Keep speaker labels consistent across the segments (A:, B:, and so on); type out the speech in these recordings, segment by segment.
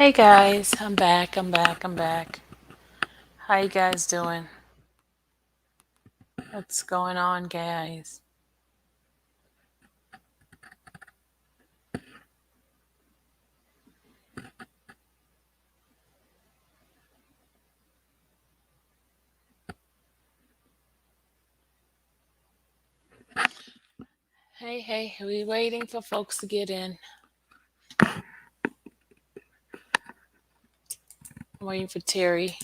A: Hey guys, I'm back. I'm back. I'm back. How you guys doing? What's going on, guys? Hey, hey, we waiting for folks to get in. I'm waiting for Terry.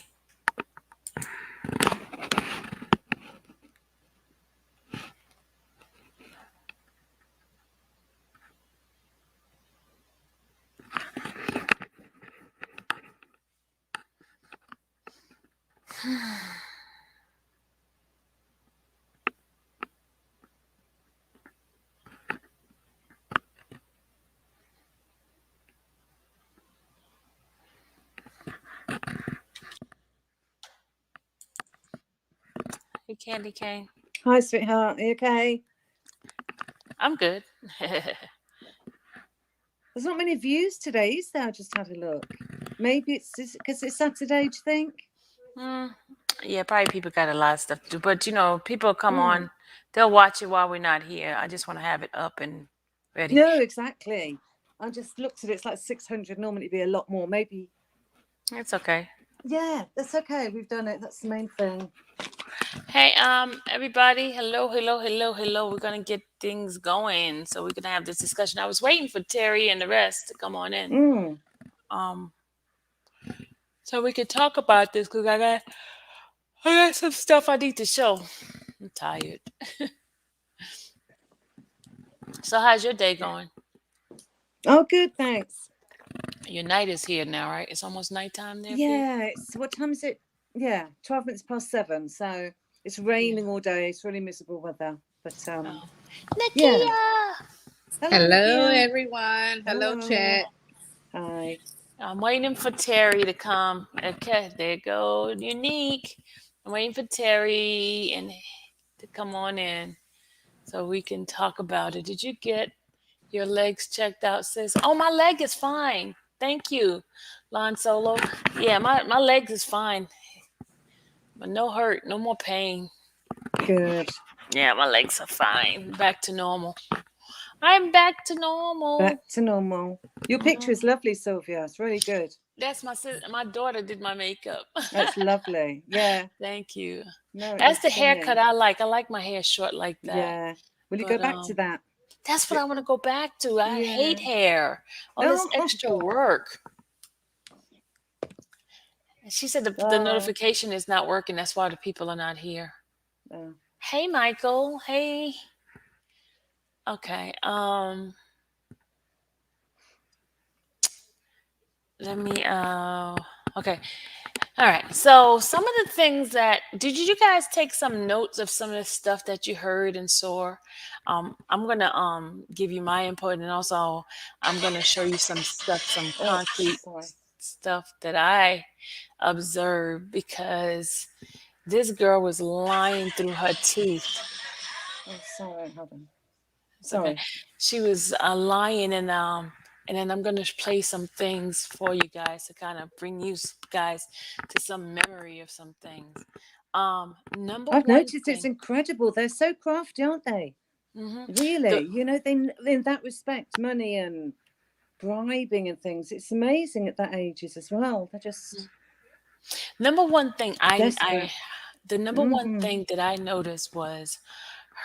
A: Hey, Candy Cane.
B: Hi, sweetheart. Are you okay?
A: I'm good.
B: There's not many views today, is there? I just had a look. Maybe it's because it's Saturday, do you think?
A: mm, yeah, probably people got a lot of stuff to do, but people come
B: Mm.
A: on, they'll watch it while we're not here. I just want to have it up and ready.
B: No, exactly. I just looked at it. It's like 600. Normally, it'd be a lot more. Maybe.
A: It's okay.
B: Yeah, that's okay. We've done it. That's the main thing.
A: Hey, everybody. Hello, hello, hello, hello. We're gonna get things going, so we're gonna have this discussion. I was waiting for Terry and the rest to come on in.
B: Mm.
A: Um, so we could talk about this because I got some stuff I need to show. I'm tired. So how's your day going?
B: Oh, good. Thanks.
A: Your night is here now, right? It's almost nighttime there for you.
B: Yeah. It's what time is it? Yeah, 12 minutes past 7. So it's
A: Yeah.
B: raining all day. It's really miserable weather. But
A: Oh.
B: yeah.
A: Nakia!
B: Hello,
C: Hello,
B: Nakia.
C: everyone. Hello,
B: Hello.
C: chat.
B: Hi.
A: I'm waiting for Terry to come. Okay, there you go. Unique. I'm waiting for Terry and to come on in so we can talk about it. Did you get your legs checked out, sis? Oh, my leg is fine. Thank you, Lon Solo. Yeah, my legs is fine. But no hurt, no more pain.
B: Good.
A: Yeah, my legs are fine. Back to normal. I'm back to normal.
B: Back to normal. Your picture
A: Mhm.
B: is lovely, Sylvia. It's really good.
A: That's my sis. My daughter did my makeup.
B: That's lovely. Yeah.
A: Thank you.
B: No, it
A: That's
B: looks
A: the haircut
B: stunning.
A: I like. I like my hair short like that.
B: Yeah. Will you go
A: But
B: back to that?
A: that's what I want to go back to. I hate
B: Yeah.
A: hair. All this extra
B: Oh.
A: work. And she said the
B: Oh.
A: notification is not working. That's why the people are not here.
B: Oh.
A: Hey, Michael. Hey. Okay. Let me. Okay. All right. So some of the things that did you guys take some notes of some of the stuff that you heard and saw? I'm gonna give you my input, and also I'm gonna show you some stuff, some
B: Oh.
A: concrete
B: Sorry.
A: stuff that I observed because this girl was lying through her teeth.
B: Oh, sorry. Hold on.
A: It's okay.
B: Sorry.
A: She was lying, and then I'm gonna play some things for you guys to kind of bring you guys to some memory of some things. Number
B: I've
A: one
B: noticed it's
A: thing,
B: incredible. They're so crafty, aren't they?
A: hmm
B: Really.
A: the
B: You know, they in that respect, money and bribing and things. It's amazing at that ages as well. They're just
A: number one thing I
B: desperate.
A: the number one
B: Mm-hmm.
A: thing that I noticed was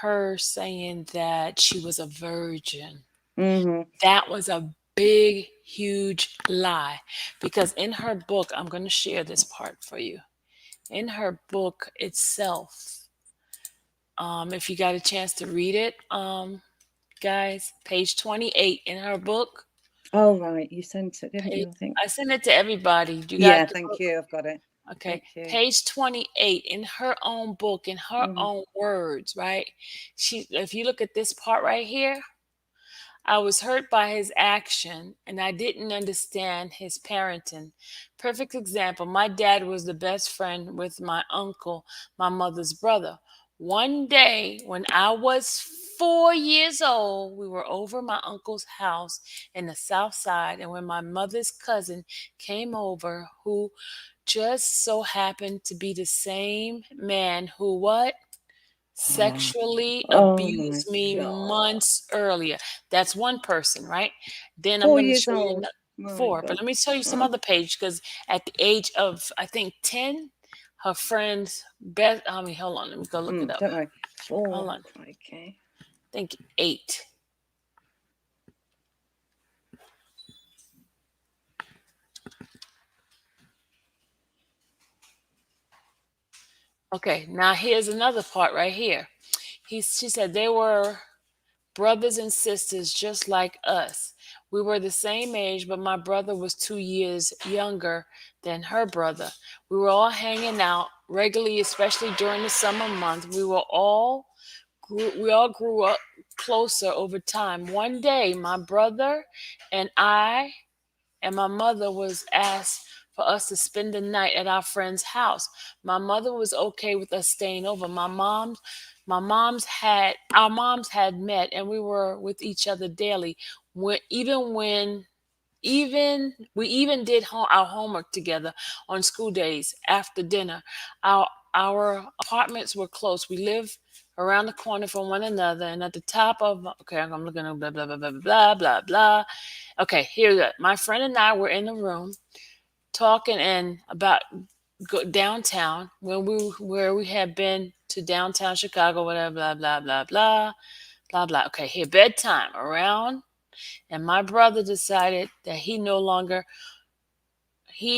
A: her saying that she was a virgin.
B: Mm-hmm.
A: That was a big, huge lie because in her book, I'm going to share this part for you. In her book itself, if you got a chance to read it, guys, page 28 in her book.
B: Oh, right. You sent it, didn't
A: Page,
B: you? I think.
A: I sent it to everybody. You got
B: Yeah.
A: the
B: Thank
A: book?
B: you. I've got it.
A: Okay.
B: Thank you.
A: Page 28 in her own book, in her
B: Mm-hmm.
A: own words, right? If you look at this part right here, I was hurt by his action and I didn't understand his parenting. Perfect example. My dad was the best friend with my uncle, my mother's brother. One day when I was 4 years old, we were over my uncle's house in the south side, and when my mother's cousin came over, who just so happened to be the same man who what? Sexually
B: Oh my
A: abused me
B: God.
A: months earlier. That's one person, right? Then I'm
B: Four
A: going to
B: years
A: show you
B: old. My
A: four, but
B: God.
A: let me tell you some other page because at the age of I think 10, her friend's best. I mean, hold on, let me go look it up.
B: Don't worry.
A: Hold
B: Four.
A: on,
B: Crikey.
A: I think 8. Okay, now here's another part right here. She said they were brothers and sisters just like us. We were the same age, but my brother was 2 years younger than her brother. We were all hanging out regularly, especially during the summer months. We all grew up closer over time. One day, my brother and I and my mother was asked for us to spend the night at our friend's house. My mother was okay with us staying over. My mom's had our moms had met and we were with each other daily. When even did our homework together on school days after dinner. Our apartments were close. We lived around the corner from one another, and at the top of okay, I'm looking at blah blah blah blah blah blah blah. Okay, here we go. My friend and I were in the room talking and about downtown where we had been to downtown Chicago, whatever, blah blah blah blah blah blah. Okay, here bedtime around, and my brother decided that he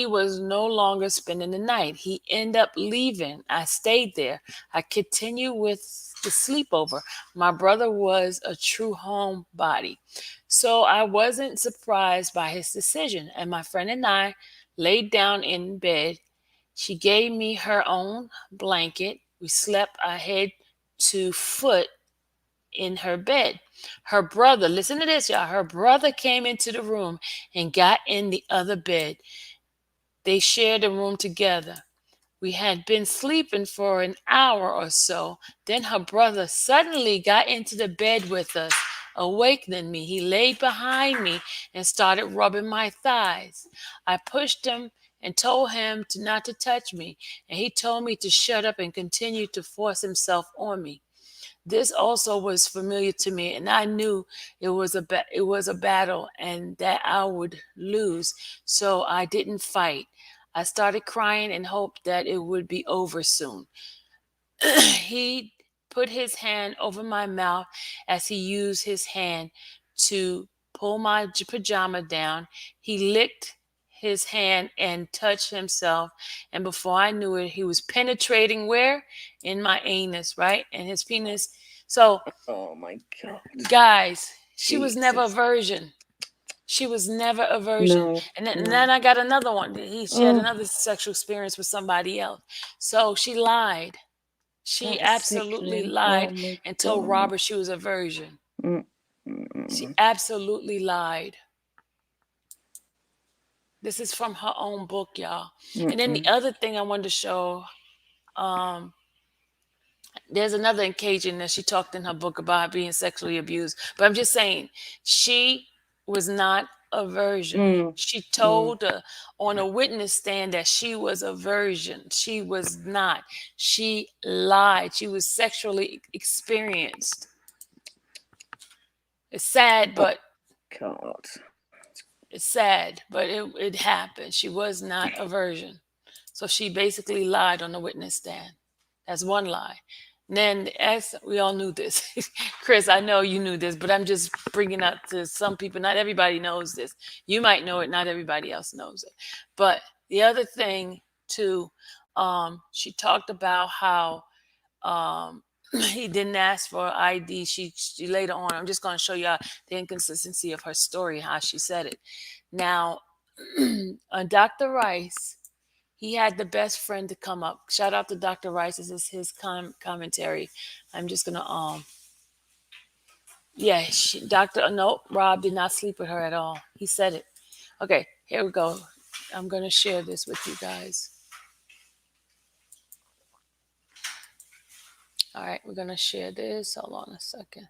A: was no longer spending the night. He ended up leaving. I stayed there. I continued with the sleepover. My brother was a true homebody. So I wasn't surprised by his decision. And my friend and I laid down in bed. She gave me her own blanket. We slept our head to foot in her bed. Her brother, listen to this, y'all. Her brother came into the room and got in the other bed. They shared a room together. We had been sleeping for an hour or so. Then her brother suddenly got into the bed with us, awakening me. He laid behind me and started rubbing my thighs. I pushed him and told him not to touch me, and he told me to shut up and continue to force himself on me. This also was familiar to me, and I knew it was a battle and that I would lose. So I didn't fight. I started crying and hoped that it would be over soon. He put his hand over my mouth as he used his hand to pull my pajama down. He licked his hand and touched himself. And before I knew it, he was penetrating where? In my anus, right? And his penis. So,
B: Oh my God.
A: guys, she was never a
B: Jesus.
A: virgin. She was never a virgin.
B: No.
A: And then I got another one. She had
B: Oh,
A: another sexual experience with somebody else. So she lied. She
B: that's
A: absolutely
B: sickening. Oh
A: lied
B: my
A: and told
B: God.
A: Robert she was a virgin.
B: Mm,
A: She
B: mm,
A: absolutely lied. This is from her own book, y'all.
B: mm,
A: And then the
B: mm,
A: other thing I wanted to show, um, there's another occasion that she talked in her book about being sexually abused. But I'm just saying, she was not a virgin.
B: mm,
A: She
B: mm.
A: told on a witness stand that she was a virgin. She was not. She lied. She was sexually experienced. It's sad,
B: Oh
A: but
B: God.
A: it's sad, but it happened. She was not a virgin. So she basically lied on the witness stand. That's one lie. And then, as we all knew this, Chris, I know you knew this, but I'm just bringing up to some people. Not everybody knows this. You might know it, not everybody else knows it. But the other thing, too, she talked about how he didn't ask for ID. She later on, I'm just going to show you the inconsistency of her story, how she said it. Now, Dr. Rice, he had the best friend to come up. Shout out to Dr. Rice. This is his commentary. I'm just gonna yeah, Dr. No, Rob did not sleep with her at all. He said it. Okay, here we go. I'm gonna share this with you guys. All right, we're gonna share this. Hold on a second.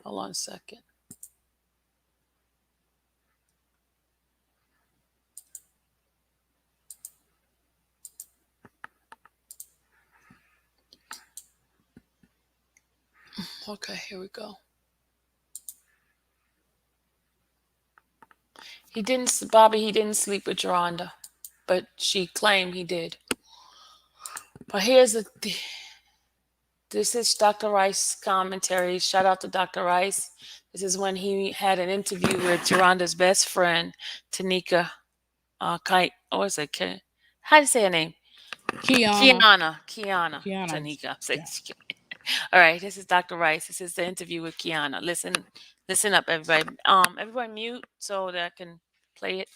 A: Hold on a second. Okay, here we go. He didn't sleep with Jerhonda, but she claimed he did. But this is Dr. Rice's commentary. Shout out to Dr. Rice. This is when he had an interview with Jerhonda's best friend, Tanika. What was it? How do you say her name?
C: Kiana.
A: Kiana.
C: Kiana.
A: Tanika.
C: Yeah.
A: All right, this is Dr. Rice. This is the interview with Kiana. Listen up, everybody. Everyone mute so that I can play it.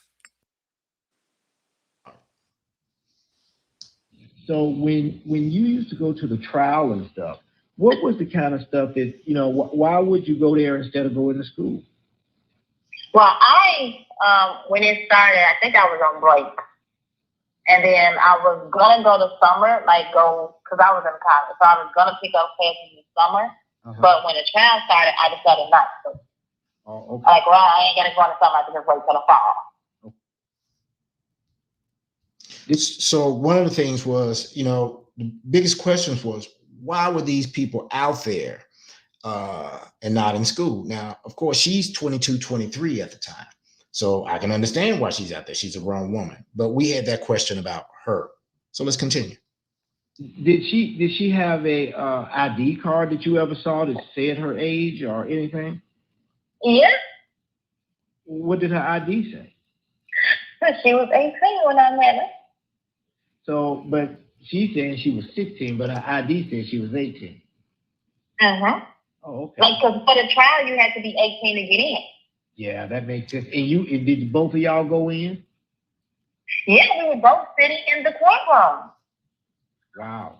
D: So when you used to go to the trial and stuff, what was the kind of stuff that, why would you go there instead of going to school?
E: Well, when it started, I think I was on break. And then I was going to go to summer, because I was in college. So I was going to pick up classes in the summer. Uh-huh. But when the trial started, I decided not to. Oh, okay. I ain't going to go in the summer. I can just wait till the fall.
F: So one of the things was, the biggest questions was, why were these people out there and not in school? Now, of course, she's 22, 23 at the time. So I can understand why she's out there. She's a grown woman. But we had that question about her. So let's continue.
D: Did she have a ID card that you ever saw that said her age or anything?
E: Yeah.
D: What did her ID say?
E: She was 18 when I met her.
D: So, but she said she was 16, but her ID said she was 18.
E: Uh-huh.
D: Oh, okay.
E: Because for the trial, you had to be 18 to get in.
D: Yeah, that makes sense. And did both of y'all go in?
E: Yeah, we were both sitting in the courtroom.
D: Wow.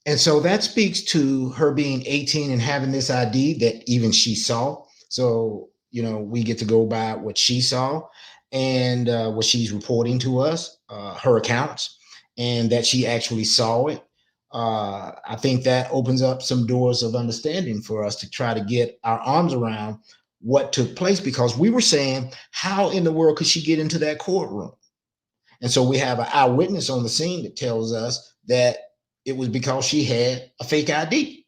F: And so that speaks to her being 18 and having this ID that even she saw. So, we get to go by what she saw and what she's reporting to us, her accounts, and that she actually saw it. I think that opens up some doors of understanding for us to try to get our arms around what took place, because we were saying, how in the world could she get into that courtroom? And so we have an eyewitness on the scene that tells us that it was because she had a fake ID.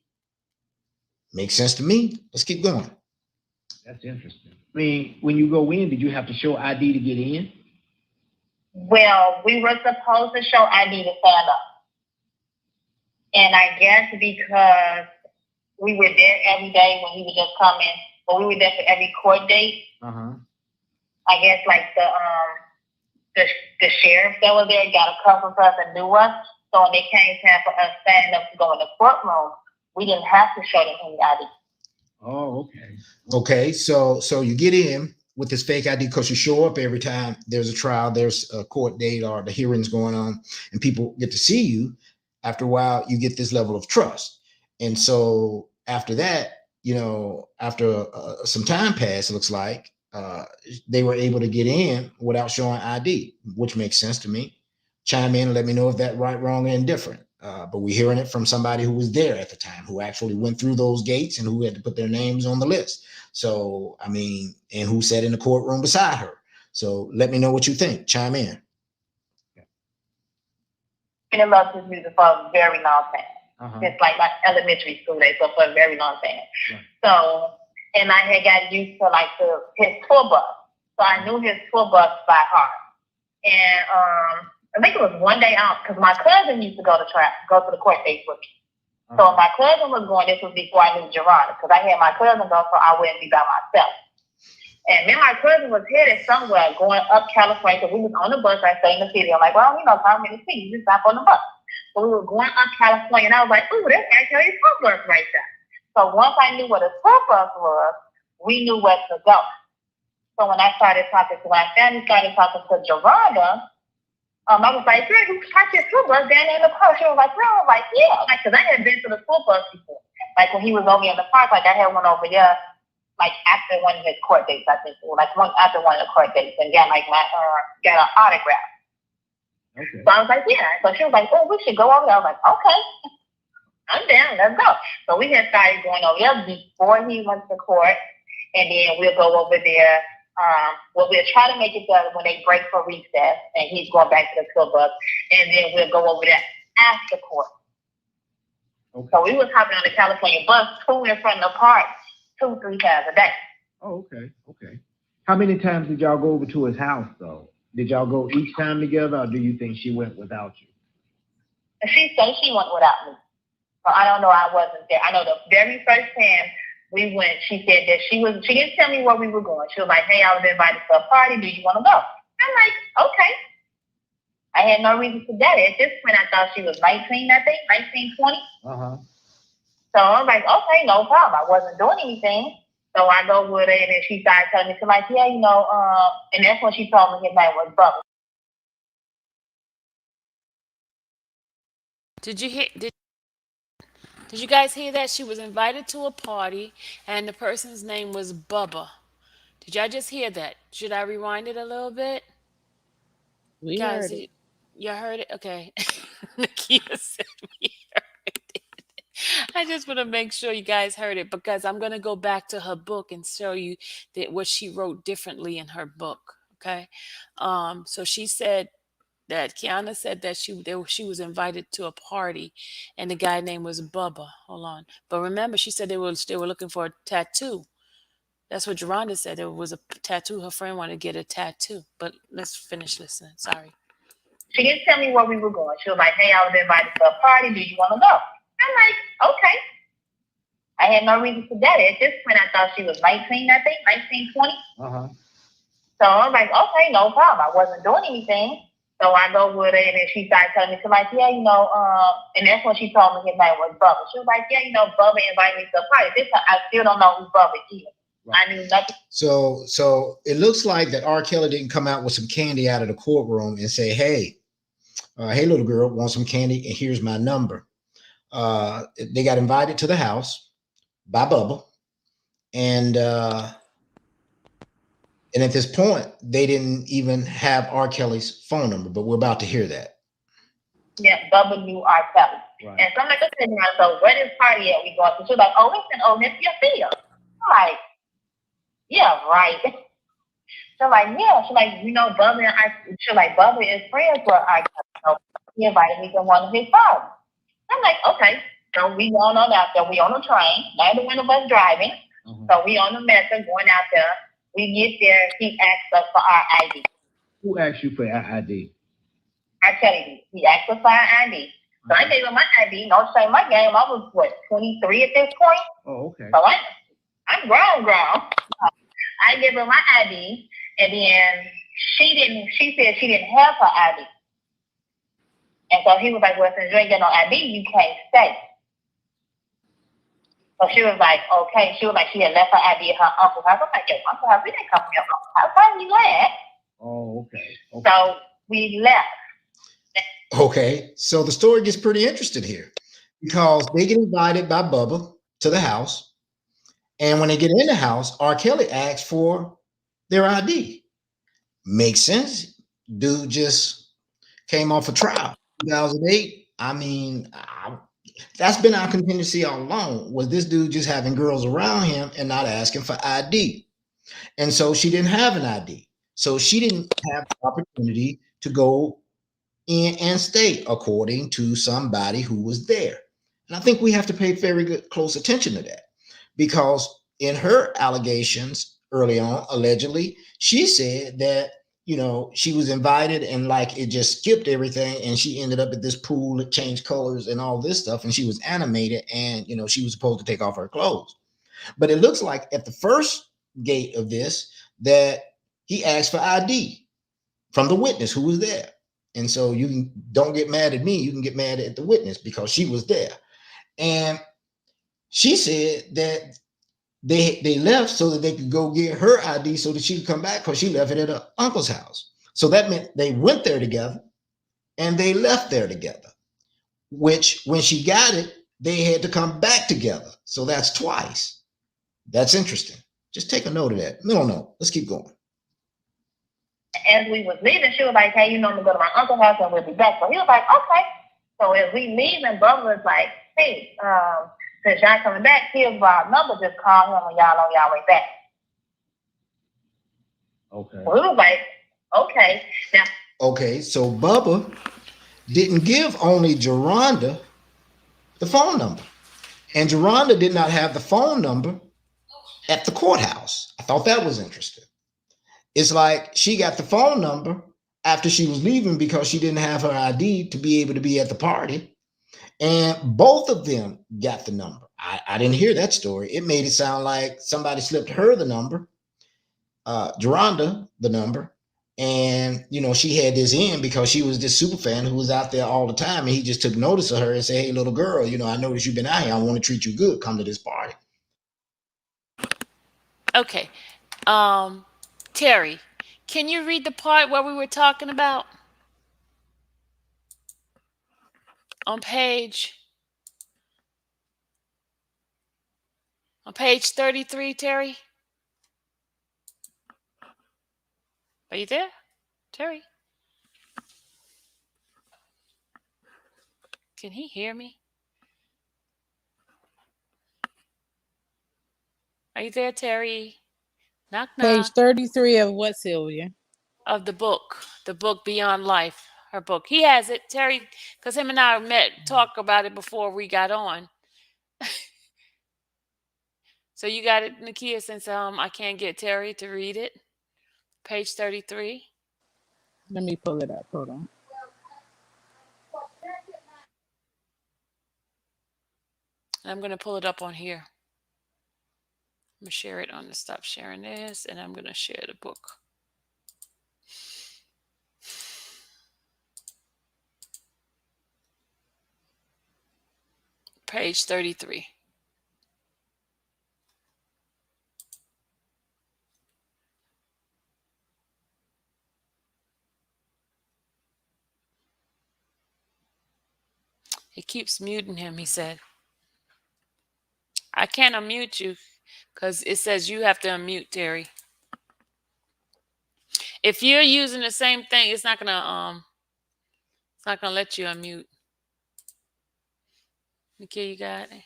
F: Makes sense to me. Let's keep going.
D: That's interesting. I mean, when you go in, did you have to show ID to get in?
E: Well, we were supposed to show ID to stand up. And I guess because we were there every day when he was just coming, but we were there for every court date.
D: Uh-huh.
E: I guess the sheriff that was there got accustomed to us and knew us. So when it came time for us standing up to go in the courtroom, we didn't have to show them any ID.
D: Oh, okay.
F: Okay, so you get in with this fake ID because you show up every time there's a trial, there's a court date or the hearings going on, and people get to see you. After a while, you get this level of trust. And so after that, after some time passed, it looks like they were able to get in without showing ID, which makes sense to me. Chime in and let me know if that's right, wrong, or indifferent. But we're hearing it from somebody who was there at the time, who actually went through those gates and who had to put their names on the list. So, and who sat in the courtroom beside her. So let me know what you think. Chime in.
E: I loved his music for a very long time.
D: Uh-huh.
E: It's like my elementary school days, so for a very long time. Right. So, and I had got used to his tour bus. So I knew his tour bus by heart. And I think it was one day out because my cousin used to go to the court dates with me. Uh-huh. So my cousin was going. This was before I knew Jerhonda, because I had my cousin go, so I wouldn't be by myself. And then my cousin was headed somewhere going up California, because we was on the bus right there in the city. I'm like, well, how many seats? You just hop on the bus. So we were going up California, and I was like, ooh, that's actually a tour bus right there. So once I knew what a tour bus was, we knew where to go. So when I started talking to my family, started talking to Jerhonda, I was like, girl, you parked your tour bus down there in the park. She was like, well, I was like, yeah. Because I had been to the tour bus before. When he was over in the park, I had one over there. After one of his court dates, I think, after one of the court dates, and got got an autograph.
D: Okay.
E: So I was like, yeah. So she was like, oh, we should go over there. I was like, okay. I'm down. Let's go. So we had started going over there before he went to court, and then we'll go over there. Well, we'll try to make it there when they break for recess, and he's going back to the tour bus, and then we'll go over there after court.
D: Okay.
E: So we was hopping on the California bus, 2 in front of the park, 2-3 times a day.
D: Oh, okay. Okay. How many times did y'all go over to his house, though? Did y'all go each time together, or do you think she went without you?
E: And she said she went without me. So I don't know. I wasn't there. I know the very first time we went, she said that she didn't tell me where we were going. She was like, hey, I was invited to a party. Do you want to go? I'm like, okay. I had no reason to doubt it. At this point, I thought she was 19, I think, 19, 20.
D: Uh-huh.
E: So I'm like, okay, no problem. I wasn't doing anything. So I go with her, and then she started telling me, she's like, yeah, and that's when she told me his name was Bubba.
A: Did you hear? Did you guys hear that? She was invited to a party, and the person's name was Bubba. Did y'all just hear that? Should I rewind it a little bit?
B: We
A: Guys,
B: heard it.
A: y'all heard it? Okay. Nakia said we heard it. I just want to make sure you guys heard it because I'm going to go back to her book and show you that what she wrote differently in her book. Okay. So she said that Kiana said that she was invited to a party, and the guy name was Bubba. Hold on, but remember, she said they were looking for a tattoo. That's what Jerhonda said. There was a tattoo. Her friend wanted to get a tattoo. But let's finish listening. Sorry.
E: She didn't tell me where we were going. She was like, hey, I was invited to a party. Do you want to go? I'm like, okay. I had no reason to doubt it. At this point, I thought she was 19, I think, 19, 20.
D: Uh-huh.
E: So I'm like, okay, no problem. I wasn't doing anything. So I go with her, and then she started telling me, she's like, yeah, and that's when she told me his name was Bubba. She was like, yeah, Bubba invited me to a party. This time, I still don't know who Bubba is. Right. I knew nothing.
F: So it looks like that R. Kelly didn't come out with some candy out of the courtroom and say, hey, little girl, want some candy? And here's my number. They got invited to the house by Bubba. And at this point, they didn't even have R. Kelly's phone number, but we're about to hear that.
E: Yeah, Bubba knew R. Kelly. Right. And so I'm like, so where this party at we going to? She was like, oh, listen, it's your field. I'm like, yeah, right. So like, yeah. She's like, Bubba and Bubba is friends with R. Kelly. So he invited me to one of his parties. I'm like, okay. So we going on out there. We on a train. Neither one of us driving. Mm-hmm. So we on the method going out there. We get there. He asked us for our ID.
D: Who asked you for our ID?
E: I tell you, he asked us for our ID. So I gave him my ID. Don't say my game. I was 23 at this point.
D: Oh, okay.
E: So I'm grown. I gave her my ID, and then she said she didn't have her ID. And so he was like, well, since you ain't got no ID, you can't stay. So she was like, okay. She was like, she had left her ID at her uncle's house. I'm like, your uncle's house? We didn't come from your uncle's house. Where you at?
D: Oh, okay.
E: So we left.
F: Okay. So the story gets pretty interesting here because they get invited by Bubba to the house. And when they get in the house, R. Kelly asks for their ID. Makes sense. Dude just came off a trial. 2008. I mean, that's been our contingency all along. Was this dude just having girls around him and not asking for ID? And so she didn't have an ID. So she didn't have the opportunity to go in and stay according to somebody who was there. And I think we have to pay very close attention to that because in her allegations early on, allegedly, she said that she was invited and like it just skipped everything. And she ended up at this pool that changed colors and all this stuff. And she was animated and, she was supposed to take off her clothes. But it looks like at the first gate of this, that he asked for ID from the witness who was there. And so don't get mad at me. You can get mad at the witness because she was there. And she said that they left so that they could go get her ID so that she could come back because she left it at her uncle's house. So that meant they went there together and they left there together, which when she got it, they had to come back together. So that's twice. That's interesting. Just take a note of that. Middle note. Let's keep going.
E: As we was leaving, she was like, hey, I'm going to go to my uncle's house and we'll be back. So he was like, okay. So as we leaving, Bubba was like, hey, since y'all coming back, here's our number. Just call him when y'all on y'all way back.
D: Okay.
E: We was like, okay. Now,
F: Okay, so Bubba didn't give only Jerhonda the phone number. And Jerhonda did not have the phone number at the courthouse. I thought that was interesting. It's like she got the phone number after she was leaving because she didn't have her ID to be able to be at the party. And both of them got the number. I didn't hear that story. It made it sound like somebody slipped her the number, Jerhonda the number. And, she had this in because she was this super fan who was out there all the time. And he just took notice of her and said, hey, little girl, I noticed you've been out here. I want to treat you good. Come to this party.
A: Okay. Terry, can you read the part where we were talking about on page 33, Terry? Are you there, Terry? Can he hear me? Are you there, Terry? Knock,
C: Page
A: knock.
C: 33 of what, Sylvia?
A: Of the book Beyond Life, her book. He has it, Terry, because him and I talk about it before we got on. So you got it, Nakia, since I can't get Terry to read it. Page 33.
C: Let me pull it up. Hold on.
A: I'm going to pull it up on here. I'm going to share it on the stop sharing this, and I'm going to share the book. Page 33. He keeps muting him, he said. I can't unmute you because it says you have to unmute, Terry. If you're using the same thing, it's not gonna let you unmute. Okay, you got it.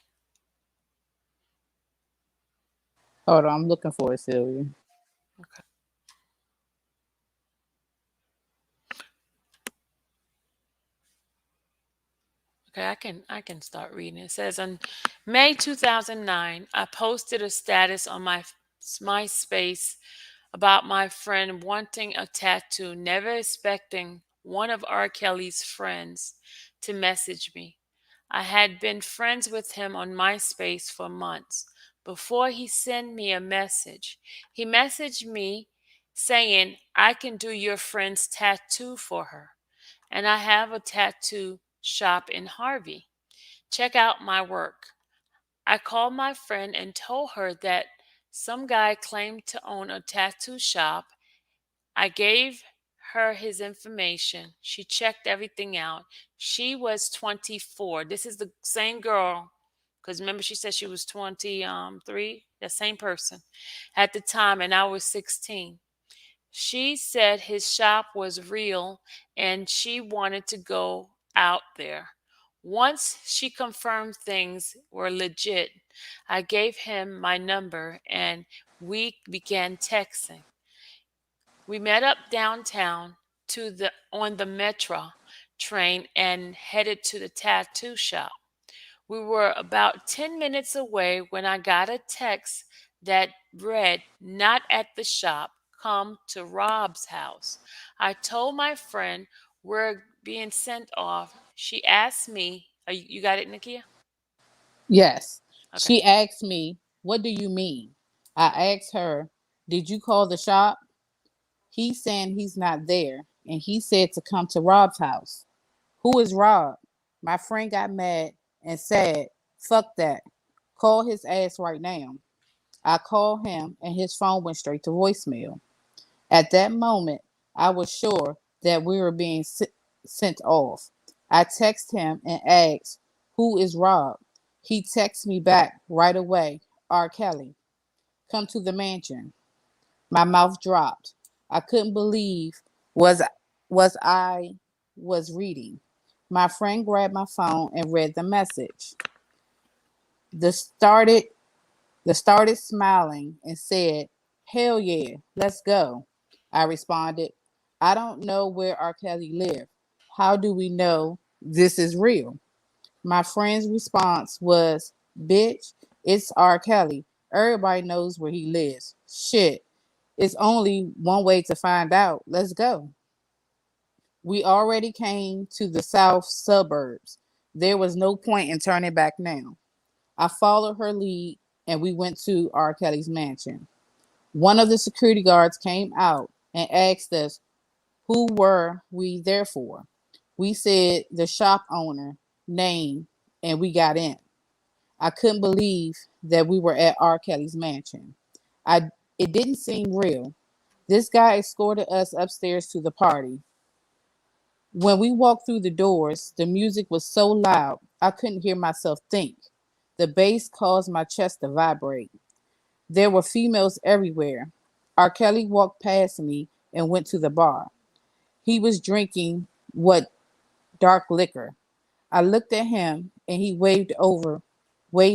C: Hold on. I'm looking for it, Sylvia.
A: Okay. Okay, I can start reading. It says on May 2009, I posted a status on my MySpace about my friend wanting a tattoo, never expecting one of R. Kelly's friends to message me. I had been friends with him on MySpace for months. Before he sent me a message, he messaged me saying, I can do your friend's tattoo for her. And I have a tattoo shop in Harvey. Check out my work. I called my friend and told her that some guy claimed to own a tattoo shop. I gave her his information. She checked everything out. She was 24. This is the same girl, because remember she said she was 23, the same person at the time, and I was 16. She said his shop was real and she wanted to go out there. Once she confirmed things were legit, I gave him my number and we began texting. We met up downtown on the metro train and headed to the tattoo shop. We were about 10 minutes away when I got a text that read, not at the shop, come to Rob's house. I told my friend we're being sent off. She asked me, you got it, Nakia?
C: Yes.
A: Okay.
C: She asked me, what do you mean? I asked her, did you call the shop? He's saying he's not there. And he said to come to Rob's house. Who is Rob? My friend got mad and said, fuck that. Call his ass right now. I called him and his phone went straight to voicemail. At that moment, I was sure that we were being sent off. I texted him and asked, who is Rob? He texted me back right away, R. Kelly. Come to the mansion. My mouth dropped. I couldn't believe was I was reading. My friend grabbed my phone and read the message. The started the started smiling and said, "Hell yeah, let's go." I responded, "I don't know where R. Kelly lived. How do we know this is real?" My friend's response was, "Bitch, it's R. Kelly. Everybody knows where he lives. Shit, it's only one way to find out. Let's go." We already came to the south suburbs. There was no point in turning back now. I followed her lead and we went to R. Kelly's mansion. One of the security guards came out and asked us who were we there for. We said the shop owner name and we got in. I couldn't believe that we were at R. Kelly's mansion. I It didn't seem real. This guy escorted us upstairs to the party. When we walked through the doors, the music was so loud I couldn't hear myself think. The bass caused my chest to vibrate. There were females everywhere. R. Kelly walked past me and went to the bar. He was drinking what dark liquor. I looked at him and he waved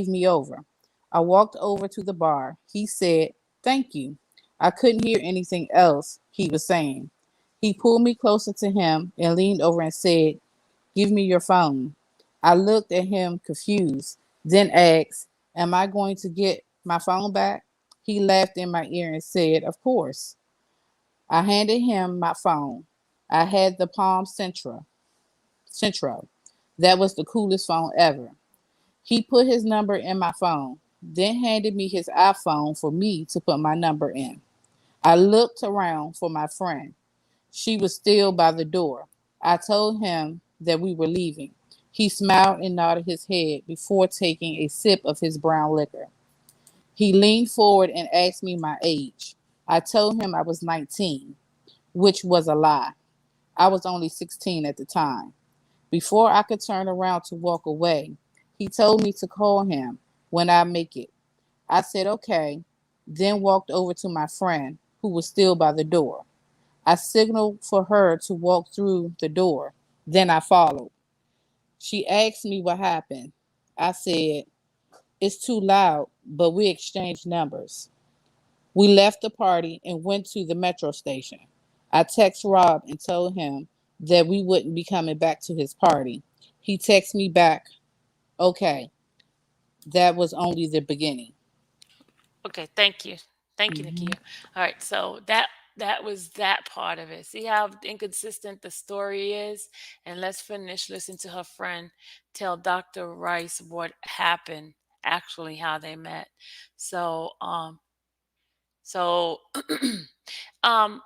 C: me over. I walked over to the bar. He said, "Thank you." I couldn't hear anything else he was saying. He pulled me closer to him and leaned over and said, "Give me your phone." I looked at him confused, then asked, "Am I going to get my phone back?" He laughed in my ear and said, "Of course." I handed him my phone. I had the Palm Centro. That was the coolest phone ever. He put his number in my phone, then handed me his iPhone for me to put my number in. I looked around for my friend. She was still by the door. I told him that we were leaving. He smiled and nodded his head before taking a sip of his brown liquor. He leaned forward and asked me my age. I told him I was 19, which was a lie. I was only 16 at the time. Before I could turn around to walk away, he told me to call him when I make it. I said okay, then walked over to my friend who was still by the door. I signaled for her to walk through the door. Then I followed. She asked me what happened. I said, "It's too loud," but we exchanged numbers. We left the party and went to the metro station. I texted Rob and told him that we wouldn't be coming back to his party. He texted me back, "Okay, that was only the beginning."
A: Okay, thank you. Thank you,
C: Mhm.
A: Nakia. All right, so that was that part of it. See how inconsistent the story is? And let's finish listening to her friend tell Dr. Rice what happened, actually how they met. So, so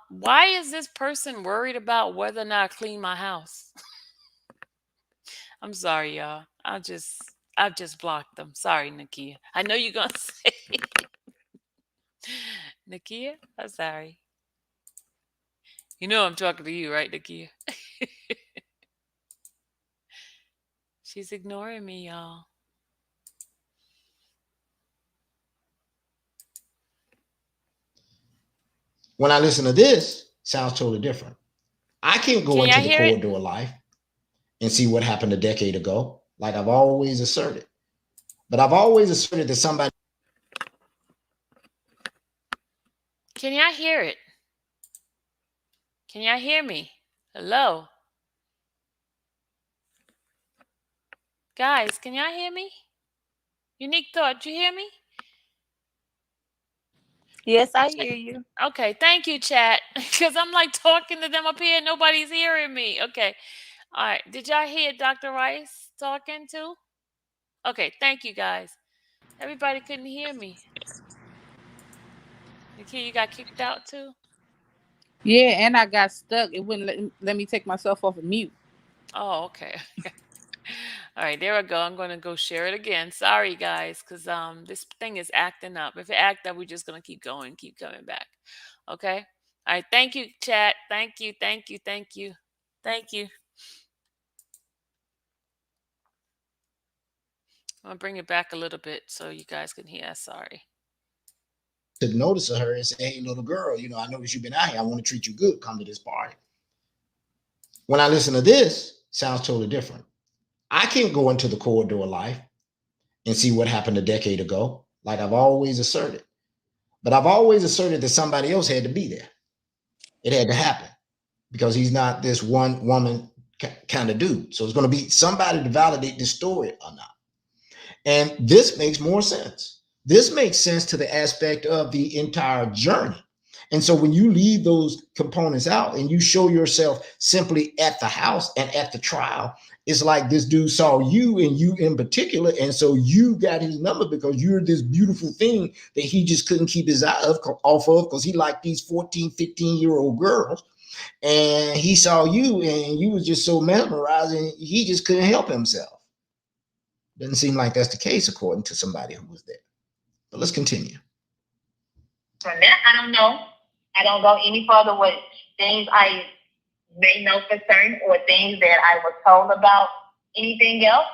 A: why is this person worried about whether or not I clean my house? I'm sorry, y'all. I've just blocked them. Sorry, Nakia. I know you're gonna say Nakia. I'm sorry. You know I'm talking to you, right, Nakia? She's ignoring me, y'all.
F: When I listen to this, sounds totally different. I can't go
A: Can
F: into
A: y'all
F: the
A: hear it?
F: corridor of life and see what happened a decade ago, like I've always asserted. But I've always asserted that somebody
A: Can y'all hear it? Can y'all hear me? Hello? Guys, can y'all hear me? Unique thought, you hear me?
G: Yes, I
A: Check.
G: hear you.
A: Okay, thank you, chat. Because I'm like talking to them up here, nobody's hearing me. Okay. All right. Did y'all hear Dr. Rice talking too? Okay, thank you guys. Everybody couldn't hear me. Nakia, you got kicked out too?
C: Yeah, and I got stuck. It wouldn't let me take myself off of mute.
A: Oh, okay. All right, there we go. I'm gonna go share it again. Sorry, guys, because this thing is acting up. If it act up, we're just gonna keep going, keep coming back. Okay. All right. Thank you, chat. Thank you. Thank you. Thank you. Thank you. I'm gonna bring it back a little bit so you guys can hear. Sorry.
F: took notice of her and said, "Hey, little girl, I noticed you've been out here. I want to treat you good. Come to this party." When I listen to this, sounds totally different. I can't go into the corridor of life and see what happened a decade ago, like I've always asserted. But I've always asserted that somebody else had to be there. It had to happen because he's not this one woman kind of dude. So it's going to be somebody to validate this story or not. And this makes more sense. This makes sense to the aspect of the entire journey. And so when you leave those components out and you show yourself simply at the house and at the trial, it's like this dude saw you and you in particular. And so you got his number because you're this beautiful thing that he just couldn't keep his eye off of because he liked these 14, 15-year-old girls. And he saw you and you was just so mesmerizing, he just couldn't help himself. Doesn't seem like that's the case according to somebody who was there. But let's continue.
E: From that, I don't know. I don't go any further with things I may know for certain or things that I was told about anything else.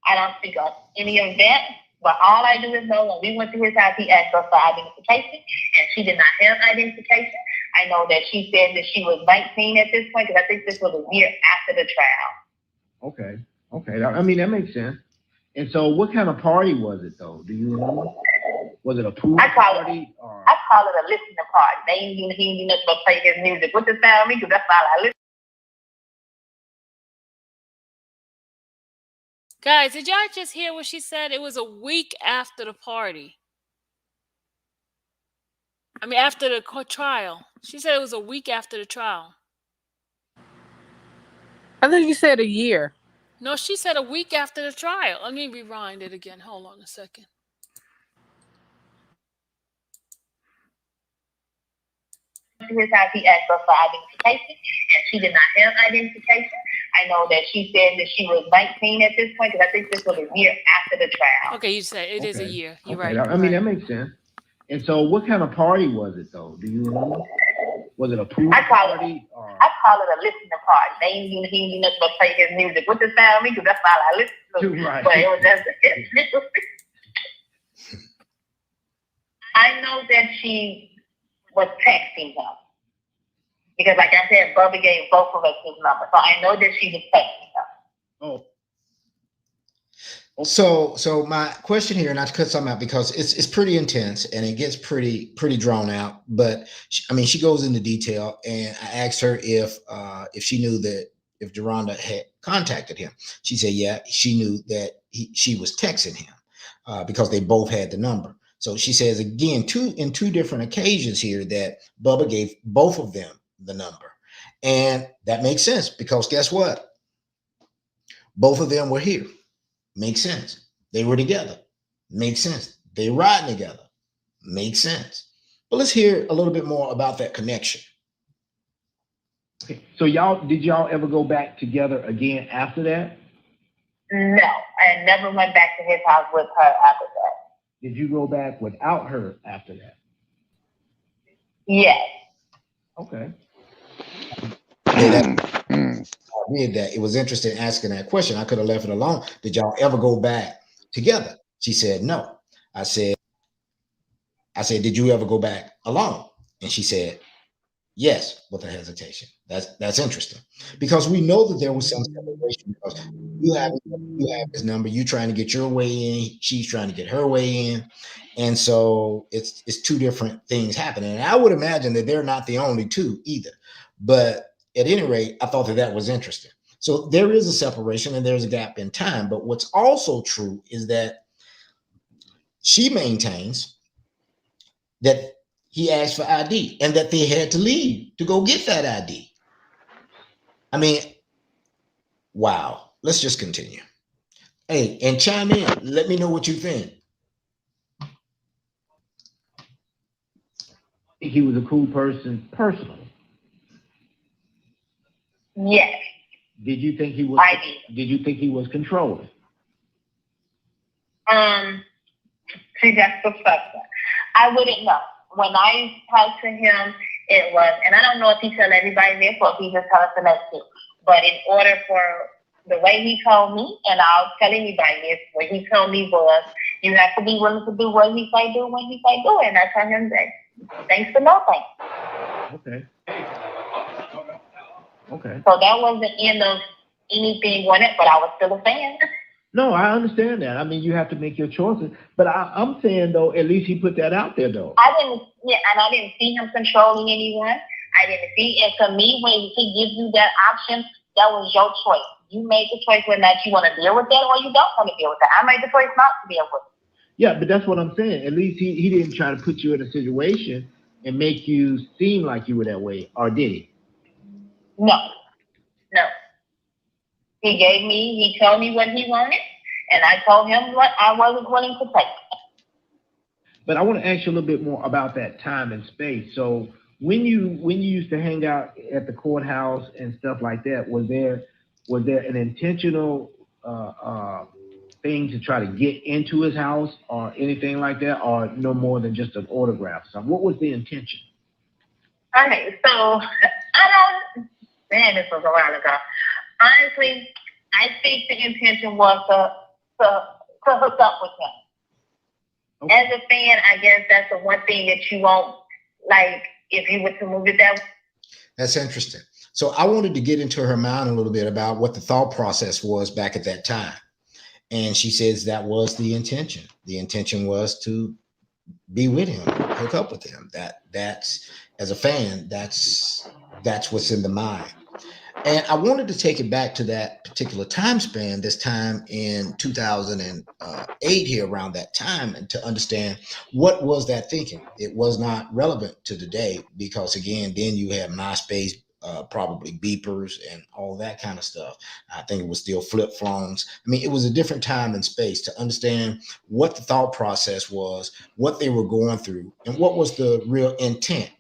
E: I don't speak of any of that. But all I do is know when we went to his house, he asked us for identification, and she did not have identification. I know that she said that she was 19 at this point, because I think this was a year after the trial.
D: Okay. Okay. I mean, that makes sense. And so what kind of party was it, though? Do you remember? Was it a pool party?
E: I call it a listening party. They ain't even nothing but play his music. What does that mean? Because that's all I listen.
A: Guys, did y'all just hear what she said? It was a week after the party. I mean, after the trial. She said it was a week after the trial.
C: I think you said a year.
A: No, she said a week after the trial. Let me rewind it again. Hold on a second.
E: To his house, he asked us for identification, and she did not have identification. I know that she said that she was 19 at this point, because I think this was a year after the trial.
A: Okay, you said it is a year. You're right.
D: I mean, that makes sense. And so what kind of party was it, though? Do you remember? Was it a pool party?
E: I call it a listening party. They ain't even nothing but play his music. What does that mean? Because that's all I listen to.
D: Right.
E: But it was just I know that she was texting him. Because like I said, Bubba gave both of us his number. So I know that she was texting him.
F: Oh. So my question here, not to cut something out because it's pretty intense and it gets pretty drawn out. But she goes into detail, and I asked her if she knew that if Jerhonda had contacted him. She said, yeah, she knew that she was texting him because they both had the number. So she says again, in two different occasions here that Bubba gave both of them the number, and that makes sense because guess what? Both of them were here. Makes sense. They were together. Makes sense. They riding together. Makes sense. But let's hear a little bit more about that connection.
D: Okay. So did y'all ever go back together again after that?
E: No, I never went back to his house with her after that.
D: Did you go back without her after that?
E: Yes.
D: Okay.
F: I did that. It was interesting asking that question. I could have left it alone. Did y'all ever go back together? She said no. I said, did you ever go back alone? And she said yes, with a hesitation. That's interesting because we know that there was some separation because you have this number, you trying to get your way in, she's trying to get her way in, and so it's two different things happening. And I would imagine that they're not the only two either, but at any rate, I thought that was interesting. So there is a separation and there's a gap in time. But what's also true is that she maintains that he asked for ID and that they had to leave to go get that ID. I mean, wow. Let's just continue. Hey, and chime in. Let me know what you think.
D: He was a cool person personally.
E: Yes.
D: Did you think he was?
E: I did.
D: Did you think he was controlling?
E: See, that's the question. I wouldn't know. When I talked to him, it was, and I don't know if he told everybody this or if he just told us the next thing. But in order for the way he told me, and I'll tell anybody this, what he told me was, you have to be willing to do what he say do when he say do it. And I told him that, thanks for no thanks.
D: Okay. Okay.
E: So that wasn't the end of anything on it, but I was still a fan.
D: No, I understand that. I mean, you have to make your choices. But I'm saying though, at least he put that out there though.
E: I didn't, yeah, and I didn't see him controlling anyone. I didn't see, and to me, when he gives you that option, that was your choice. You made the choice whether or not you want to deal with that or you don't want to deal with that. I made the choice not to deal with it.
D: Yeah, but that's what I'm saying. At least he didn't try to put you in a situation and make you seem like you were that way, or did he?
E: No, no. He told me what he wanted, and I told him what I wasn't willing to take.
D: But I want to ask you a little bit more about that time and space. So when you used to hang out at the courthouse and stuff like that, was there an intentional thing to try to get into his house or anything like that, or no more than just an autograph? So what was the intention?
E: Okay, so I don't. Man, this was a while ago. Honestly, I think the intention was to hook up with him. Okay. As a fan, I guess that's the one thing that you won't like if you were to move it that way.
F: That's interesting. So I wanted to get into her mind a little bit about what the thought process was back at that time. And she says that was the intention. The intention was to be with him, hook up with him. That's as a fan, that's what's in the mind. And I wanted to take it back to that particular time span, this time in 2008, here around that time, and to understand what was that thinking. It was not relevant to today because, again, then you had MySpace, probably beepers and all that kind of stuff. I think it was still flip phones. I mean, it was a different time and space to understand what the thought process was, what they were going through, and what was the real intent.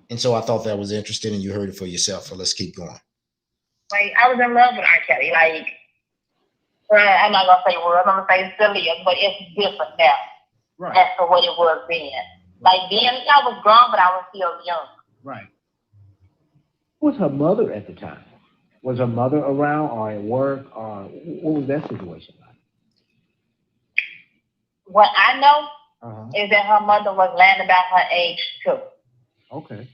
F: And so I thought that was interesting, and you heard it for yourself. So let's keep going.
E: Like, I was in love with R. Kelly. Like, well, I'm not gonna say words. I'm gonna say still is, but it's different now. Right. As for what it was then. Like then, I was grown, but I was still young.
D: Right. Who was her mother at the time? Was her mother around or at work, or what was that situation like?
E: What I know is that her mother was lying about her age too.
D: Okay.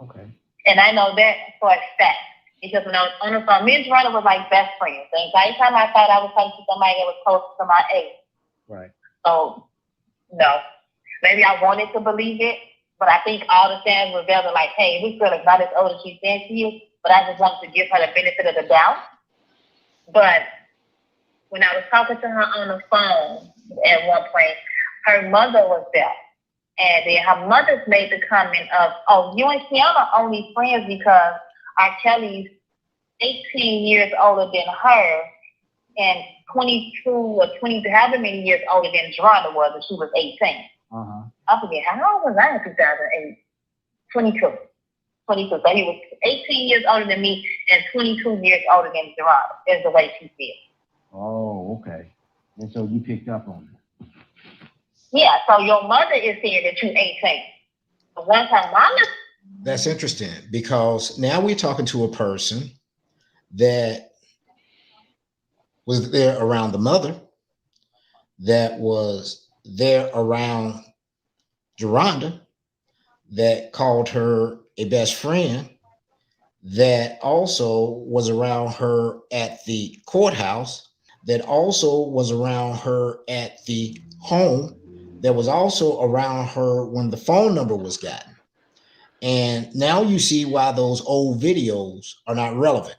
D: Okay.
E: And I know that for a fact. Because when I was on the phone, me and Jerhonda was like best friends. The entire time I thought I was talking to somebody that was close to my age.
D: Right.
E: So, no. Maybe I wanted to believe it, but I think all the fans were there like, hey, this girl is not as old as she says she is, but I just wanted to give her the benefit of the doubt. But when I was talking to her on the phone at one point, her mother was there. And then her mother made the comment of, oh, you and Kiana are only friends because R. Kelly's 18 years older than her and 22 or 20, however many years older than Jerhonda was, and she was 18. I forget, how old was I in 2008? 22. So he was 18 years older than me and 22 years older than Jerhonda, is the way she feels.
D: Oh, okay. And so you picked up on it.
E: Yeah, so your mother is saying that you're 18. But once her mama...
F: That's interesting because now we're talking to a person that was there around the mother, that was there around Jerhonda, that called her a best friend, that also was around her at the courthouse, that also was around her at the home, that was also around her when the phone number was gotten. And now you see why those old videos are not relevant,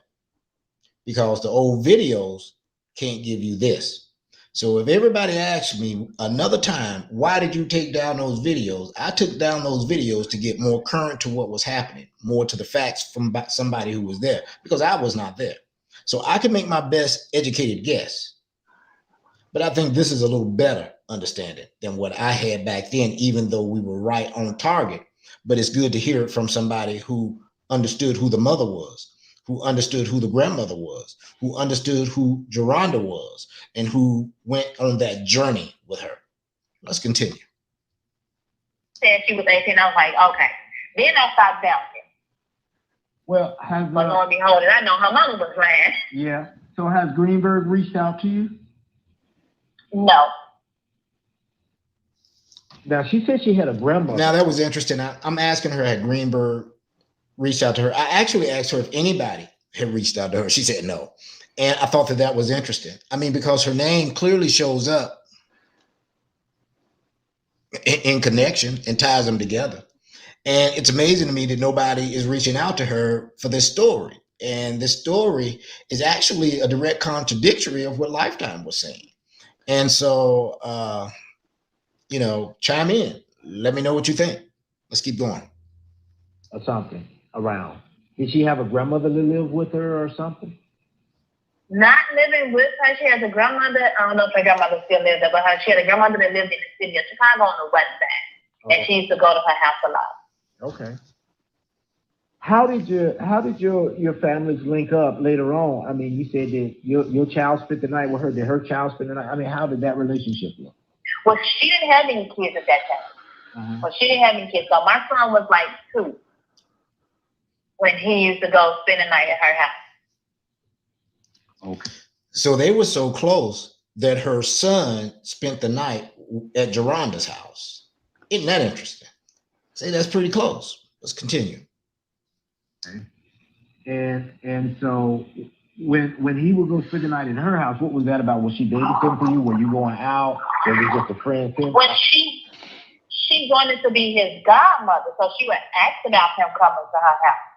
F: because the old videos can't give you this. So if everybody asks me another time, why did you take down those videos? I took down those videos to get more current to what was happening, more to the facts from somebody who was there, because I was not there. So I can make my best educated guess. But I think this is a little better understanding than what I had back then, even though we were right on target. But it's good to hear it from somebody who understood who the mother was, who understood who the grandmother was, who understood who Jerhonda was, and who went on that journey with her. Let's continue.
E: Said she was 18. I was like, okay. Then I stopped doubting.
D: Well,
E: but lo and behold, I know her mother was lying.
D: Yeah. So has Greenberg reached out to you?
E: No.
D: Now, she said she had a grandmother.
F: Now, that was interesting. I'm asking her, had Greenberg reached out to her? I actually asked her if anybody had reached out to her. She said no. And I thought that that was interesting. I mean, because her name clearly shows up in connection and ties them together. And it's amazing to me that nobody is reaching out to her for this story. And this story is actually a direct contradictory of what Lifetime was saying. And so, chime in. Let me know what you think. Let's keep going.
D: Or something around. Did she have a grandmother that lived with her or something?
E: Not living with her. She has a grandmother. I don't know if her grandmother still lives there, but she had a grandmother that lived in the city of Chicago on the west side. And she used to go to her house a lot.
D: Okay. How did your families link up later on? I mean, you said that your child spent the night with her. Did her child spend the night? I mean, how did that relationship look?
E: Well, she didn't have any kids at that time. Well, she didn't have any kids. So my son was like 2 when he used to go spend the night at her house.
D: Okay.
F: So they were so close that her son spent the night at Jerhonda's house. Isn't that interesting? Say that's pretty close. Let's continue.
D: Okay. And so when he would go spend the night in her house, what was that about? Was she babysitting for you? Were you going out? Was it just a friend thing?
E: When she wanted to be his godmother, so she would ask about him coming to her house.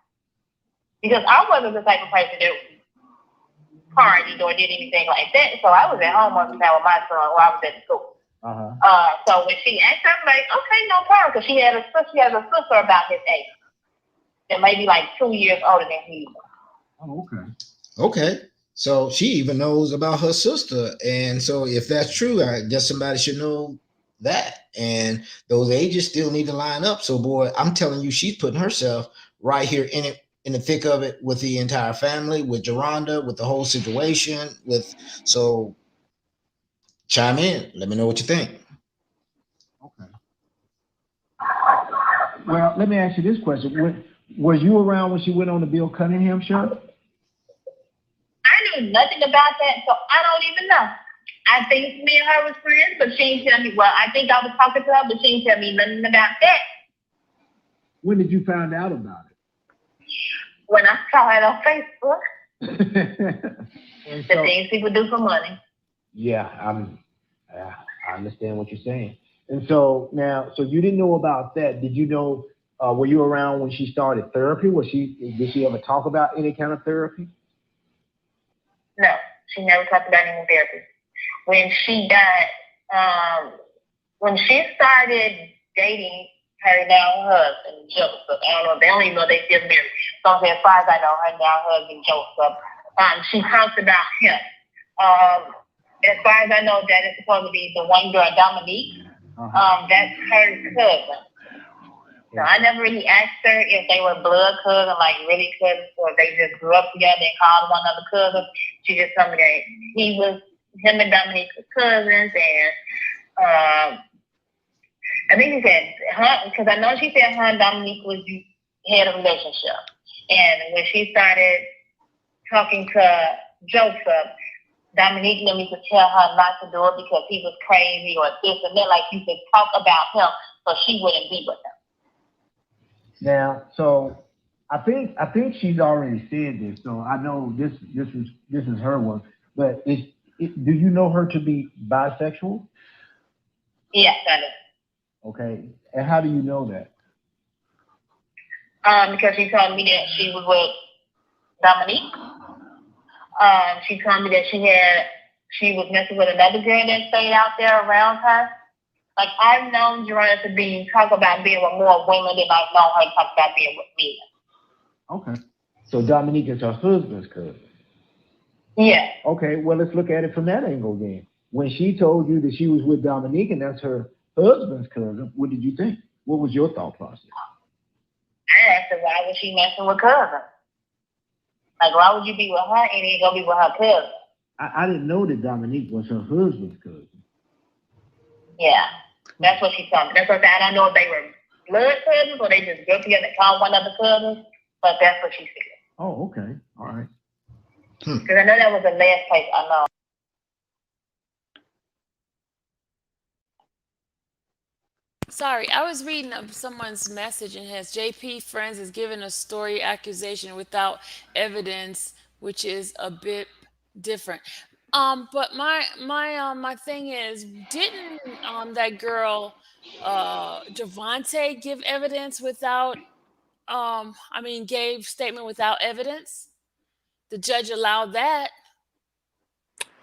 E: Because I wasn't the type of person that partied or did anything like that. So I was at home most of the time with my son while I was at school. So when she asked her, I'm like, okay, no problem, because she has a sister about his age, that maybe like 2 years older than he is.
D: Oh, okay.
F: Okay. So she even knows about her sister. And so if that's true, I guess somebody should know that. And those ages still need to line up. So boy, I'm telling you, she's putting herself right here in it, in the thick of it with the entire family, with Jerhonda, with the whole situation, with so chime in. Let me know what you think.
D: Okay. Well, let me ask you this question. Was you around when she went on the Bill Cunningham show?
E: I knew nothing about that, so I don't even know. I think me and her was friends, but she didn't tell me. Well, I think I was talking to her, but she didn't tell me nothing about that.
D: When did you find out about
E: When I saw it on Facebook,
D: it? And
E: the
D: so,
E: things people do for money.
D: yeah, I understand what you're saying. And so now, so you didn't know about that. Did you know? Were you around when she started therapy? Did she ever talk about any kind of therapy?
E: No, she never talked about any therapy. When she got, when she started dating her now husband, Joseph, I don't know, they don't even know they still married. So as far as I know, her now husband, Joseph, she talked about him. As far as I know, that is supposed to be the one girl, Dominique. That's her cousin. So I never really asked her if they were blood cousins, like really cousins, or if they just grew up together and called one another cousins. She just told me that him and Dominique were cousins, and I think she said because I know she said her and Dominique had a relationship, and when she started talking to Joseph, Dominique let me to tell her not to do it because he was crazy or this and that. Like you could talk about him, so she wouldn't be with him.
D: Now, so I think she's already said this, so I know this is her one. But do you know her to be bisexual?
E: Yes, I do.
D: Okay, and how do you know that?
E: Because she told me that she was with Dominique. She told me that she was messing with another girl that stayed out there around her. Like I've known Jerhonda to talk about being with more women than I've known her to talk about being with me.
D: Okay, so Dominique is her husband's cousin.
E: Yeah.
D: Okay, well let's look at it from that angle then. When she told you that she was with Dominique and that's her husband's cousin, what did you think? What was your thought process?
E: I asked her why was she messing with cousin? Like why would you be with her and then go be with her cousin?
D: I didn't know that Dominique was her husband's cousin.
E: Yeah, that's what she told me. That's what I said. I don't know if they were blood cousins or they just grew up together and called one another cousins, but that's what she said.
D: Oh, okay, all right.
E: Because I know that was the last place I know.
A: Sorry, I was reading someone's message and has JP Friends is given a story accusation without evidence, which is a bit different. But my thing is, didn't that girl Javante give evidence without I mean gave statement without evidence? The judge allowed that.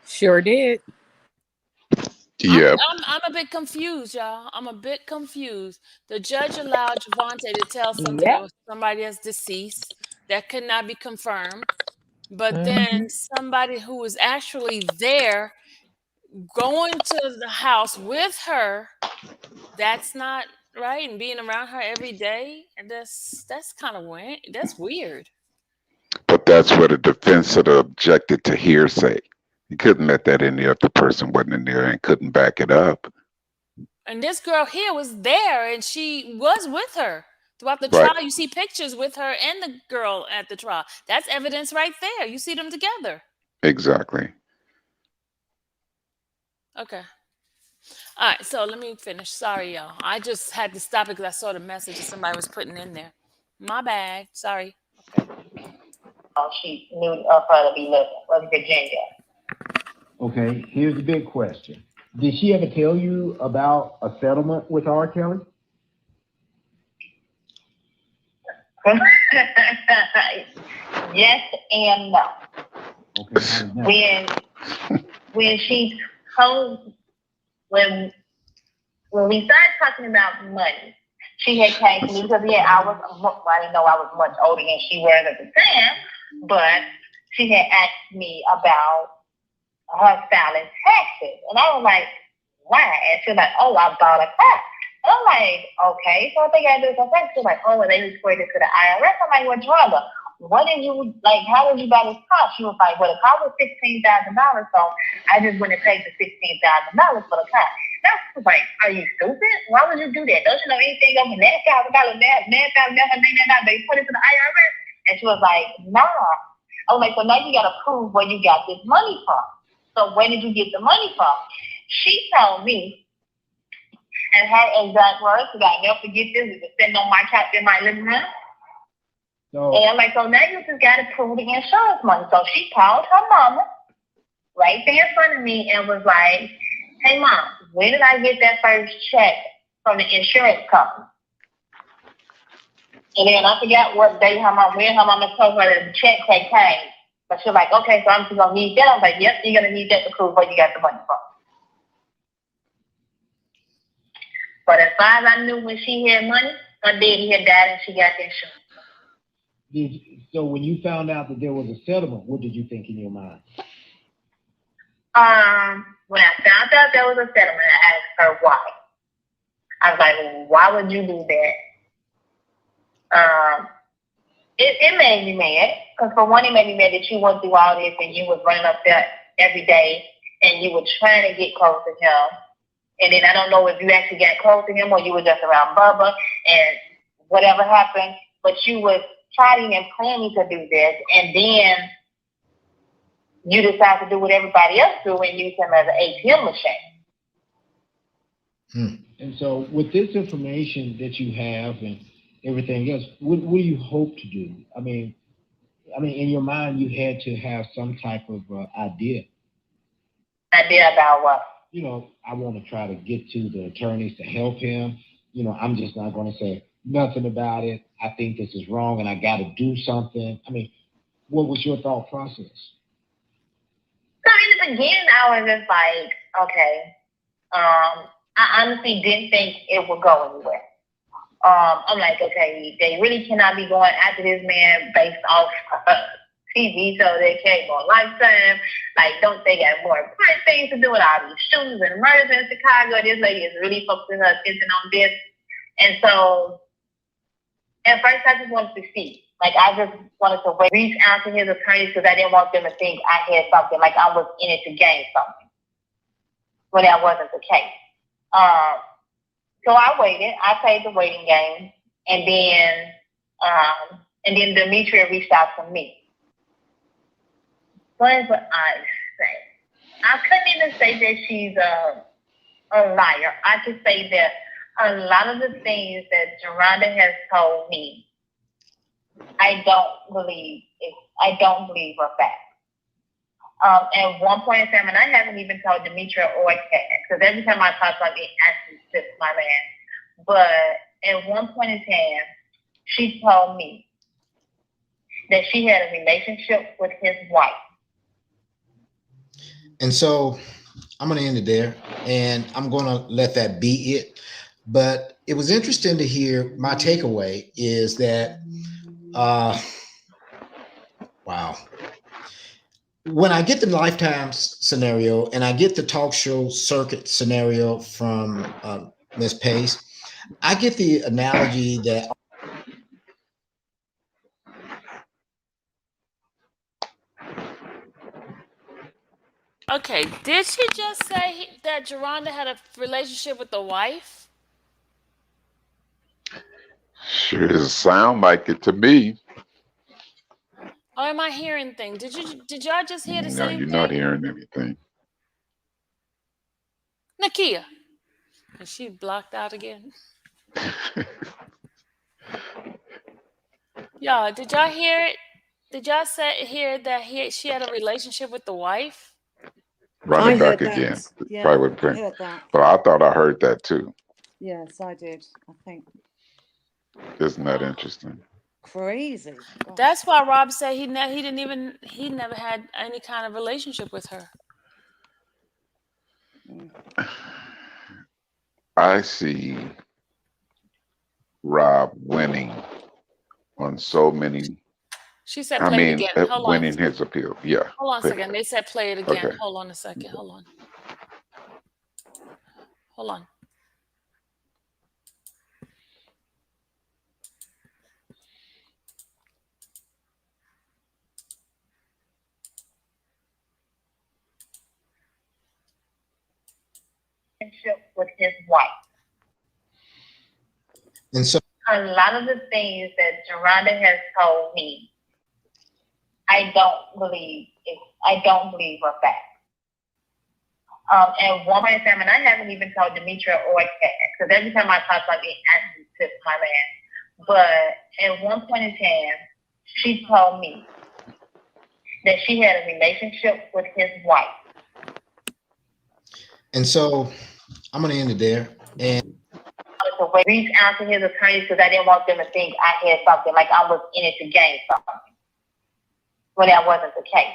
C: Sure did.
A: I'm
G: Yeah,
A: I'm I'm a bit confused, y'all. I'm a bit confused. The judge allowed Javante to tell something
C: Yep.
A: that was somebody that's deceased that could not be confirmed. But
C: Hmm.
A: then somebody who was actually there going to the house with her, that's not right. And being around her every day, and that's kind of weird. That's weird.
G: but that's where the defense sort of objected to hearsay. You couldn't let that in there if the person wasn't in there and couldn't back it up.
A: And this girl here was there, and she was with her throughout the
G: Right.
A: trial. You see pictures with her and the girl at the trial. That's evidence right there. You see them together.
G: Exactly.
A: Okay. All right. So let me finish. Sorry, y'all. I just had to stop it because I saw the message that somebody was putting in there. My bad. Sorry. Okay.
E: She knew of her to be living was Virginia.
D: Okay, here's the big question. Did she ever tell you about a settlement with R. Kelly?
E: Yes and no.
D: Okay, how did that?
E: When she told when we started talking about money, she had came to me because I didn't know I was much older than she was at the time, but she had asked me about her filing taxes. And I was like, why? And she was like, oh, I bought a car. And I'm like, okay, so I think I do some taxes. She was like, oh, and they reported it to the IRS. I'm like, well, Jerhonda, what did you, like, how did you buy this car? She was like, well, the car was $16,000, so I just went and paid the $16,000 for the car. And I was like, are you stupid? Why would you do that? Don't you know anything over $9,000, they put it to the IRS? And she was like, nah. I was like, so now you got to prove where you got this money from. So where did you get the money from? She told me, and her exact words, because I'll never forget this, it was sitting on my couch in my living room.
D: So,
E: And I'm like, so now you just got to prove the insurance money. So she called her mama right there in front of me and was like, hey, Mom, when did I get that first check from the insurance company? And then I forgot what day when her mama told her that the check had came. But she was like, okay, so I'm just going to need that. I was like, yep, you're going to need that to prove where you got the money from. But as far as I knew, when she had money, her daddy had died and she got the insurance.
D: so when you found out that there was a settlement, what did you think in your mind?
E: When I found out there was a settlement, I asked her why. I was like, well, why would you do that? It made me mad. Because for one, it made me mad that you went through all this and you was running up there every day and you were trying to get close to him. And then I don't know if you actually got close to him or you were just around Bubba and whatever happened, but you was plotting and planning to do this, and then you decide to do what everybody else do and use him as an ATM machine.
D: And so with this information that you have and everything else, what do you hope to do? I mean, in your mind, you had to have some type of idea.
E: Idea about what?
D: I want to try to get to the attorneys to help him. I'm just not going to say nothing about it. I think this is wrong and I got to do something. I mean, what was your thought process?
E: So in the beginning, I was just like, okay. I honestly didn't think it would go anywhere. I'm like, okay, they really cannot be going after this man based off TV show they came on Lifetime. Like, don't they got more important things to do with all these shootings and murders in Chicago? This lady is really focusing her attention on this. And so, at first, I just wanted to see. Like, I just wanted to reach out to his attorneys because I didn't want them to think I had something, like I was in it to gain something. When that wasn't the case. So I waited. I played the waiting game. And then Demetria reached out to me. What would I say? I couldn't even say that she's a liar. I could say that a lot of the things that Jerhonda has told me, I don't believe her fact. At one point in time, and I haven't even told Demetria or Kat, because every time I talk about it, actually slips my mind. But at one point in time, she told me that she had a relationship with his wife.
F: And so I'm going to end it there, and I'm going to let that be it. But it was interesting to hear. My takeaway is that, wow. When I get the Lifetime scenario and I get the talk show circuit scenario from Miss Pace, I get the analogy that
A: Okay, did she just say that Jerhonda had a relationship with the wife?
G: Sure sound like it to me.
A: Or am I hearing things? Did y'all just hear the
G: No,
A: same
G: you're not
A: thing?
G: hearing anything.
A: Nakia. Is she blocked out again? Y'all, did y'all hear it? Did y'all hear that she had a relationship with the wife?
G: Run
B: I
G: it back
B: heard
G: again.
B: that. Yeah,
G: Probably would
B: I
G: think.
B: heard that.
G: But I thought I heard that too.
B: Yes, I did. I think
G: Isn't that
A: Wow.
G: interesting?
B: crazy. Gosh.
A: That's why Rob said he never had any kind of relationship with her.
B: Mm.
G: I see Rob winning on so many.
A: She said
G: I
A: play it
G: mean,
A: again. Hold on.
G: winning his appeal. Yeah.
A: Hold on a second. They said play it again.
G: Okay.
A: Hold on a second. Hold on. Hold on.
E: Relationship with his wife.
F: and so
E: A lot of the things that Jerhonda has told me, I don't believe her facts. And one point in time, and I haven't even told Demetria or Kat, because every time I talk about it, actually slips my mind. But at one point in time, she told me that she had a relationship with his wife.
F: and so I'm going to end it there. And
E: To reach out to his attorneys because I didn't want them to think I had something, like I was in it to gain something. Well, that wasn't the case.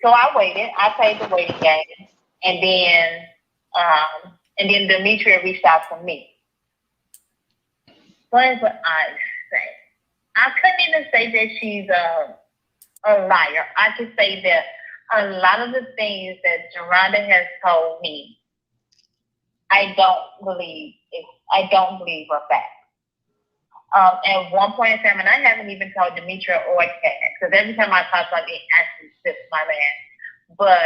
E: So I waited. I played the waiting game, and then Demetria reached out to me. What would I say? I couldn't even say that she's a liar. I could say that a lot of the things that Jerhonda has told me, I don't believe her facts. At one point in time, and I haven't even told Demetria or Kat, because every time I talk about it, actually slips my mind. But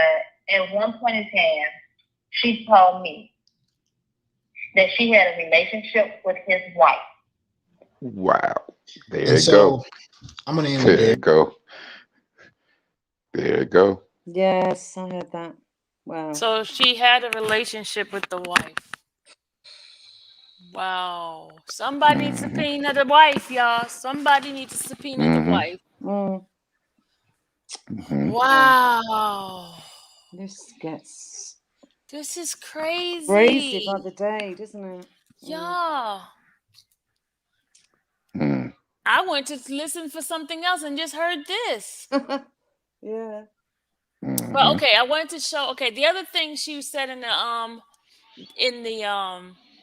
E: at one point in time, she told me that she had a relationship with his wife.
G: Wow. There
F: and
G: you go.
F: so I'm going to end it
G: There
F: there.
G: you go. There you go.
B: Yes, I heard that. Wow.
A: So she had a relationship with the wife. Wow. Somebody needs to subpoena the wife, y'all. Somebody needs to subpoena the
G: Mm-hmm.
A: wife.
B: Mm.
G: Mm-hmm.
A: Wow.
B: This gets
A: This is
B: crazy
A: crazy.
B: by the day, doesn't it?
A: Yeah.
G: Mm.
A: I went to listen for something else and just heard this.
B: Yeah.
A: But
G: Mm-hmm.
A: okay, I wanted to show. Okay, the other thing she said in the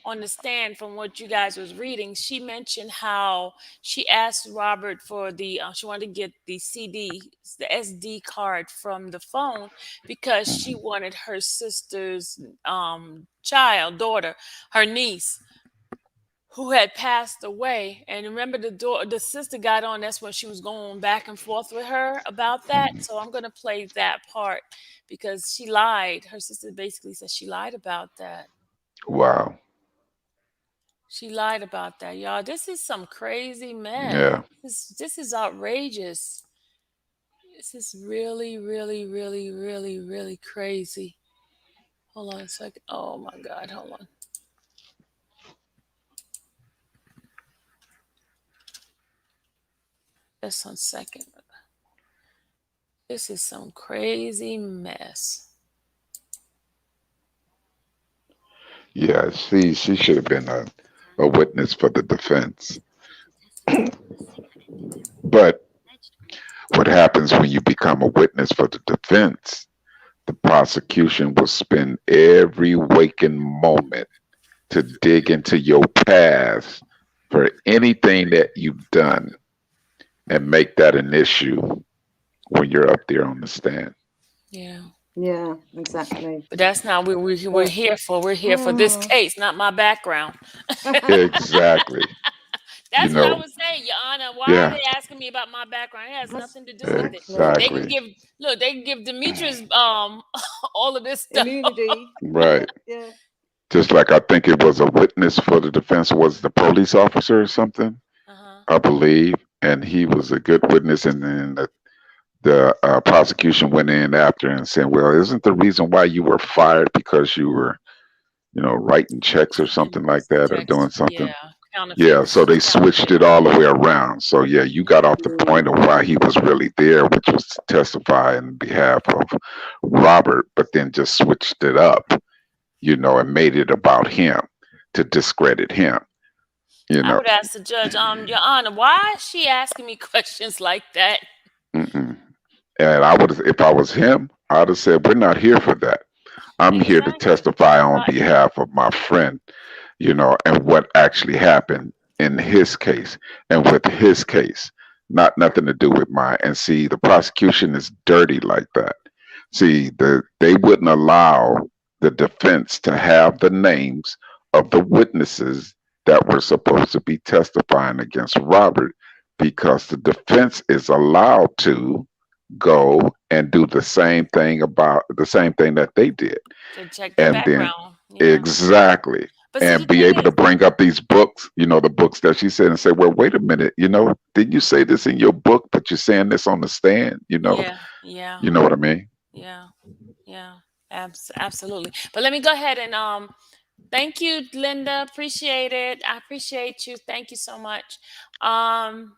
A: on the stand from what you guys was reading, she mentioned how she asked Robert for the she wanted to get the the SD card from the phone because she wanted her sister's daughter, her niece, who had passed away. And remember, the sister got on. That's when she was going back and forth with her about that. So I'm gonna play that part because she lied. Her sister basically said she lied about that.
G: Wow.
A: She lied about that, y'all. This is some crazy mess.
G: Yeah.
A: This is outrageous. This is really, really, really, really, really crazy. Hold on a second. Oh my God, hold on. Just one second. This is some crazy mess.
G: Yeah, she should have been a witness for the defense. But what happens when you become a witness for the defense? The prosecution will spend every waking moment to dig into your past for anything that you've done and make that an issue when you're up there on the stand.
A: Yeah.
B: Yeah, exactly.
A: But that's not what we're
B: But
A: here for. We're here for this
B: mm,
A: case, not my background.
G: Exactly. You
A: That's what I
G: know,
A: was saying, Your Honor. Why are
G: yeah,
A: they asking me about my background? It has
B: that's
A: nothing to do with it.
B: exactly
A: They can
G: exactly.
A: give they can give Demetrius all of this stuff.
B: immunity.
G: Right.
B: Yeah,
G: Just like I think it was a witness for the defense was the police officer or something,
A: Uh-huh.
G: I believe, and he was a good witness. And then the prosecution went in after and said, "Well, isn't the reason why you were fired because you were, writing checks or
A: And
G: something like that or
A: checks,
G: doing
A: yeah,
G: something?"
A: counterfeit,
G: Yeah, so they switched
A: counterfeit
G: it all
A: money.
G: the way around. So yeah, you got off the point of why he was really there, which was to testify in behalf of Robert, but then just switched it up, and made it about him to discredit him, you
A: I
G: know.
A: would ask the judge, Your Honor, why is she asking me questions like that?
G: Mm-mm. And I would, if I was him, I'd have said, "We're not here for that. I'm here to
A: Exactly.
G: testify on
A: Right.
G: behalf of my friend, and what actually happened in his case and with his case, not nothing to do with mine." And see, the prosecution is dirty like that. See, they wouldn't allow the defense to have the names of the witnesses that were supposed to be testifying against Robert because the defense is allowed to go and do the same thing that they did,
A: To check their
G: and then
A: background. Yeah.
G: exactly,
A: But see, the
G: and be
A: thing
G: able to
A: is,
G: bring up these books, the books that she said, and say, "Well, wait a minute, didn't you say this in your book, but you're saying this on the stand?"
A: yeah, yeah,
G: You know what I mean?
A: yeah, yeah, absolutely. But let me go ahead and thank you, Linda. Appreciate it. I appreciate you. Thank you so much. Um,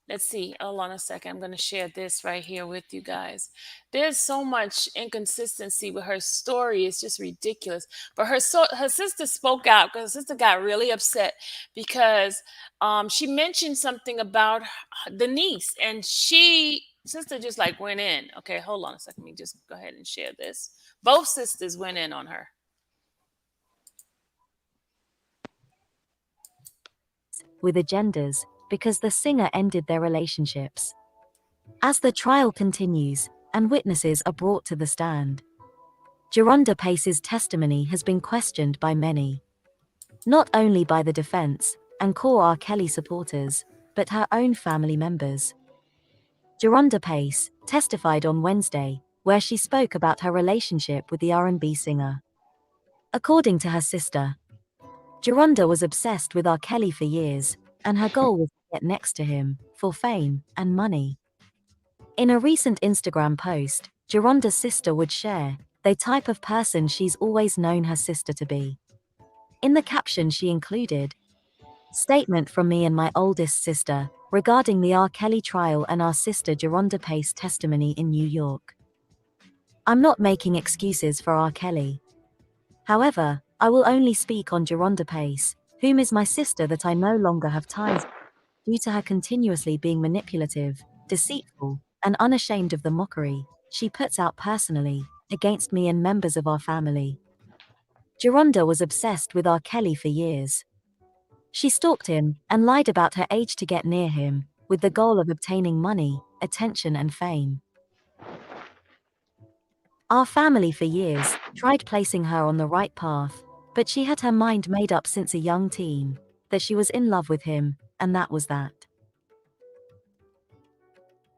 A: let's see. Hold on a second. I'm going to share this right here with you guys. There's so much inconsistency with her story. It's just ridiculous. But her sister spoke out because her sister got really upset because she mentioned something about the niece, and sister just like went in. Okay, hold on a second. Let me just go ahead and share this. Both sisters went in on her.
H: With agendas because the singer ended their relationships. As the trial continues and witnesses are brought to the stand, Jerhonda Pace's testimony has been questioned by many, not only by the defense and core R. Kelly supporters, but her own family members. Jerhonda Pace testified on Wednesday, where she spoke about her relationship with the R&B singer. According to her sister, Jerhonda was obsessed with R. Kelly for years, and her goal was to get next to him for fame and money. In a recent Instagram post, Jerhonda's sister would share the type of person she's always known her sister to be. In the caption she included, "Statement from me and my oldest sister regarding the R. Kelly trial and our sister Jerhonda Pace testimony in New York. I'm not making excuses for R. Kelly. However, I will only speak on Jerhonda Pace, whom is my sister that I no longer have ties with, due to her continuously being manipulative, deceitful, and unashamed of the mockery she puts out personally against me and members of our family. Jerhonda was obsessed with R. Kelly for years. She stalked him and lied about her age to get near him, with the goal of obtaining money, attention, and fame. Our family for years tried placing her on the right path, but she had her mind made up since a young teen that she was in love with him, and that was that.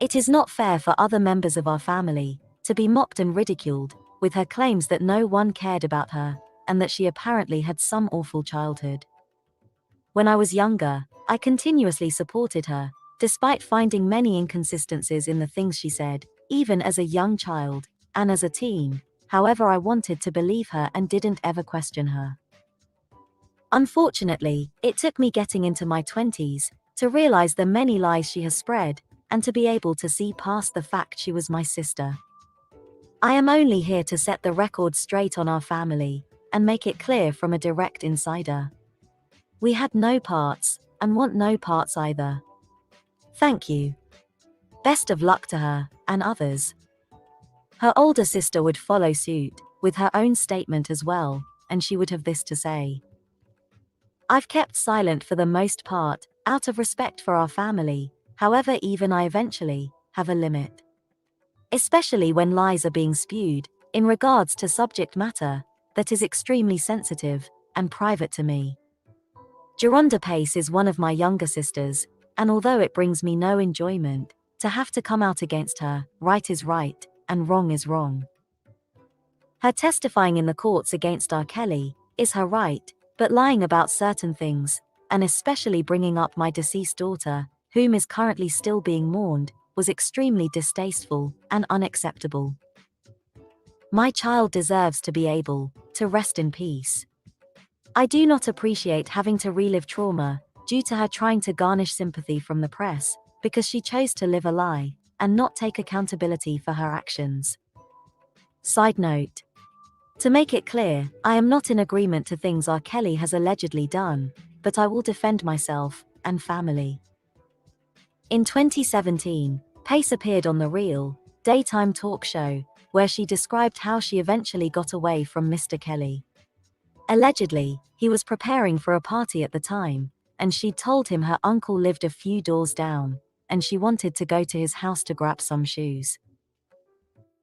H: It is not fair for other members of our family to be mocked and ridiculed with her claims that no one cared about her and that she apparently had some awful childhood. When I was younger, I continuously supported her, despite finding many inconsistencies in the things she said, even as a young child and as a teen. However, I wanted to believe her and didn't ever question her. Unfortunately, it took me getting into my 20s to realize the many lies she has spread and to be able to see past the fact she was my sister. I am only here to set the record straight on our family and make it clear from a direct insider. We had no parts and want no parts either. Thank you. Best of luck to her and others. Her older sister would follow suit with her own statement as well, and she would have this to say. I've kept silent for the most part, out of respect for our family, however even I eventually have a limit. Especially when lies are being spewed, in regards to subject matter that is extremely sensitive and private to me. Jerhonda Pace is one of my younger sisters, and although it brings me no enjoyment to have to come out against her, right is right, and wrong is wrong. Her testifying in the courts against R. Kelly is her right, but lying about certain things, and especially bringing up my deceased daughter, whom is currently still being mourned, was extremely distasteful and unacceptable. My child deserves to be able to rest in peace. I do not appreciate having to relive trauma due to her trying to garnish sympathy from the press because she chose to live a lie and not take accountability for her actions. Side note. To make it clear, I am not in agreement to things R. Kelly has allegedly done, but I will defend myself and family. In 2017, Pace appeared on The Real daytime talk show, where she described how she eventually got away from Mr. Kelly. Allegedly, he was preparing for a party at the time, and she told him her uncle lived a few doors down, and she wanted to go to his house to grab some shoes.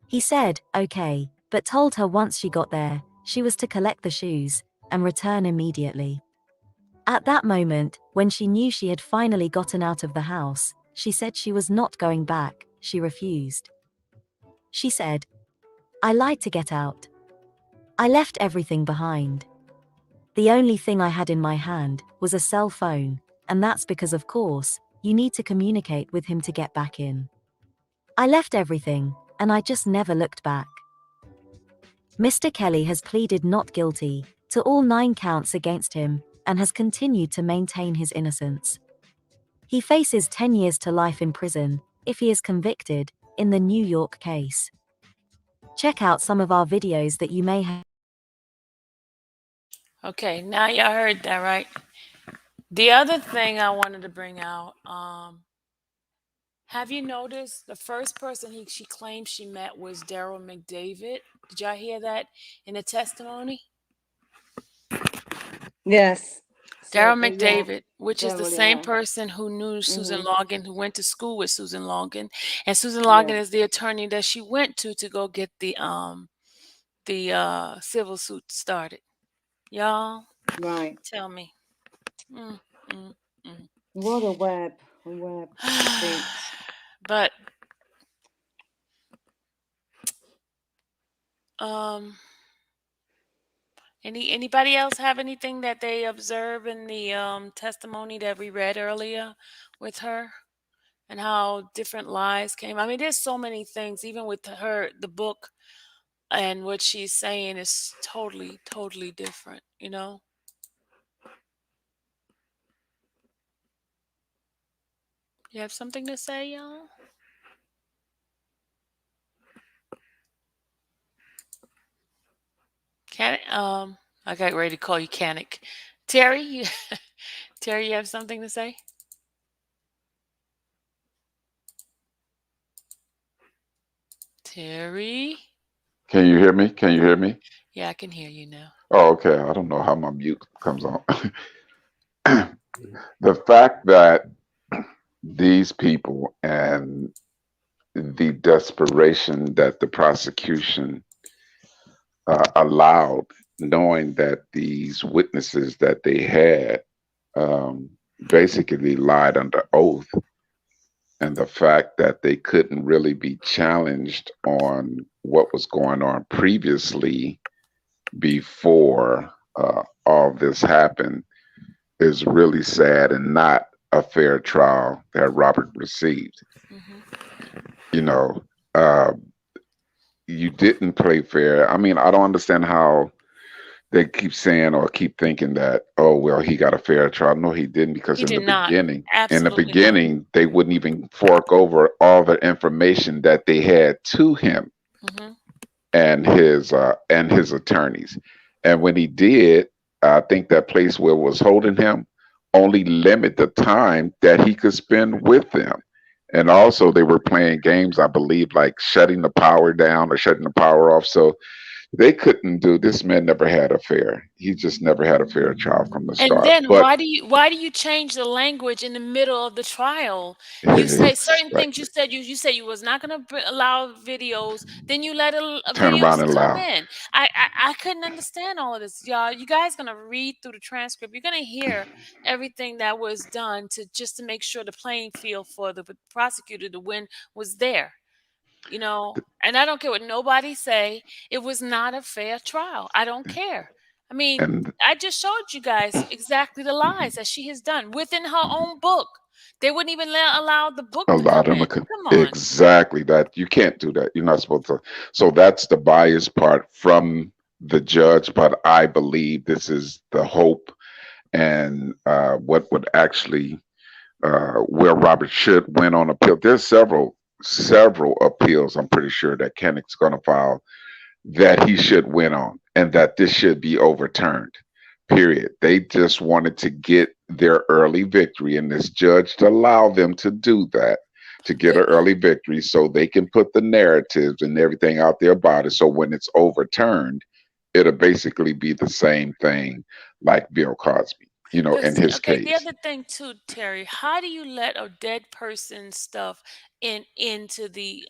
H: He said, okay, but told her once she got there, she was to collect the shoes and return immediately. At that moment, when she knew she had finally gotten out of the house, she said she was not going back, she refused. She said, I lied to get out. I left everything behind. The only thing I had in my hand was a cell phone, and that's because, of course, you need to communicate with him to get back in. I left everything, and I just never looked back. Mr. Kelly has pleaded not guilty to all 9 counts against him and has continued to maintain his innocence. He faces 10 years to life in prison if he is convicted in the New York case. Check out some of our videos that you may have.
A: Okay, now y'all heard that, right? The other thing I wanted to bring out, have you noticed the first person she claimed she met was Daryl McDavid? Did y'all hear that in the testimony?
B: Yes.
A: Daryl
B: So, yeah.
A: McDavid, which is the
B: Daryl,
A: same
B: yeah.
A: person who knew Susan Logan, who went to school with Susan Logan, and Susan
B: Yeah.
A: Logan is the attorney that she went to go get the civil suit started. Y'all,
B: Right.
A: tell me. Mm, mm, mm.
B: What a web. A web. Receipts.
A: But um, anybody else have anything that they observe in the testimony that we read earlier with her, and how different lies came? I mean, there's so many things, even with her, the book, and what she's saying is totally, totally different, you know? You have something to say, y'all? Can I got ready to call you Canic. Terry, Terry, you have something to say? Terry?
G: Can you hear me? Can you hear me?
A: Yeah, I can hear you now.
G: Oh, okay. I don't know how my mute comes on. The fact that these people and the desperation that the prosecution allowed, knowing that these witnesses that they had um, basically lied under oath, and the fact that they couldn't really be challenged on what was going on previously before all this happened is really sad and not a fair trial that Robert received. You know, uh, you didn't play fair. I mean, I don't understand how they keep saying or keep thinking that, oh well, he got a fair trial. No, he didn't, because
A: He did not.
G: in the
A: Absolutely not.
G: beginning, they wouldn't even fork over all the information that they had to him
A: Hmm.
G: and his attorneys. And when he did, I think that place where it was holding him only limit the time that he could spend with them. And also, they were playing games, I believe, like shutting the power down or shutting the power off. So they couldn't do. This man never had a fair. He just never had a fair trial from the
A: And
G: start.
A: then
G: But
A: why do you change the language in the middle of the trial? You say certain things.
G: exactly,
A: You said you was not going to allow videos. Then you let
G: turn around
A: videos
G: and
A: come
G: allow.
A: in. I couldn't understand all of this, y'all. You guys gonna read through the transcript. You're gonna hear everything that was done to just to make sure the playing field for the prosecutor to win was there. And I don't care what nobody say. It was not a fair trial. I don't care. I mean,
G: And
A: I just showed you guys exactly the lies that she has done within her own book. They wouldn't even allow the book
G: a
A: to
G: lot
A: come
G: of them
A: in.
G: are
A: Come on.
G: exactly that. You can't do that. You're not supposed to. So that's the bias part from the judge. But I believe this is the hope and what would actually where Robert should win on appeal. There's several appeals. I'm pretty sure that Kenneck's going to file that he should win on, and that this should be overturned. Period. They just wanted to get their early victory, and this judge to allow them to do that, to get
A: The,
G: an early victory so they can put the narratives and everything out there about it. So when it's overturned, it'll basically be the same thing like Bill Cosby, in
A: Because
G: his
A: okay, the
G: case.
A: other thing too, Terry, how do you let a dead person stuff into the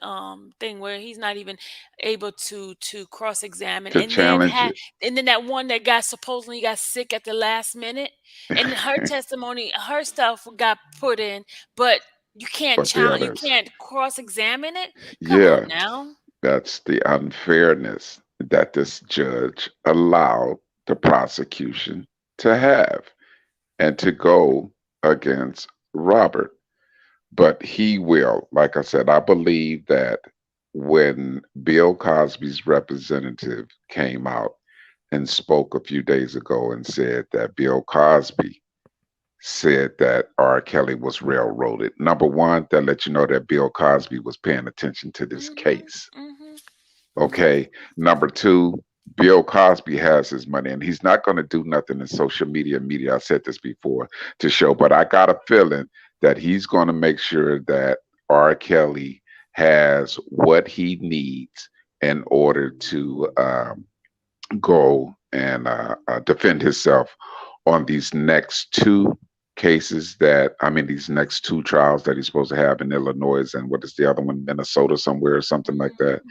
A: thing where he's not even able to cross examine,
G: To challenge it.
A: and then that one that got supposedly got sick at the last minute, and her testimony, her stuff got put in, but
G: But the
A: you
G: others,
A: can't cross examine it. Come on
G: yeah,
A: now.
G: that's the unfairness that this judge allowed the prosecution to have and to go against Robert. But he will, like I said, I believe that when Bill Cosby's representative came out and spoke a few days ago and said that Bill Cosby said that R. Kelly was railroaded. Number one, that let you know that Bill Cosby was paying attention to this
A: Mhm.
G: case.
A: Mhm. Mhm.
G: Okay. Number two, Bill Cosby has his money and he's not going to do nothing in social media. I said this before to show, but I got a feeling that he's going to make sure that R. Kelly has what he needs in order to go and defend himself on these next two cases these next two trials that he's supposed to have in Illinois and what is the other one, Minnesota somewhere or something like that.
A: Mhm.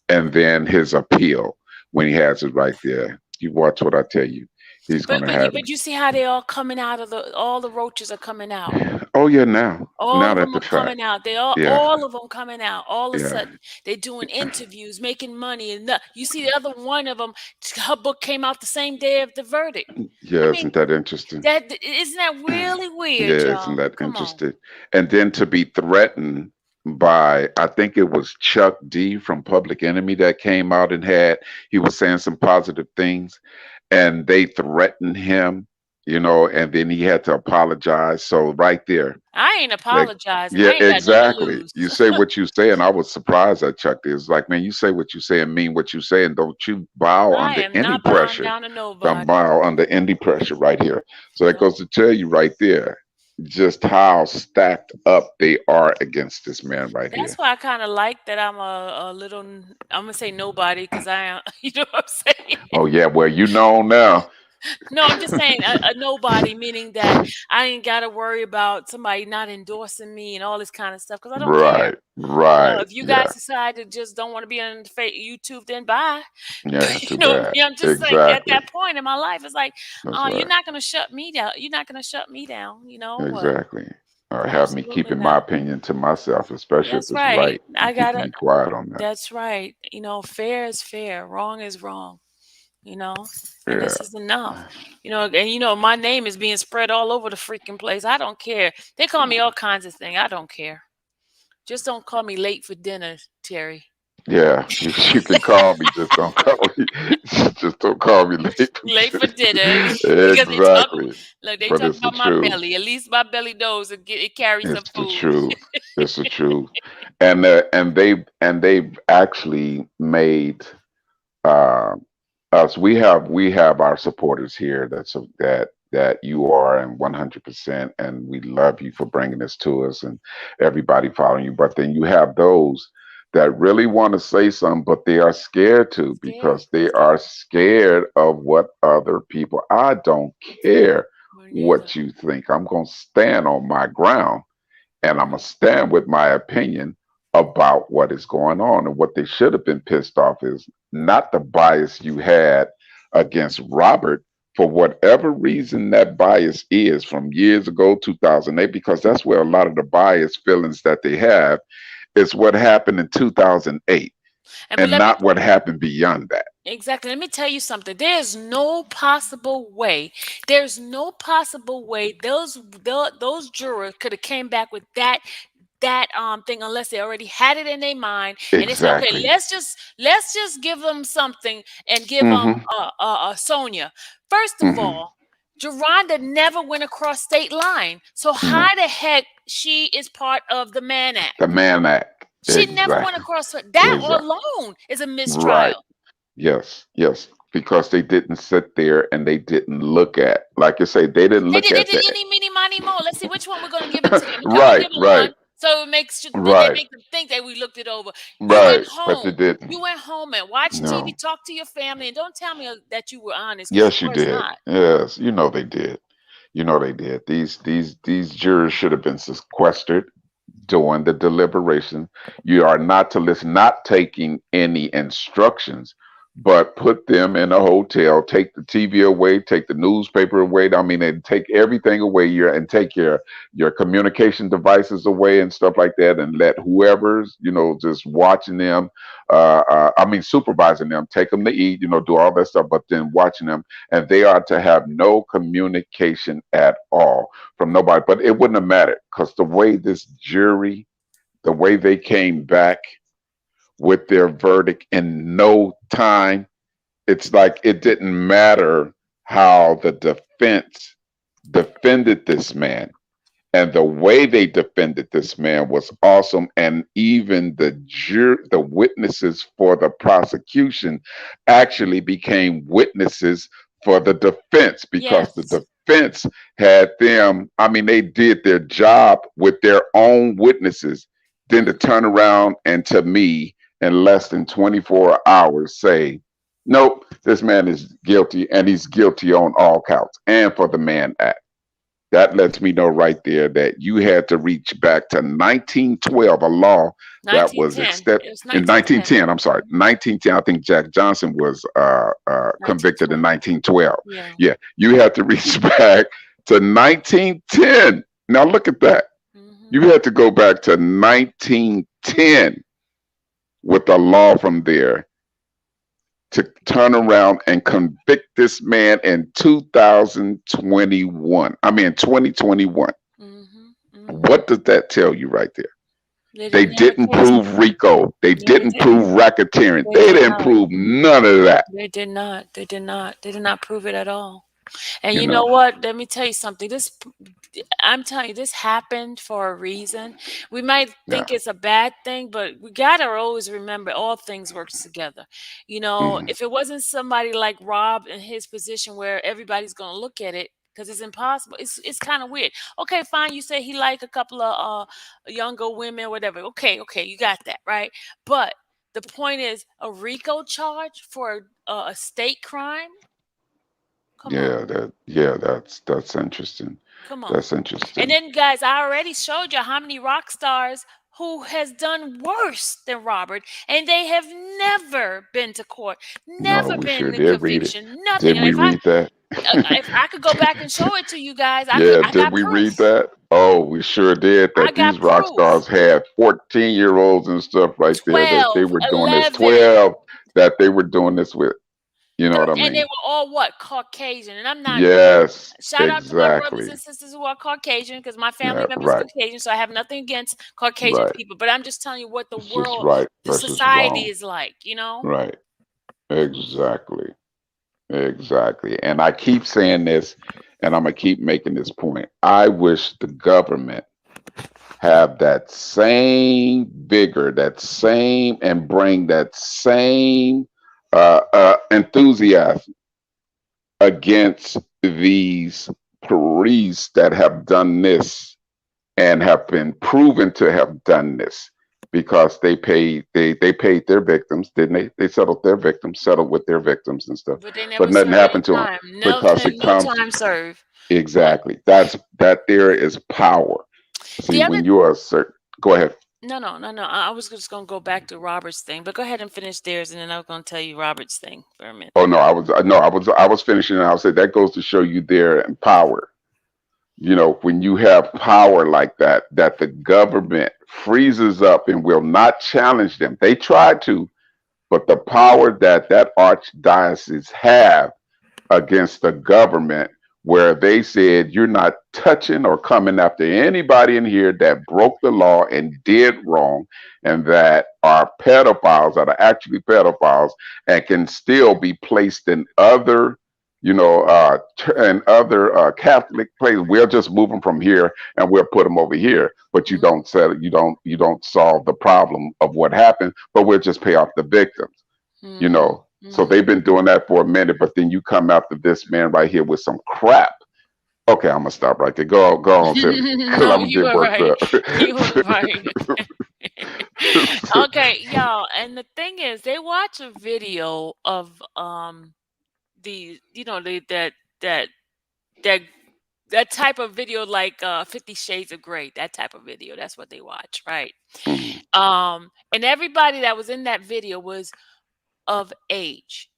G: And then his appeal when he has it right there. You watch what I tell you. He's
A: But
G: going to
A: but you
G: have
A: but you see how they all coming out of the all the roaches are coming out.
G: it. Oh yeah, now
A: All of
G: that
A: them
G: the
A: are
G: fact.
A: coming out.
G: Yeah,
A: All of them coming out. All of a
G: yeah,
A: sudden, they're doing interviews, making money, and you see the other one of them. Her book came out the same day of the verdict. I
G: yeah. Isn't
A: mean,
G: that interesting?
A: that isn't that really weird,
G: Yeah, isn't
A: y'all?
G: that
A: Come on.
G: interesting? And then to be threatened by, I think it was Chuck D from Public Enemy that came out and he was saying some positive things, and they threatened him, and then he had to apologize. So right there,
A: I ain't
G: like,
A: apologizing.
G: yeah,
A: I ain't got nothing to
G: exactly.
A: lose.
G: You say what you say, and I was surprised at Chuck D. It's like, man, you say what you say and mean what you say, and don't you bow
A: I
G: under
A: am
G: any
A: not bowing
G: pressure.
A: down to
G: Don't
A: nobody.
G: bow under any pressure right here. So that
A: No.
G: goes to tell you right there just how stacked up they are against this man right
A: That's
G: here.
A: why I kind of like that I'm a little. I'm gonna say nobody because I am. You know what I'm saying?
G: Oh yeah, well you know now.
A: No, I'm just saying a nobody, meaning that I ain't got to worry about somebody not endorsing me and all this kind of stuff because I don't care.
G: Right, right,
A: If you guys
G: yeah,
A: decide to just don't want to be on YouTube, then bye.
G: yeah.
A: You
G: Too
A: know,
G: bad.
A: I'm just like at
G: Exactly.
A: that point in my life, it's like,
G: That's
A: you're
G: right.
A: not gonna shut me down. You're not gonna shut me down.
G: Exactly. Or have me
A: Absolutely
G: keeping my
A: not.
G: opinion to myself, especially if
A: That's
G: it's
A: right.
G: right,
A: I
G: and keeping
A: gotta.
G: me quiet on that.
A: That's right. Fair is fair. Wrong is wrong. You know, and
G: Yeah.
A: this is enough. My name is being spread all over the freaking place. I don't care. They call me all kinds of things. I don't care. Just don't call me late for dinner, Terry.
G: Yeah, you can call me, just don't call me, just don't call me late for
A: Late for dinner
G: dinner.
A: because they talk.
G: Exactly,
A: Look, they
G: but
A: talk
G: it's the
A: about my
G: truth.
A: belly. At least my belly knows it carries some
G: It's the
A: food.
G: truth. It's the truth. And they've actually made uh, us. We have our supporters here. That you are and 100%, and we love you for bringing this to us and everybody following you. But then you have those that really want to say something, but they are scared to
A: Scared,
G: because they are
A: scared.
G: scared of what other people. I don't care
A: We're neither.
G: what you think. I'm gonna stand on my ground, and I'm gonna stand with my opinion about what is going on. And what they should have been pissed off is not the bias you had against Robert, for whatever reason that bias is from years ago, 2008, because that's where a lot of the bias feelings that they have is what happened in 2008
A: And but
G: and
A: let me
G: not what happened beyond that.
A: exactly. Let me tell you something. There's no possible way. There's no possible way those jurors could have came back with that thing unless they already had it in their mind and they said, okay,
G: Exactly.
A: let's just give them something and give them
G: Hmm.
A: Sonia. First of
G: Hmm.
A: all, Jerhonda never went across state line. So
G: No,
A: how the heck she is part of the Mann
G: the
A: Act?
G: man act.
A: She never went
G: Exactly.
A: across that
G: Exactly.
A: alone is a
G: Right.
A: mistrial.
G: Yes, yes, because they didn't sit there and they didn't look at, like you say, they didn't
A: They
G: look
A: did. They
G: at
A: did
G: the.
A: any, mini, money, mo. Let's see which one we're going to give it to them. Okay, we'll
G: Right,
A: give them
G: right,
A: one. So it makes they
G: right,
A: make them think that we looked it over. You went
G: right, but they
A: home.
G: didn't.
A: You went home and watched TV,
G: No.
A: talk to your family, and don't tell me that you were honest because you
G: Yes, you
A: was
G: did.
A: not.
G: Yes, you know they did. You know they did. These jurors should have been sequestered during the deliberation. You are not to listen, not taking any instructions, but put them in a hotel, take the TV away, take the newspaper away. I mean, and take everything away and take your communication devices away and stuff like that, and let whoever's just watching them, I mean, supervising them, take them to eat, do all that stuff, but then watching them, and they are to have no communication at all from nobody. But it wouldn't have mattered because the way they came back with their verdict in no time, it's like it didn't matter how the defense defended this man. And the way they defended this man was awesome. And even the witnesses for the prosecution actually became witnesses for the defense, because the
A: Yes.
G: defense had them. I mean, they did their job with their own witnesses. Then to
A: Mm.
G: turn around and to me in less than 24 hours say, nope, this man is guilty, and he's guilty on all counts and for the Mann Act. That lets me know right there that you had to reach back to 1912, a law that was
A: 1910.
G: extended
A: It was
G: in
A: 1910.
G: 1910. I'm sorry, 1910. I think Jack Johnson was convicted in
A: 1912.
G: 1912.
A: Yeah.
G: Yeah, you had to reach back to 1910. Now look at that. You
A: Hmm.
G: had to go back to 1910 with the law from there to turn around and convict this man in 2021. I mean, 2021.
A: Hmm. Hmm.
G: What does that tell you right there?
A: They
G: They
A: didn't have a
G: didn't
A: case.
G: prove RICO. They
A: No, they
G: didn't
A: didn't.
G: prove racketeering.
A: They
G: They
A: did
G: didn't
A: not.
G: prove none of that.
A: They did not. They did not. They did not prove it at all. And
G: You
A: you know
G: know.
A: what? Let me tell you something. I'm telling you, this happened for a reason. We might
G: Yeah.
A: think it's a bad thing, but we gotta always remember all things work together.
G: Hmm.
A: If it wasn't somebody like Rob in his position where everybody's gonna look at it, because it's impossible. It's kind of weird. Okay, fine. You say he like a couple of younger women, whatever. Okay, okay, you got that right. But the point is, a RICO charge for a state crime. Come on.
G: Yeah, that's interesting.
A: Come on.
G: That's
A: And
G: interesting.
A: then, guys, I already showed you how many rock stars who has done worse than Robert, and they have never been to court,
G: No,
A: never
G: we
A: been
G: sure
A: in
G: did read it.
A: conviction, nothing.
G: Didn't
A: And
G: we read that?
A: if I could go back and show it to you guys,
G: Yeah,
A: I
G: did
A: got
G: we read
A: proof.
G: that? Oh, we sure did.
A: I
G: That
A: got
G: these rock
A: proof.
G: stars had 14-year-olds and stuff right there that they
A: 12,
G: were doing this.
A: 11.
G: 12 that they were doing this with. You know what I
A: And they
G: mean?
A: were all what? Caucasian. And I'm not,
G: Yes,
A: shout out to my brothers
G: exactly.
A: and sisters who are Caucasian because my family
G: Yeah,
A: member is
G: right,
A: Caucasian, so I have nothing against Caucasian
G: right.
A: people. But I'm just telling you what the
G: It's just
A: world,
G: right
A: the
G: versus
A: society
G: wrong.
A: is like, you know?
G: Right. Exactly. Exactly. And I keep saying this, and I'm gonna keep making this point. I wish the government have that same vigor, that same, and bring that same enthusiasm against these police that have done this and have been proven to have done this because they paid their victims, didn't they? They settled their victims, settled with their victims and stuff,
A: But they
G: but
A: never
G: nothing
A: serve any
G: happened to them
A: time. No,
G: because it
A: no
G: comes
A: time served. But
G: exactly. That there is power. See,
A: the other,
G: when you are certain, go ahead.
A: no. I was just gonna go back to Robert's thing, but go ahead and finish theirs, and then I was gonna tell you Robert's thing for a minute.
G: Oh no, I was finishing. And I would say that goes to show you their power. You know, when you have power like that, that the government freezes up and will not challenge them. They try to, but the power that that archdiocese have against the government, where they said you're not touching or coming after anybody in here that broke the law and did wrong, and that are pedophiles, that are actually pedophiles, and can still be placed in other, and other Catholic places. We'll just move them from here and we'll put them over here. But you
A: Mhm,
G: don't settle, you don't solve the problem of what happened. But we'll just pay off the victims. You
A: mhm,
G: know, so
A: mhm.
G: they've been doing that for a minute, but then you come after this man right here with some crap. Okay, I'm gonna stop right there. Go on, Tiffany, because
A: No,
G: I'm
A: you
G: getting
A: were
G: worked
A: right.
G: up.
A: You were right. Okay, y'all, and the thing is, they watch a video of the that that that type of video like 50 Shades of Grey, that type of video. That's what they watch, right?
G: Mhm,
A: And everybody that was in that video was of age.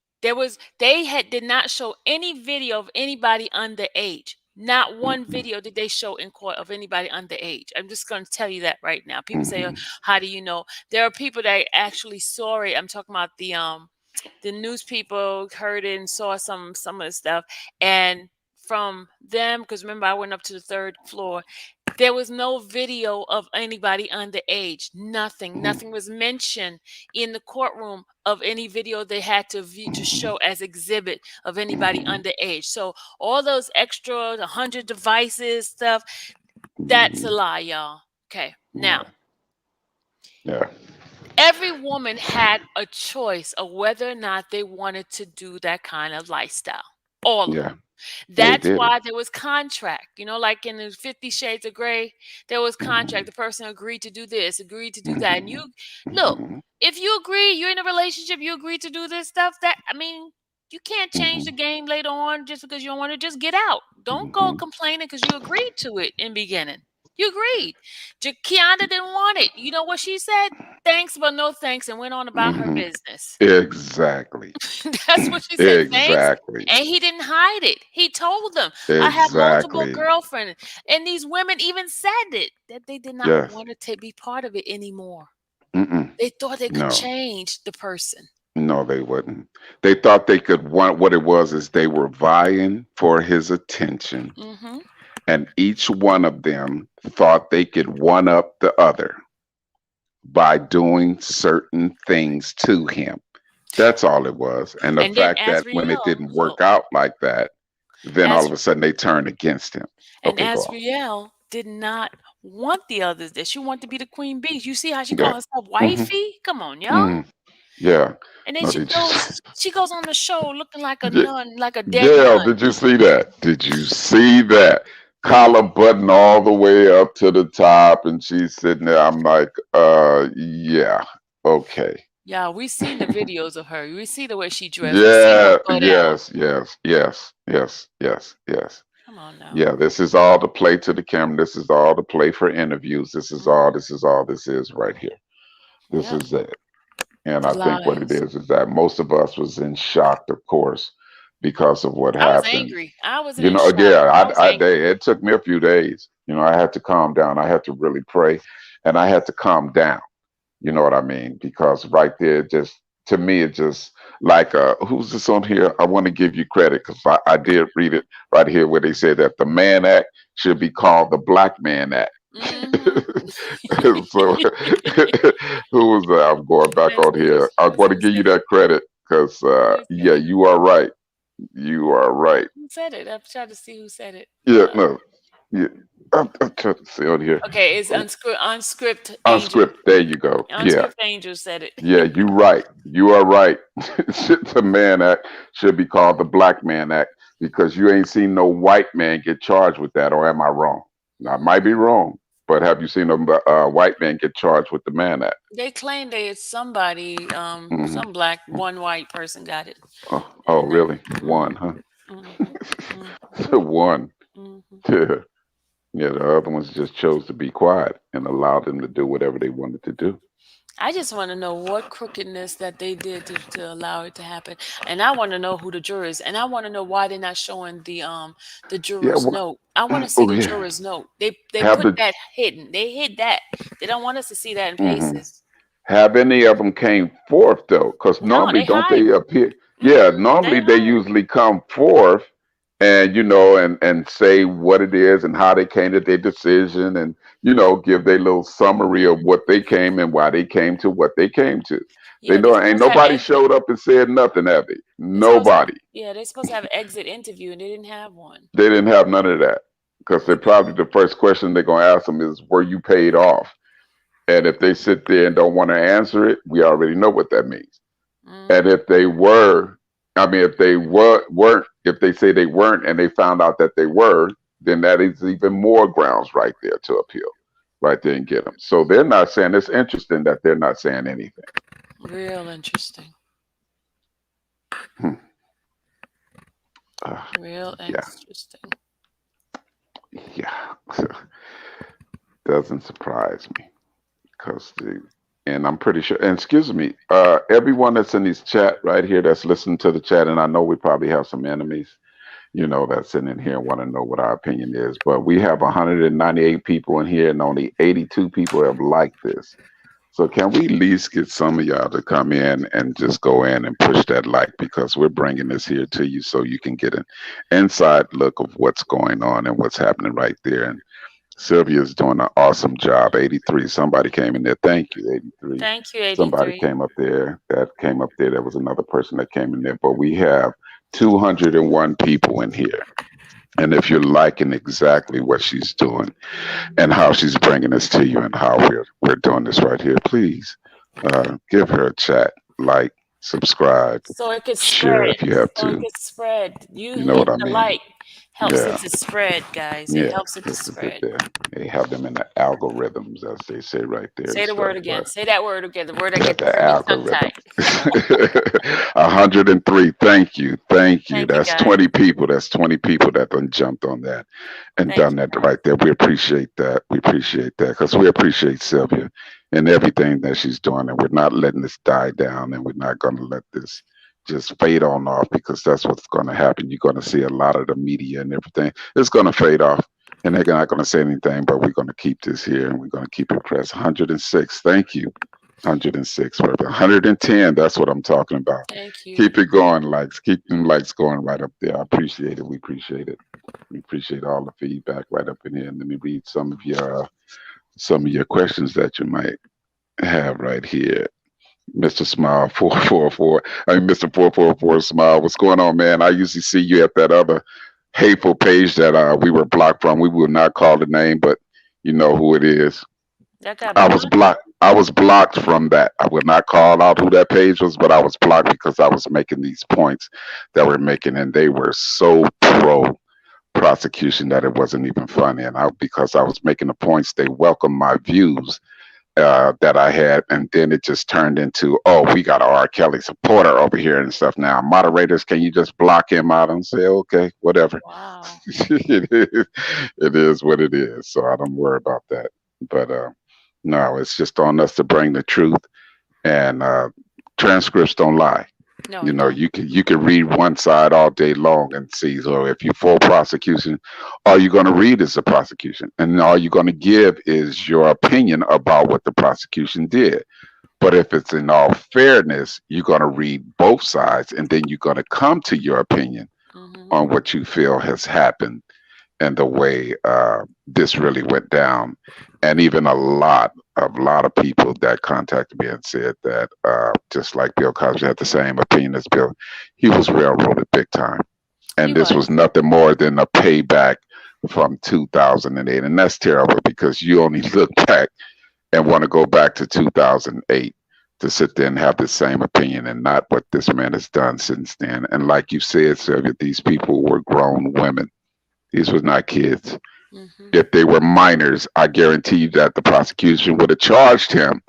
A: They had did not show any video of anybody underage. Not one
G: mhm,
A: video did they show in court of anybody underage. I'm just going to tell you that right now. People say, "Oh,
G: mhm,
A: how do you know?" There are people that actually saw it. I'm talking about the news people heard it and saw some of the stuff, and from them, because remember I went up to the third floor, there was no video of anybody underage. Nothing.
G: mhm,
A: Nothing was mentioned in the courtroom of any video they had to view to
G: mhm,
A: show as exhibit of anybody
G: mhm,
A: underage. So all those extra 100 devices stuff, that's a
G: mhm.
A: lie, y'all. Okay. Now,
G: Yeah, yeah,
A: every woman had a choice of whether or not they wanted to do that kind of lifestyle. All of them.
G: yeah. They
A: That's
G: did it.
A: why there was contract. Like in the 50 Shades of Grey, there was contract.
G: Mhm,
A: The person agreed to do this, agreed to do that. And
G: mhm,
A: you look,
G: mhm,
A: if you agree, you're in a relationship, you agree to do this stuff, that I mean, you can't change the
G: mhm,
A: game later on just because you don't want to just get out. Don't go
G: mhm,
A: complaining because you agreed to it in beginning. You agreed. Kiana didn't want it. You know what she said? Thanks, but no thanks, and went on about her
G: mhm.
A: business.
G: Exactly.
A: That's what she said. Thanks.
G: Exactly.
A: And he didn't hide it. He told them, I have multiple
G: Exactly.
A: girlfriends. And these women even said it, that they did not
G: Yes.
A: want to be part of it anymore.
G: Mm-mm.
A: They thought they could
G: No.
A: change the person.
G: No, they wouldn't. They thought they could want what it was is they were vying for his attention,
A: Hmm.
G: and each one of them thought they could one up the other by doing certain things to him. That's all it was. And the
A: And then
G: fact that when it didn't work
A: look,
G: out like that, then all
A: as
G: of a sudden they turned against him.
A: and
G: Okay, go on.
A: Asriel did not want the others there. She wanted to be the queen bee. You see how she
G: Yeah.
A: called herself
G: Hmm.
A: wifey? Come on, y'all.
G: Hmm. Yeah.
A: And then
G: No, did you?
A: she goes on the show looking like a
G: Yeah,
A: nun, like a dead
G: Gail,
A: nun.
G: did you see that? Did you see that? Collar button all the way up to the top, and she's sitting there. I'm like, yeah, okay.
A: Yeah, we seen the videos of her. We see the way she dressed. We seen her
G: Yeah,
A: butt out.
G: yes, yes, yes, yes, yes, yes.
A: Come on now.
G: Yeah, this is all to play to the camera. This is all to play for interviews.
A: Mhm.
G: This is right here. This
A: Yep.
G: is it. And
A: The
G: I think what it
A: lies.
G: is that most of us was in shock, of course, because of what
A: I was
G: happened.
A: angry. I wasn't
G: You
A: in
G: know,
A: shock.
G: yeah,
A: I was angry.
G: it took me a few days. You know, I had to calm down. I had to really pray, and I had to calm down. You know what I mean? Because right there, just to me, it's just like who's this on here? I want to give you credit because I did read it right here where they said that the Mann Act should be called the Black Man Act.
A: Mm-hmm.
G: So who was that? I'm going back
A: That's
G: on here. I
A: that's
G: want to
A: who
G: give you
A: said it.
G: that credit because
A: Who said
G: yeah,
A: it?
G: you are right. You are right.
A: Who said it? I'm trying to see who said it.
G: Yeah, no, yeah. I'm trying to see on here.
A: Okay, it's
G: Oh,
A: unscript angel.
G: unscript. There you go. Yeah.
A: Unscript angel said it.
G: Yeah, you right. You are right. The Man Act should be called the Black Man Act because you ain't seen no white man get charged with that, or am I wrong? I might be wrong, but have you seen a white man get charged with the Man Act?
A: They claim they it's somebody,
G: Hmm.
A: some black, one white person got it,
G: Oh,
A: and they,
G: really? One,
A: mm,
G: huh?
A: mm-hmm, mm,
G: One.
A: mm-hmm.
G: Yeah. Yeah, the other ones just chose to be quiet and allowed them to do whatever they wanted to do.
A: I just want to know what crookedness that they did to allow it to happen, and I want to know who the jurors, and I want to know why they're not showing the
G: Yeah,
A: jurors
G: well,
A: note. I want to see
G: oh
A: the
G: yeah.
A: jurors note. They
G: Have
A: put
G: the
A: that hidden. They hid that. They don't want us to see that in
G: mhm.
A: paces.
G: Have any of them came forth though? Because
A: No,
G: normally
A: they
G: don't they
A: hiding.
G: appear? Yeah,
A: They
G: normally they
A: hiding.
G: usually come forth and and say what it is and how they came to their decision and give their little summary of what they came and why they came to what they came to. They
A: Yeah, they're
G: know ain't
A: supposed to have
G: nobody
A: exit.
G: showed up and said nothing, have they?
A: They're supposed to have,
G: Nobody.
A: yeah, they're supposed to have an exit interview, and they didn't have one.
G: They didn't have none of that because they
A: They didn't.
G: probably the first question they're gonna ask them is, "Were you paid off?" And if they sit there and don't want to answer it, we already know what that means. And
A: Mm-hmm.
G: if they were, I mean, if they weren't, if they say they weren't and they found out that they were, then that is even more grounds right there to appeal, right there and get them. So they're not saying, it's interesting that they're not saying anything.
A: Real interesting.
G: Hmm. Uh,
A: Real
G: yeah,
A: interesting.
G: yeah. Doesn't surprise me because and I'm pretty sure, and excuse me, everyone that's in this chat right here that's listening to the chat, and I know we probably have some enemies, that's sitting in here and want to know what our opinion is. But we have 198 people in here, and only 82 people have liked this. So can we at least get some of y'all to come in and just go in and push that like because we're bringing this here to you so you can get an inside look of what's going on and what's happening right there. And Sylvia's doing an awesome job. 83. Somebody came in there. Thank you, 83.
A: Thank you,
G: Somebody
A: 83.
G: came up there. That came up there. There was another person that came in there. But we have 201 people in here. And if you're liking exactly what she's doing and how she's bringing this to you and how we're doing this right here, please give her a chat, like, subscribe,
A: So it could
G: share
A: spread.
G: if you have
A: So it
G: to.
A: could spread. You
G: You know what
A: hitting
G: I
A: the
G: mean?
A: like helps it
G: Yeah.
A: to spread, guys. It
G: Yeah,
A: helps it to
G: this is it
A: spread.
G: there. They have them in the algorithms, as they say right there and
A: Say the
G: stuff.
A: word again.
G: But
A: Say that word again. The word that
G: yeah,
A: gets
G: the
A: me tongue tied.
G: algorithm. 103. Thank you. Thank you.
A: Thank you,
G: That's
A: guys.
G: 20 people. That's 20 people that done jumped on that and
A: Thank
G: done
A: you,
G: that
A: guys.
G: right there. We appreciate that. We appreciate that because we appreciate Sylvia and everything that she's doing. And we're not letting this die down and we're not going to let this just fade on off because that's what's going to happen. You're going to see a lot of the media and everything. It's going to fade off and they're not going to say anything, but we're going to keep this here and we're going to keep it pressed. 106. Thank you. 106, 110. That's what I'm talking about.
A: Thank you.
G: Keep it going, likes. Keep them likes going right up there. I appreciate it. We appreciate it. We appreciate all the feedback right up in here. And let me read some of your questions that you might have right here. Mr. Smile 444. I mean Mr. 444 Smile. What's going on, man? I usually see you at that other hateful page that we were blocked from. We will not call the name, but you know who it is.
A: That got
G: I was
A: blocked.
G: blocked. I was blocked from that. I will not call out who that page was, but I was blocked because I was making these points that we're making, and they were so pro prosecution that it wasn't even funny. And because I was making the points, they welcomed my views that I had, and then it just turned into, oh, we got a R. Kelly supporter over here and stuff. Now, moderators, can you just block him out and say, okay, whatever?
A: Wow.
G: It is what it is. So I don't worry about that. But no, it's just on us to bring the truth, and transcripts don't lie.
A: No, it don't.
G: You can read one side all day long and see. So if you're for prosecution, all you're going to read is the prosecution, and all you're going to give is your opinion about what the prosecution did. But if it's in all fairness, you're going to read both sides, and then you're going to come to your opinion
A: Mm-hmm.
G: on what you feel has happened and the way this really went down. And even a lot of people that contacted me and said that just like Bill Cosby had the same opinion as Bill, he was railroaded big time,
A: He
G: and this was
A: was.
G: nothing more than a payback from 2008. And that's terrible because you only look back and want to go back to 2008 to sit there and have the same opinion and not what this man has done since then. And like you said, Sylvia, these people were grown women. These were not kids.
A: Mm-hmm.
G: If they were minors, I guarantee you that the prosecution would have charged him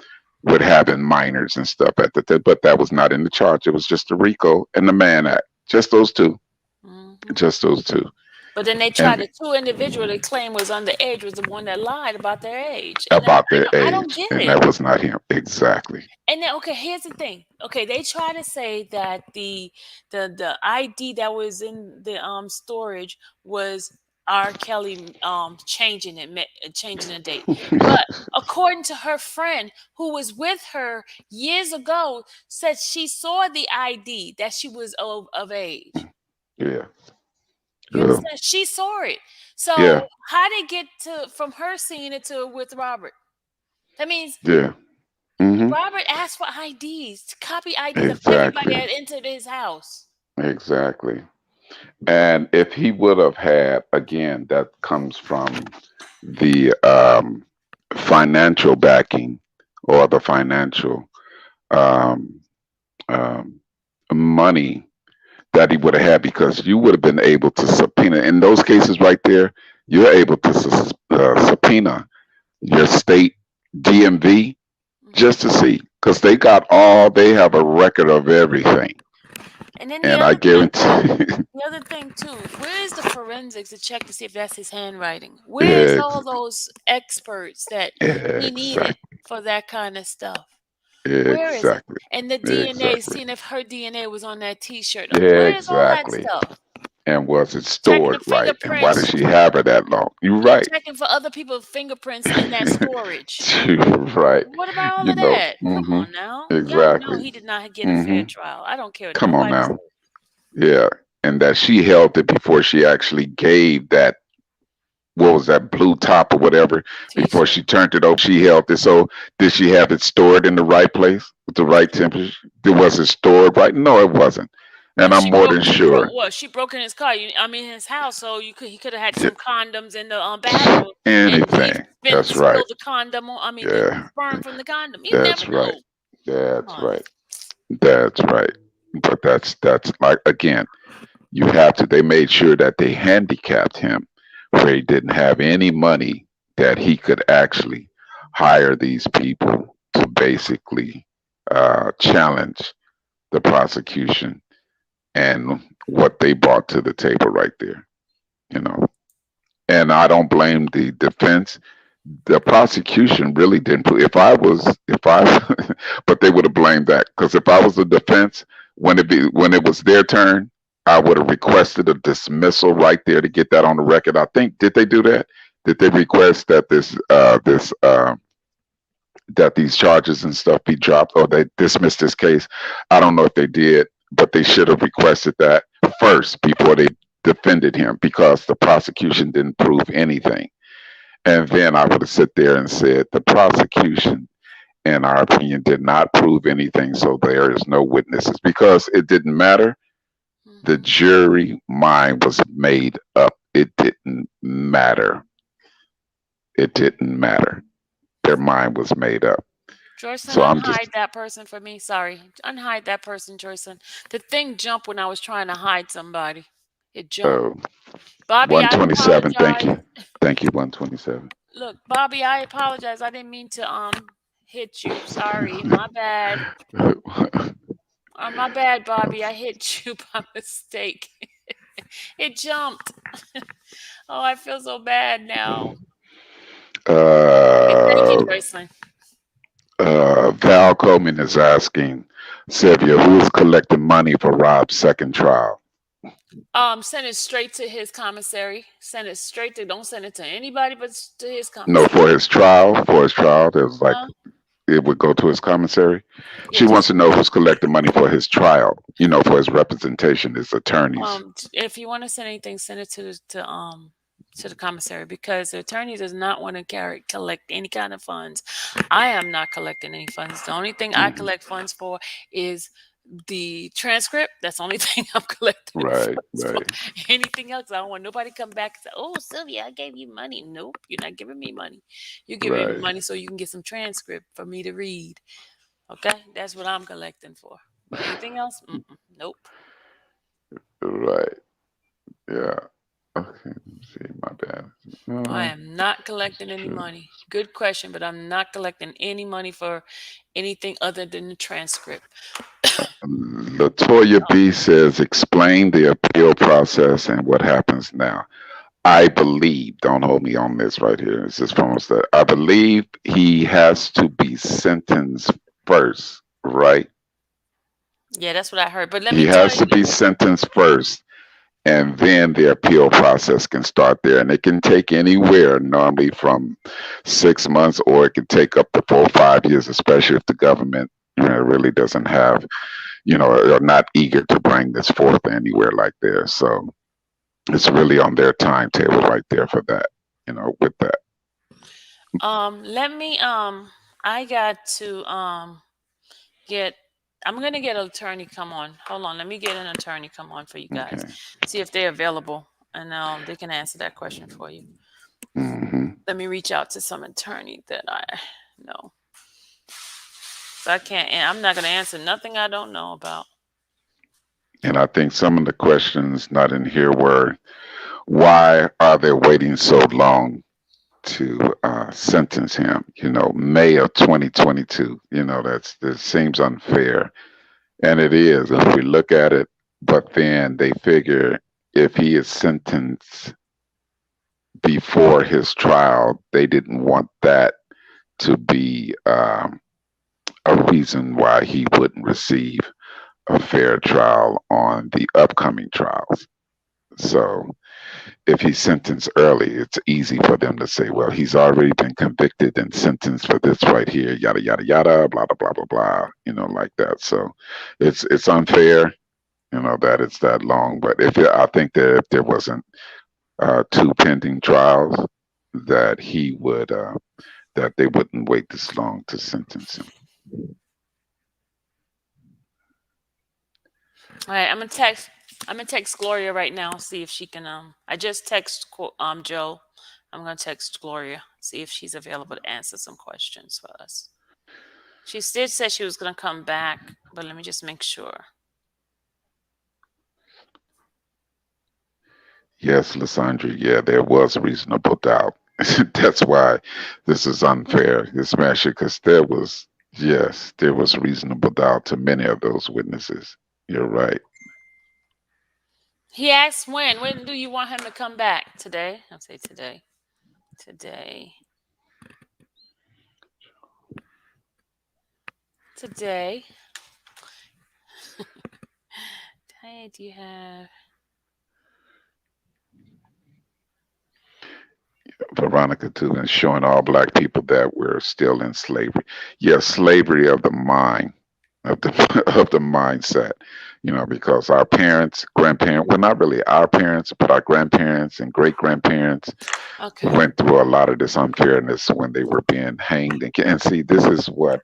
G: with having minors and stuff at the time. But that was not in the charge. It was just the RICO and the Mann Act. Just those two.
A: Mm-hmm.
G: Just those two.
A: But then they tried
G: And
A: the two individual they claimed was underage was the one that lied about their age, and
G: about their
A: I don't
G: age.
A: get
G: And
A: it.
G: that was not him. Exactly.
A: And then okay, here's the thing. Okay, they try to say that the ID that was in the storage was R. Kelly changing the date. But according to her friend who was with her years ago, said she saw the ID that she was of age.
G: Yeah.
A: You
G: Yeah.
A: understand? She saw it.
G: Yeah.
A: So how did it get to from her seeing it to with Robert? That means
G: Yeah. Hmm.
A: Robert asked for IDs, copy IDs of everybody
G: Exactly.
A: that entered his house.
G: Exactly. And if he would have had, again, that comes from the financial backing or the financial um, um, money that he would have had, because you would have been able to subpoena in those cases right there. You're able to subpoena your state DMV
A: Mhm.
G: just to see, because they have a record of everything,
A: And then
G: and I guarantee.
A: the other thing too, where's the forensics to check to see if that's his handwriting? Where's
G: ex-
A: all those experts that he needed
G: exactly,
A: for that kind of stuff? Where is it?
G: exactly,
A: And the DNA,
G: exactly,
A: seeing if her DNA was on that T-shirt. Where's all that
G: exactly.
A: stuff?
G: And was it
A: Checking the
G: stored right? And why did
A: fingerprints.
G: she have her that long? You're
A: Yeah,
G: right.
A: checking for other people's fingerprints in that storage.
G: You're right.
A: What about all
G: You
A: of
G: know.
A: that? Come
G: Hmm.
A: on now. Y'all know
G: Exactly.
A: he did not get a
G: Hmm.
A: fair trial. I don't care what
G: Come on
A: nobody
G: now.
A: says.
G: Yeah. And that she held it before she actually gave that, what was that, blue top or whatever, before
A: T-shirt.
G: she turned it over. She held it. So did she have it stored in the right place with the right temperature? Was it stored right? No, it wasn't.
A: No,
G: And I'm more than sure.
A: she broke in his car. I mean his house. So he could have had
G: Yeah,
A: some condoms in the bathroom, and he
G: anything. That's right.
A: spilled the condom on. I mean the
G: Yeah.
A: sperm from the condom. You never
G: That's right.
A: know. Come
G: That's
A: on.
G: right. That's right. But that's like, again, you have to. They made sure that they handicapped him where he didn't have any money that he could actually hire these people to basically challenge the prosecution and what they brought to the table right there. You know, and I don't blame the defense. The prosecution really didn't prove. If I, but they would have blamed that, because if I was the defense, when it was their turn, I would have requested a dismissal right there to get that on the record. I think, did they do that? Did they request that that these charges and stuff be dropped, or they dismissed this case? I don't know if they did, but they should have requested that first before they defended him, because the prosecution didn't prove anything. And then I would have sit there and said the prosecution, in our opinion, did not prove anything, so there is no witnesses, because it didn't matter. The
A: Hmm.
G: jury mind was made up. It didn't matter. It didn't matter. Their mind was made up.
A: Joyson,
G: So I'm just
A: unhide that person for me. Sorry, unhide that person, Joyson. The thing jumped when I was trying to hide somebody. It jumped.
G: uh,
A: Bobby, I
G: 127. Thank
A: apologize.
G: you. Thank you, 127.
A: Look, Bobby, I apologize. I didn't mean to hit you. Sorry, my bad. My bad, Bobby. I hit you by mistake. It jumped. Oh, I feel so bad now. Okay, thank you,
G: uh,
A: Joycelyn.
G: Val Coleman is asking Sylvia, who is collecting money for Rob's second trial?
A: Send it straight to his commissary. Send it straight to. Don't send it to anybody but to his
G: No,
A: commissary.
G: for his trial. For his trial, there's like
A: Huh?
G: it would go to his commissary.
A: Yeah,
G: She wants
A: just
G: to know who's collecting money for his trial, for his representation, his attorneys.
A: if you want to send anything, send it to the commissary, because the attorney does not want to collect any kind of funds. I am not collecting any funds. The only thing I
G: Hmm.
A: collect funds for is the transcript. That's the only thing I'm collecting
G: Right,
A: funds for.
G: right,
A: Anything else, I don't want nobody to come back and say, "Oh, Sylvia, I gave you money." Nope, you're not giving me money. You're giving me
G: right,
A: money so you can get some transcript for me to read. Okay, that's what I'm collecting for. But anything else, nope.
G: right. Yeah. Okay. Let me see. My bad.
A: I
G: Uh,
A: am not
G: this is
A: collecting any
G: true.
A: money. Good question, but I'm not collecting any money for anything other than the transcript.
G: Latoya B says, explain the appeal process and what happens now. I believe, don't hold me on this right here. This is from us that I believe he has to be sentenced first, right?
A: Yeah, that's what I heard. But let
G: He
A: me tell
G: has to
A: you,
G: be sentenced first, and then the appeal process can start there. And it can take anywhere, normally from 6 months, or it can take up to 4 or 5 years, especially if the government, really doesn't have, are not eager to bring this forth anywhere like there. So it's really on their timetable right there for that, with that.
A: let me I got to get I'm gonna get an attorney come on. Hold on, let me get an attorney come on for you guys.
G: Okay.
A: See if they're available, and they can answer that question for you.
G: Hmm.
A: Let me reach out to some attorney that I know. So I can't I'm not gonna answer nothing I don't know about.
G: And I think some of the questions not in here were, why are they waiting so long to sentence him? May of 2022. That seems unfair, and it is if we look at it. But then they figure if he is sentenced before his trial, they didn't want that to be a reason why he wouldn't receive a fair trial on the upcoming trials. So if he's sentenced early, it's easy for them to say, well, he's already been convicted and sentenced for this right here, yada yada yada, blah blah blah blah blah, like that. So it's unfair, that it's that long. But I think that if there wasn't two pending trials, that he would that they wouldn't wait this long to sentence him.
A: All right, I'm gonna text Gloria right now, see if she can I just text Joe. I'm gonna text Gloria, see if she's available to answer some questions for us. She did say she was gonna come back, but let me just make sure.
G: Yes, Lysandra, yeah, there was reasonable doubt. That's why this is unfair, especially because there was reasonable doubt to many of those witnesses. You're right.
A: He asked when. When do you want him to come back? Today? I'll say today. Today. Today. Hey, do you have
G: Veronica too, and showing all black people that we're still in slavery. Yes, slavery of the mind, of the of the mindset. Because our parents, grandparents, well, not really our parents, but our grandparents and great grandparents
A: okay.
G: went through a lot of this unfairness when they were being hanged. And see, this is what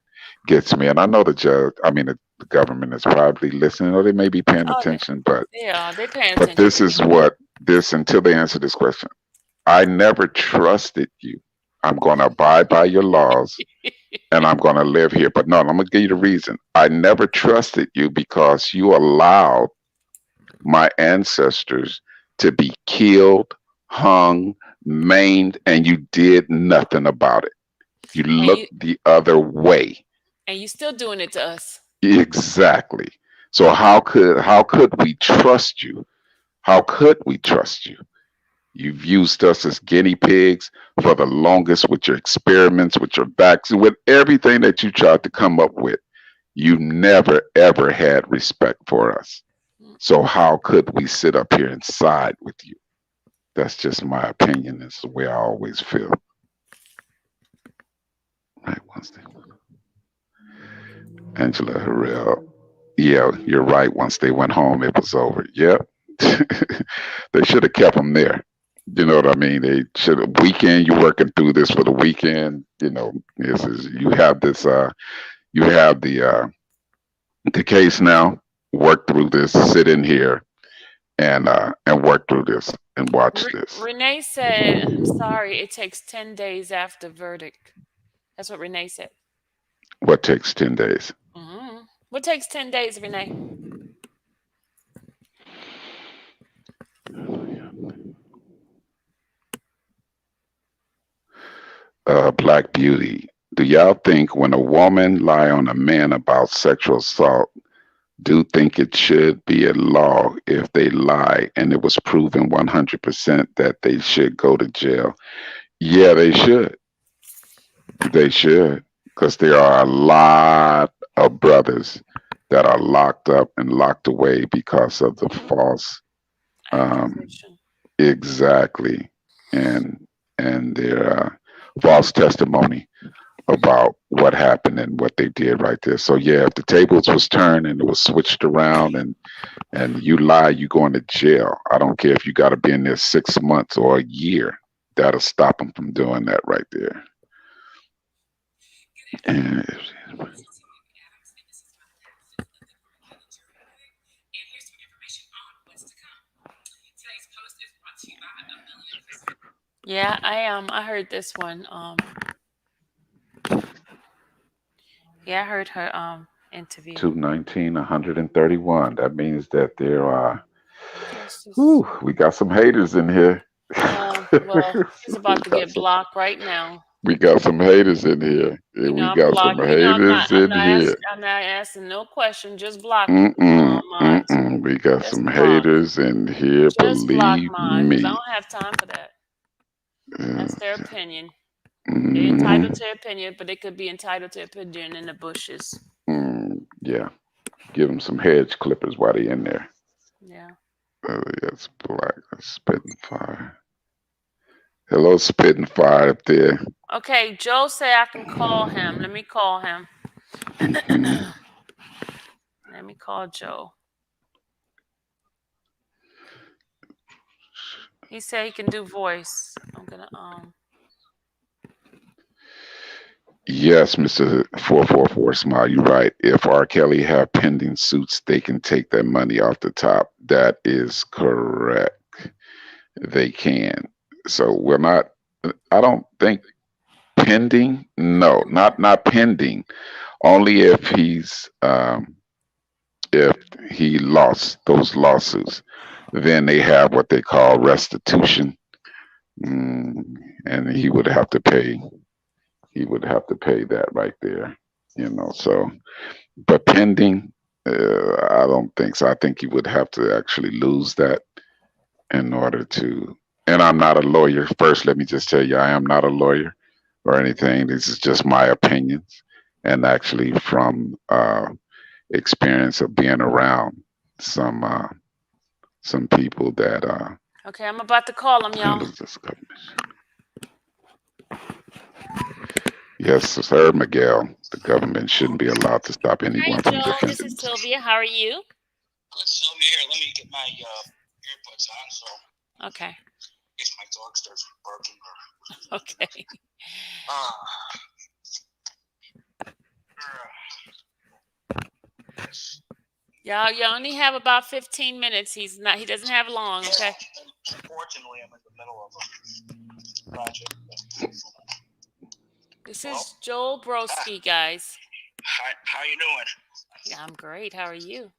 G: gets me. And I know the judge, I mean, the government is probably listening, or they may be paying
A: Oh,
G: attention, but
A: they're paying
G: but
A: attention.
G: this is what this until they answer this question. I never trusted you. I'm going to abide by your laws and I'm going to live here. But no, I'm going to give you the reason. I never trusted you because you allowed my ancestors to be killed, hung, maimed, and you did nothing about it. You
A: And you
G: looked the other way.
A: and you still doing it to us.
G: Exactly. So how could we trust you? How could we trust you? You've used us as guinea pigs for the longest with your experiments, with your vaccine, with everything that you tried to come up with. You never, ever had respect for us. So how could we sit up here and side with you? That's just my opinion. It's the way I always feel. Right, Wednesday. Angela Harrell. Yeah, you're right. Once they went home, it was over. Yep. They should have kept them there. You know what I mean? They should have weekend. You working through this for the weekend. You know, this is you have this. You have the case now. Work through this. Sit in here and work through this and watch this.
A: Renee said, "I'm sorry. It takes 10 days after verdict." That's what Renee said.
G: What takes 10 days?
A: What takes 10 days, Renee?
G: Black Beauty. Do y'all think when a woman lie on a man about sexual assault, do think it should be a law if they lie and it was proven 100% that they should go to jail? Yeah, they should. They should, because there are a lot of brothers that are locked up and locked away because of the false, um,
A: Accusation.
G: exactly, and their false testimony about what happened and what they did right there. So yeah, if the tables was turned and it was switched around and you lie, you going to jail. I don't care if you got to be in there 6 months or a year. That'll stop them from doing that right there. And
A: Yeah, I heard this one. Yeah, I heard her interview.
G: 219, 131. That means that there are.
A: This is,
G: Whew, we got some haters in here.
A: well, he's about to get blocked right now.
G: We got some haters in here.
A: You know,
G: We
A: I'm
G: got some
A: blocked. You know,
G: haters in here.
A: I'm not asking no question. Just block
G: Mm-mm,
A: mods.
G: mm-mm. We got
A: Just
G: some
A: block.
G: haters in here.
A: Just block
G: Believe
A: mine, because I
G: me.
A: don't have time for that. That's their opinion. They're entitled
G: Mm,
A: to opinion, but they could be entitled to opinion in the bushes.
G: yeah. Give them some hedge clippers while they in there.
A: Yeah.
G: Yes, black. Spitting fire. Hello, spitting fire up there.
A: Okay, Joe said I can call him. Let me call him.
G: Mhm.
A: Let me call Joe. He said he can do voice. I'm gonna
G: Yes, Mr. 444 Smile, you're right. If R. Kelly have pending suits, they can take that money off the top. That is correct. They can. So we're not, I don't think pending. No, not pending. Only if he lost those lawsuits, then they have what they call restitution. Mm, and he would have to pay. He would have to pay that right there. So but pending, I don't think so. I think he would have to actually lose that in order to. And I'm not a lawyer. First, let me just tell you, I am not a lawyer or anything. This is just my opinions, and actually from experience of being around some uh, some people that
A: okay, I'm about to call him, y'all.
G: handles this government. Yes, sir, Miguel. The government shouldn't be allowed to stop
A: Hi,
G: anyone from
A: Joe. This
G: defending
A: is
G: themselves.
A: Sylvia. How are you?
I: Good, Sylvia. Here, let me get my earbuds on so
A: Okay.
I: if my dog starts barking or.
A: Okay.
I: Uh,
A: Y'all, you only have about 15 minutes. He doesn't have long, okay?
I: Unfortunately, I'm in the middle of a project.
A: This is Joel Broski, guys.
I: How you doing?
A: Yeah, I'm great. How are you?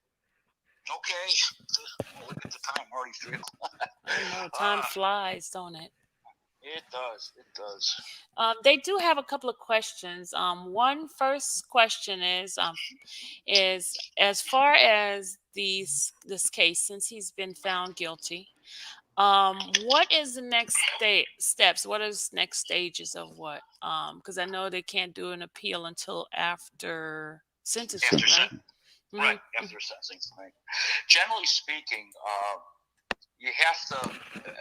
I: Okay. Look at the time, already 3 o'clock.
A: I know time flies, don't it?
I: It does. It does.
A: They do have a couple of questions. One first question is as far as this case, since he's been found guilty, what is the next steps? What is next stages of what? Because I know they can't do an appeal until after sentencing, right?
I: Right, after sentencing. Right. Generally speaking, you have to,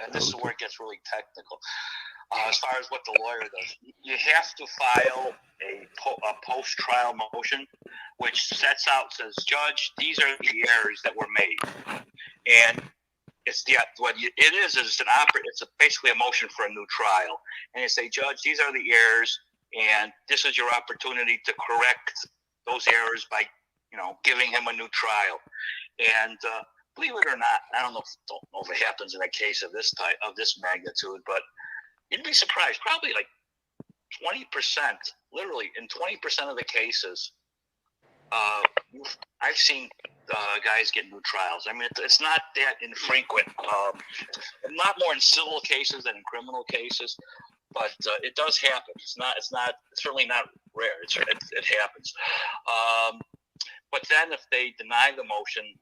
I: and this is where it gets really technical. as far as what the lawyer does. You have to file a post-trial motion, which says, Judge, these are the errors that were made. And it's basically a motion for a new trial. And you say, Judge, these are the errors, and this is your opportunity to correct those errors by, giving him a new trial. And believe it or not, I don't know if it happens in a case of this magnitude, but you'd be surprised. Probably like 20%, literally in 20% of the cases, I've seen guys get new trials. I mean, it's not that infrequent. A lot more in civil cases than in criminal cases, but it does happen. It's certainly not rare. It happens. But then if they deny the motion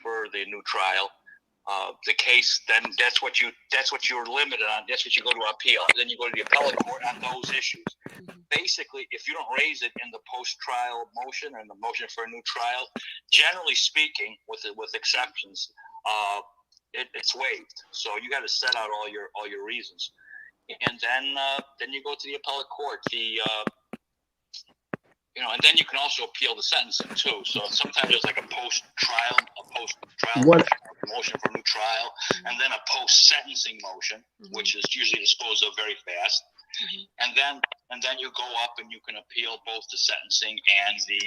I: for the new trial, the case, then that's what you're limited on. That's what you go to appeal. Then you go to the appellate court on those issues. Basically, if you don't raise it in the post-trial motion and the motion for a new trial, generally speaking, with exceptions, it's waived. So you got to set out all your reasons, and then you go to the appellate court. And then you can also appeal the sentencing too. So sometimes there's like a post-trial motion for a new trial, and then a post-sentencing motion, which is usually disposed of very fast. And then you go up and you can appeal both the sentencing and the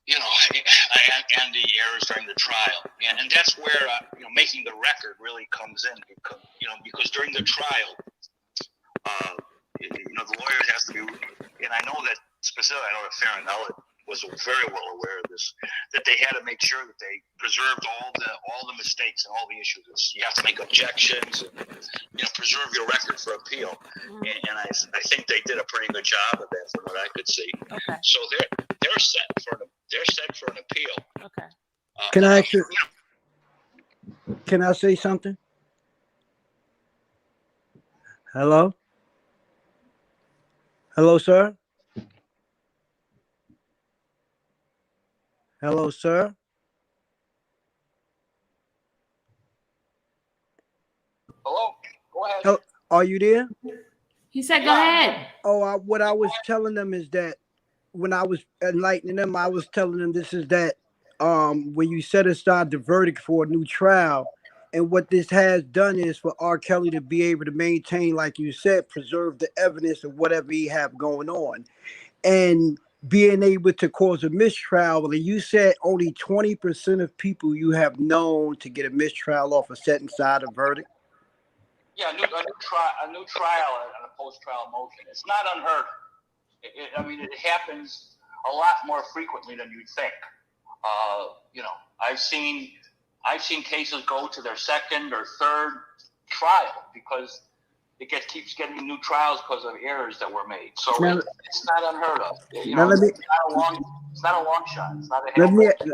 I: and the errors during the trial. And that's where making the record really comes in, because during the trial, the lawyer has to be, and I know that specifically, I know that Farinella was very well aware of this, that they had to make sure that they preserved all the mistakes and all the issues. You have to make objections and preserve your record for appeal. And I think they did a pretty good job of that from what I could see.
A: Okay.
I: So they're set for an appeal.
A: Okay.
J: Can I say something? Hello? Hello, sir? Hello, sir?
I: Hello? Go ahead.
J: Are you there?
A: He said, go ahead.
J: Oh, what I was telling them is that when I was enlightening them, I was telling them this is that when you set aside the verdict for a new trial, and what this has done is for R. Kelly to be able to maintain, like you said, preserve the evidence of whatever he have going on. And being able to cause a mistrial, and you said only 20% of people you have known to get a mistrial off a set aside a verdict.
I: Yeah, a new trial and a post-trial motion. It's not unheard of. It happens a lot more frequently than you'd think. I've seen cases go to their second or third trial because it keeps getting new trials because of errors that were made. So it's not unheard of. It's not a long shot. It's not a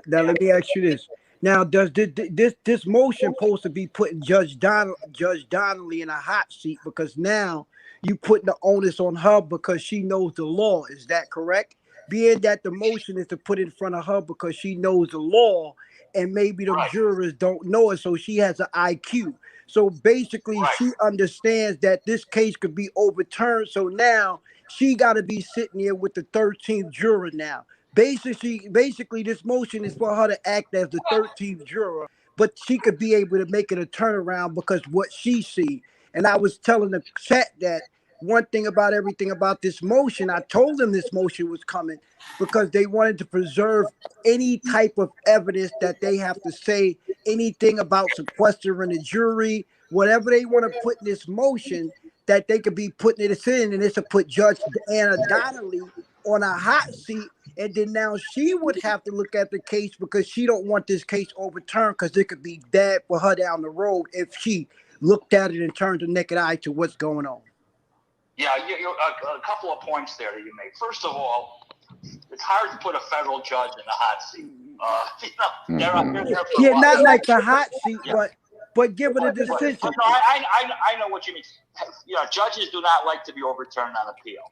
J: let me ask you this. Now, does this motion supposed to be putting Judge Donnelly in a hot seat, because now you putting the onus on her because she knows the law? Is that correct? Being that the motion is to put in front of her because she knows the law, and maybe the jurors don't know it, so she has an IQ. So basically, she understands that this case could be overturned. So now she got to be sitting here with the 13th juror now. Basically, this motion is for her to act as the 13th juror, but she could be able to make it a turnaround because what she see. And I was telling the chat that one thing about everything about this motion, I told them this motion was coming because they wanted to preserve any type of evidence that they have to say anything about sequestering the jury, whatever they want to put in this motion, that they could be putting it in, and it's to put Judge Anna Donnelly on a hot seat. And then now she would have to look at the case because she don't want this case overturned because it could be bad for her down the road if she looked at it and turned a naked eye to what's going on.
I: Yeah, a couple of points there that you made. First of all, it's hard to put a federal judge in a hot seat. They're there for
J: not like the hot seat, but give it a decision.
I: No, I know what you mean. Judges do not like to be overturned on appeal.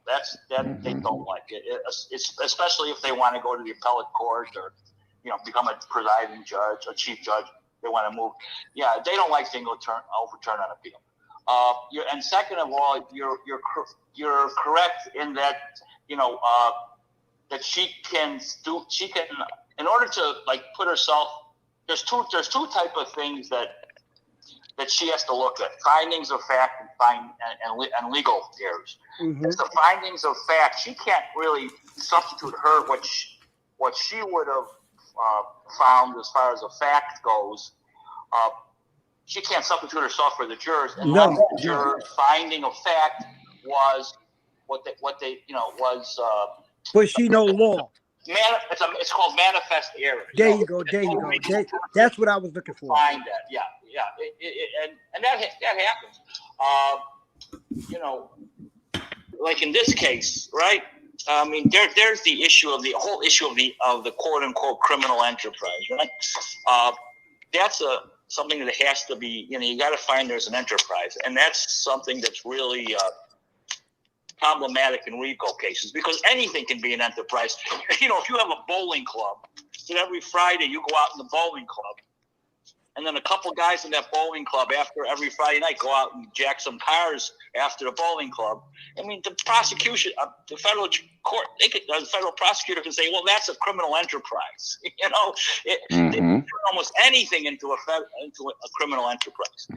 I: They don't like it. It's especially if they want to go to the appellate court or become a presiding judge, a chief judge. they want to move. Yeah, they don't like being overturned on appeal. And second of all, you're correct in that that she can in order to like put herself. There's two type of things that she has to look at: findings of fact and legal errors.
J: Mhm.
I: The findings of fact, she can't really substitute what she would have found as far as a fact goes. She can't substitute herself for the jurors, unless the jurors' finding of fact was what they was.
J: But she know law.
I: It's called manifest error.
J: There you go. That's what I was looking for.
I: Find that, yeah. And that happens. Like in this case, right? I mean, there's the whole issue of the quote unquote criminal enterprise, right? That's something that has to be, you got to find there's an enterprise, and that's something that's really problematic in RICO cases, because anything can be an enterprise. If you have a bowling club, then every Friday you go out in the bowling club, and then a couple guys in that bowling club after every Friday night go out and jack some cars after the bowling club. I mean, the prosecution, the federal court, the federal prosecutor can say, well, that's a criminal enterprise. They turn almost anything into a criminal enterprise.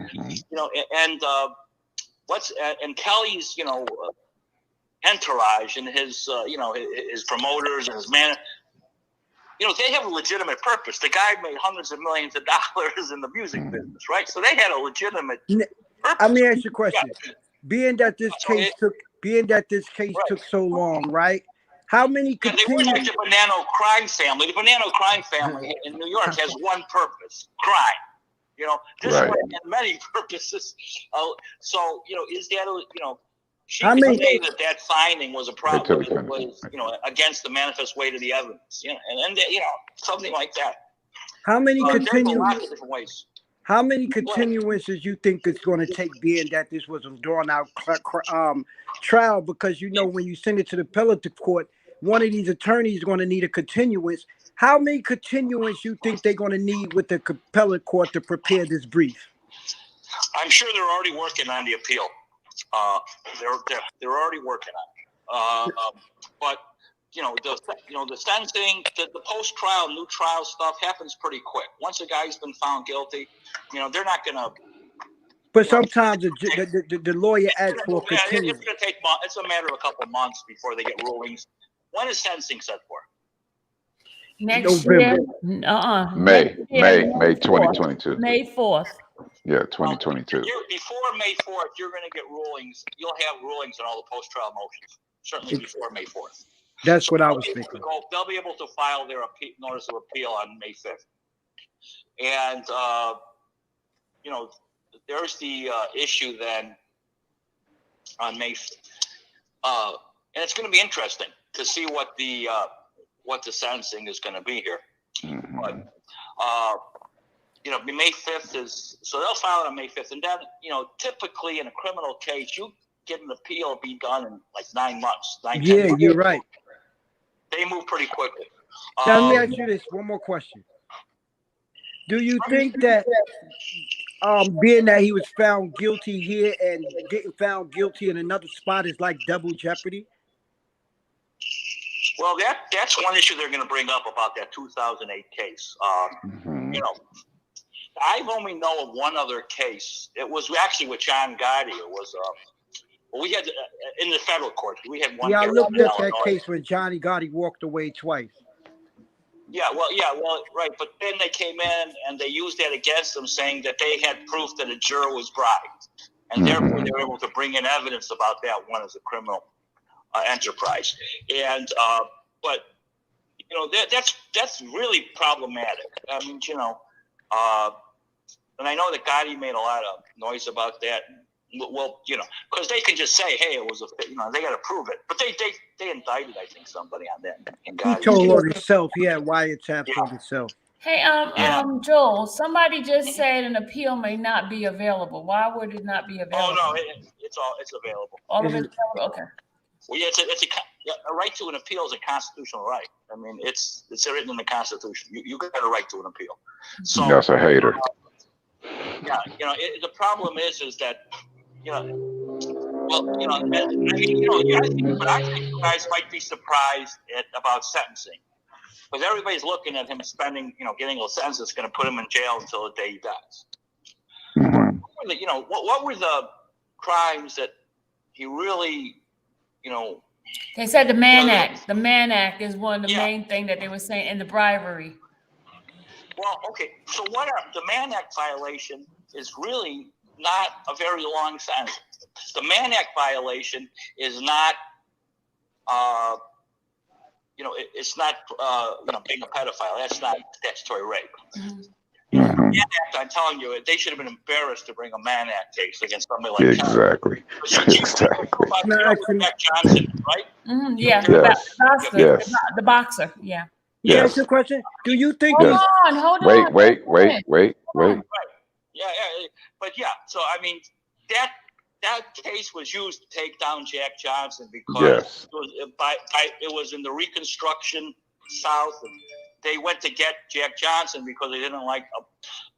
I: And Kelly's, entourage and his, his promoters and his man, they have a legitimate purpose. The guy made hundreds of millions of dollars in the music business, right? So they had a legitimate purpose.
J: Let me ask you a question. Yeah. Being that this case took so long, right? How many
I: they were like the Bonanno crime family. The Bonanno crime family in New York has one purpose: crime. This one had many purposes. So is that she can say that finding was a problem, was against the manifest weight of the evidence, and something like that.
J: How many
I: continuances?
J: How many continuances you think it's going to take, being that this was a drawn out trial? Because when you send it to the appellate court, one of these attorneys is going to need a continuance. How many continuance you think they're going to need with the appellate court to prepare this brief?
I: I'm sure they're already working on the appeal. They're already working on it. But the sentencing, the post-trial, new trial stuff happens pretty quick. Once a guy's been found guilty, they're not going to.
J: But sometimes the lawyer asks for a continuance.
I: It's going to take months. It's a matter of a couple of months before they get rulings. When is sentencing set for?
A: Next year.
G: May 2022.
A: May 4th.
G: Yeah, 2022.
I: Before May 4th, you're going to get rulings. You'll have rulings on all the post-trial motions. Certainly before May 4th.
J: That's what I was thinking.
I: They'll be able to file their notice of appeal on May 5th. And, there's the issue then on May 5th. And it's going to be interesting to see what the sentencing is going to be here.
G: Mm-hmm.
I: But, May 5th is, so they'll file it on May 5th. And then, typically in a criminal case, you get an appeal be done in like 9 months. 10 months.
J: You're right.
I: They move pretty quickly.
J: Now, let me ask you this, one more question. Do you think that being that he was found guilty here and getting found guilty in another spot is like double jeopardy?
I: Well, that's one issue they're going to bring up about that 2008 case. I've only know of one other case. It was actually with John Gotti. It was we had in the federal court. We had one.
J: Yeah, I looked at that case when Johnny Gotti walked away twice.
I: Yeah, right. But then they came in and they used that against them, saying that they had proof that a juror was bribed, and therefore they were able to bring in evidence about that one as a criminal enterprise. And but that's really problematic. I mean, and I know that Gotti made a lot of noise about that. Well, because they can just say, "Hey, it was they got to prove it." But they indicted, I think, somebody on that. And
J: he told on himself. He had wiretaps on himself.
A: Hey, Joel, somebody just said an appeal may not be available. Why would it not be available?
I: Oh no, it's available.
A: All of it's available. Okay.
I: Well, yeah, a right to an appeal is a constitutional right. I mean, it's written in the Constitution. You got a right to an appeal. So
G: That's a hater.
I: yeah, the problem is that well, I mean, I think you guys might be surprised about sentencing, because everybody's looking at him spending, getting a sentence that's going to put him in jail until the day he dies.
G: Mhm.
I: What were the crimes that he really,
A: They said the Mann Act. The Mann Act is one of the
I: Yeah.
A: main thing that they were saying, and the bribery.
I: Well, okay. So the Mann Act violation is really not a very long sentence. The Mann Act violation is not, it's not, being a pedophile. That's not statutory rape.
A: Mm-hmm.
G: Mhm.
I: Mann Act, I'm telling you, they should have been embarrassed to bring a Mann Act case against somebody like that.
G: Exactly. Exactly.
I: Jack Johnson, right?
A: Mm-hmm. Yeah,
G: Yes.
A: the
G: Yes.
A: the boxer. Yeah.
J: Can I ask
G: Yes.
J: you a question? Do you think
A: Hold
J: he's
A: on, hold
G: Wait,
A: on.
G: wait,
A: Go ahead.
G: wait.
I: Right. Yeah. But yeah, so I mean, that case was used to take down Jack Johnson because
G: Yes.
I: it was in the Reconstruction South, and they went to get Jack Johnson because they didn't like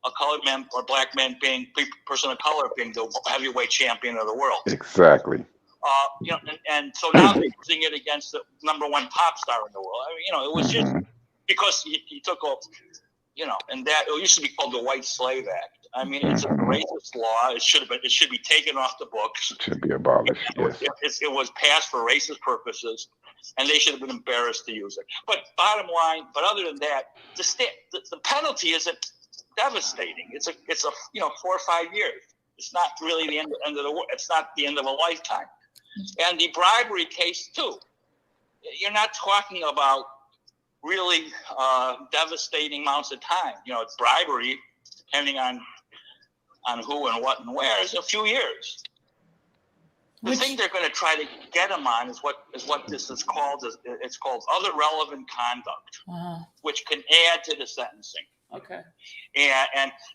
I: a colored man or black man being person of color being the heavyweight champion of the world.
G: Exactly.
I: And so now they're using it against the #1 pop star in the world. I mean, it was just
G: Mhm.
I: because he took off, and that it used to be called the White Slave Act. I mean, it's a
G: Mhm.
I: racist law. It should be taken off the books.
G: It should be abolished. Yes.
I: It was passed for racist purposes, and they should have been embarrassed to use it. But bottom line, other than that, the penalty isn't devastating. It's a 4 or 5 years. It's not really the end of the world. It's not the end of a lifetime. And the bribery case too. You're not talking about really devastating amounts of time. It's bribery, depending on who and what and where, is a few years. The thing they're going to try to get him on is what this is called. It's called other relevant conduct, which can add to the sentencing.
A: Okay.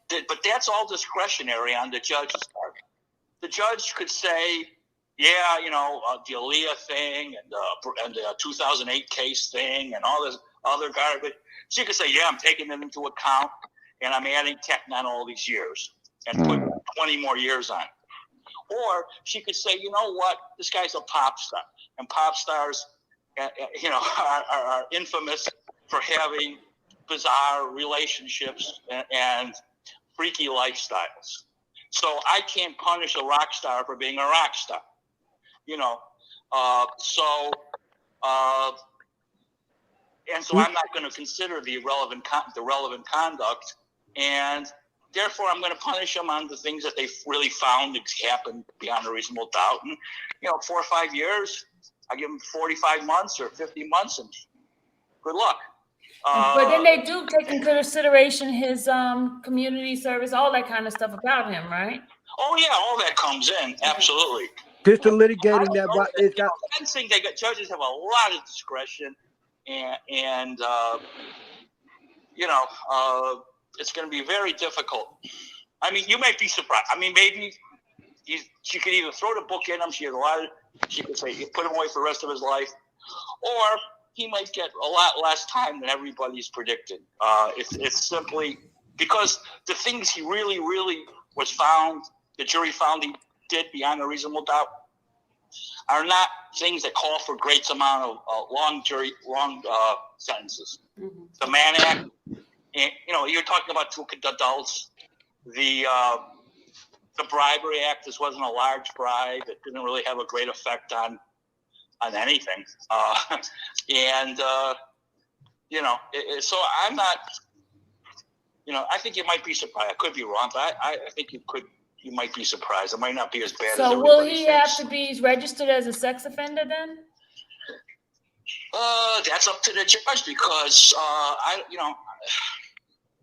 I: But that's all discretionary on the judge's part. The judge could say, yeah, the Aaliyah thing and the 2008 case thing and all this other garbage. She could say, yeah, I'm taking them into account and I'm adding 10 on all these years and put 20 more years on. Or she could say, you know what, this guy's a pop star, and pop stars, are infamous for having bizarre relationships and freaky lifestyles. So I can't punish a rock star for being a rock star, and so I'm not going to consider the relevant conduct, and therefore I'm going to punish them on the things that they really found happened beyond a reasonable doubt. And 4 or 5 years, I give them 45 months or 50 months, and good luck.
A: But then they do take into consideration his community service, all that kind of stuff about him, right?
I: Oh yeah, all that comes in, absolutely.
J: just the litigating that it's got?
I: Sentencing, judges have a lot of discretion, and it's going to be very difficult. I mean, you might be surprised. I mean, maybe she could either throw the book in him. She could say, you put him away for the rest of his life, or he might get a lot less time than everybody's predicted. It's simply because the things he really, really the jury found he did beyond a reasonable doubt, are not things that call for great amount of long sentences. Mm-hmm. The Mann Act, and, you're talking about 2 adults. The bribery act, this wasn't a large bribe. It didn't really have a great effect on anything. So I'm not, I think you might be surprised. I could be wrong, but I think you might be surprised. It might not be as bad as everybody
A: will he
I: thinks.
A: have to be registered as a sex offender then?
I: That's up to the judge because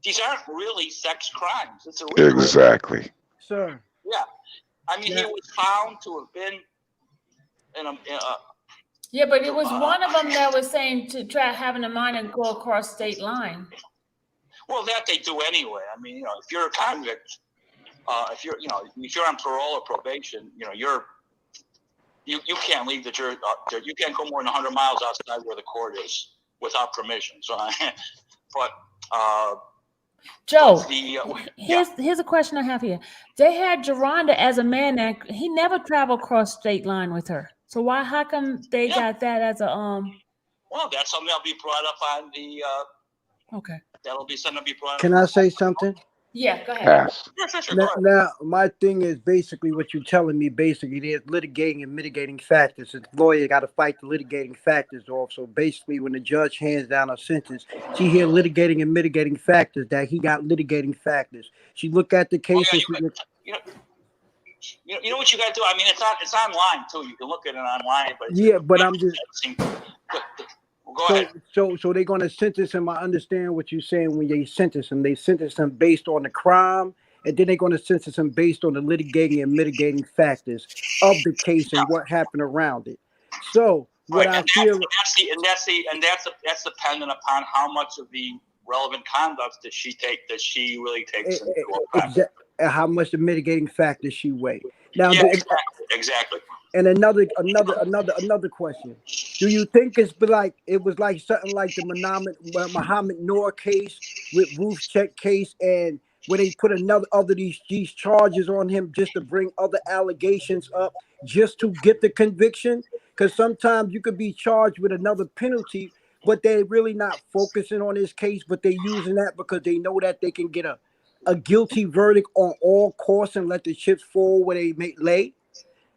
I: these aren't really sex crimes. It's
G: Exactly.
J: Sir.
I: Yeah, I mean, he was found to have been in a.
A: Yeah, but it was one of them that was saying to try having a minor go across state line.
I: Well, that they do anyway. I mean, if you're a convict, if you're on parole or probation, you can't leave the jury. You can't go more than 100 miles outside where the court is without permission. So, but
A: Joe,
I: the
A: here's a question I have here. They had Jerhonda as a man that he never traveled across state line with her. So how come they got that as a
I: Well, that's something that'll be brought up on the.
A: Okay.
I: That'll be something to be brought up.
J: Can I say something?
A: Yeah, go ahead.
G: Pass.
I: Sure,
J: Now,
I: go ahead.
J: now, my thing is basically what you're telling me. Basically, there's litigating and mitigating factors. The lawyer got to fight the litigating factors off. So basically, when the judge hands down a sentence, she hear litigating and mitigating factors. That he got litigating factors. She look at the case.
I: You know what you got to do. I mean, it's online too. You can look at it online. But
J: yeah, but I'm just.
I: Go ahead.
J: So they're going to sentence him. I understand what you're saying when they sentence him. They sentence him based on the crime, and then they're going to sentence him based on the litigating and mitigating factors of the case and what happened around it. So what I feel,
I: that's dependent upon how much of the relevant conduct that she really takes into account.
J: How much the mitigating factors she weighed. Now,
I: yeah, exactly.
J: And another question: do you think it was like something like the Muhammad Noor case with Ruth Check case, and where they put these charges on him just to bring other allegations up, just to get the conviction? Because sometimes you could be charged with another penalty, but they're really not focusing on this case, but they're using that because they know that they can get a guilty verdict on all courts and let the chips fall where they may lay.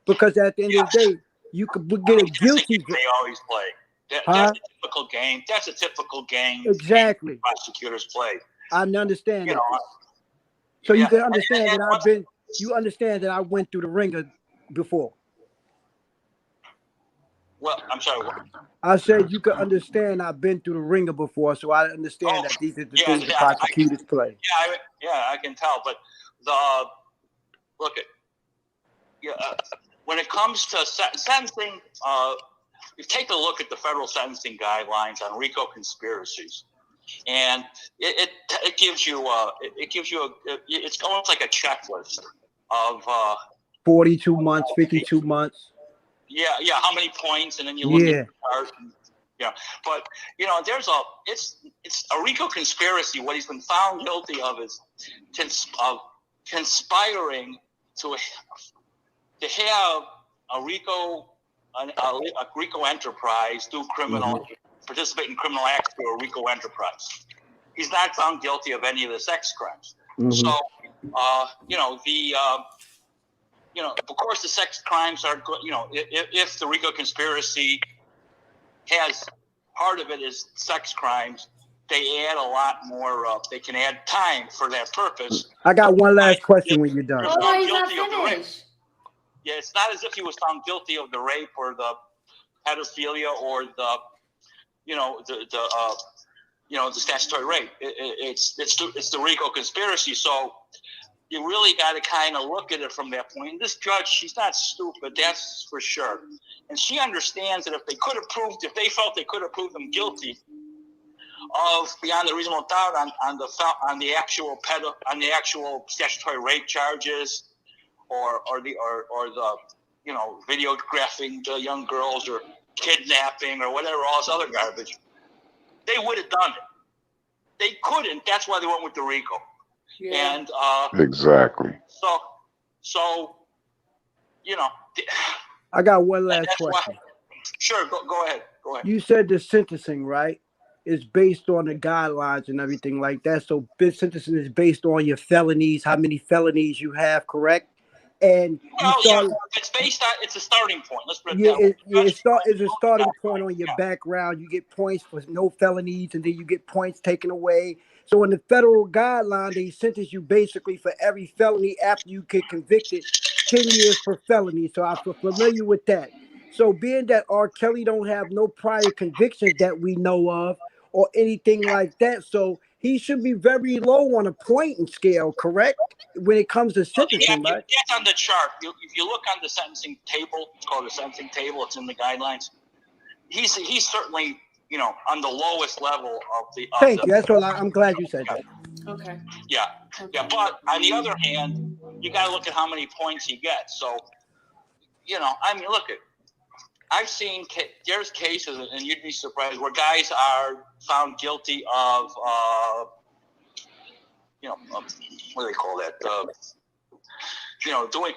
J: Because at the end of the day, you could get a guilty.
I: They always play. That's a typical game. That's a typical game.
J: Exactly.
I: Prosecutors play.
J: I understand that. So you can understand that You understand that I went through the ringer before.
I: Well, I'm sorry. What?
J: I said you can understand I've been through the ringer before, so I understand that these are the things the prosecutors play.
I: Yeah, I can tell. But when it comes to sentencing, you take a look at the federal sentencing guidelines on RICO conspiracies, and it gives you it's almost like a checklist of
J: 42 months, 52 months.
I: Yeah. How many points, and then you look at the chart. But it's a RICO conspiracy. What he's been found guilty of is conspiring to have a RICO enterprise do participate in criminal acts through a RICO enterprise. He's not found guilty of any of the sex crimes. So, of course, the sex crimes are good. If the RICO conspiracy has part of it is sex crimes, they add a lot more. They can add time for that purpose.
J: I got one last question when you're done.
A: Oh, he's not finished.
I: Yeah, it's not as if he was found guilty of the rape or the pedophilia or the statutory rape. It's the RICO conspiracy. So you really got to kind of look at it from that point. And this judge, she's not stupid, that's for sure. And she understands that if they felt they could have proved them guilty of beyond a reasonable doubt on the actual statutory rape charges, or the videographing the young girls or kidnapping or whatever, all this other garbage, they would have done it. They couldn't. That's why they went with the RICO. Yeah. And
G: exactly.
I: So
J: I got one last question.
I: Sure, go ahead.
J: You said the sentencing, right, is based on the guidelines and everything like that. So this sentencing is based on your felonies, how many felonies you have, correct? And
I: it's a starting point. Let's put it that way.
J: It's a starting point on your background. You get points for no felonies, and then you get points taken away. So in the federal guideline, they sentence you basically for every felony after you get convicted, 10 years per felony. So I'm familiar with that. So being that R. Kelly don't have no prior convictions that we know of or anything like that, so he should be very low on a pointing scale, correct? When it comes to sentencing, right?
I: That's on the chart. If you look on the sentencing table, it's called the sentencing table. It's in the guidelines. He's certainly on the lowest level of the.
J: Thank you. That's all. I'm glad you said that.
A: Okay.
I: Yeah. But on the other hand, you got to look at how many points he gets. So, look at I've seen there's cases, and you'd be surprised, where guys are found guilty of, what do they call that? Doing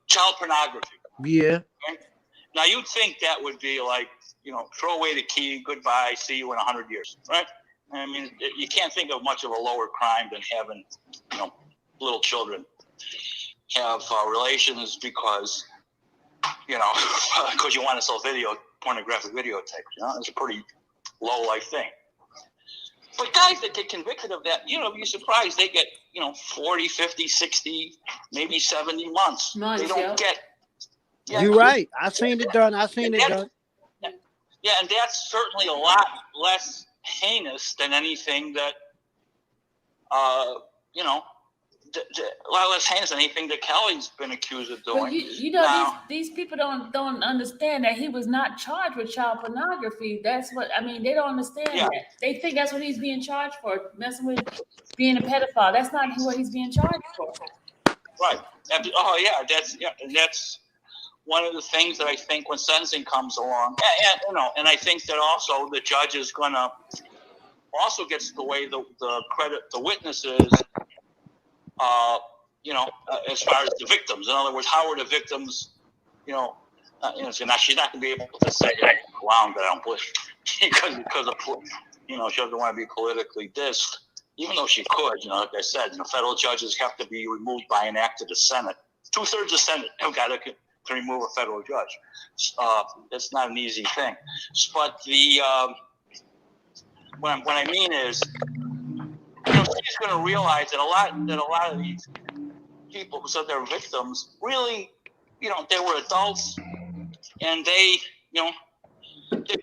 I: child pornography.
J: Yeah.
I: Right? Now you'd think that would be like, throw away the key, goodbye, see you in 100 years, right? I mean, you can't think of much of a lower crime than having, little children have relations because you want to sell pornographic videotapes. It's a pretty low life thing. But guys that get convicted of that, you'd be surprised. They get, 40, 50, 60, maybe 70 months. They don't get. Yeah,
J: You're right. I seen it done.
I: Yeah, and that's certainly a lot less heinous than anything that, a lot less heinous than anything that Kelly's been accused of doing.
A: But these people don't understand that he was not charged with child pornography. That's what they don't understand that. They think that's what he's being charged for, messing with being a pedophile. That's not what he's being charged for.
I: Right. That's one of the things that I think when sentencing comes along, and I think that also the judge is gonna also gets the way the credit the witnesses. As far as the victims. In other words, how are the victims, she's not going to be able to say, wow, that I'm because of, she doesn't want to be politically dissed, even though she could, like I said, federal judges have to be removed by an act of the Senate. 2/3 of the Senate have got to remove a federal judge. It's not an easy thing. But what I mean is, she's going to realize that a lot of these people who said they're victims really, they were adults, and they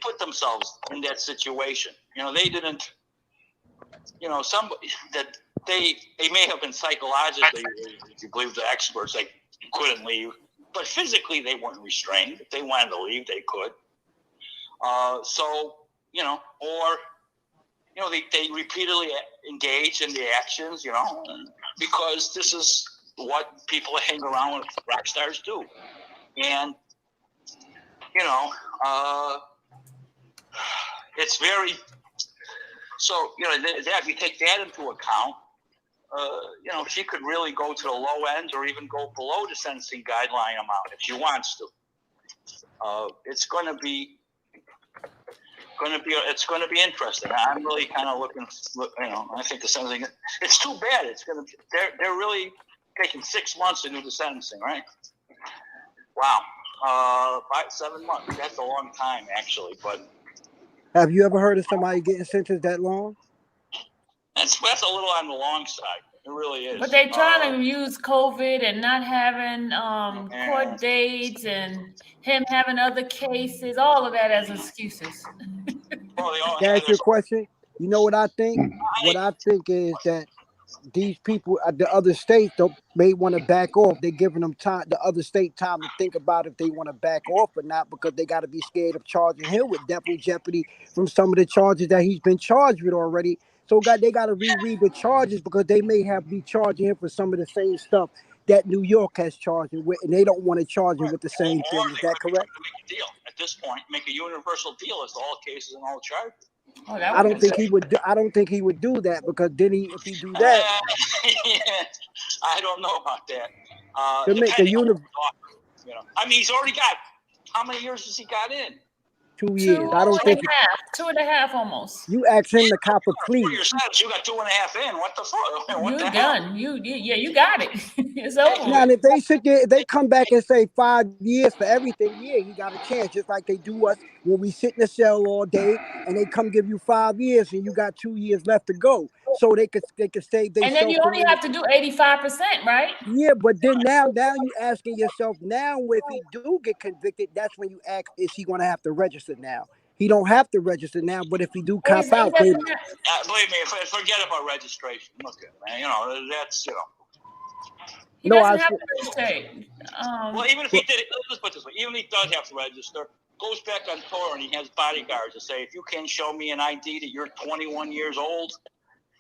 I: put themselves in that situation. They didn't, somebody that they may have been psychologically, if you believe the experts, they couldn't leave, but physically they weren't restrained. If they wanted to leave, they could. They repeatedly engage in the actions, because this is what people that hang around with rock stars do. And, it's very, so, that you take that into account, she could really go to the low ends or even go below the sentencing guideline amount if she wants to. It's going to be interesting. I'm really kind of looking. I think the sentencing. It's too bad. They're really taking 6 months to do the sentencing, right? Wow, 7 months. That's a long time, actually. But
J: have you ever heard of somebody getting sentenced that long?
I: That's a little on the long side. It really is.
A: But they trying to use COVID and not having court dates and him having other cases, all of that as excuses.
J: Can I ask you a question? You know what I think? What I think is that these people at the other states may want to back off. They're giving them time, the other state time to think about if they want to back off or not, because they got to be scared of charging him with double jeopardy from some of the charges that he's been charged with already. So they got to reread the charges because they may be charging him for some of the same stuff that New York has charged him with, and they don't want to charge him with the same thing. Is that correct?
I: Make a deal at this point. Make a universal deal as to all cases and all charges.
J: I don't think he would. I don't think he would do that, because then if he do that,
I: I don't know about that.
J: To make a
I: he's already got how many years has he got in?
J: 2 years. I don't think
A: 2.5 almost.
J: You ask him to cop a plea.
I: You got 2.5 in. What the fuck?
A: You're done. You got it. It's over.
J: Now, if they sit there, if they come back and say 5 years for everything, yeah, you got a chance. Just like they do us when we sit in the cell all day, and they come give you 5 years, and you got 2 years left to go. So they could save themselves.
A: And then you only have to do 85%, right?
J: Yeah, but then now you asking yourself, now if he do get convicted, that's when you ask, is he going to have to register now? He don't have to register now, but if he do cop out,
I: believe me, forget about registration. Look at man, that's
A: He doesn't have to register.
I: Well, even if he did it, let's put it this way: even if he does have to register, goes back on tour and he has bodyguards to say, if you can't show me an ID that you're 21 years old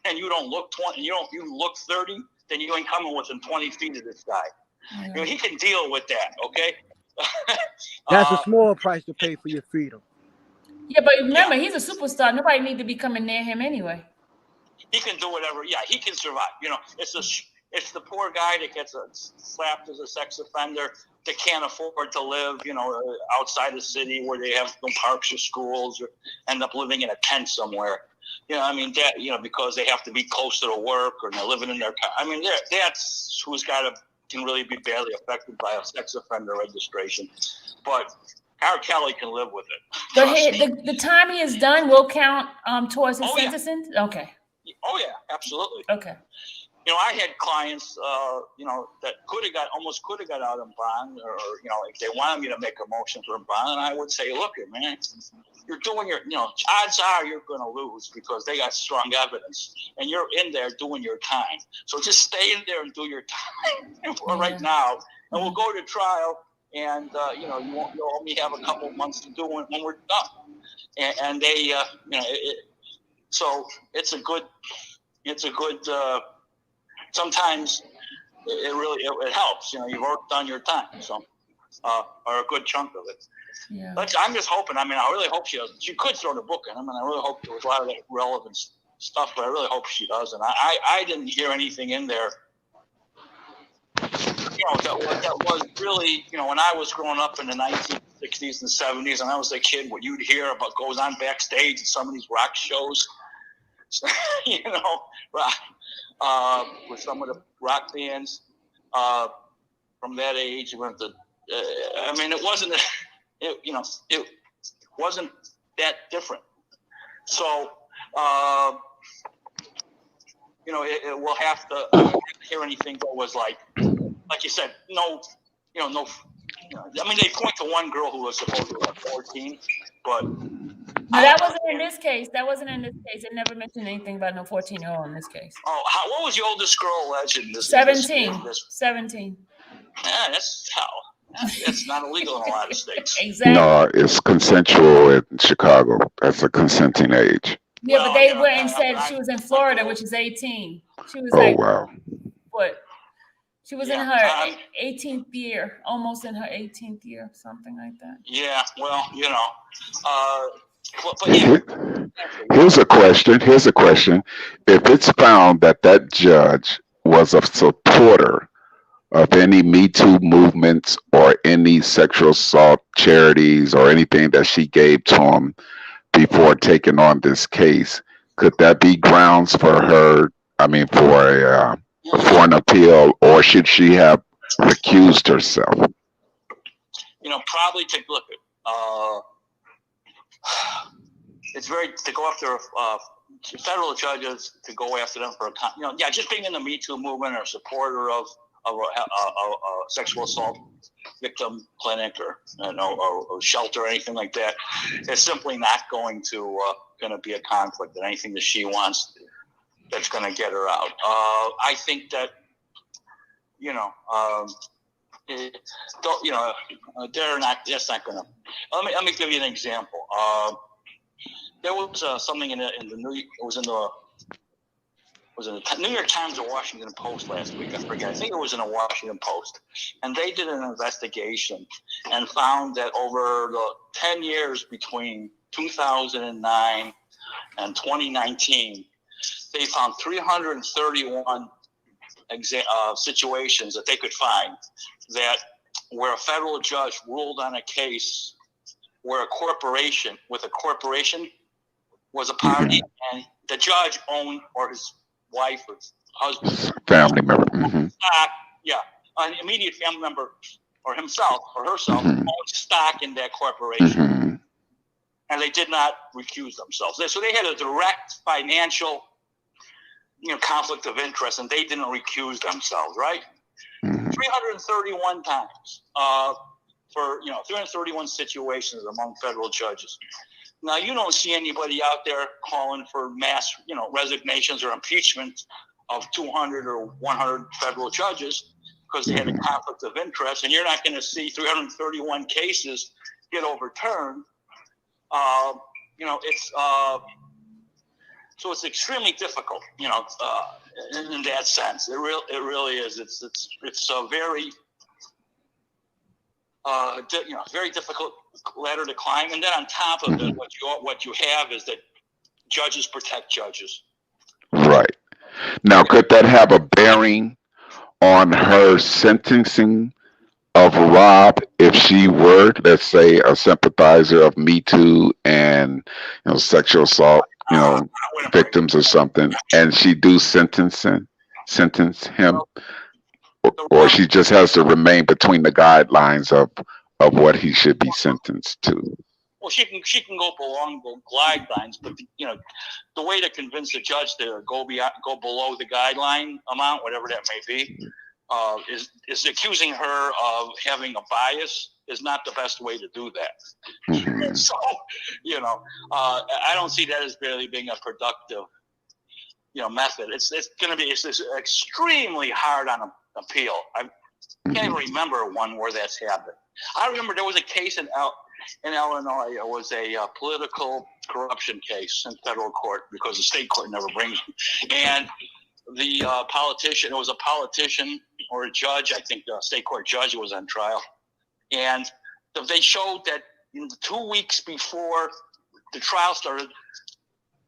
I: and you don't look 20, you look 30, then you ain't coming within 20 feet of this guy. Mm-hmm. He can deal with that, okay?
J: That's a small price to pay for your freedom.
A: Yeah, but remember, he's a superstar. Nobody need to be coming near him anyway.
I: He can do whatever. Yeah, he can survive. It's the poor guy that gets slapped as a sex offender that can't afford to live, outside the city where they have no parks or schools, or end up living in a tent somewhere. Because they have to be close to the work, or they're living in their car. I mean, that's who's can really be badly affected by a sex offender registration. But R. Kelly can live with it.
A: But the time he has done will count towards his sentencing? Yeah. Okay.
I: Oh, yeah, absolutely.
A: Okay.
I: I had clients, that almost could have got out on bond, or if they wanted me to make a motion for a bond, and I would say, look, man, you're doing odds are you're going to lose because they got strong evidence, and you're in there doing your time. So just stay in there and do your time right now, and we'll go to trial, and you'll only have a couple months to do it when we're done. And they, so it's a good. Sometimes it helps. You've worked on your time, so or a good chunk of it.
A: Yeah.
I: I'm just hoping. I really hope she does. She could throw the book in. I really hope there was a lot of that relevant stuff, but I really hope she does. And I didn't hear anything in there. That was really, when I was growing up in the 1960s and 70s, and I was a kid, what you'd hear about goes on backstage at some of these rock shows. With some of the rock bands from that age, it wasn't. It wasn't that different. So, it will have to. I don't hear anything that was like you said, no. They point to one girl who was supposedly 14, but.
A: No, that wasn't in this case. It never mentioned anything about no 14-year-old in this case.
I: Oh, what was the oldest girl alleged in this?
A: 17. 17.
I: Yeah, that's not illegal in a lot of states.
A: Exactly.
G: No, it's consensual in Chicago. That's a consenting age.
A: Yeah, but they went and said she was in Florida, which is 18. She was
G: wow.
A: What? She was in her 18th year, almost in her 18th year, something like that.
I: Yeah, well,
G: Here's a question. If it's found that judge was a supporter of any Me Too movements or any sexual assault charities or anything that she gave to him before taking on this case, could that be grounds for her? For an appeal, or should she have recused herself?
I: Probably take a look at. It's to go after federal judges, to go after them for just being in the Me Too movement or a supporter of a sexual assault victim clinic or shelter or anything like that. It's simply not going to be a conflict, and anything that she wants that's going to get her out. I think that they're not. That's not going to. Let me give you an example. There was something in the New York Times or Washington Post last week. I forget. I think it was in the Washington Post, and they did an investigation and found that over the 10 years between 2009 and 2019, they found 331 situations that they could find where a federal judge ruled on a case where a corporation was a party, and the judge owned, or his wife or husband,
G: family member, mm-hmm.
I: An immediate family member or himself or herself owned stock in that corporation,
G: mm-hmm.
I: and they did not recuse themselves. So they had a direct financial conflict of interest, and they didn't recuse themselves, right?
G: Mm-hmm.
I: 331 times for 331 situations among federal judges. Now, you don't see anybody out there calling for mass resignations or impeachment of 200 or 100 federal judges because they had a conflict of interest, and you're not going to see 331 cases get overturned. So it's extremely difficult, in that sense. It really is. It's a very very difficult ladder to climb. And then on top of it, what you have is that judges protect judges.
G: Right. Now, could that have a bearing on her sentencing of Rob if she were, let's say, a sympathizer of Me Too and sexual assault, victims or something, and she do sentence him, or she just has to remain between the guidelines of what he should be sentenced to?
I: Well, she can go along the guidelines, but the way to convince the judge to go below the guideline amount, whatever that may be, is accusing her of having a bias is not the best way to do that. So, I don't see that as really being a productive, method. It's extremely hard on appeal. I can't even remember one where that's happened. I remember there was a case in Illinois. It was a political corruption case in federal court because the state court never brings it. And the politician, it was a politician or a judge, I think the state court judge was on trial. And they showed that in the 2 weeks before the trial started,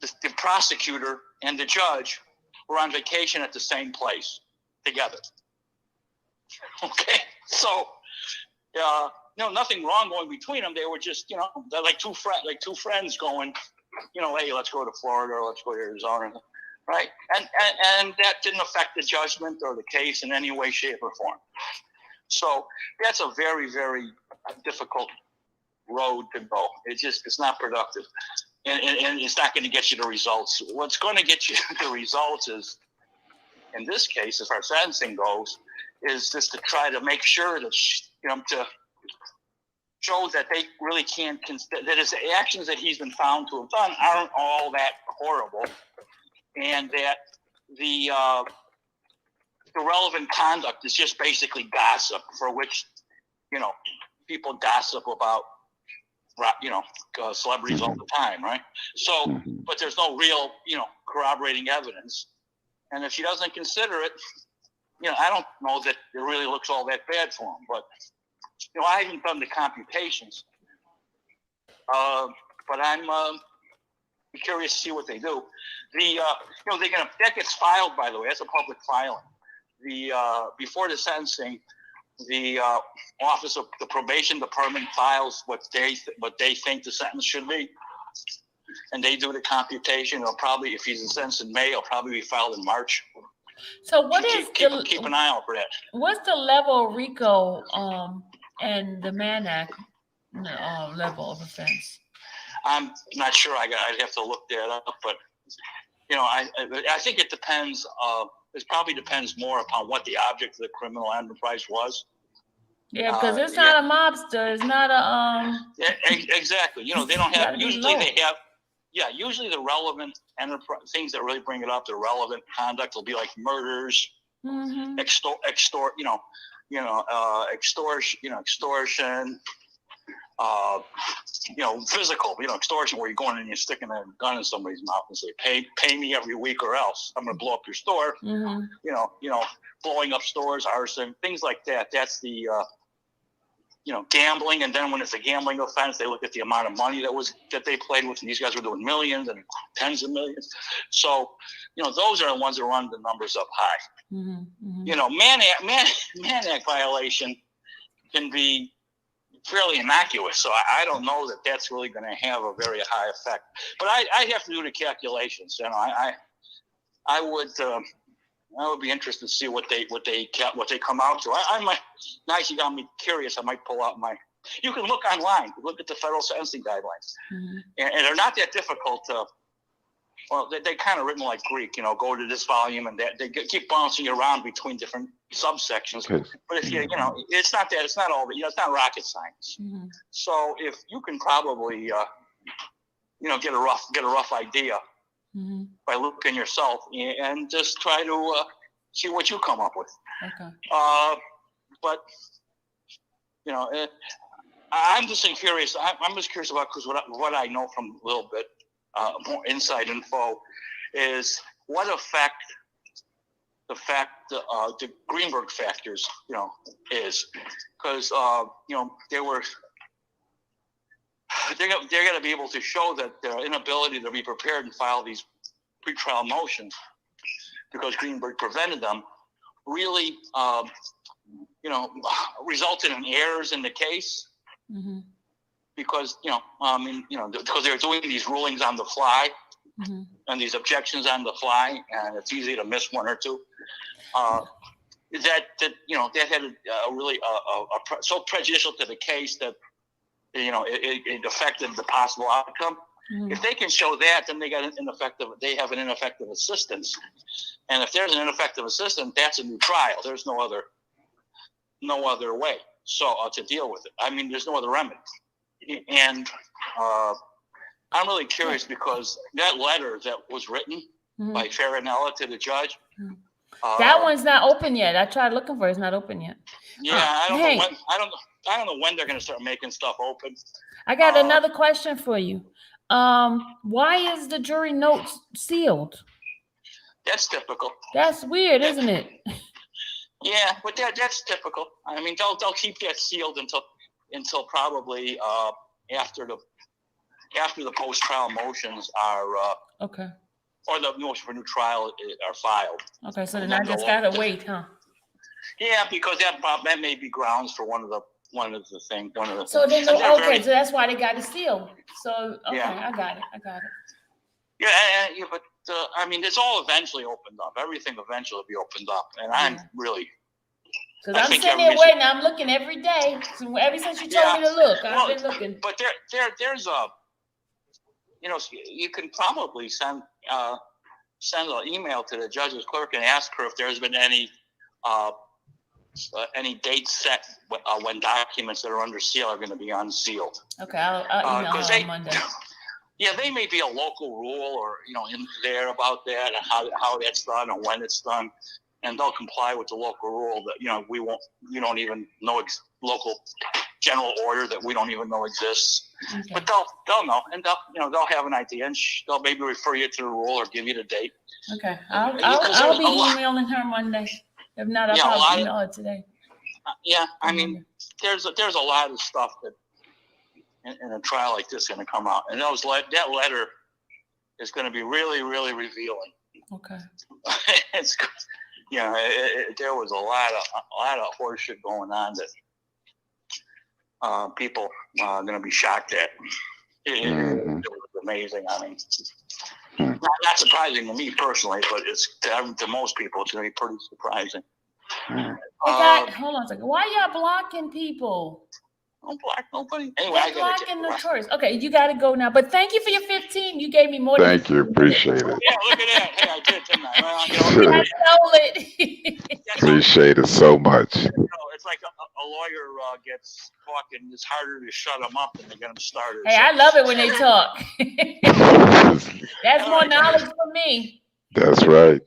I: the prosecutor and the judge were on vacation at the same place together. Okay, so nothing wrong going between them. They were just, they're like two friends going, hey, let's go to Florida or let's go to Arizona, right? And that didn't affect the judgment or the case in any way, shape, or form. So that's a very, very difficult road to go. It's not productive, and it's not going to get you the results. What's going to get you the results is, in this case, as far as sentencing goes, is just to try to make sure that to show that they really can't that his actions that he's been found to have done aren't all that horrible, and that the relevant conduct is just basically gossip, for which people gossip about celebrities all the time, right? So, but there's no real corroborating evidence, and if she doesn't consider it, I don't know that it really looks all that bad for him. But I haven't done the computations, but I'm curious to see what they do. That gets filed, by the way. That's a public filing. Before the sentencing, the office of the probation department files what they think the sentence should be, and they do the computation. It'll probably, if he's sentenced in May, it'll probably be filed in March.
A: So what is
I: keep an eye out for that.
A: What's the level of RICO and the Mann Act level of offense?
I: I'm not sure. I'd have to look that up, but I think it depends. It probably depends more upon what the object of the criminal enterprise was.
A: Yeah, because it's not a mobster. It's not a
I: Yeah, exactly. They don't have. Usually they have. Yeah, usually the relevant enterprise things that really bring it up, the relevant conduct will be like murders, extortion, physical, extortion, where you're going and you're sticking a gun in somebody's mouth and say, pay me every week or else I'm going to blow up your store. Blowing up stores, arson, things like that. That's the gambling. And then when it's a gambling offense, they look at the amount of money that they played with, and these guys were doing millions and tens of millions. So, those are the ones that run the numbers up high. Mann Act violation can be fairly innocuous. So I don't know that that's really going to have a very high effect. But I have to do the calculations. I would be interested to see what they come out to. I might. Now you got me curious. I might pull out you can look online. Look at the federal sentencing guidelines, and they're not that difficult to. Well, they kind of written like Greek. Go to this volume and that. They keep bouncing around between different subsections. But if it's not that. It's not all. It's not rocket science. So if you can probably, get a rough idea. By looking yourself and just try to see what you come up with.
A: Okay.
I: But I'm just curious. I'm just curious about because what I know from a little bit more inside info is what effect the fact, the Greenberg factors, is because, they're going to be able to show that their inability to be prepared and file these pretrial motions because Greenberg prevented them really, resulted in errors in the case.
A: Mm-hmm.
I: Because, because they're doing these rulings on the fly
A: Mm-hmm.
I: and these objections on the fly, and it's easy to miss one or two. That had a really so prejudicial to the case that, it affected the possible outcome.
A: Mm-hmm.
I: If they can show that, then they have an ineffective assistance. And if there's an ineffective assistance, that's a new trial. There's no other way. So to deal with it, I mean, there's no other remedy. And I'm really curious because that letter that was written
A: Mm-hmm.
I: by Farinella to the judge.
A: That one's not open yet. I tried looking for it. It's not open yet.
I: Yeah, I don't know when. I don't know when they're going to start making stuff open.
A: I got another question for you. Why is the jury notes sealed?
I: That's typical.
A: That's weird, isn't it?
I: Yeah, but that's typical. I mean, they'll keep that sealed until probably after the post-trial motions are
A: Okay.
I: or the motion for new trial are filed.
A: Okay, so then I just gotta wait, huh?
I: Yeah, because that may be grounds for one of the things.
A: So then, so that's why they got it sealed. So okay, yeah. I got it.
I: Yeah, but I mean, it's all eventually opened up. Everything eventually will be opened up, and I'm really.
A: Because I'm sitting there waiting. I'm looking every day. So ever since you told me to look, I've been looking.
I: But there's a, you can probably send an email to the judge's clerk and ask her if there's been any dates set when documents that are under seal are going to be unsealed.
A: Okay, I'll email her on Monday.
I: Yeah, they may be a local rule or in there about that and how that's done and when it's done, and they'll comply with the local rule that we don't even know local general order that we don't even know exists. Okay. But they'll know, and they'll have an idea, and they'll maybe refer you to the rule or give you the date.
A: Okay, I'll be emailing her Monday. If not, I'll probably email her today.
I: I mean, there's a lot of stuff that in a trial like this is going to come out, and that letter is going to be really, really revealing.
A: Okay.
I: It's there was a lot of horse shit going on that people are going to be shocked at. It was amazing. I mean, not surprising to me personally, but it's to most people, it's going to be pretty surprising.
A: Hold on a second. Why y'all blocking people?
I: Don't block nobody. Anyway,
A: they're blocking Notorious. Okay, you got to go now. But thank you for your 15. You gave me more.
G: Thank you. Appreciate it.
I: Yeah, look at that. Hey, I did, didn't I?
A: I stole it.
G: Appreciate it so much.
I: It's like a lawyer gets talking. It's harder to shut them up than to get them started.
A: Hey, I love it when they talk. That's more knowledge for me.
G: That's right.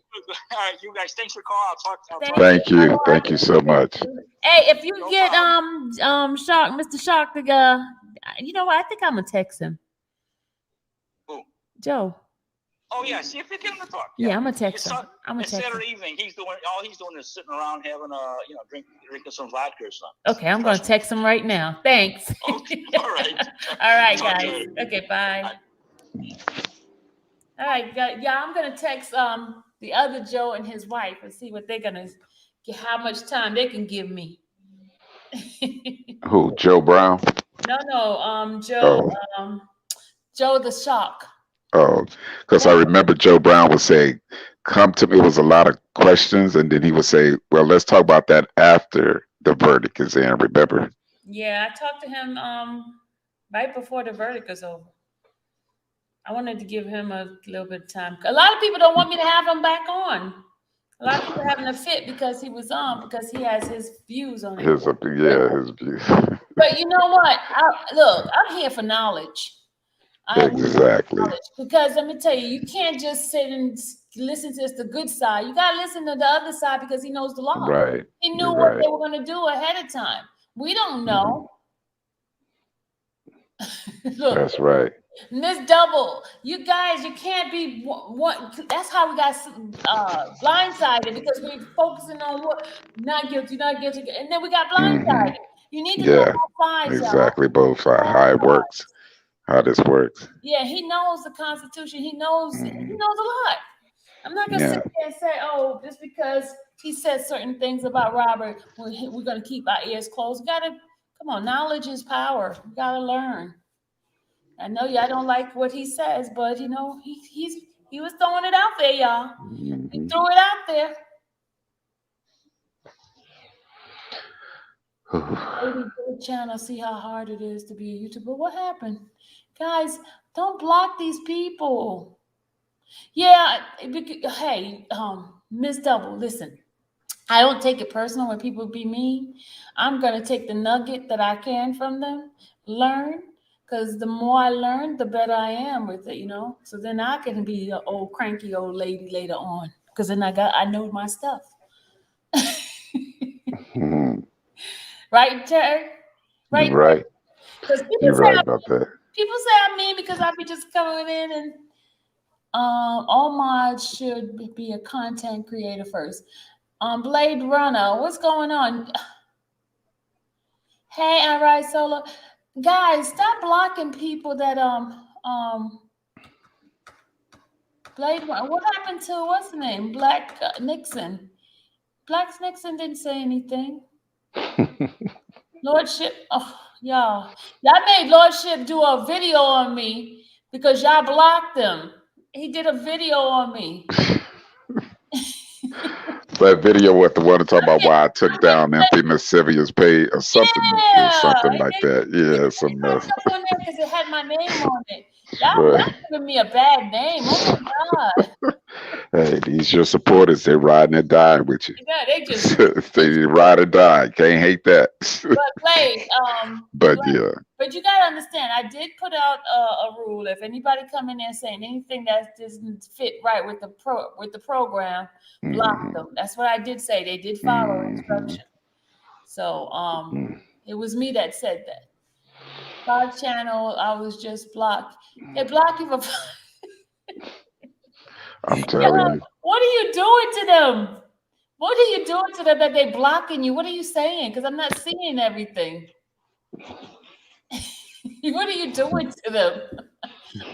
I: All right, you guys. Thanks for calling. I'll talk.
G: Thank you. Thank you so much.
A: Hey, if you get Shock, Mr. Shock, the guy, you know what? I think I'm gonna text him.
I: Who?
A: Joe.
I: Oh yeah, see if you get him to talk.
A: Yeah, I'm gonna text him.
I: It's Saturday evening. All he's doing is sitting around having drinking some vodka or something.
A: Okay, I'm gonna text him right now. Thanks.
I: Okay, all right.
A: All right, guys. Okay, bye. All right, yeah, I'm gonna text the other Joe and his wife and see what they're gonna get, how much time they can give me.
G: Who? Joe Brown?
A: No, Joe. Oh. Joe the Shock.
G: Oh, because I remember Joe Brown would say, "Come to me." It was a lot of questions, and then he would say, "Well, let's talk about that after the verdict is in." Remember?
A: Yeah, I talked to him right before the verdict was over. I wanted to give him a little bit of time. A lot of people don't want me to have him back on. A lot of people are having a fit because he was on, because he has his views on it.
G: His views.
A: But you know what? Look, I'm here for knowledge.
G: Exactly.
A: Because let me tell you, you can't just sit and listen to the good side. You got to listen to the other side because he knows the law.
G: Right.
A: He knew what they were going to do ahead of time. We don't know. Look,
G: that's right.
A: Miss Double, you guys, you can't be one. That's how we got blindsided because we're focusing on what not guilty, and then we got
G: Hmm.
A: blindsided. You need to know
G: Yeah,
A: both sides, y'all.
G: exactly. Both sides,
A: Both
G: how it
A: sides.
G: works, how this works.
A: Yeah, he knows the Constitution. He
G: Hmm.
A: knows a lot. I'm not gonna sit
G: Yeah.
A: there and say, oh, just because he said certain things about Robert, we're gonna keep our ears closed. We gotta come on. Knowledge is power. We gotta learn. I know y'all don't like what he says, but you know he was throwing it out there, y'all. He
G: Hmm.
A: threw it out there. Lady, go channel, see how hard it is to be a YouTuber. What happened, guys? Don't block these people. Yeah, hey, Miss Double, listen. I don't take it personal when people be mean. I'm gonna take the nugget that I can from them, learn, because the more I learn, the better I am with it, you know. So then I can be an old cranky old lady later on, because then I know my stuff,
G: Hmm.
A: right, Terry?
G: You're
A: Right?
G: right.
A: Because
G: You're right about that.
A: people say I'm mean because I be just coming in and all mods should be a content creator first. Blade Runner, what's going on? Hey, I ride solo. Guys, stop blocking people that Blade Runner. What happened to what's the name? Black Nixon. Black Nixon didn't say anything. Lordship. Oh, y'all made Lordship do a video on me because y'all blocked him. He did a video on me.
G: That video with the one talking about why I
A: I'm
G: took
A: getting
G: down infamous Sylvia's page or
A: yeah.
G: something like that. Yeah, it's a
A: They
G: mess.
A: come on there because it had my name on it. Y'all
G: Right.
A: giving me a bad name. Oh my God.
G: Hey, these your supporters. They're riding and dying with you.
A: Yeah, they just
G: They ride or die. Can't hate that.
A: but Blade,
G: But yeah.
A: but you gotta understand, I did put out a rule. If anybody come in there saying anything that doesn't fit right with the program, block
G: Hmm.
A: them. That's what I did say. They did follow
G: Hmm.
A: instruction. So it was me that said that. God channel, I was just blocked. They block you for
G: I'm
A: yeah,
G: telling you.
A: what are you doing to them? What are you doing to them that they blocking you? What are you saying? Because I'm not seeing everything. What are you doing to them?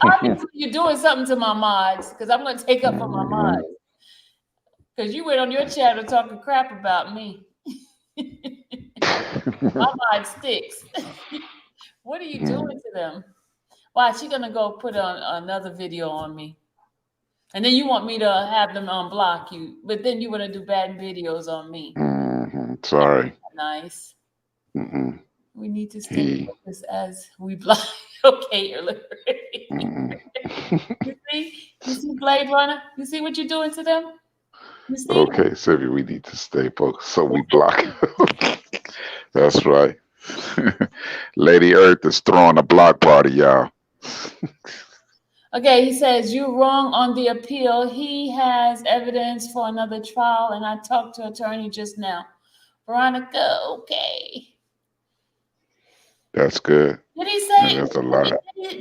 A: Obviously, you're doing something to my mods because I'm going to take up for my
G: Mhm.
A: mods. Because you went on your channel talking crap about me. My mod sticks. What are you doing to them? Why she gonna go put on another video on me, and then you want me to have them unblock you, but then you want to do bad videos on me. That's
G: Sorry.
A: not nice.
G: Mm-mm.
A: We need to stay
G: He.
A: focused as we block. Okay, Hillary.
G: Mm-mm.
A: You see Blade Runner? You see what you're doing to them? You see?
G: Okay, Sylvia, we need to stay focused. So we block. That's right. Lady Earth is throwing a block party, y'all.
A: Okay, he says, you're wrong on the appeal. He has evidence for another trial, and I talked to attorney just now. Veronica, okay.
G: That's good.
A: Did he
G: Yeah,
A: say,
G: that's a lot.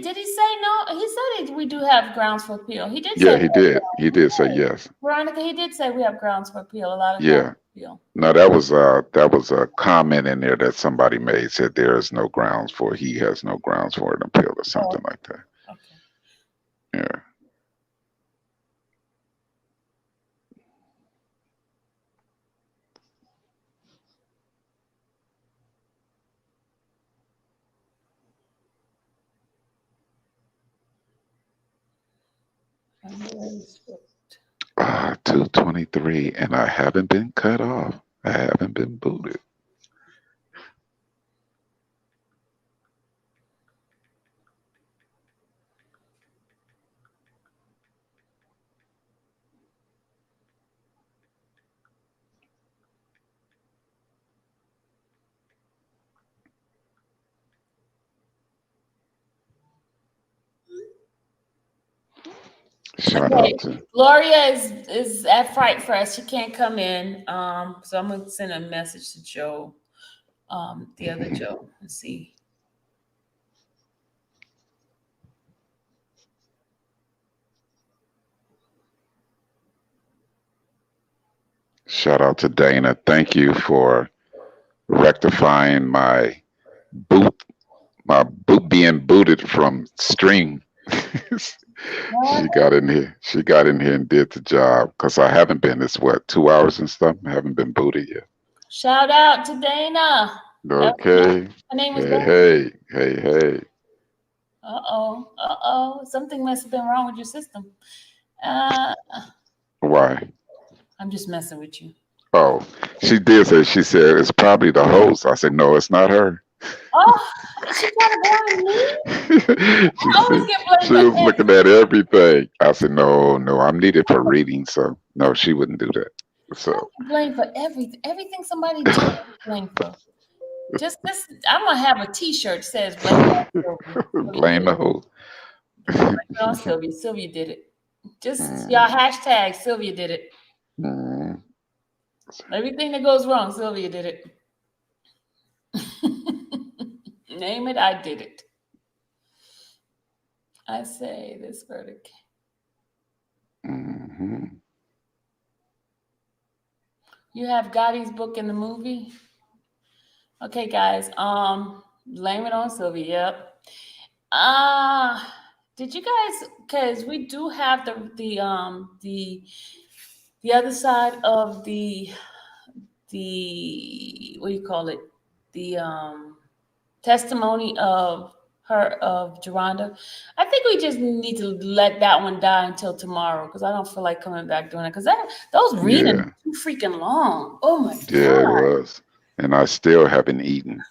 A: did he say no? He said we do have grounds for appeal. He did say
G: Yeah,
A: we
G: he
A: have
G: did. He
A: grounds.
G: did say
A: He did.
G: yes.
A: Veronica, he did say we have grounds for appeal, a lot of grounds
G: Yeah.
A: for appeal.
G: No, that was a comment in there that somebody made, said there is no grounds for he has no grounds for an appeal or
A: Oh,
G: something like that.
A: okay.
G: Yeah.
A: I'm very strict.
G: 223, and I haven't been cut off. I haven't been booted. Shout out
A: Okay,
G: to.
A: Gloria is at Fright Fest. She can't come in. So I'm gonna send a message to Joe, the other Joe, and see.
G: Shout out to Dana. Thank you for rectifying boot, my boot being booted from stream. She got in here. She got in here and did the job because I haven't been. It's what, 2 hours and stuff. I haven't been booted yet.
A: Shout out to Dana.
G: Okay.
A: Her name was
G: Hey,
A: Dana.
G: hey, hey, hey.
A: Something must have been wrong with your system.
G: Why?
A: I'm just messing with you.
G: Oh, she did say. She said it's probably the host. I said no, it's not her.
A: Oh, she trying to blame me?
G: She
A: I always
G: said
A: get blamed
G: she
A: for
G: was looking at everything. I said no, no, I'm needed for reading. So no, she wouldn't do that. So
A: blame for everything. Everything somebody do, I blame for. Just this, I'm gonna have a T-shirt that says "Blame it on Sylvia."
G: blame the host.
A: Blame it on Sylvia. Sylvia did it. Just y'all hashtag Sylvia did it.
G: Mm.
A: Everything that goes wrong, Sylvia did it. Name it, I did it. I say this verdict.
G: Mm-hmm.
A: You have Gotti's book in the movie. Okay, guys. Blame it on Sylvia. Yep. Did you guys? Because we do have the other side of the what do you call it? The testimony of Jerhonda. I think we just need to let that one die until tomorrow because I don't feel like coming back doing it because those readings are too freaking long. Oh my god.
G: Yeah, it was, and I still haven't eaten.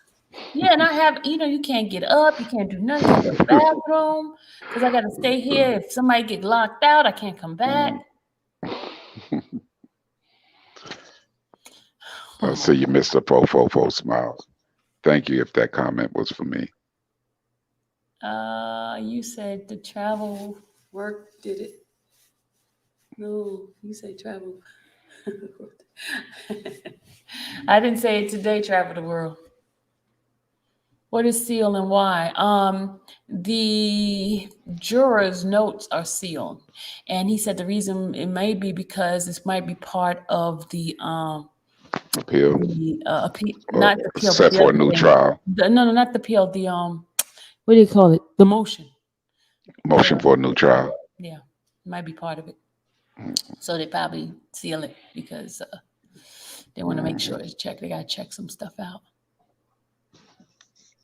A: Yeah, and I have, you can't get up, you can't do nothing, you can't go to the bathroom because I got to stay here. If somebody get locked out, I can't come back.
G: I see you, Mr. 444 Smiles. Thank you if that comment was for me.
A: You said the travel work did it. No, you say travel. I didn't say it today, travel the world. What is sealed and why? The jurors' notes are sealed. And he said the reason it may be because this might be part of the
G: appeal.
A: Not the appeal,
G: set
A: but
G: for a new trial.
A: No, not the appeal. The what do you call it? The motion.
G: Motion for a new trial.
A: Yeah, might be part of it. So they probably seal it because they want to make sure it's checked. They got to check some stuff out.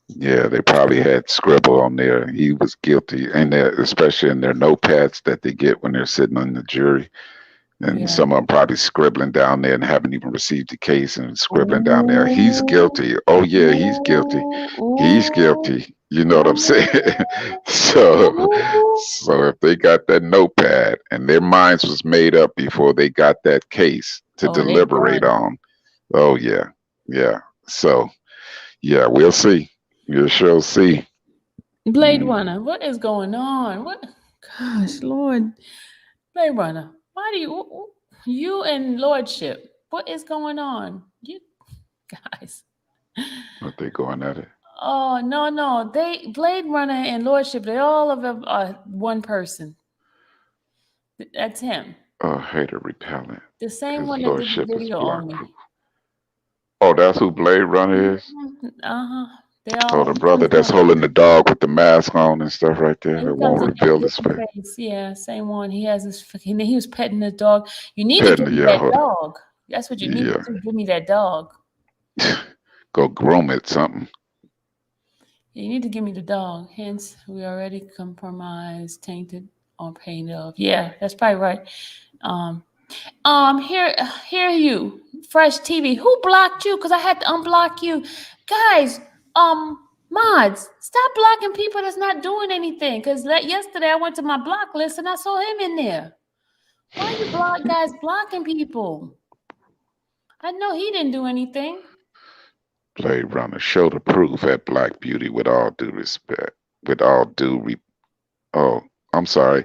G: Yeah, they probably had scribble on there. He was guilty, and especially in their notepads that they get when they're sitting on the jury. And some of them probably scribbling down there and haven't even received the case and scribbling down there. He's guilty. Oh yeah, he's guilty. He's guilty. You know what I'm saying? So if they got that notepad and their minds was made up before they got that case to deliberate on. Oh yeah, yeah. So yeah, we'll see. You shall see.
A: Blade Runner, what is going on? What? Gosh, Lord, Blade Runner. Why do you and Lordship? What is going on? You guys.
G: What they going at it?
A: Oh no. They Blade Runner and Lordship, they all of them are one person. That's him.
G: Oh, hater repellent.
A: The same one that did the video on me.
G: Oh, that's who Blade Runner is?
A: Uh-huh.
G: The brother that's holding the dog with the mask on and stuff right there. It won't reveal his face.
A: Yeah, same one. He has his. He was petting the dog. You need to give me that dog. That's what you need to do. Give me that dog.
G: Go groom it, something.
A: You need to give me the dog. Hence, we already compromised, tainted, or painted off. Yeah, that's probably right. Here you, Fresh TV. Who blocked you? Because I had to unblock you, guys. Mods, stop blocking people that's not doing anything. Because yesterday I went to my block list and I saw him in there. Why you guys blocking people? I know he didn't do anything.
G: Blade Runner, show the proof at Black Beauty with all due respect. With all due I'm sorry.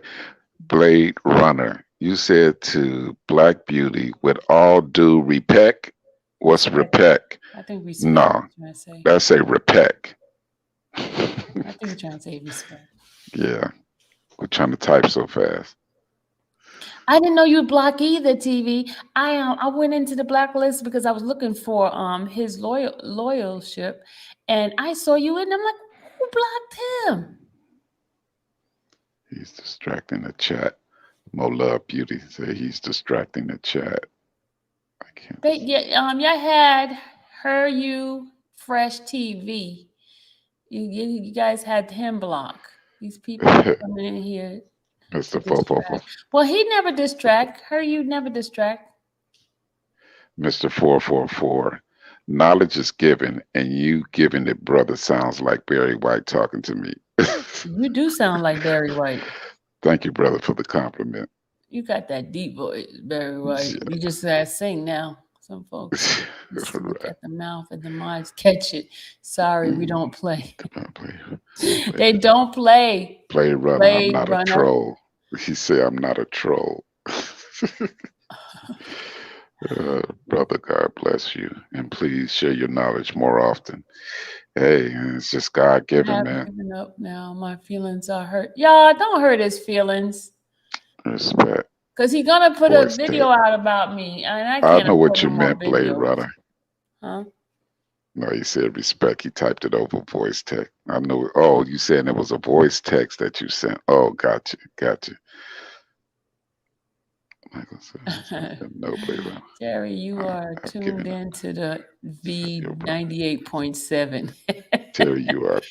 G: Blade Runner, you said to Black Beauty with all due respect. What's respect?
A: I think respect.
G: No, that's a respect.
A: I think you're trying to say respect.
G: Yeah, we're trying to type so fast.
A: I didn't know you would block either, TV. I went into the blacklist because I was looking for his loyalship, and I saw you in. I'm like, who blocked him?
G: He's distracting the chat. Mo Love Beauty say he's distracting the chat. I can't.
A: Y'all had her, you, Fresh TV. You guys had him block. These people coming in here to
G: Mr.
A: distract.
G: 444.
A: Well, he never distract. Her, you never distract.
G: Mr. 444. Knowledge is given, and you giving it, brother, sounds like Barry White talking to me.
A: You do sound like Barry White.
G: Thank you, brother, for the compliment.
A: You got that deep voice, Barry White. You just gotta sing now. Some folks just look
G: Right.
A: at the mouth and the minds catch it. Sorry, we don't play.
G: Play.
A: They don't play.
G: Play Runner.
A: Blade
G: I'm not
A: Runner.
G: a troll. He said I'm not a troll. Brother, God bless you, and please share your knowledge more often. Hey, it's just God
A: I
G: given,
A: have
G: man.
A: given up now. My feelings are hurt. Y'all don't hurt his feelings.
G: Respect.
A: Cause he's gonna put a
G: Voice
A: video
G: tech.
A: out about me, and I
G: I
A: can't
G: know
A: afford
G: what
A: no
G: you
A: more
G: meant, Blade
A: videos.
G: Runner.
A: Huh?
G: No, he said respect. He typed it over voice text. I know. Oh, you saying it was a voice text that you sent? Oh, gotcha. Michael said, no, Blade Runner.
A: Jerry, you are
G: I've
A: tuned
G: given up.
A: into the
G: Your brother.
A: V98.7.
G: Terry, you are.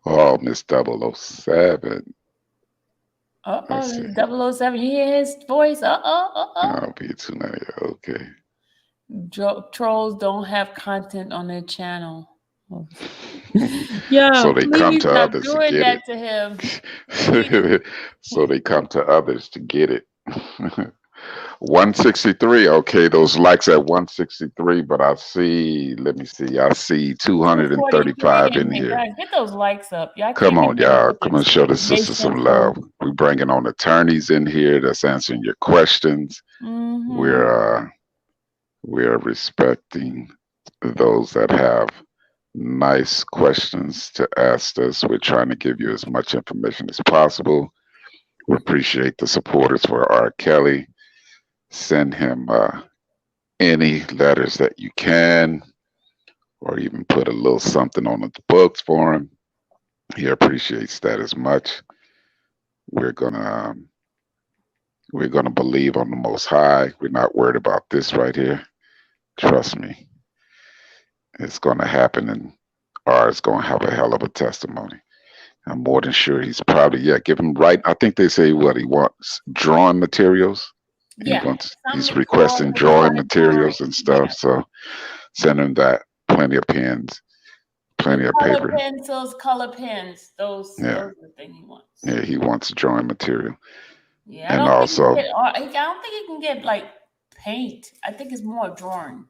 G: Oh, Miss 007. Let's see.
A: 007. You hear his voice?
G: I'll be 290. Okay.
A: Trolls don't have content on their channel. Yeah,
G: So they come
A: please
G: to
A: stop
G: others to
A: doing
G: get
A: that
G: it.
A: to him.
G: So they come to others to get it. 163. Okay, those likes at 163, but I see, let me see, I see 235 in here.
A: Guys, get those likes up. Y'all
G: Come
A: came in
G: on,
A: here
G: y'all.
A: with
G: Come on, show the sister some love. We're bringing on attorneys in here that's answering your questions. We're respecting those that have nice questions to ask us. We're trying to give you as much information as possible. We appreciate the supporters for R. Kelly. Send him any letters that you can, or even put a little something on the books for him. He appreciates that as much. We're gonna believe on the Most High. We're not worried about this right here. Trust me, it's gonna happen, and R is gonna have a hell of a testimony. I'm more than sure he's probably give him right. I think they say what he wants drawing materials. He's requesting drawing materials and stuff. So send him that. Plenty of pens, plenty of paper.
A: Color pens. Those are the thing he wants.
G: Yeah, he wants drawing material.
A: Yeah,
G: and also,
A: I don't think he can get like paint. I think it's more drawing.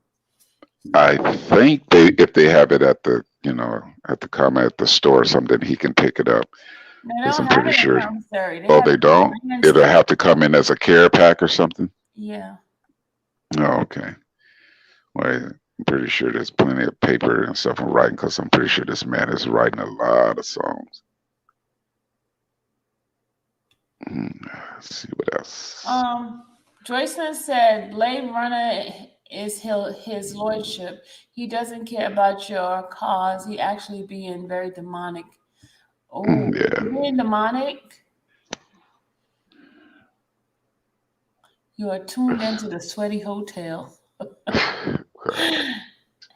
G: I think if they have it at the at the store or something, he can pick it up. Because I'm pretty sure. They don't. It'll have to come in as a care pack or something.
A: Yeah.
G: Oh, okay. Well, I'm pretty sure there's plenty of paper and stuff in writing, because I'm pretty sure this man is writing a lot of songs. Let's see what else.
A: Joycelyn said Blade Runner is his lordship. He doesn't care about your cause. He actually being very demonic. Oh,
G: yeah.
A: Being demonic. You are tuned into the Sweaty Hotel.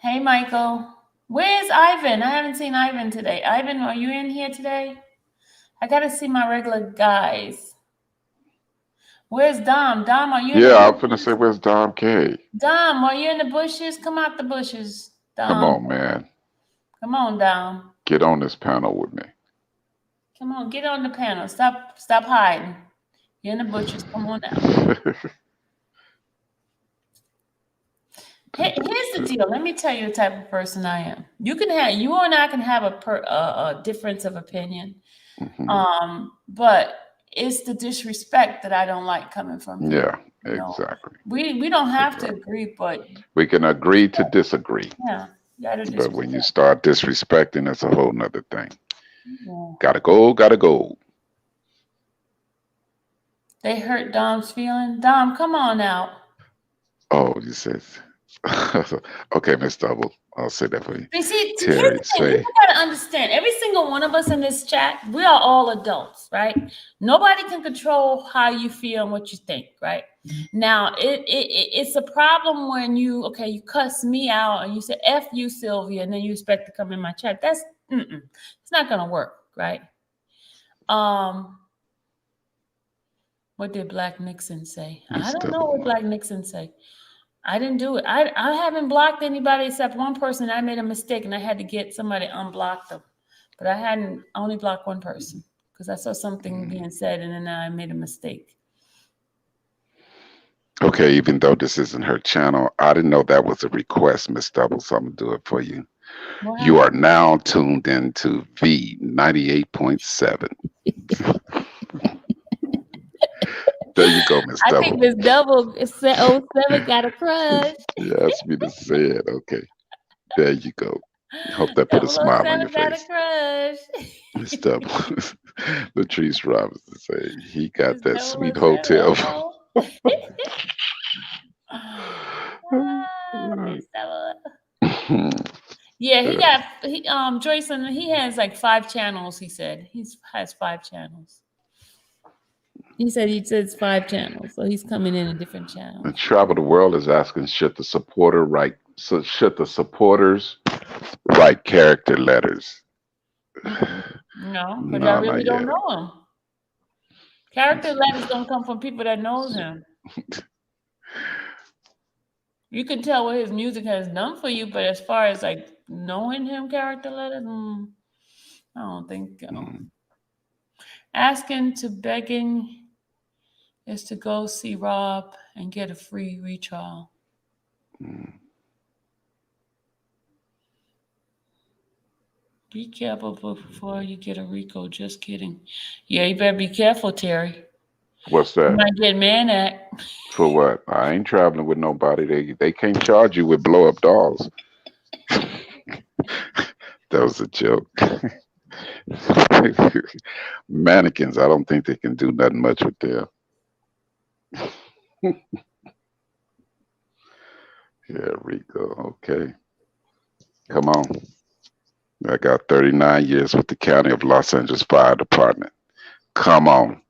A: Hey, Michael. Where's Ivan? I haven't seen Ivan today. Ivan, are you in here today? I got to see my regular guys. Where's Dom? Dom, are you in the bushes?
G: I was going to say, where's Dom K?
A: Dom, are you in the bushes? Come out the bushes, Dom.
G: Come on, man.
A: Come on, Dom.
G: Get on this panel with me.
A: Come on, get on the panel. Stop hiding. You're in the bushes. Come on out. Here's the deal. Let me tell you the type of person I am. You and I can have a difference of opinion. Mm-hmm. But it's the disrespect that I don't like coming from you.
G: Yeah, exactly.
A: We don't have to agree, but
G: we can agree to disagree.
A: Yeah.
G: But when you start disrespecting, it's a whole nother thing. Yeah. Gotta go.
A: They hurt Dom's feeling. Dom, come on out.
G: Oh, you said. Okay, Miss Double. I'll say that for you.
A: You see, here's
G: Terry,
A: the thing.
G: say
A: People gotta understand. Every single one of us in this chat, we are all adults, right? Nobody can control how you feel and what you think, right? Now, it's a problem when you cuss me out and you say "F you, Sylvia," and then you expect to come in my chat. That's it's not gonna work, right? Um, what did Black Nixon say? I
G: Miss
A: don't know
G: Double.
A: what Black Nixon say. I didn't do it. I haven't blocked anybody except one person. I made a mistake and I had to get somebody unblocked them. But I hadn't only blocked one person because I saw something being said and then I made a mistake.
G: Okay, even though this isn't her channel, I didn't know that was a request, Miss Double, so I'm gonna do it for you.
A: What
G: You are
A: happened?
G: now tuned into V 98.7. There you go, Miss
A: I think
G: Double.
A: this double 07 got a crush.
G: You asked me to say it. Okay, there you go. Hope that put a
A: Double oh
G: smile on your
A: 07 got a
G: face.
A: crush.
G: Miss Double. Latrice Robinson say he got
A: It's
G: that sweet hotel.
A: 007. Miss Double. Yeah, Joyson, he has like 5 channels, he said. He has 5 channels. He says 5 channels, so he's coming in different
G: And
A: channels.
G: Travel the World is asking, should the supporters write character letters?
A: No, because I
G: No,
A: really
G: not
A: don't
G: yet.
A: know him. Character letters don't come from people that knows him. You can tell what his music has done for you, but as far as like knowing him, character letters, I don't think so.
G: Mm,
A: Asking to begging is to go see Rob and get a free retrial.
G: mm.
A: Be careful before you get a RICO. Just kidding. Yeah, you better be careful, Terry.
G: What's
A: You
G: that?
A: might get man at.
G: For what? I ain't traveling with nobody. They can't charge you with blow up dolls. That was a joke. Mannequins, I don't think they can do nothing much with them. Yeah, Rico. Okay. Come on. I got 39 years with the County of Los Angeles Fire Department. Come on.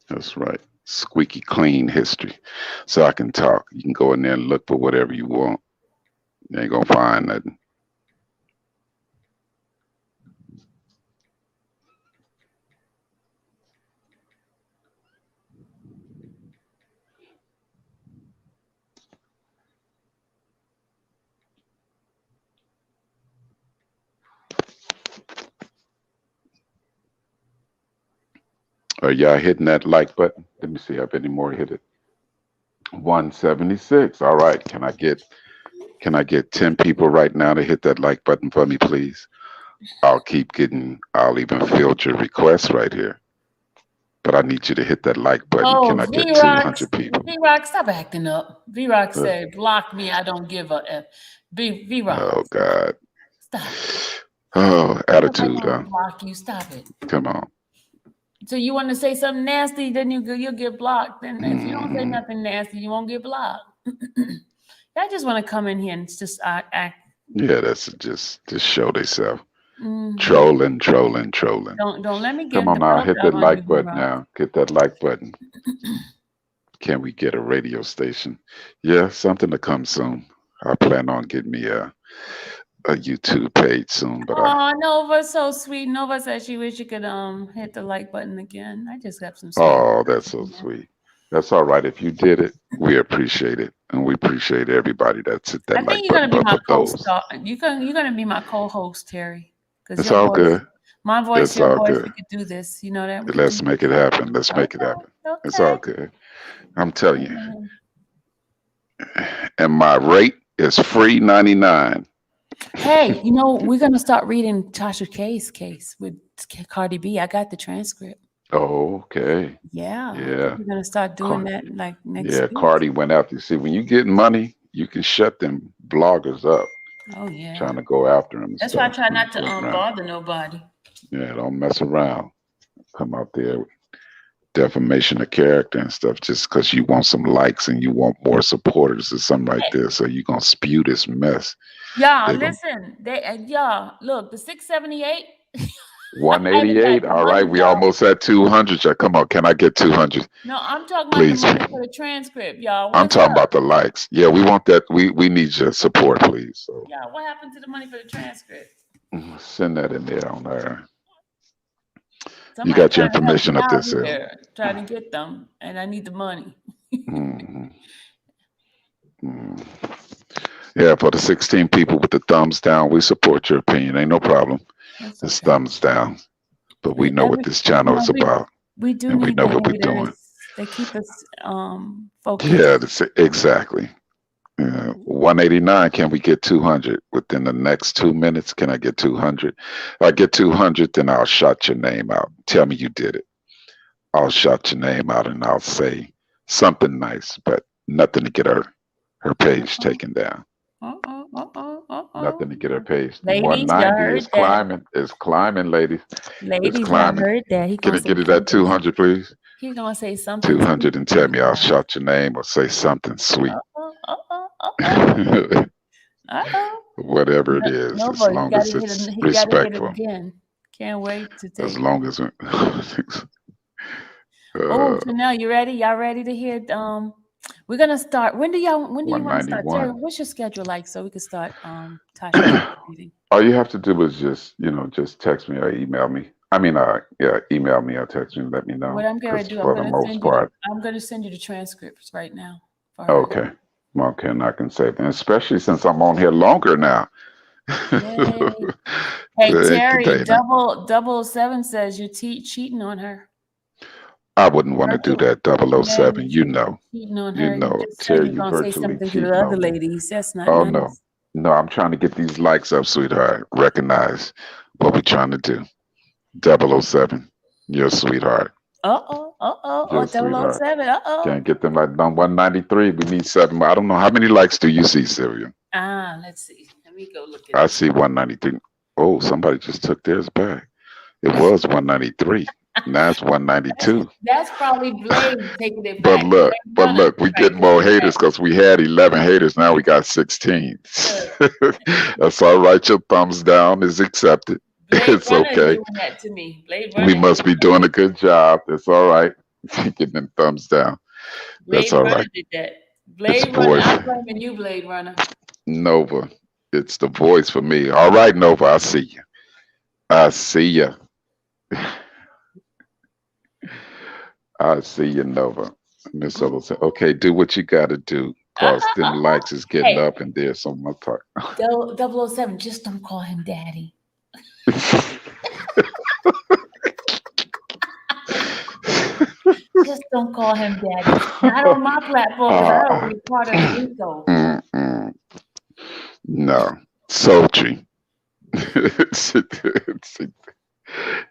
G: That's right. Squeaky clean history. So I can talk. You can go in there and look for whatever you want. You ain't gonna find nothing. Are y'all hitting that like button? Let me see if any more hit it. 176. All right. Can I get 10 people right now to hit that like button for me, please? I'll even field your requests right here. But I need you to hit that like button.
A: Oh,
G: Can I get
A: V-Rock,
G: 200 people?
A: V-Rock, stop acting up. V-Rock
G: Uh,
A: said, block me, I don't give a F. V-Rock,
G: oh God.
A: stop.
G: Oh,
A: Ain't nobody
G: attitude,
A: gonna
G: huh?
A: block you, stop it.
G: Come on.
A: So you want to say something nasty, then you'll get blocked. Then if you don't say
G: Mm,
A: nothing nasty, you won't get blocked. I just want to come in here and just act.
G: yeah, that's just show themselves.
A: Mhm.
G: Trolling.
A: Don't let me
G: Come
A: get
G: on
A: the
G: now,
A: belt
G: hit
A: out
G: that
A: on you,
G: like button
A: V-Rock.
G: now. Get that like button. Can we get a radio station? Yeah, something to come soon. I plan on getting me a YouTube page soon, but
A: Oh, Nova's so sweet. Nova said she wish she could hit the like button again. I just got some sweet.
G: oh, that's so sweet. That's all right. If you did it, we appreciate it, and we appreciate everybody that's hit that
A: I think
G: like
A: you're
G: button.
A: gonna be
G: But
A: my
G: for those,
A: co-star. You're gonna be my co-host, Terry, because
G: it's
A: your
G: all
A: voice,
G: good.
A: my voice,
G: It's
A: your
G: all
A: voice.
G: good.
A: We could do this. You know that we could do
G: Let's make it
A: this.
G: happen. Let's make it
A: Okay,
G: happen. It's all
A: okay.
G: good. I'm telling you. And my rate is free 99.
A: Hey, we're gonna start reading Tasha K's case with Cardi B. I got the transcript.
G: Oh, okay.
A: Yeah, I think
G: Yeah.
A: we're gonna start doing
G: Car-
A: that like next
G: yeah,
A: week.
G: Cardi went after you. See, when you get money, you can shut them bloggers up
A: Oh yeah.
G: trying to go after them and
A: That's why I
G: stuff.
A: try
G: Don't
A: not to
G: fool around.
A: bother nobody.
G: Yeah, don't mess around. Come out there with defamation of character and stuff just because you want some likes and you want more supporters or something like
A: Hey,
G: this. So you gonna spew this mess.
A: y'all,
G: They're gonna
A: listen. Y'all, look, the 678. I haven't got
G: 188.
A: the
G: All
A: money,
G: right, we
A: y'all.
G: almost at 200. Come on, can I get 200?
A: No, I'm talking about the
G: Please.
A: money for the transcript, y'all.
G: I'm
A: What's
G: talking
A: up?
G: about the likes. Yeah, we want that. We need your support, please. So
A: Yeah, what happened to the money for the transcript?
G: send that in there on there. You
A: Somebody
G: got your
A: trying to help me
G: information up there,
A: out
G: Sil.
A: here, trying to get them, and I need the money.
G: Mhm. Mm. Yeah, for the 16 people with the thumbs down, we support your opinion. Ain't no problem.
A: That's
G: It's
A: okay.
G: thumbs down. But we know what
A: Every,
G: this channel is
A: we
G: about
A: we do
G: and we
A: need
G: know
A: the
G: what we're doing.
A: haters. They keep us
G: Yeah,
A: focused.
G: exactly. Yeah. 189, can we get 200 within the next 2 minutes? Can I get 200? If I get 200, then I'll shout your name out. Tell me you did it. I'll shout your name out and I'll say something nice, but nothing to get her page
A: Uh-oh,
G: taken down.
A: uh-oh, uh-oh, uh-oh.
G: Nothing to get her page.
A: Ladies, y'all
G: 190 is
A: heard that.
G: climbing. It's climbing, ladies. It's
A: Ladies, y'all
G: climbing.
A: heard that. He
G: Can
A: gonna
G: I
A: say
G: get it at
A: something.
G: 200, please?
A: He's gonna say something sweet
G: 200 and
A: to
G: tell
A: you
G: me I'll
A: guys.
G: shout your name or say something sweet.
A: Uh-oh, uh-oh, uh-oh, uh-oh.
G: Whatever it is, as
A: Nova,
G: long as it's
A: he gotta hit it
G: respectful.
A: again. Can't wait to
G: As
A: take.
G: long as
A: Oh,
G: uh,
A: so now you ready? Y'all ready to hear? We're gonna start. When do you want to start? Jerry,
G: 191.
A: what's your schedule like so we can start Tasha's reading?
G: All you have to do is just text me or email me. I mean, yeah, email me or text me and let me
A: What
G: know.
A: I'm gonna
G: Because
A: do,
G: for the most part,
A: I'm gonna send you the transcripts right now for her.
G: okay, okay, and I can save them, especially since I'm on here longer now.
A: Yay. Hey Terry,
G: Dana.
A: double seven says you're cheating on her.
G: I wouldn't want to do
A: Virtual.
G: that. Double O
A: Yeah,
G: seven. You know,
A: you're cheating on
G: you
A: her. You
G: know,
A: just said
G: Terry,
A: you're
G: you
A: gonna say
G: virtually
A: something to the
G: cheating
A: other
G: on me.
A: ladies. That's not
G: Oh no,
A: nice.
G: no, I'm trying to get these likes up, sweetheart. Recognize what we're trying to do. 007. You're a sweetheart. You're a
A: Double O
G: sweetheart.
A: seven.
G: Can't get them like done 193. We need 7. I don't know. How many likes do you see, Sylvia?
A: Let's see. Let me go look at
G: I
A: it.
G: see 193. Oh, somebody just took theirs back. It was 193. Now it's 192.
A: That's probably Blade taking it
G: But
A: back.
G: look,
A: Blade
G: but
A: Runner
G: look, we
A: trying to
G: get
A: take
G: more
A: it back.
G: haters because we had 11 haters. Now we got 16.
A: Look,
G: That's all right. Your thumbs down is accepted.
A: Blade
G: It's
A: Runner is
G: okay.
A: doing that to me. Blade
G: We
A: Runner is
G: must be
A: doing
G: doing
A: that.
G: a good job. It's all right. Getting them thumbs down. That's
A: Blade
G: all
A: Runner
G: right.
A: did that.
G: It's
A: Blade Runner,
G: voice.
A: I'm blaming you, Blade Runner.
G: Nova. It's the voice for me. All right, Nova. I see you. I see you. I see you, Nova. Miss Solo said, okay, do what you got to do because them likes is getting
A: Hey,
G: up and there's so much talk.
A: 007, just don't call him daddy. Just don't call him daddy. Not on my platform because I don't
G: Ah,
A: be part of the Inco.
G: mm. No, sultry.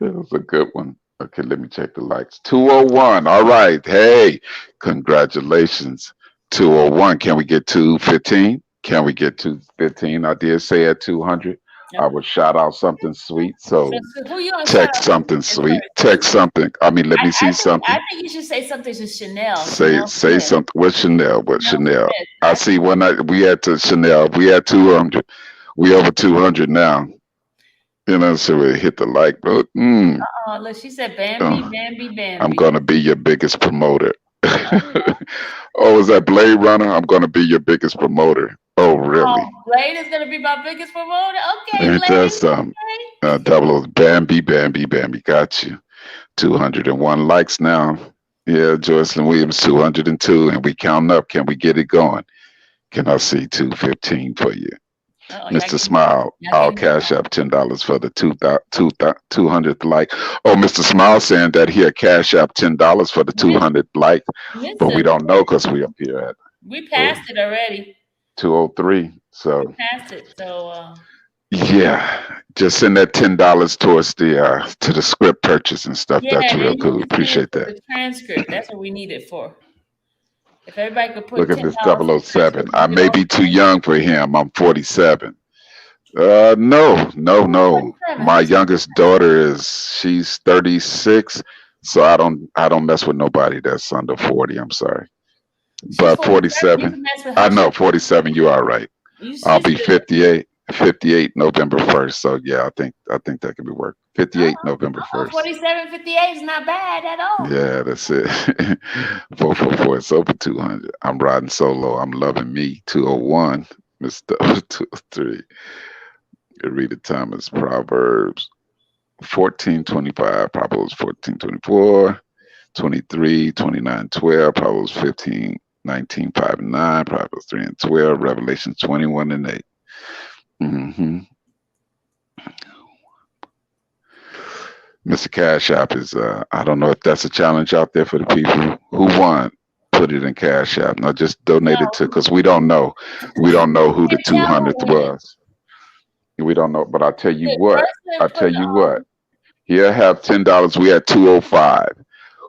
G: It was a good one. Okay, let me check the likes. 201. All right. Hey, congratulations. 201. Can we get 215? Can we get 215? I did say at 200. I
A: Yep.
G: would shout out something sweet. So
A: So who you gonna shout
G: text
A: out to
G: something
A: at
G: sweet.
A: first?
G: Text something. I mean, let me see
A: I
G: something.
A: think you should say something to Chanel.
G: Say
A: Chanel
G: say
A: Smith.
G: something. What Chanel? What
A: Chanel
G: Chanel?
A: Smith.
G: I see one night we had to Chanel. We had 200. We over 200 now. You know, so we hit the like, bro.
A: Oh, look, she said
G: Uh,
A: Bambi, Bambi,
G: I'm
A: Bambi.
G: gonna be your biggest promoter.
A: Oh,
G: Oh, is that Blade Runner? I'm gonna be your biggest promoter. Oh,
A: oh,
G: really?
A: Blade is gonna be my biggest promoter. Okay,
G: Ain't that
A: Blade.
G: some double O's Bambi, Bambi, Bambi. Got you. 201 likes now. Yeah, Joycelyn Williams, 202, and we counting up. Can we get it going? Can I see 215 for you?
A: Oh,
G: Mr. Smile, I'll cash up $10 for the 200th like. Oh, Mr. Smile saying that he'll cash up $10 for the 200th like, but we
A: listen,
G: don't know because we up here at
A: we passed it already.
G: 203.
A: We
G: So
A: passed it. So
G: Yeah, just send that $10 towards the to the script purchase and stuff.
A: Yeah,
G: That's real
A: and you
G: cool.
A: can send it
G: Appreciate
A: for
G: that.
A: the transcript. That's what we need it for. If everybody could
G: Look
A: put
G: at
A: $10
G: this
A: for the
G: 007.
A: transcript, we
G: I
A: get
G: may
A: all
G: be
A: the
G: too young
A: transcripts.
G: for him. I'm 47. No, no,
A: Who's
G: no.
A: 47?
G: My
A: Who's
G: youngest daughter she's 36, so I don't mess with nobody that's under 40. I'm sorry.
A: she's
G: But
A: 47? You
G: 47,
A: can mess with
G: I
A: her.
G: know 47, you are right. I'll
A: She's
G: be
A: good.
G: 58 November 1st. So yeah, I think that could be work. 58 November 1st.
A: 47, 58 is not bad at all.
G: Yeah, that's it. 444 it's over 200. I'm riding solo. I'm loving me. 201. Mr. 203. Rita Thomas, Proverbs 14:25, Proverbs 14:24, 23, 29, 12, Proverbs 15:19, 5 and 9, Proverbs 3 and 12, Revelation 21 and 8. hmm Mr. Cash App is I don't know if that's a challenge out there for the people who want. Put it in Cash App. No, just donate it to
A: No,
G: because we don't know. We don't know who the
A: can't tell who
G: 200th
A: wins.
G: was. We don't know. But I tell you
A: The
G: what. I
A: person
G: tell
A: put
G: you what. Here have $10. We at 205.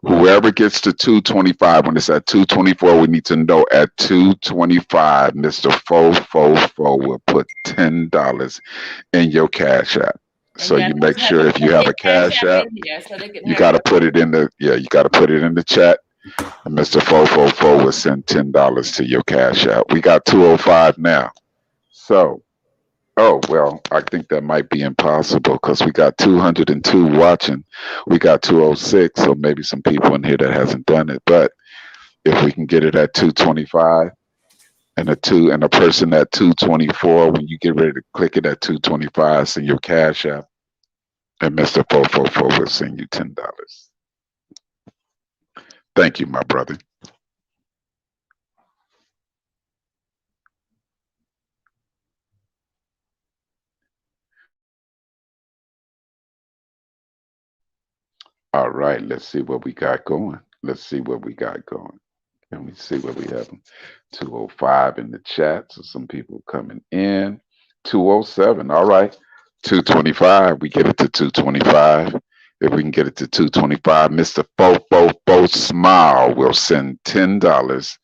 G: Whoever gets to 225, when it's at 224, we need to know at 225, Mr. Fo will put $10 in your Cash App.
A: and
G: So
A: y'all
G: you
A: just
G: make
A: have to
G: sure if
A: put
G: you
A: their
G: have a
A: cash
G: Cash
A: app
G: App,
A: in here so they can
G: you
A: have
G: gotta
A: it.
G: put it in the you gotta put it in the chat. And Mr. Fo will send $10 to your Cash App. We got 205 now. So oh, well, I think that might be impossible because we got 202 watching. We got 206, so maybe some people in here that hasn't done it. But if we can get it at 225 and a person at 224, when you get ready to click it at 225, send your Cash App, and Mr. 444 will send you $10. Thank you, my brother. All right, let's see what we got going. Let's see what we got going. Let me see what we have. 205 in the chat. So some people coming in. 207. All right. 225. We get it to 225. If we can get it to 225, Mr. Fo Smile will send $10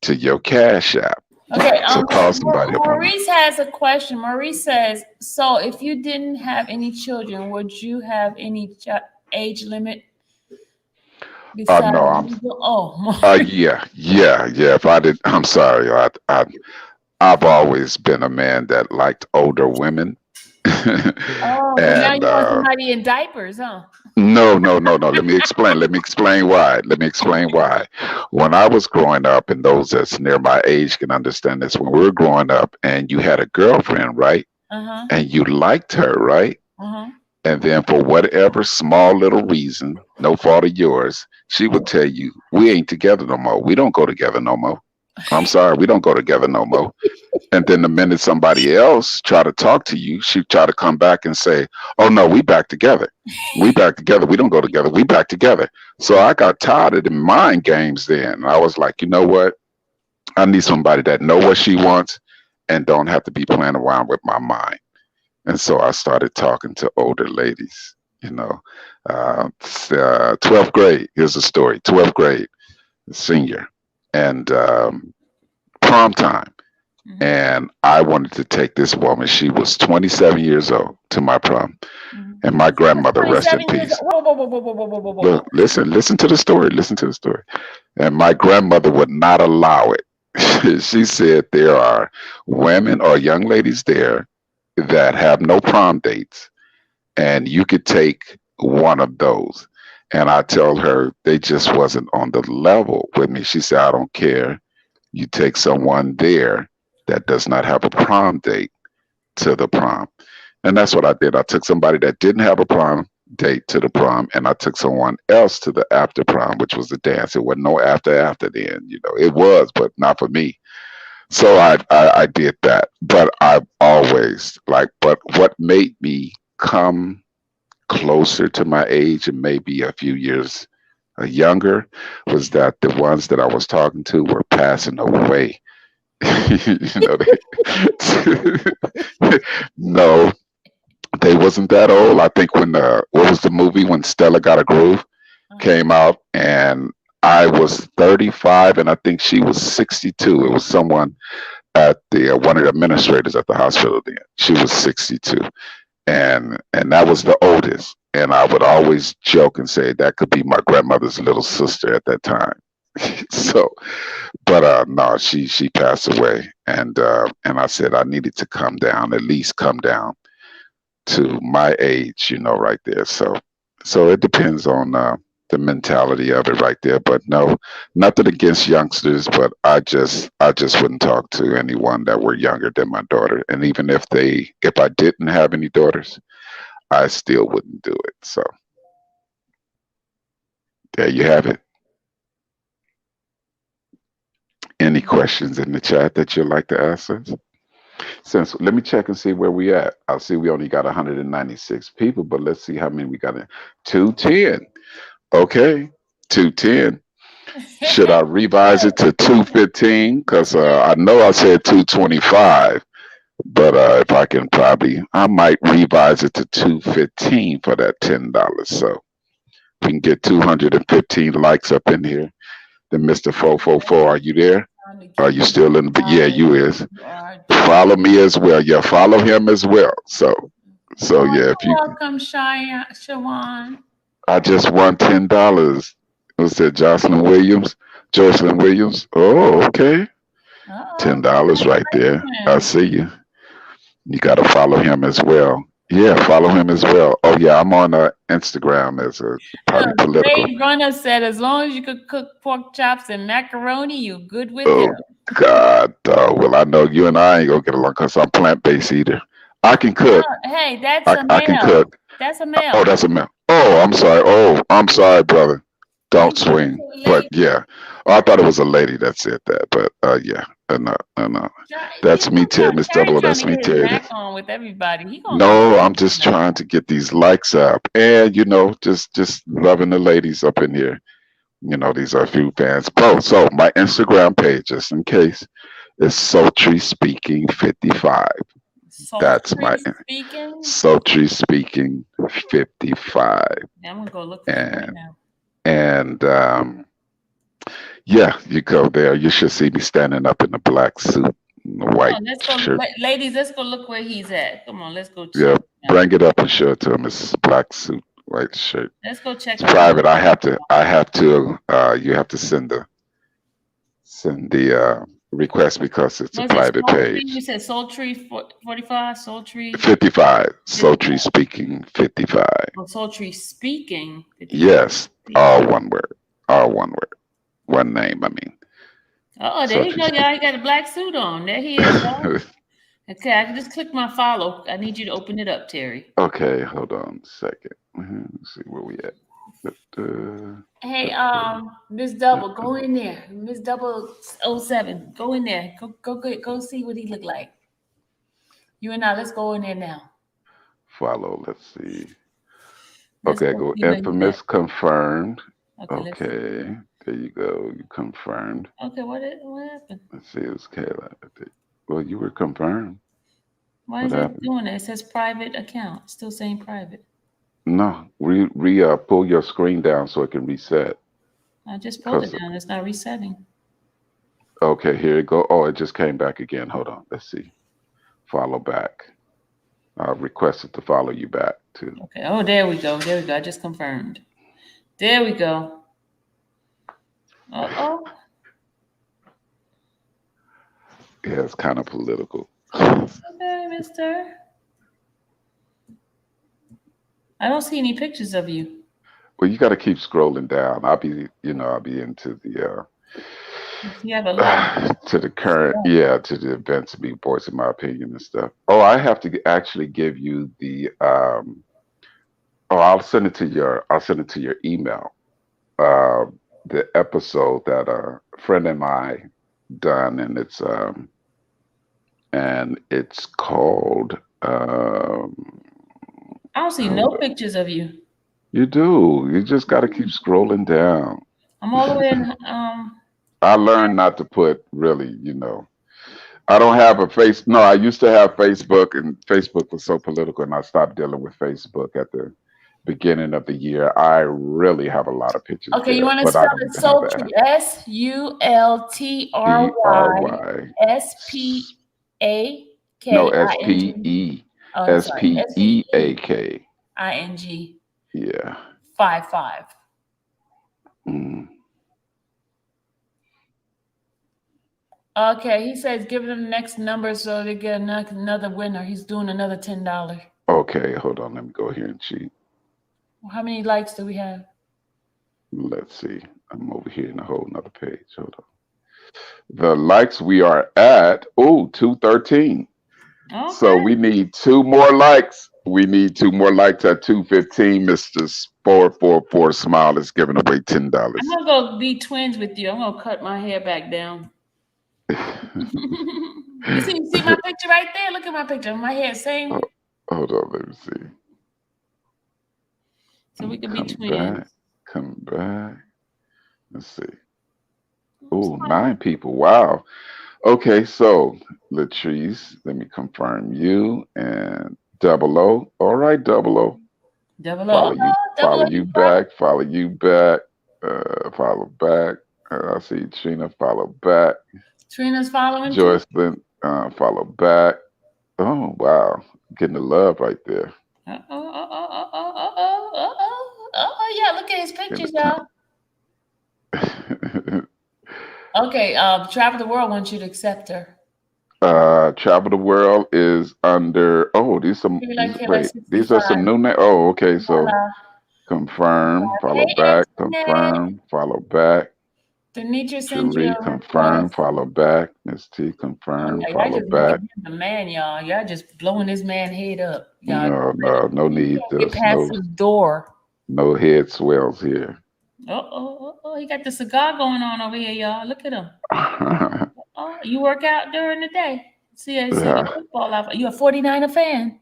G: to your Cash App.
A: Okay,
G: So call somebody up on that.
A: Maurice has a question. Maurice says, so if you didn't have any children, would you have any age limit besides
G: No,
A: legal? Oh,
G: yeah. If I did, I'm sorry. I've always been a man that liked older women.
A: oh, but now
G: and
A: you want somebody in diapers, huh?
G: No. Let me explain. Let me explain why. Let me explain why. When I was growing up, and those that's near my age can understand this, when we were growing up and you had a girlfriend, right?
A: Uh-huh.
G: And you liked her, right?
A: Uh-huh.
G: And then for whatever small little reason, no fault of yours, she would tell you, we ain't together no more. We don't go together no more. I'm sorry, we don't go together no more. And then the minute somebody else try to talk to you, she try to come back and say, "Oh no, we back together. We back together. We don't go together. We back together." So I got tired of the mind games then. And I was like, you know what? I need somebody that know what she wants and don't have to be playing around with my mind. And so I started talking to older ladies. You know, 12th grade. Here's a story. 12th grade, senior, and prom time.
A: Mhm.
G: And I wanted to take this woman. She was 27 years old to my prom.
A: Mhm.
G: And my grandmother, rest in
A: 27 years
G: peace.
A: old. Whoa.
G: Look, listen to the story. Listen to the story. And my grandmother would not allow it. She said there are women or young ladies there that have no prom dates, and you could take one of those. And I told her they just wasn't on the level with me. She said, I don't care. You take someone there that does not have a prom date to the prom. And that's what I did. I took somebody that didn't have a prom date to the prom, and I took someone else to the after prom, which was the dance. It wasn't no after then, you know. It was, but not for me. So I did that. But I've always but what made me come closer to my age and maybe a few years younger was that the ones that I was talking to were passing away. You know, no, they wasn't that old. I think when what was the movie when Stella Got a Groove came out, and I was 35, and I think she was 62. It was someone at the one of the administrators at the hospital. Then she was 62, and that was the oldest. And I would always joke and say that could be my grandmother's little sister at that time. So, but no, she passed away, and I said I needed to come down, at least come down to my age, right there. So it depends on the mentality of it right there. But no, nothing against youngsters, but I just wouldn't talk to anyone that were younger than my daughter. And even if I didn't have any daughters, I still wouldn't do it. So there you have it. Any questions in the chat that you'd like to ask us? Since let me check and see where we at. I see we only got 196 people, but let's see how many we got in. 210. Okay, 210. Should I revise it to 215? Because I know I said 225, but if I might revise it to 215 for that $10. So we can get 215 likes up in here. Then Mr. 444, are you there? Are you still in? But yeah, you is. Follow me as well. Yeah, follow him as well. So yeah, if you
C: welcome, Shawan.
G: I just won $10. Was that Jocelyn Williams? Oh, okay. $10 right there. I see you. You got to follow him as well. Yeah, follow him as well. Oh yeah, I'm on Instagram as a probably political.
C: Ray Runner said, as long as you could cook pork chops and macaroni, you're good with
G: Oh
C: him.
G: God, well I know you and I ain't gonna get along because I'm plant-based eater. I can cook.
C: Hey, that's a
G: I can
C: male.
G: cook.
C: That's a male.
G: Oh, that's a male. Oh, I'm sorry. Oh, I'm sorry, brother. Don't swing. But yeah. Oh, I thought it was a lady that said that. But yeah. No. That's me, Terry. Miss Double. That's me, Terry.
C: Back on with everybody.
G: No, I'm just trying to get these likes up. And just loving the ladies up in here. These are a few fans. Oh, so my Instagram page, just in case, is Sultry Speaking 55. That's my Sultry Speaking 55.
C: I'm gonna go look for it right now.
G: And yeah, you go there. You should see me standing up in the black suit, and the white shirt.
C: Ladies, let's go look where he's at. Come on, let's go check.
G: Yeah, bring it up and show it to him. It's black suit, white shirt.
C: Let's go check.
G: It's private. I have to. You have to send the request because it's a private page.
C: You said Sultry 45, Sultry
G: 55, Sultry Speaking 55.
C: Oh, Sultry Speaking 55.
G: Yes, all one word. All one word. One name, I mean.
C: Oh, there you go, y'all. He got a black suit on. There he is. Okay, I can just click my follow. I need you to open it up, Terry.
G: Okay, hold on a second. Let's see where we at.
C: Hey, Miss Double, go in there. Miss Double 07, go in there. Go see what he look like. You and I, let's go in there now.
G: Follow, let's see. Okay, go infamous confirmed. Okay, there you go. You confirmed.
C: Okay, what happened?
G: Let's see, it was Kayla. Well, you were confirmed.
C: Why is it doing that? It says private account. Still saying private.
G: No, pull your screen down so it can reset.
C: I just pulled it down. It's not resetting.
G: Okay, here it go. Oh, it just came back again. Hold on. Let's see. Follow back. I requested to follow you back too.
C: Okay. Oh, there we go. There we go. I just confirmed. There we go. Uh-oh.
G: Yeah, it's kind of political.
C: Okay, mister. I don't see any pictures of you.
G: Well, you got to keep scrolling down. I'll be into the
C: you have a lot
G: to the current, to the events, be voicing my opinion and stuff. Oh, I have to actually give you the I'll send it to your email. The episode that a friend of mine done, and it's called
C: I don't see no pictures of you.
G: You do. You just got to keep scrolling down.
C: I'm all the way in.
G: I learned not to put really, I don't have a face. No, I used to have Facebook, and Facebook was so political, and I stopped dealing with Facebook at the beginning of the year. I really have a lot of pictures
A: Okay, you
G: there,
A: want to
G: but I
A: spell
G: don't
A: it
G: have the
A: sultry?
G: app. E R
A: Sultry.
G: Y. No, S P
A: SPAKING.
G: E
A: Oh, I'm
G: S
A: sorry.
G: P E A K.
A: SPEING
G: Yeah.
A: 55.
G: Mm.
A: Okay, he says give them the next number so they get another winner. He's doing another $10.
G: Okay, hold on. Let me go here and cheat.
A: How many likes do we have?
G: Let's see. I'm over here in a whole nother page. Hold on. The likes we are at, 213. So
A: Okay.
G: we need two more likes. We need two more likes at 215. Mr. 444 Smile is giving away
A: I'm
G: $10.
A: gonna go be twins with you. I'm gonna cut my hair back down. You see my picture right there? Look at my picture. My hair same.
G: Hold on, let me see.
A: So we can be
G: Come
A: twins.
G: back. Come back. Let's see. Oh, 9 people. Wow. Okay, so Latrice, let me confirm you and Double O. All right, Double O.
A: Double O.
G: Follow you,
A: Double O.
G: you back, follow you back, follow back. I see Trina, follow back.
A: Trina's following too.
G: Joycelyn, follow back. Oh wow, getting the love right there.
A: Yeah, look at his
G: Getting
A: pictures,
G: the
A: y'all.
G: time.
A: Okay, Travel the World wants you to accept her.
G: Travel the World is under. Oh,
A: Maybe
G: these
A: like
G: are
A: here, like
G: great. These are
A: 65.
G: some new names. Oh, okay. So
A: Voila.
G: confirm, follow
A: Hey,
G: back,
A: Antoinette.
G: confirm, follow back.
A: Denitra sent you
G: Cherie,
A: a
G: confirm,
A: request.
G: follow back. Miss T,
A: Oh
G: confirm,
A: yeah, y'all
G: follow
A: just making
G: back.
A: him the man, y'all. Y'all just blowing this man head up. Y'all
G: No,
A: really,
G: no, no
A: he
G: need.
A: can't get
G: There's
A: past his door.
G: no head swells here.
A: He got the cigar going on over here, y'all. Look at him. Oh, you work out during the day. See the
G: Yeah.
A: football out. You a 49er fan?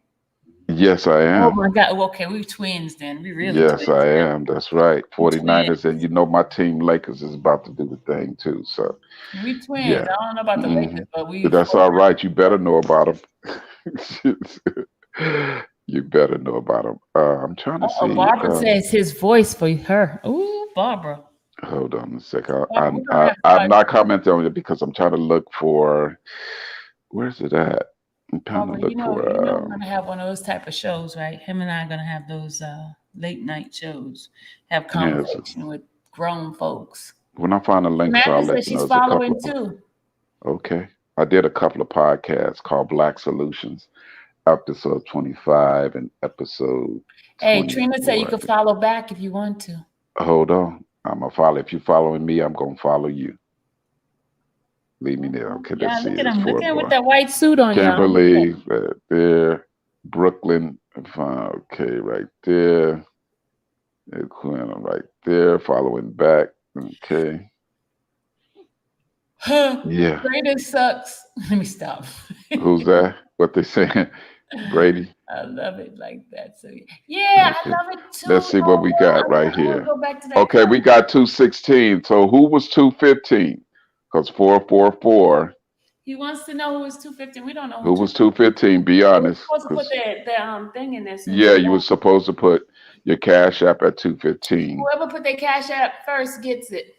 G: Yes, I
A: Oh
G: am.
A: my God. Well, okay, we twins then. We really
G: Yes,
A: twins
G: I
A: now.
G: am. That's right.
A: We
G: 49ers,
A: twins.
G: and you know my team Lakers is about to do the thing too. So
A: We twins.
G: yeah.
A: I don't know about the
G: Hmm.
A: Lakers, but we
G: But that's all right. You better know about them. You better know about them. I'm trying to
A: oh,
G: see.
A: Barbara says his voice for her. Ooh, Barbara.
G: Hold on a second.
A: Barbara, we're gonna have to
G: I'm
A: start.
G: not commenting on it because I'm trying to look for. Where's it at? I'm trying to
A: Barbara,
G: look for.
A: we're gonna have one of those type of shows, right? Him and I are gonna have those late night shows, have
G: Yes.
A: conversation with grown folks.
G: When I find the links, I'll
A: Samantha
G: let
A: says
G: you know.
A: she's
G: There's a couple
A: following
G: of them.
A: too.
G: Okay. I did a couple of podcasts called Black Solutions, episode 25 and episode
A: Hey, Trina said you
G: 24, I
A: can
G: think.
A: follow back if you want to.
G: Hold on. I'm going to follow. If you're following me, I'm going to follow you. Leave me there. Okay, let's
A: Yeah,
G: see.
A: look at
G: It's
A: him. Look
G: four
A: at him with
G: more.
A: that white suit on, y'all. Look at
G: Kimberly, right there. Brooklyn, okay, right there. Quinn, right there. Following back. Okay.
A: that.
G: Yeah.
A: Brady sucks. Let me stop.
G: Who's that? What they saying? Brady?
A: I love it like that. So yeah, I
G: Okay.
A: love it too.
G: Let's see what we got right
A: I want to
G: here.
A: go back to that
G: Okay, we
A: comment.
G: got 216. So who was 215? Because 444.
A: He wants to know who was 250. We don't know who
G: Who was
A: 250.
G: 215? Be
A: We're
G: honest.
A: supposed to put
G: Because
A: their thing in there since
G: yeah, you were supposed to put your cash app at 215.
A: whoever put their cash app first gets it.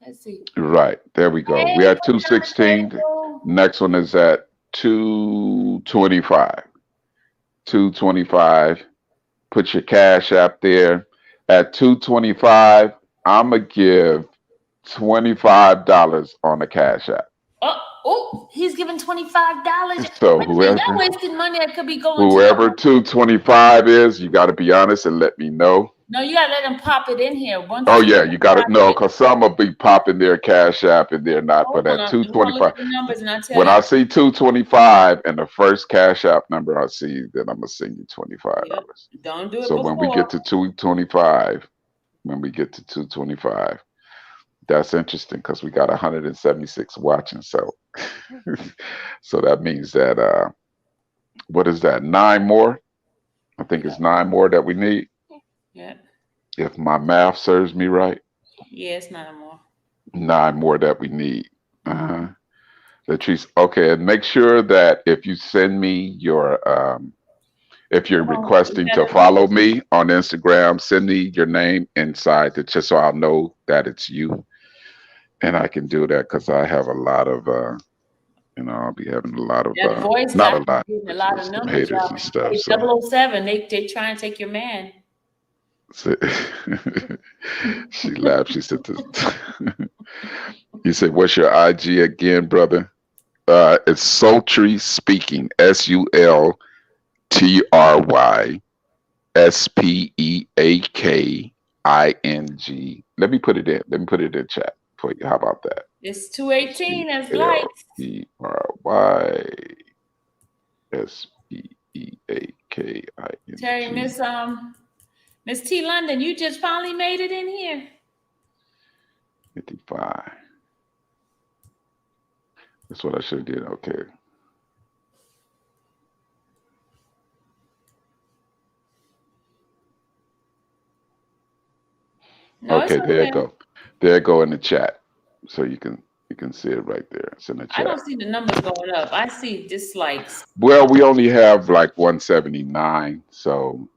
A: Let's see.
G: Right. There we go. We
A: Hey,
G: had
A: put it on the
G: 216.
A: table.
G: Next one is at 225. 225. Put your cash app there. At 225, I'ma give $25 on the cash app.
A: He's giving $25.
G: So
A: Wait a minute, y'all wasting money that could be going to.
G: whoever 225 is, you got to be honest and let me know.
A: No, you gotta let them pop it in here. Once
G: Oh
A: you
G: yeah, you got to know because some will be popping their cash app and they're not.
A: hold
G: But at
A: on, we're gonna look
G: 225,
A: at the numbers and I'll tell
G: when
A: you.
G: I see 225 and the first cash app number I see, then I'm gonna send you $25.
A: Yep. Don't do it
G: So when we
A: before.
G: get to 225, when we get to 225, that's interesting because we got 176 watching. So, so that means that what is that? 9 more? I think it's 9 more that we need.
A: Yeah.
G: If my math serves me right,
A: Yeah, it's 9 more.
G: 9 more that we need. Uh-huh. Latrice. Okay, and make sure that if you send me your if you're
A: Hold on, we
G: requesting to
A: gotta read.
G: follow me on Instagram, send me your name inside the just so I'll know that it's you, and I can do that because I have a lot of I'll be having a lot of
A: That voice
G: not
A: got
G: a
A: you
G: lot,
A: getting a
G: but
A: lot of
G: some
A: numbers,
G: haters
A: y'all.
G: and stuff.
A: Hey,
G: So,
A: 007, they try and take your man.
G: so she laughed. She said, "You said what's your IG again, brother?" It's sultry speaking. SULTRYSPEAKING. Let me put it in. Let me put it in chat for you. How about that?
A: It's
G: S U
A: 218 as
G: L
A: lights.
G: T R Y S P E A K I N
A: Terry,
G: G.
A: Miss T London, you just finally made it in here.
G: 55. That's what I should have did. Okay.
A: No, it's
G: Okay, there you
A: okay.
G: go. There you go in the chat. So you can see it right there. It's in the
A: I
G: chat.
A: don't see the numbers going up. I see dislikes.
G: Well, we only have like 179. So,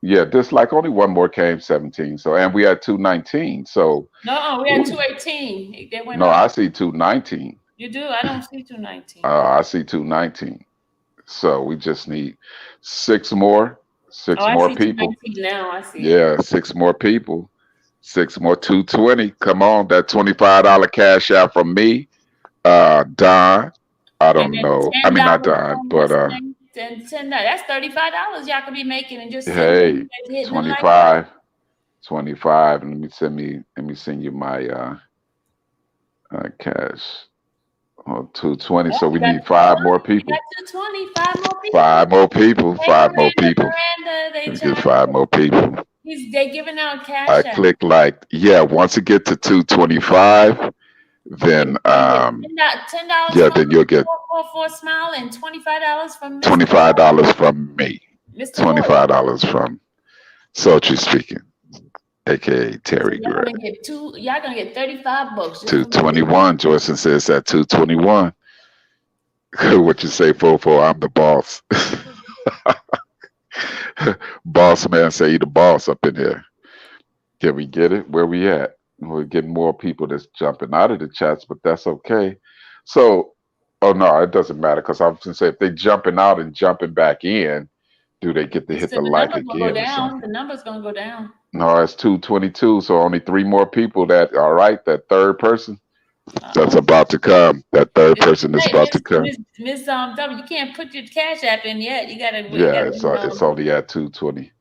G: yeah, this like only one more came 17. So, and we had 219. So,
A: No, we had
G: ooh,
A: 218. They went
G: no,
A: up.
G: I see 219.
A: You do? I don't see 219.
G: I see 219. So we just need six more,
A: Oh,
G: six
A: I
G: more
A: see
G: people.
A: 219 now. I see it.
G: Yeah, six more people. Six more 220. Come on, that $25 cash out from me. Don. I
A: And
G: don't
A: then
G: know. I
A: $10,
G: mean not Don, but
A: what's the name? $10. That's $35 y'all could be making and just sitting
G: hey,
A: there hitting the like button.
G: 25. 25. And let me send you my cash on 220.
A: Oh,
G: So
A: we
G: we
A: got
G: need five more
A: 220. We
G: people.
A: got 220. Five more people.
G: Five more people.
A: Hey,
G: Five more people.
A: Miranda, they
G: Let's get
A: trying
G: five more people.
A: they giving out
G: I
A: cash out.
G: click like, yeah, once it get to 225, then
A: You're gonna get $10
G: yeah,
A: from
G: then you'll get
A: for a smile and $25 from
G: $25 from me.
A: Mr. Voice.
G: $25 from Sultry Speaking, aka
A: So
G: Terry Gray.
A: y'all gonna get $35 just from me.
G: 221. Joyson says at 221. What you say, Fofo? I'm the boss. Boss man say he the boss up in here. Can we get it? Where we at? We're getting more people that's jumping out of the chats, but that's okay. So, oh no, it doesn't matter because I was gonna say if they jumping out and jumping back in, do they get to hit
A: So
G: the
A: the
G: like
A: number's gonna go
G: again or
A: down.
G: something?
A: The number's gonna go down.
G: No, it's 222. So only three more people that all right, that third person that's about to come. That third person is
A: Hey,
G: about to come.
A: Miss W, you can't put your cash app in yet. You gotta
G: Yeah, it's only at 220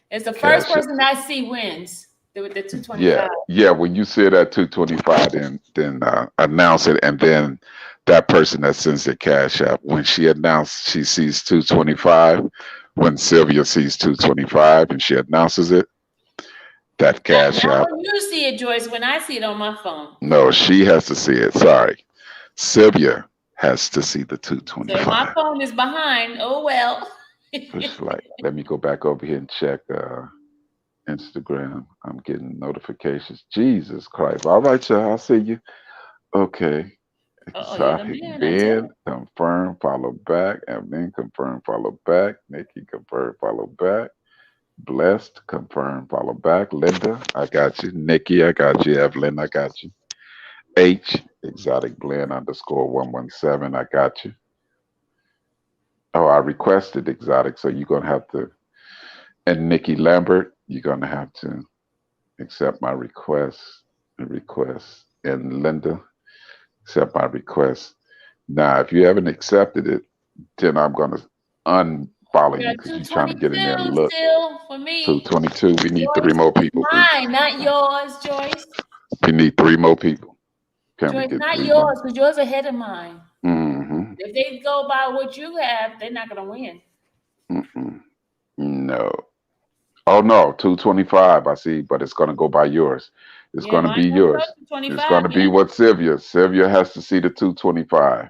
A: it's the first
G: cash.
A: person I see wins with the
G: Yeah,
A: 225.
G: yeah. When you see it at 225, then announce it, and then that person that sends the cash app, when she announced she sees 225, when Sylvia sees 225 and she announces it, that cash
A: Not
G: app.
A: when you see it, Joyce, when I see it on my phone.
G: No, she has to see it. Sorry, Sylvia has to see the
A: So if my
G: 225.
A: phone is behind, oh well.
G: Push like. Let me go back over here and check Instagram. I'm getting notifications. Jesus Christ! All right, y'all. I see you. Okay.
A: You're the
G: Exotic
A: man, I tell
G: Ben,
A: you.
G: confirm, follow back. And then confirm, follow back. Nikki, confirm, follow back. Blessed, confirm, follow back. Linda, I got you. Nikki, I got you. Evelyn, I got you. H, exotic blend underscore 117, I got you. Oh, I requested exotic, so you're going to have to. And Nikki Lambert, you're going to have to accept my request. And Linda, accept my request. Now, if you haven't accepted it, then I'm going to
A: We
G: unfollow you
A: got
G: because you're trying to get in there and
A: 222
G: look.
A: still for me.
G: 222. We need three
A: Joyce,
G: more
A: it's
G: people, people.
A: mine, not yours, Joyce.
G: We need three more people. Can we
A: Joyce,
G: get
A: not
G: three more?
A: yours, because yours ahead of mine.
G: Mm-hmm.
A: If they go by what you have, they're not gonna win.
G: Mm-mm. No. Oh no, 225. I see, but it's gonna go by yours. It's
A: Yeah,
G: gonna
A: mine
G: be
A: don't show
G: yours. It's
A: 25
G: gonna be
A: yet.
G: what Sylvia. Sylvia has to see the 225.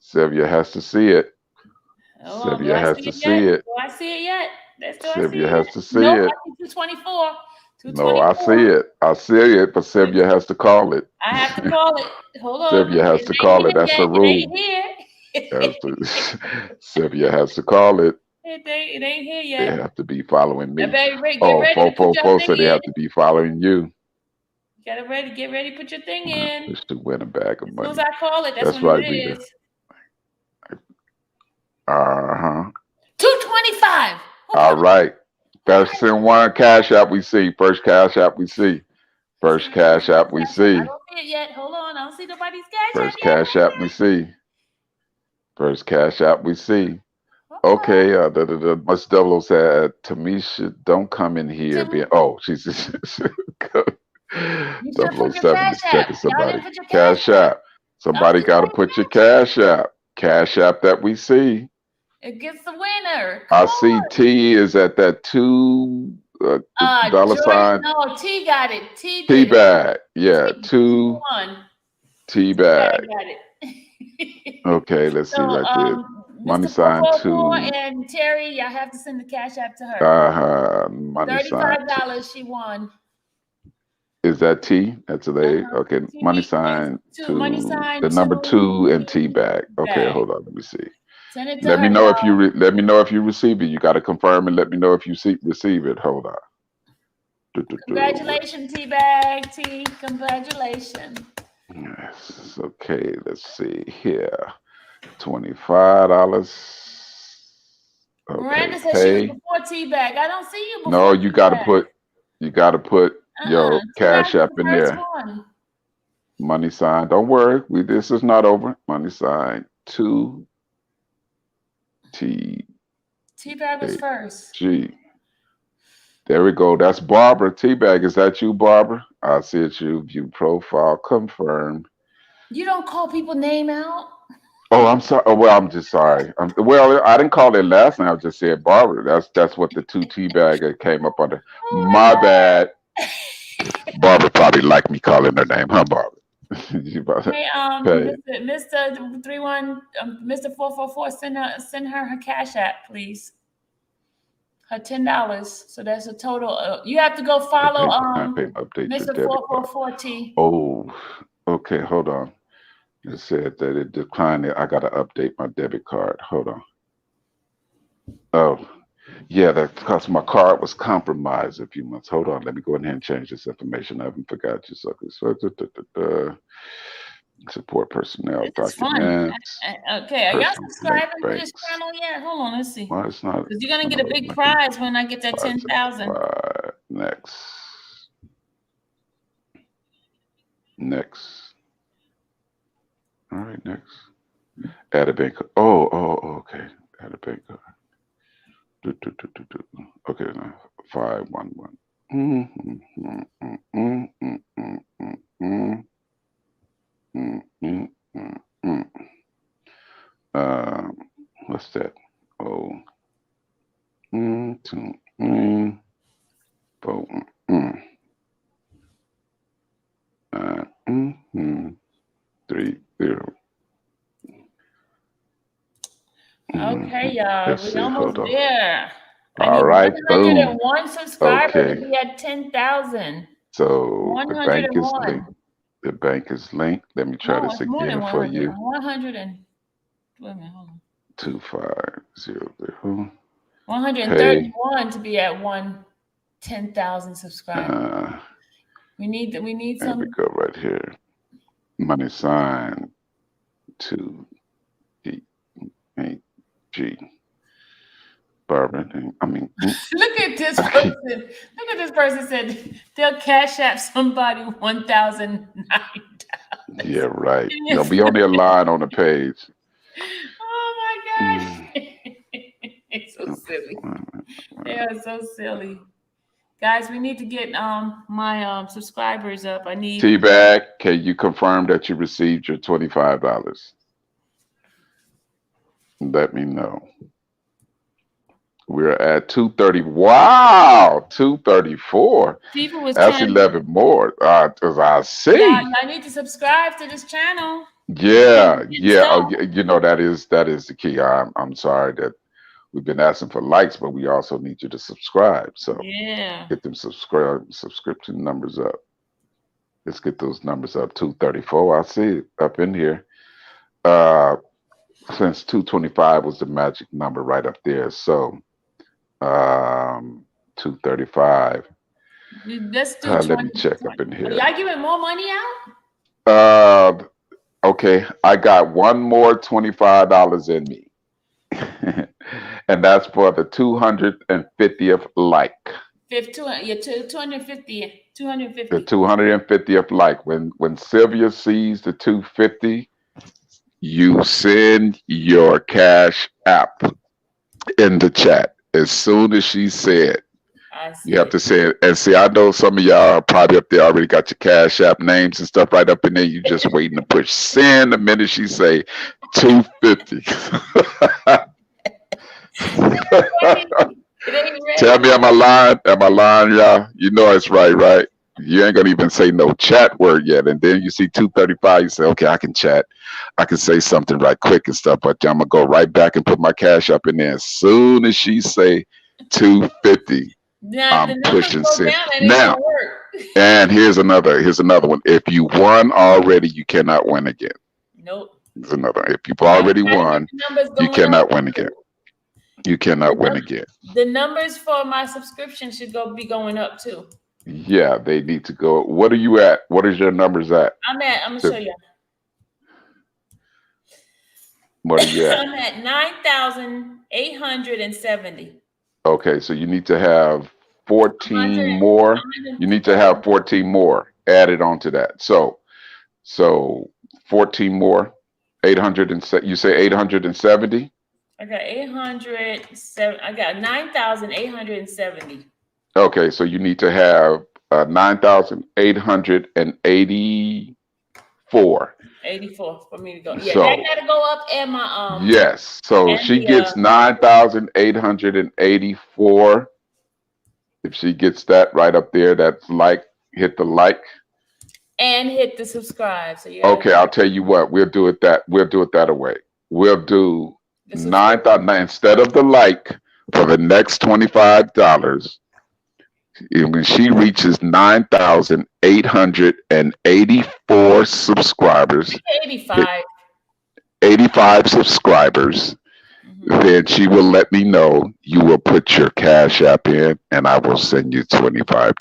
G: Sylvia has to see it.
A: Hold on, do
G: Sylvia
A: I
G: has
A: see
G: to
A: it yet?
G: see it.
A: Do I see it yet? Do I see
G: Sylvia
A: it yet?
G: has to see
A: Nope,
G: it.
A: I see 224.
G: No, I see
A: 224.
G: it. I see it, but Sylvia has to call it.
A: I have to call it. Hold on.
G: Sylvia has
A: It
G: to
A: ain't
G: call it.
A: here
G: That's a
A: yet. It
G: rule.
A: ain't here.
G: That's the, Sylvia has to call it.
A: It ain't here
G: They
A: yet.
G: have to be following
A: Now,
G: me.
A: baby, get
G: Oh,
A: ready to put your
G: 444,
A: thing
G: so they
A: in.
G: have to be following you.
A: Get ready, put your thing in.
G: Just to win a bag of
A: As soon as
G: money.
A: I call it, that's
G: That's
A: when it
G: right, Rita.
A: is.
G: Uh-huh.
A: 225.
G: All right. That's in one cash app we see. First cash app we see. First cash app we
A: I
G: see.
A: don't see it yet. Hold on. I don't see nobody's cash app
G: First
A: yet.
G: cash app we see. First cash app we see. Okay, Miss Double said, Tamisha, don't come in here being, oh, she's,
A: You should put your
G: 007
A: cash
G: is
A: app.
G: checking
A: Y'all
G: somebody.
A: didn't put your
G: Cash app. Somebody
A: see
G: got to
A: somebody's
G: put your cash app. Cash app that we see.
A: It gets the winner.
G: I
A: Come
G: see
A: on.
G: T is at that dollar
A: Jordan,
G: sign.
A: no, T got it. T
G: T
A: did it.
G: bag. Yeah,
A: T
G: two
A: won.
G: T
A: Got
G: bag.
A: it.
G: Okay, let's see
A: So,
G: right there. Money
A: Mr.
G: sign
A: 444
G: two.
A: and Terry, y'all have to send the cash app to her.
G: Money sign two.
A: $35 she won.
G: Is that T? That's a lady. Okay, money
A: T
G: sign
A: two, money
G: two.
A: sign
G: The number
A: two,
G: two and T bag. Okay,
A: bag.
G: hold on. Let me see.
A: Send it to
G: Let
A: her,
G: me know
A: y'all.
G: if you let me know if you receive it. You got to confirm and let me know if you receive it. Hold on.
A: Congratulations, T bag. T, congratulations.
G: Yes. Okay. Let's see here. $25. Okay.
A: Miranda said she was
G: Pay.
A: before T bag. I don't see you before.
G: No, you got to put. You got to put your cash
A: T-Bag
G: app
A: was
G: in
A: the first
G: there.
A: one.
G: Money sign. Don't worry. This is not over. Money sign two T
A: T-Bag was first.
G: G. There we go. That's Barbara. T-Bag. Is that you, Barbara? I see it's you. View profile. Confirm.
A: You don't call people name out?
G: Oh, I'm sorry. Oh, well, I'm just sorry. Well, I didn't call it last name. I just said Barbara. That's what the two T-Bag came up under. My bad. Barbara probably liked me calling her name, huh, Barbara?
A: Hey, Mr. 31, Mr. 444, send her cash app, please. Her $10. So that's a total. You have to go follow Mr. 444T.
G: Oh, okay. Hold on. It said that it declined it. I got to update my debit card. Hold on. Oh, yeah, that's because my card was compromised a few months. Hold on. Let me go ahead and change this information. I haven't forgot you, suckers. Support personnel
A: It's fun.
G: documents.
A: Okay, are y'all
G: Personal
A: subscribing to this
G: banks.
A: channel yet? Hold on, let's see.
G: Well, it's not.
A: Because you're gonna get a big prize when I get that 10,000.
G: Next. Next. All right, next. Add a bank. Oh, okay. Add a bank card. Okay, now 511. What's that? Oh, two, four, 3, 0.
A: Okay, y'all.
G: Let's
A: We're
G: see,
A: almost
G: hold on.
A: there. I
G: All
A: need
G: right, boom.
A: 101 subscribers
G: Okay.
A: to be at 10,000.
G: So the bank is
A: 101.
G: linked. The bank is linked. Let me try
A: No,
G: this
A: it's more than
G: again for
A: 100.
G: you.
A: 100 and wait a minute, hold on.
G: 2500.
A: 131 to be at 10,000 subscribers. We need
G: There
A: some.
G: we go right here. Money sign to G. Barbara. I mean,
A: Look at this person. Look at this person said they'll cash app somebody 1,009.
G: yeah, right. They'll be on their line on the page.
A: Oh my gosh. It's so silly. They are so silly. Guys, we need to get my subscribers up. I need
G: T-Bag, can you confirm that you received your $25? Let me know. We're at 230. Wow, 234.
A: people was
G: That's
A: trying
G: 11 more. As I see.
A: Yeah, I need to subscribe to this channel.
G: Yeah. Oh, you know that is the key. I'm sorry that We've been asking for likes, but we also need you to subscribe. So
A: Yeah.
G: get them subscription numbers up. Let's get those numbers up. 234. I see it up in here. Uh, since 225 was the magic number right up there. So 235.
A: Let's do
G: Let me
A: 20.
G: check up in
A: Are
G: here.
A: y'all giving more money out?
G: Okay, I got one more $25 in me. And that's for the 250th like.
A: 250.
G: The
A: 250.
G: 250th like. When Sylvia sees the 250, you send your cash app in the chat. As soon as she said,
A: I see.
G: you have to say it. And see, I know some of y'all are probably up there already got your cash app names and stuff right up in there. You just waiting to push send the minute she say 250.
A: It ain't ready.
G: Tell me, am I lying? Am I lying, y'all? You know it's right, right? You ain't gonna even say no chat word yet, and then you see 235. You say, okay, I can chat, I can say something right quick and stuff. But I'm gonna go right back and put my cash up in there as soon as she say 250.
A: Now,
G: I'm
A: the numbers
G: pushing
A: go
G: send
A: down, that ain't
G: now.
A: gonna work.
G: And here's another one. If you won already, you cannot win again.
A: Nope.
G: There's another. If you've already
A: Gotta get
G: won,
A: the numbers
G: you
A: going
G: cannot
A: up.
G: win again. You cannot win again.
A: The numbers for my subscription should be going up too.
G: Yeah, they need to go. What are you at? What is your numbers at?
A: I'm gonna show you.
G: What are you at?
A: I'm at 9,870.
G: Okay, so you need to have 14
A: 100,
G: more. You need to have 14 more added onto that. So 14 more. 800 and you say 870?
A: I got 807. I got 9,870.
G: Okay, so you need to have 9,884.
A: 84 for me to go. Yeah,
G: So
A: that gotta go up, and my
G: yes, so
A: and
G: she
A: the
G: gets 9,884. If she gets that right up there, that's like, hit the like.
A: and hit the subscribe. So yeah.
G: Okay, I'll tell you what, we'll do it that way. We'll do 9,000 instead of the like for the next $25. When she reaches 9,884 subscribers, 85 subscribers, then she will let me know. You will put your cash app in, and I will send you $25.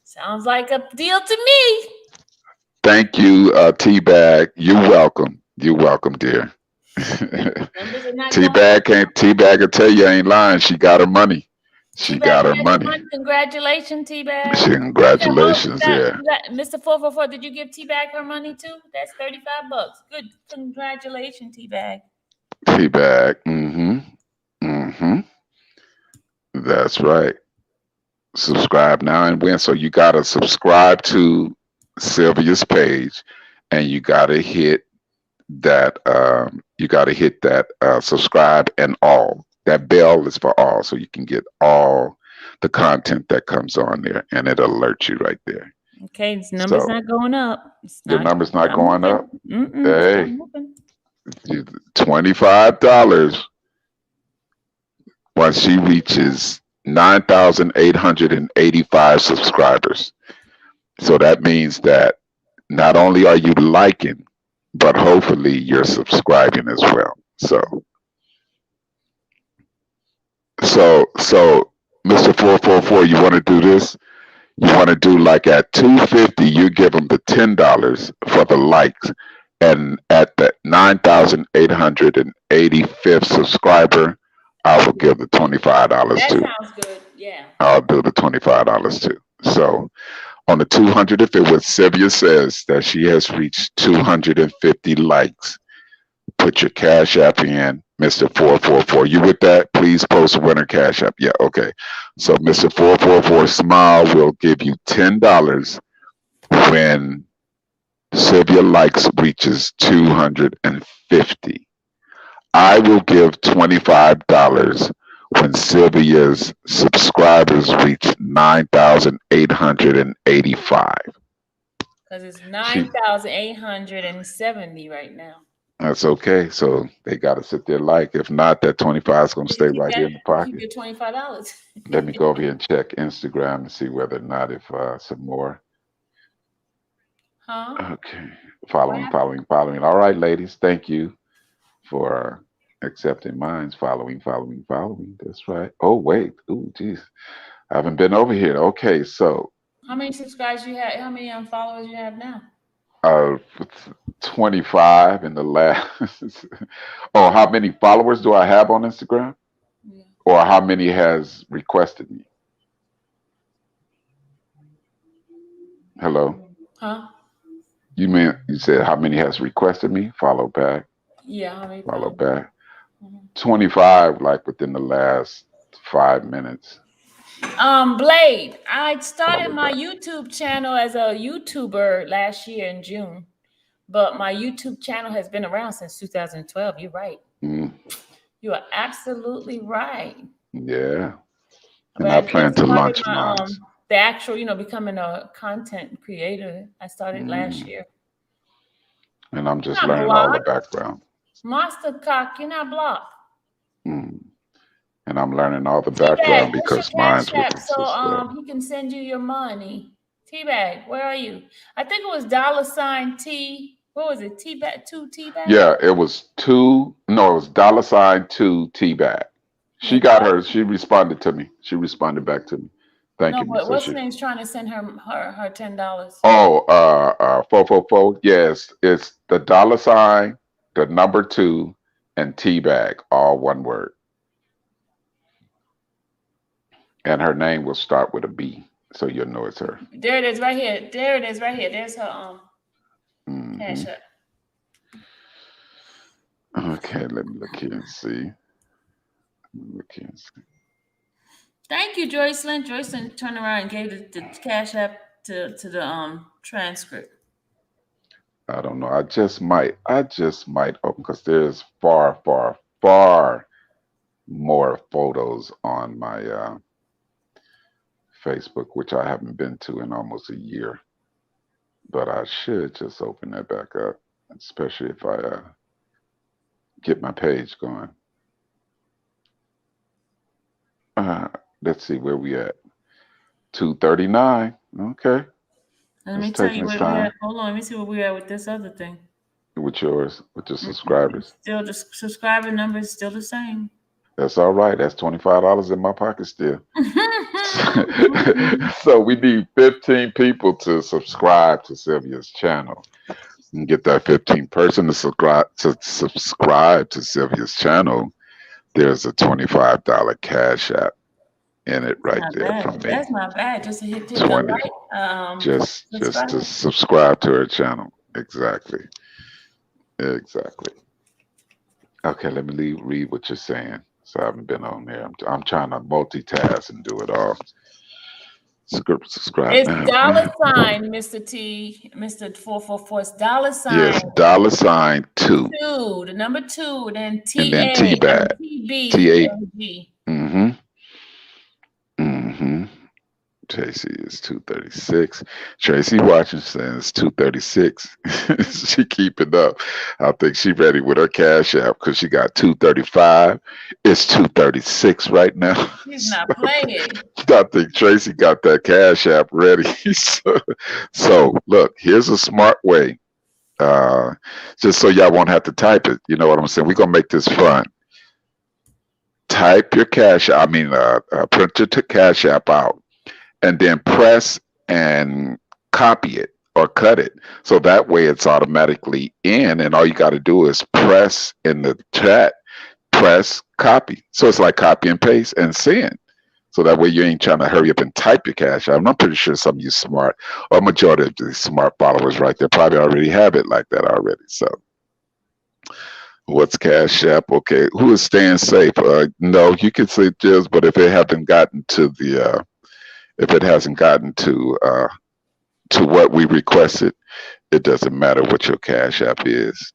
A: Sounds like a deal to me.
G: Thank you, T-Bag. You're welcome. You're welcome, dear. T-Bag will tell you I ain't lying. She got her money. She got her money.
A: Congratulations, T-Bag.
G: Congratulations, there.
A: Mr. 444, did you give T-Bag her money too? That's $35. Good. Congratulations, T-Bag.
G: T-Bag. That's right. Subscribe now and win. So you gotta subscribe to Sylvia's page, and you gotta hit that. Subscribe and all. That bell is for all, so you can get all the content that comes on there, and it'll alert you right there.
A: Okay, this number's not going up.
G: Your number's not going up. Hey, $25 once she reaches 9,885 subscribers. So that means that not only are you liking, but hopefully you're subscribing as well. So Mr. 444, you want to do this? You want to do like at 250, you give them the $10 for the likes, and at the 9,885th subscriber, I will give the $25 too.
A: That sounds good. Yeah.
G: I'll do the $25 too. So on the 200th, it was Sylvia says that she has reached 250 likes. Put your cash app in, Mr. 444. You with that? Please post winner cash app. Yeah, okay. So Mr. 444 Smile will give you $10 when Sylvia likes reaches 250. I will give $25 when Sylvia's subscribers reach 9,885.
A: Because it's 9,870 right now.
G: That's okay. So they got to sit there like. If not, that 25 is going to
A: You
G: stay
A: keep
G: right
A: that.
G: here in the
A: You keep
G: pocket.
A: your $25.
G: Let me go over here and check Instagram and see whether or not if some more.
A: Huh?
G: Okay.
A: What
G: Following,
A: happened?
G: following, following. All right, ladies. Thank you for accepting mines. Following, following, following. That's right. Oh, wait. Ooh, geez. I haven't been over here. Okay. So,
A: How many subscribers you have? How many followers you have now?
G: 25 in the last. Oh, how many followers do I have on Instagram?
A: Yeah.
G: Or how many has requested me? Hello?
A: Huh?
G: You mean you said how many has requested me? Follow back,
A: Yeah. How many
G: follow
A: followers?
G: back.
A: Mhm.
G: 25 like within the last 5 minutes.
A: Blade. I started
G: Follow
A: my
G: back.
A: YouTube channel as a YouTuber last year in June, but my YouTube channel has been around since 2012. You're right.
G: Mm,
A: You are absolutely right.
G: yeah.
A: But
G: And
A: I
G: I
A: just
G: plan to
A: started
G: launch
A: my
G: mine.
A: the actual, becoming a content creator. I started last
G: Mm,
A: year.
G: and I'm
A: You're
G: just
A: not
G: learning all the
A: blocked.
G: background.
A: Monster cock, you're not blocked.
G: Mm, and I'm learning all the
A: Teabag,
G: background
A: what's your
G: because
A: cash
G: mine's with
A: app
G: the
A: so
G: subscriber.
A: he can send you your money? Teabag, where are you? I think it was $T. What was it? Teabag, two Teabag?
G: Yeah, it was two. No, it was $2 T back.
A: Yeah,
G: She got hers. She responded to me. She responded back to me,
A: no,
G: thanking me.
A: but
G: So
A: what's the
G: she.
A: name's trying to send her $10.
G: Oh, 444. Yes, it's the $, the number two, and T bag, all one word. And her name will start with a B, so you'll know it's her.
A: There it is right here. There it is right here. There's her cash
G: Hmm.
A: app.
G: Okay, let me look here and see. Let me look here and see.
A: Thank you, Joycelyn. Joycelyn turned around and gave the cash app to the transcript.
G: I don't know. I just might. I just might open because there's far, far, far more photos on my Facebook, which I haven't been to in almost a year. But I should just open that back up, especially if I get my page going. Uh, let's see where we at. 239. Okay,
A: Let
G: it's
A: me tell
G: taking
A: you
G: its
A: where we at.
G: time
A: Hold on, let me see where we at with this other thing.
G: with yours, with your subscribers.
A: Still, the subscriber number is still the same.
G: That's all right. That's $25 in my pocket still. So we need 15 people to subscribe to Sylvia's channel and get that 15 person to subscribe to Sylvia's channel. There's a $25 cash app in it right
A: Not
G: there
A: bad.
G: from me.
A: That's not bad. Just to hit the
G: 20
A: right
G: just to
A: subscriber.
G: subscribe to her channel. Exactly. Exactly. Okay, let me read what you're saying. So I haven't been on there. I'm trying to multitask and do it all. Subscribe
A: It's
G: now.
A: dollar sign, Mr. T, Mr. 444. It's dollar sign
G: Yes, $2,
A: two, the number two, then
G: and
A: T
G: then
A: A,
G: T
A: I mean
G: bag.
A: T B
G: T8.
A: A G.
G: Mm-hmm. Mm-hmm. Tracy is 236. Tracy Washington is 236. She keeping up. I think she ready with her cash app because she got 235. It's 236 right now.
A: He's not playing.
G: I think Tracy got that cash app ready. So look, here's a smart way. Just so y'all won't have to type it. You know what I'm saying? We're gonna make this fun. Type your print your cash app out and then press and copy it or cut it. So that way it's automatically in, and all you got to do is press in the chat, press copy. So it's like copy and paste and send. So that way you ain't trying to hurry up and type your cash out. I'm pretty sure some of you smart, or majority of the smart followers right there probably already have it like that already. So what's Cash App? Okay, who is staying safe? No, you can say just, but if it hasn't gotten to what we requested, it doesn't matter what your Cash App is.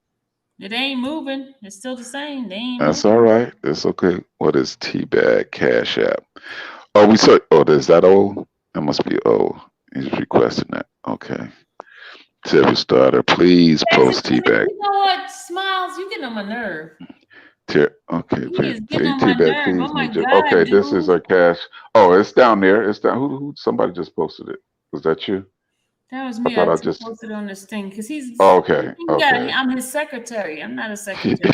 A: It ain't moving. It's still the same. They ain't
G: That's
A: moving.
G: all right. It's okay. What is T-Bag Cash App? Oh, is that old? It must be old. He's requesting that. Okay. Tibby Starter, please
A: Texas
G: post
A: to me.
G: T-Bag.
A: You know what? Smiles, you getting on my nerve.
G: Okay,
A: He is getting on my
G: T-Bag,
A: nerve. Oh
G: please
A: my
G: need your.
A: God,
G: Okay, this is
A: dude.
G: our cash. Oh, it's down there. It's down. Who? Somebody just posted it. Was that you?
A: That was
G: I
A: me. I
G: thought I
A: just
G: just.
A: posted on this thing because
G: Oh, okay, okay.
A: I'm his secretary. I'm not a secretary.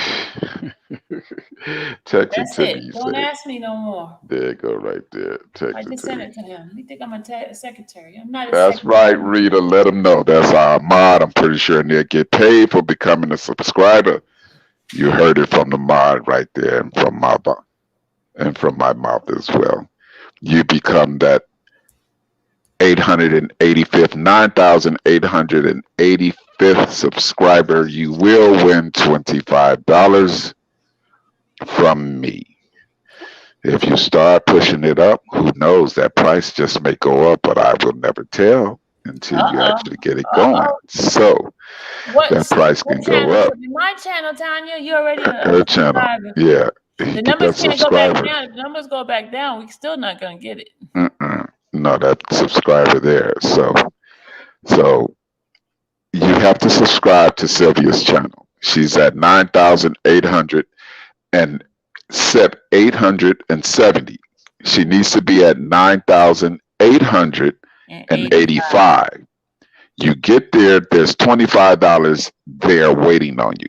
G: Text it
A: That's
G: to me.
A: it.
G: You
A: Don't
G: said.
A: ask me no more.
G: There you go, right there.
A: I
G: Text it
A: just
G: to
A: sent
G: me.
A: it to him. You think I'm a secretary? I'm not a
G: That's right,
A: secretary.
G: Rita. Let them know. That's our mod. I'm pretty sure, and they'll get paid for becoming a subscriber. You heard it from the mod right there, and from my mouth as well. You become that 885th, 9,885th subscriber. You will win $25 from me. If you start pushing it up, who knows? That price just may go up, but I will never tell until you
A: Uh-oh.
G: actually get it going. So that price
A: What
G: can go
A: channel?
G: up.
A: My channel, Tanya. You already a
G: Her channel,
A: subscriber.
G: yeah.
A: The
G: Get
A: numbers
G: that
A: can't go back
G: subscriber.
A: down. If the numbers go back down, we still not gonna get it.
G: No, that subscriber there. So you have to subscribe to Sylvia's channel. She's at 9,800 and set 870. She needs to be at 9,885. You get there, there's $25 there waiting on you.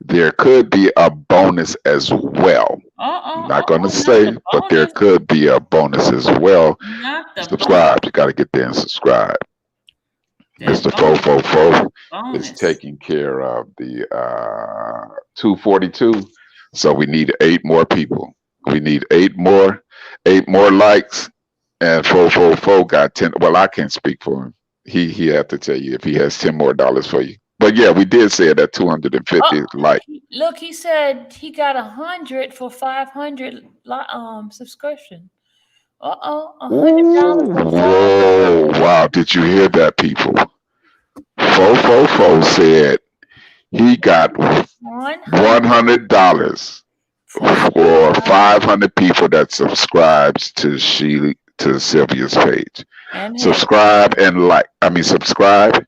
G: There could be a bonus as well. I'm not going to say, but there could be a bonus as well. Subscribe. You got to get there and subscribe. Mr. Fofo is taking care of the 242. So we need 8 more people. We need 8 more likes. And Fofo got 10. Well, I can't speak for him. He had to tell you if he has 10 more dollars for you. But yeah, we did say it at 250 likes.
A: Look, he said he got 100 for 500 subscription. $100 for 500.
G: Whoa! Wow! Did you hear that, people? Fofo said he got $100 for 500 people that subscribes to Sylvia's page. Subscribe and like. Subscribe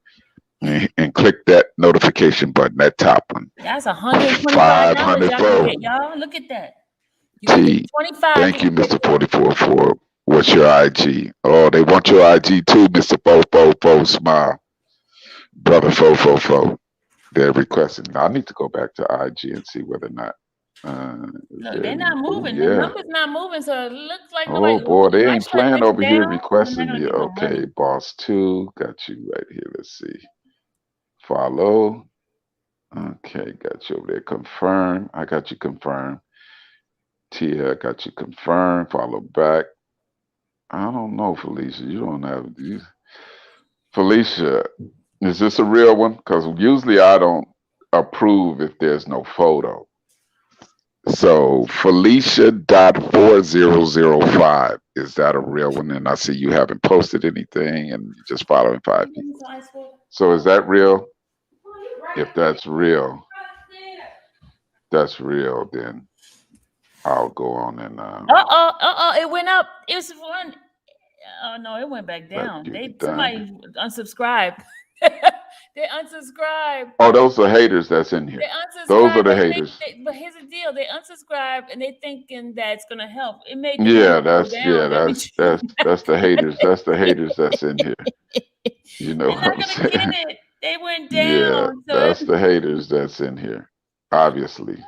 G: and click that notification button, that top one.
A: That's $125 y'all get, y'all. Look at that.
G: T. Thank you, Mr. 44, for what's your IG? Oh, they want your IG too, Mr. Fo. Smile. Brother Fo. They're requesting. Now, I need to go back to IG and see whether or not.
A: Look, they're not moving.
G: Yeah.
A: The numbers not moving, so it looks like
G: Oh boy, they ain't playing over here requesting you. Okay, boss 2, got you right here. Let's see. Follow. Okay, got you over there. Confirm. I got you confirmed. Tia, I got you confirmed. Follow back. I don't know, Felicia. You don't have these. Felicia, is this a real one? Because usually I don't approve if there's no photo. So Felicia.4005. Is that a real one? And I see you haven't posted anything and you're just following 5 people. So is that real? If that's real, then I'll go on and
A: it went up. It was one. Oh no, it went back down. Somebody unsubscribed. They unsubscribed.
G: Oh, those are haters that's in here. Those are the haters.
A: But here's the deal: they unsubscribe and they thinking that's gonna help. It made
G: that's the haters. That's the haters that's in here. You know what I'm saying?
A: They went down.
G: Yeah, that's the haters that's in here. Obviously,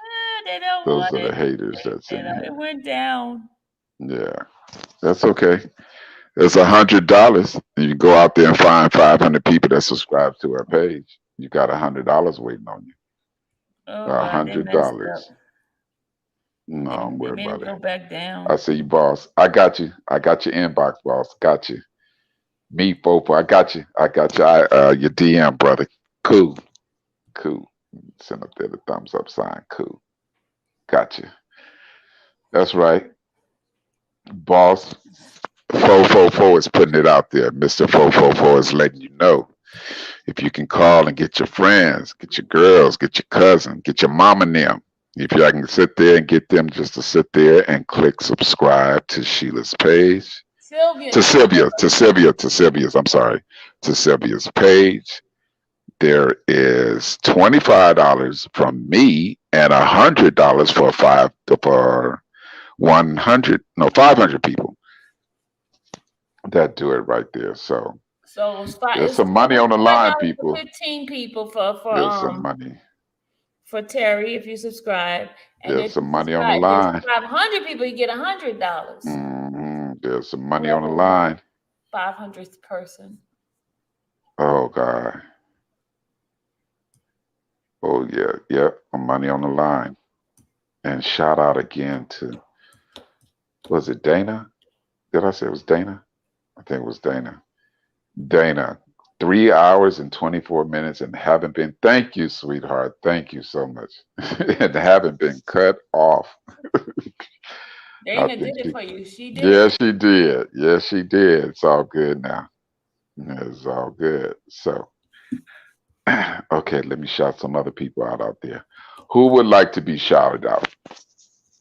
G: those are the haters that's in here.
A: It went down.
G: Yeah, that's okay. It's $100. You go out there and find 500 people that subscribe to our page. You got $100 waiting on you. $100. No, I'm worried about it.
A: Go back down.
G: I see you, boss. I got you. I got your inbox, boss. Got you. Me, Fofo. I got you. Your DM, brother. Cool. Send up there the thumbs up sign. Cool. Got you. That's right. Boss. Fofo is putting it out there. Mr. Fofo is letting you know. If you can call and get your friends, get your girls, get your cousin, get your mom and them. If you can sit there and get them just to sit there and click subscribe to Sheila's page. To Sylvia's page. there is $25 from me and $100 for 500 people that do it right there. So
A: So
G: there's
A: it's
G: some money on the line,
A: $5 for
G: people.
A: 15 people
G: There's some money.
A: for Terry if you subscribe, and
G: There's
A: if
G: some
A: you
G: money on the
A: subscribe, there's
G: line.
A: 500 people, you get $100.
G: There's some money on the
A: Whoever
G: line.
A: 500th person.
G: Oh God. Oh yeah, yep. Money on the line. And shout out again to, was it Dana? Did I say it was Dana? I think it was Dana. Dana, 3 hours and 24 minutes and haven't been, thank you, sweetheart. Thank you so much. And haven't been cut off.
A: Dana did it for you. She did.
G: Yeah, she did. Yes, she did. It's all good now. It's all good. So, okay, let me shout some other people out there. Who would like to be shouted out?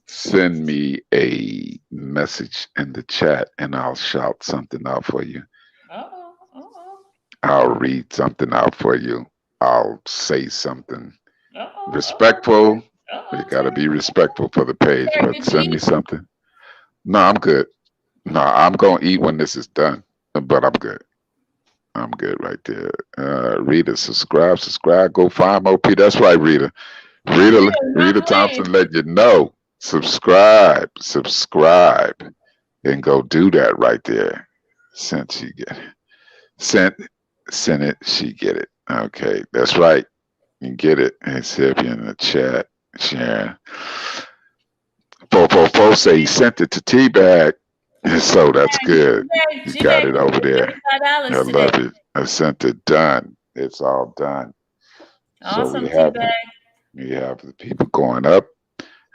G: Send me a message in the chat and I'll shout something out for you. I'll read something out for you. I'll say something respectful. You got to be respectful for the page, but send me something. No, I'm good. No, I'm going to eat when this is done, but I'm good. I'm good right there. Rita, subscribe. Go find more people. That's right, Rita. Rita Thompson let you know. Subscribe, and go do that right there. Sent she get it. Send it, she get it. Okay, that's right. You get it. It's here in the chat. Sharon. 444 say he sent it to T-Bag. So that's good. You got it over there. I love it. I sent it done. It's all done.
A: Awesome,
G: so we have the people going up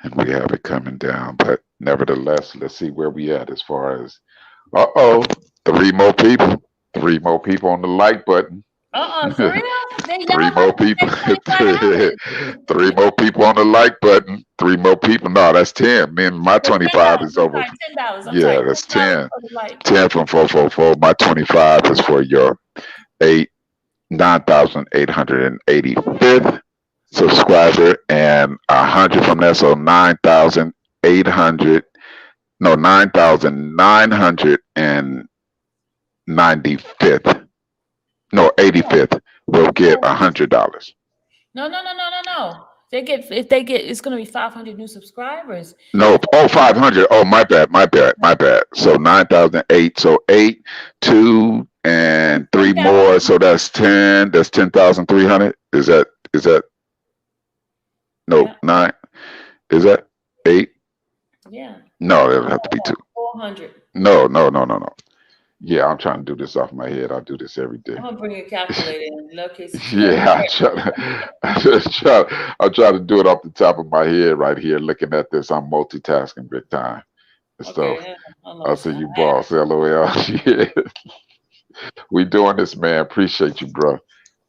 G: and we have it coming down. But nevertheless, let's see where we at as far as 3 more people. 3 more people on the like button.
A: For real?
G: 3 more people. 3 more people on the like button. 3 more people. No, that's 10. Man, my 25 is over. Yeah, that's 10. 10 from 444. My 25 is for your 9,885th subscriber and 100 from that. So 9,800. No, 9,995th. No, 85th will get $100.
A: No. If they get, it's gonna be 500 new subscribers.
G: No, 500. Oh, my bad. So 9,008. So 8, 2, and 3 more. So that's 10. That's 10,300. Is that? No, 9. Is that 8?
A: Yeah.
G: No, it'll have to be 2.
A: 400.
G: No. Yeah, I'm trying to do this off my head. I do this every day.
A: I'm gonna bring a calculator in lowercase.
G: Yeah, I try to do it off the top of my head right here. Looking at this, I'm multitasking big time. So I see you, boss. LOL. Yeah. We doing this, man. Appreciate you, bro.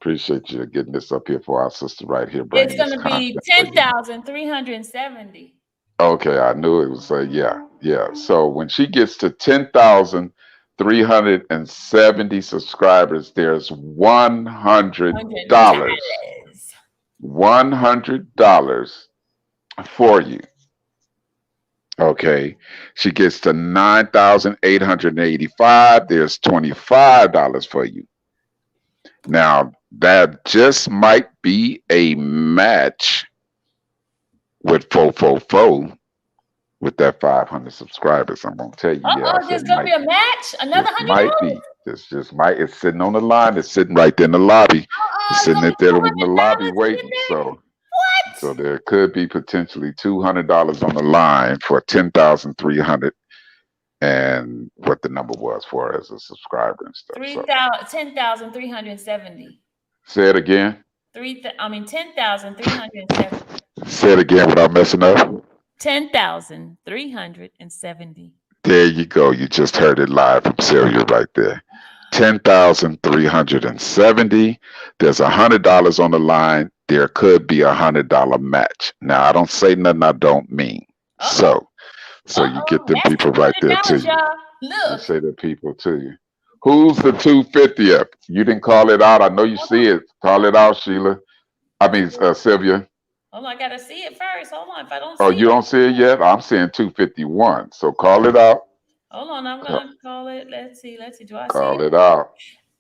G: Appreciate you getting this up here for our sister right here.
A: It's gonna be 10,370.
G: Okay, I knew it was. Yeah. So when she gets to 10,370 subscribers, there's $100. $100 for you. Okay. She gets to 9,885. There's $25 for you. Now that just might be a match with 444 with that 500 subscribers. I'm gonna tell you.
A: There's gonna be a match. Another $100.
G: Might be. This just might. It's sitting on the line. It's sitting right there in the lobby. It's sitting there in the lobby waiting. So there could be potentially $200 on the line for 10,300, and what the number was for as a subscriber and stuff.
A: 10,370.
G: Say it again.
A: 10,370.
G: Say it again without messing up.
A: 10,370.
G: There you go. You just heard it live from Celia right there. 10,370. There's $100 on the line. There could be $100 match. Now I don't say nothing I don't mean. So you get them people right there too. You say the people to you. Who's the 250th? You didn't call it out. I know you see it. Call it out, Sheila. I mean, Sylvia.
A: Hold on, I gotta see it first. Hold on, if I don't
G: Oh,
A: see
G: you
A: it,
G: don't see it yet? I'm seeing 251. So call it out.
A: hold on, I'm
G: Ca-
A: gonna call it. Let's see. Do I see
G: Call
A: it?
G: it out.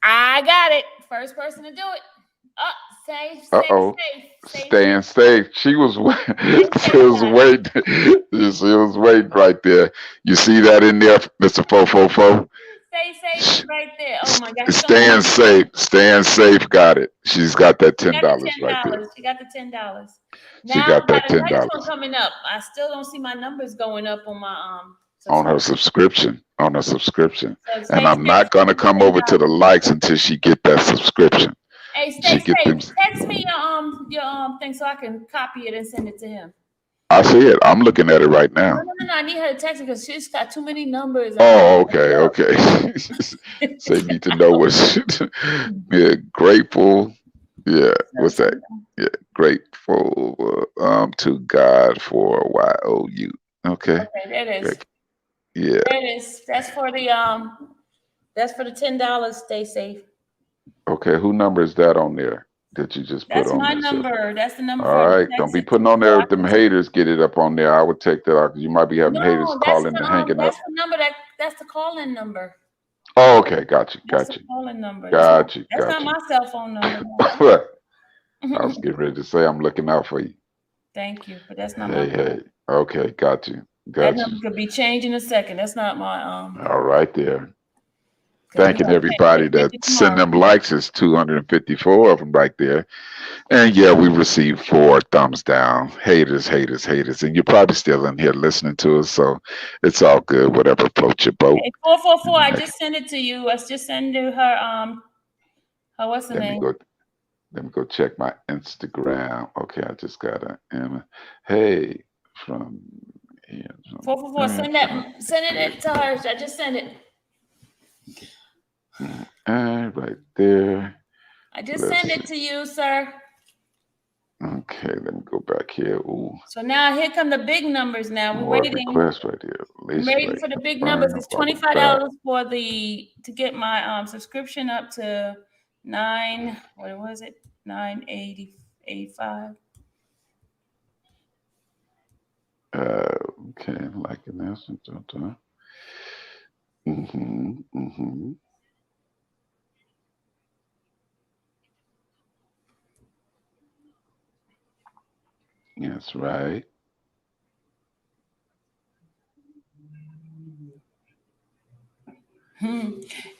A: I got it. First person to do it. Oh, safe,
G: Uh
A: safe,
G: oh.
A: safe, safe,
G: Staying safe. She was
A: safe,
G: she
A: safe,
G: was
A: guys.
G: waiting. She was waiting right there. You see that in there, Mr. 444?
A: Stay safe is right there. Oh my God, he gonna
G: Staying
A: come in.
G: safe. Staying safe. Got it. She's got that
A: She got the
G: $10
A: ten
G: right there.
A: dollars. She got the $10.
G: She
A: Now
G: got
A: by
G: that
A: the
G: $10
A: next one coming up, I still don't see my numbers going up on my
G: on her
A: subscription.
G: subscription. On her subscription.
A: So
G: And
A: stay
G: I'm
A: safe.
G: not
A: She
G: gonna
A: get the
G: come
A: ten
G: over to the
A: dollars.
G: likes until she get that subscription.
A: Hey,
G: She
A: stay
G: get them.
A: safe. Text me your thing so I can copy it and send it to him.
G: I see it. I'm looking at it right
A: No,
G: now.
A: no, no, no. I need her to text me because she's got too many numbers. I
G: Oh,
A: can't
G: okay,
A: look.
G: okay. So you need to know what's yeah, grateful. Yeah, what's that? Yeah, grateful to God for YOU. Okay,
A: Okay, there it is.
G: great. Yeah.
A: There it is. That's for the $10. Stay safe.
G: Okay, who number is that on there that you just put
A: That's
G: on
A: my
G: there, Sylvia?
A: number. That's the number for
G: All
A: her to
G: right, don't
A: text
G: be
A: it to
G: putting on
A: so
G: there
A: I
G: with them
A: can send.
G: haters. Get it up on there. I would take that out because you might be having haters
A: No,
G: calling and hanging up.
A: that's the number that's the call-in number.
G: Oh, okay, got you,
A: That's
G: got
A: the
G: you,
A: call-in number.
G: got you,
A: That's not
G: got you.
A: my cell phone number.
G: I was
A: No.
G: getting ready to say I'm looking out for you.
A: Thank you, but that's not my
G: Hey,
A: phone.
G: hey. Okay, got you,
A: That
G: got you.
A: number could be changed in a second. That's not my
G: All right there.
A: because we
G: Thanking
A: gotta
G: everybody
A: change
G: that
A: it
G: send
A: tomorrow.
G: them likes. It's 254 of them right there. And yeah, we received 4 thumbs down. Haters, haters, haters. And you're probably still in here listening to us, so it's all good. Whatever floats your boat.
A: Hey, 444.
G: And
A: I just sent it to you. I just sent it her what's the
G: let me
A: name?
G: go. Let me go check my Instagram. Okay, I just got a hey from here.
A: 444. Send it to her. I just sent it.
G: Right there.
A: I just
G: Let's
A: sent
G: see.
A: it to you, sir.
G: Okay, let me go back here. Ooh,
A: So now here come the big numbers. Now we're
G: more
A: waiting.
G: requests right here.
A: I'm
G: Least
A: waiting
G: rate
A: for the big numbers.
G: confirmed
A: It's
G: while we're back.
A: $25 for to get my subscription up to what was it? 985.
G: Okay, liking this. Mm-hmm, mm-hmm. That's right.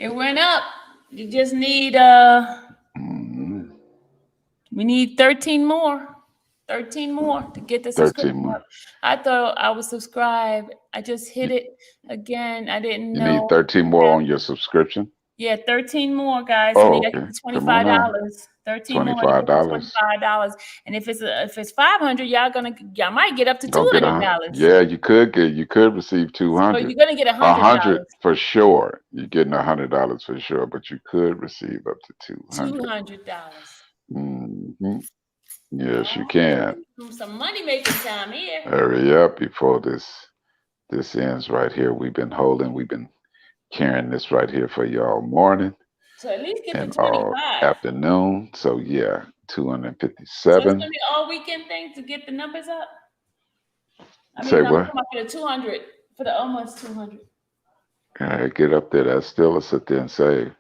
A: It went up. You just need
G: Mm-hmm.
A: we need 13 more. 13 more to get the
G: 13
A: subscription
G: more.
A: up. I thought I was subscribed. I just hit it again. I didn't
G: You need
A: know.
G: 13 more on your subscription?
A: Yeah, 13 more, guys. I
G: Oh,
A: need to
G: okay.
A: get
G: Come on now.
A: $25. 13 more to get to
G: $25.
A: $25. And if it's 500, y'all might get up to
G: Don't get
A: $200.
G: yeah, you could receive
A: So
G: 200.
A: you're gonna get
G: A
A: $100.
G: hundred for sure. You're getting $100 for sure, but you could receive up to 200.
A: $200.
G: Mm-hmm. Yes, you
A: Oh,
G: can.
A: some money making time here.
G: Hurry up before this ends right here. We've been carrying this right here for y'all morning
A: So at least get the
G: and all
A: 25.
G: afternoon. So yeah,
A: So it's
G: 257.
A: gonna be all weekend thing to get the numbers up. I
G: Say
A: mean, I'm
G: what?
A: talking about for the 200, for the almost 200.
G: All right, get up there. That's still a sit there and say.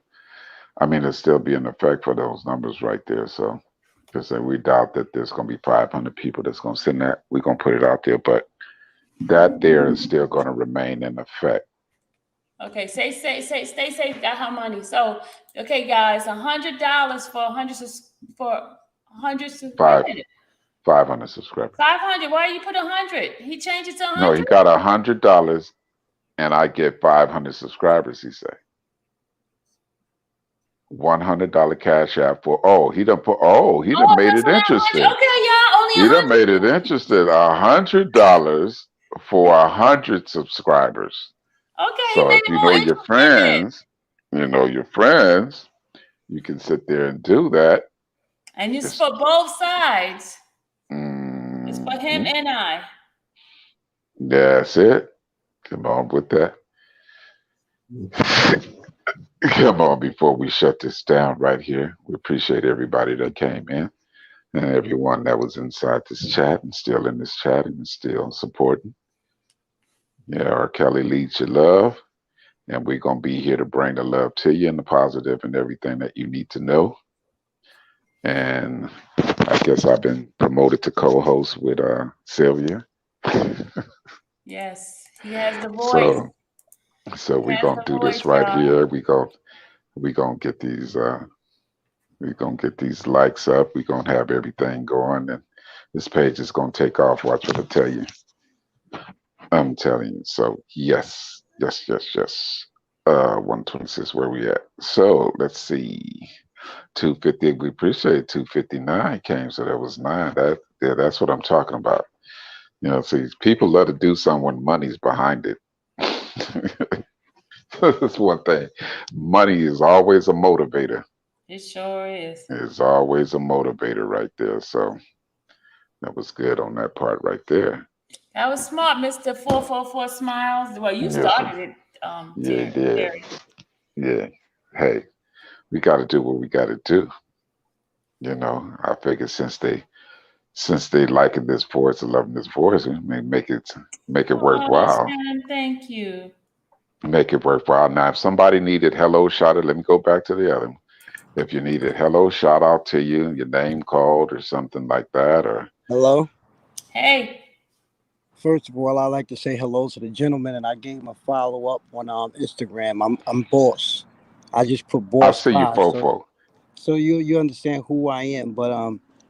G: I mean, it'll still be in effect for those numbers right there. So, because we doubt that there's going to be 500 people that's going to send that. We're going to put it out there, but that there is still going to remain in effect.
A: Okay, stay safe. Got her money. So, okay, guys, $100 for 100 for 100. Wait a
G: Five,
A: minute,
G: 500 subscribers.
A: 500. Why you put 100? He changed it to
G: No,
A: 100.
G: he got $100 and I get 500 subscribers, he said. $100 cash app for, he done
A: Oh,
G: made
A: just
G: it
A: for that 100.
G: interesting.
A: Okay, y'all, only
G: He done
A: 100.
G: made it interesting. $100 for 100 subscribers.
A: Okay, he
G: So
A: made
G: if
A: it more interesting.
G: your friends, you can sit there and do that.
A: And it's
G: Just,
A: for both sides. It's for him
G: mhm.
A: and I.
G: That's it. Come on with that. Come on, before we shut this down right here, we appreciate everybody that came in and everyone that was inside this chat and still in this chat and still supporting. Yeah, R. Kelly leads your love, and we're gonna be here to bring the love to you and the positive and everything that you need to know. And I guess I've been promoted to co-host with Sylvia.
A: Yes, he has the voice.
G: So so
A: He
G: we're
A: has
G: gonna
A: the
G: do this
A: voice,
G: right
A: y'all.
G: here. We gonna get these likes up. We're gonna have everything going, and this page is gonna take off. Watch what I tell you. I'm telling you. So yes, yes, yes, yes. 126. Where we at? So let's see. 250. We appreciate 259 came. So that was nine. That's what I'm talking about. See, people love to do something when money's behind it. That's one thing. Money is always a motivator.
A: It sure is.
G: It's always a motivator right there. So that was good on that part right there.
A: That was smart, Mr. 444 Smiles. Well, you
G: Yes, sir.
A: started it,
G: Yeah, he did.
A: Terry.
G: Yeah. Hey, we got to do what we got to do. I figure since they liking this voice and loving this voice, we may make it
A: Oh,
G: worthwhile.
A: Shannon, thank you.
G: Make it worthwhile. Now, if somebody needed hello shout out, let me go back to the other one. If you needed hello shout out to you, your name called or something like that, or
J: Hello.
A: Hey,
J: First of all, I'd like to say hello to the gentleman, and I gave him a follow up on Instagram. I'm boss. I just put
G: I
J: boss
G: see you,
J: five, so
G: Fofo.
J: you understand who I am. But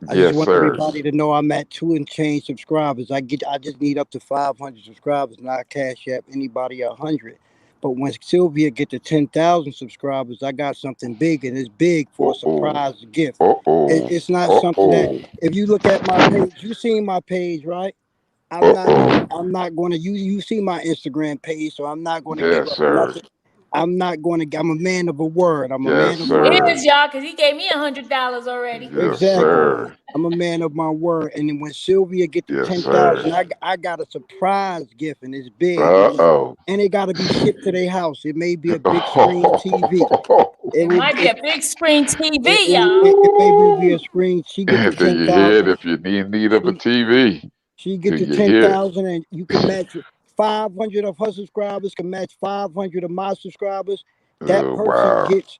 J: I just
G: Yes,
J: want
G: sir.
J: everybody to know I'm at 2 and change subscribers. I just need up to 500 subscribers, not cash app anybody 100. But when Sylvia get to 10,000 subscribers, I got something big, and it's big for a
G: Uh oh.
J: surprise gift.
G: Uh oh.
J: It's not
G: Uh
J: something that
G: oh.
J: if you look at my page, you seen my page, right? I'm
G: Uh
J: not
G: oh.
J: I'm not going to you see my Instagram page, so I'm not going to give
G: Yes,
J: up
G: sir.
J: nothing. I'm a man of a word. I'm a
G: Yes,
J: man of
A: he
J: my
G: sir.
J: word.
A: is, y'all, because he gave me $100 already.
G: Yes,
J: Exactly.
G: sir.
J: I'm a man of my word. And then when Sylvia get to
G: Yes,
J: 10,000,
G: sir.
J: I got a surprise gift, and it's big,
G: Uh oh.
J: and it got to be shipped to their house. It may be a big screen TV. It
A: It
J: will
A: might be a big screen TV, y'all.
J: it may be
G: Ooh.
J: a screen. She get to
G: Do you hear it?
J: 10,000.
G: If you need of a TV,
J: She
G: do
J: get to
G: you hear it?
J: 10,000, and you can match 500 of her subscribers can match 500 of my subscribers. That
G: Oh,
J: person
G: wow.
J: gets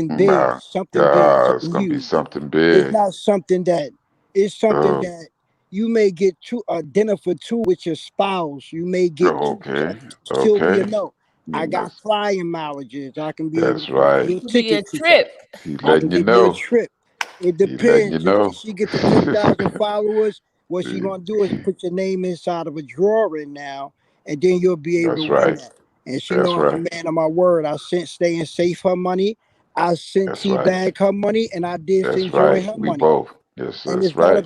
G: Wow.
J: something big,
G: Ah, it's
J: something
G: gonna be
J: huge.
G: something
J: It's
G: big.
J: not something that it's something
G: Oh,
J: that you may get a dinner for two with your spouse. You may get two.
G: okay.
J: Sylvia,
G: Okay.
J: no. I
G: You
J: got
G: must.
J: flying mileages. I can be able to
G: That's
J: buy
G: right.
J: you a
A: Could be a
J: ticket to something.
A: trip.
G: He's
J: I can
G: letting you
J: give you a
G: know.
J: trip. It
G: He's letting you
J: depends. If
G: know.
J: she get to 10,000 followers, what she
G: See,
J: gonna do is put your name inside of a drawer in now, and then you'll be able to
G: that's
J: win
G: right.
J: that. And she
G: That's
J: know I'm a
G: right.
J: man of my word. I sent staying safe her money. I sent
G: That's right.
J: teabag her money, and I did
G: That's
J: enjoy
G: right.
J: her
G: We
J: money.
G: both. Yes,
J: And
G: that's right.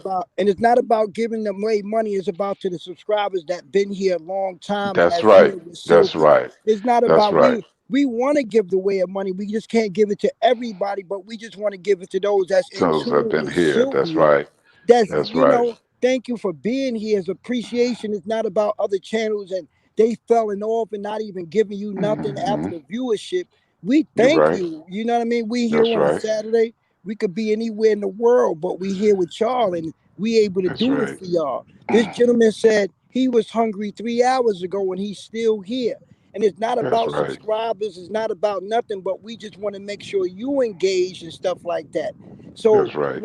J: it's not about giving them away money. It's about to the subscribers that been here a long time and
G: That's
J: that's
G: right.
J: here with
G: That's
J: Sylvia.
G: right.
J: It's not
G: That's
J: about
G: right.
J: we want to give the way of money. We just can't give it to everybody, but we just want to give it to those that's in
G: Those have
J: tune
G: been
J: with
G: here. That's
J: Sylvia.
G: right.
J: That's
G: That's right.
J: thank you for being here. As appreciation is not about other channels and they felling off and not even giving you nothing
G: Hmm.
J: after the viewership. We
G: You're
J: thank
G: right.
J: you. You know what I mean? We here
G: That's
J: on a
G: right.
J: Saturday. We could be anywhere in the world, but we here with y'all and we able to
G: That's
J: do this
G: right.
J: for y'all. This gentleman said he was hungry 3 hours ago and he's still here. And it's not
G: That's
J: about
G: right.
J: subscribers, it's not about nothing, but we just want to make sure you engage and stuff like that. So
G: That's right.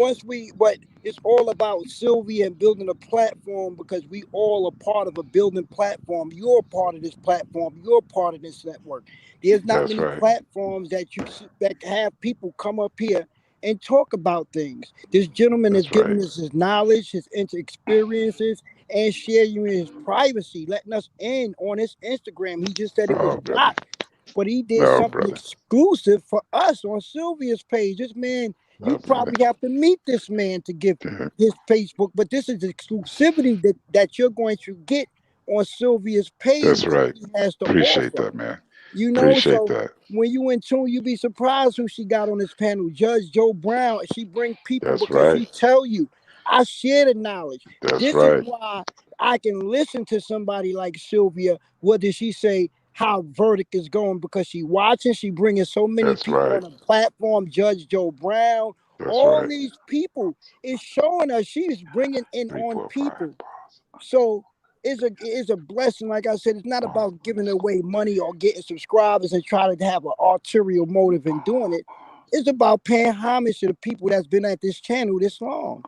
J: but it's all about Sylvia and building a platform because we all are part of a building platform. You're a part of this platform. You're a part of this network. There's not
G: That's
J: many
G: right.
J: platforms that have people come up here and talk about things. This gentleman is
G: That's
J: giving
G: right.
J: us his knowledge, his experiences, and sharing his privacy, letting us in on his Instagram. He just said it was
G: Oh, brother.
J: blocked, but he did
G: Oh,
J: something
G: brother.
J: exclusive for us on Sylvia's page. This man, you
G: Oh, brother.
J: probably have to meet this man to give
G: Yeah.
J: his Facebook, but this is exclusivity that you're going to get on Sylvia's page,
G: That's
J: what
G: right.
J: he has to
G: Appreciate
J: offer.
G: that, man. Appreciate
J: So
G: that.
J: when you in tune, you be surprised who she got on this panel. Judge Joe Brown. She bring people
G: That's
J: because
G: right.
J: she tell you, I share the knowledge.
G: That's
J: This is
G: right.
J: why I can listen to somebody like Sylvia. What did she say? how verdict is going because she watching, she bringing so many
G: That's
J: people
G: right.
J: on the platform. Judge Joe Brown,
G: That's
J: all
G: right.
J: these people is showing us she's bringing in
G: Three,
J: on
G: four, five.
J: people. So it's a blessing. Like I said, it's not about giving away money or getting subscribers and trying to have an ulterior motive in doing it. It's about paying homage to the people that's been at this channel this long.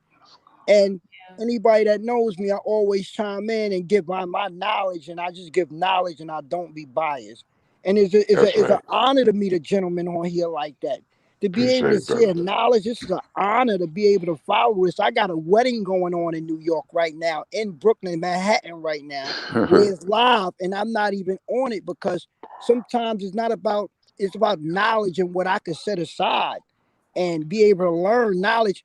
J: And anybody that knows me, I always chime in and give my knowledge, and I just give knowledge, and I don't be biased. And
G: That's
J: it's an
G: right.
J: honor to meet a gentleman on here like that. To be able
G: Appreciate
J: to
G: it, brother.
J: share knowledge, this is an honor to be able to follow this. I got a wedding going on in New York right now, in Brooklyn, Manhattan right now, where it's live, and I'm not even on it because sometimes it's about knowledge and what I can set aside and be able to learn knowledge.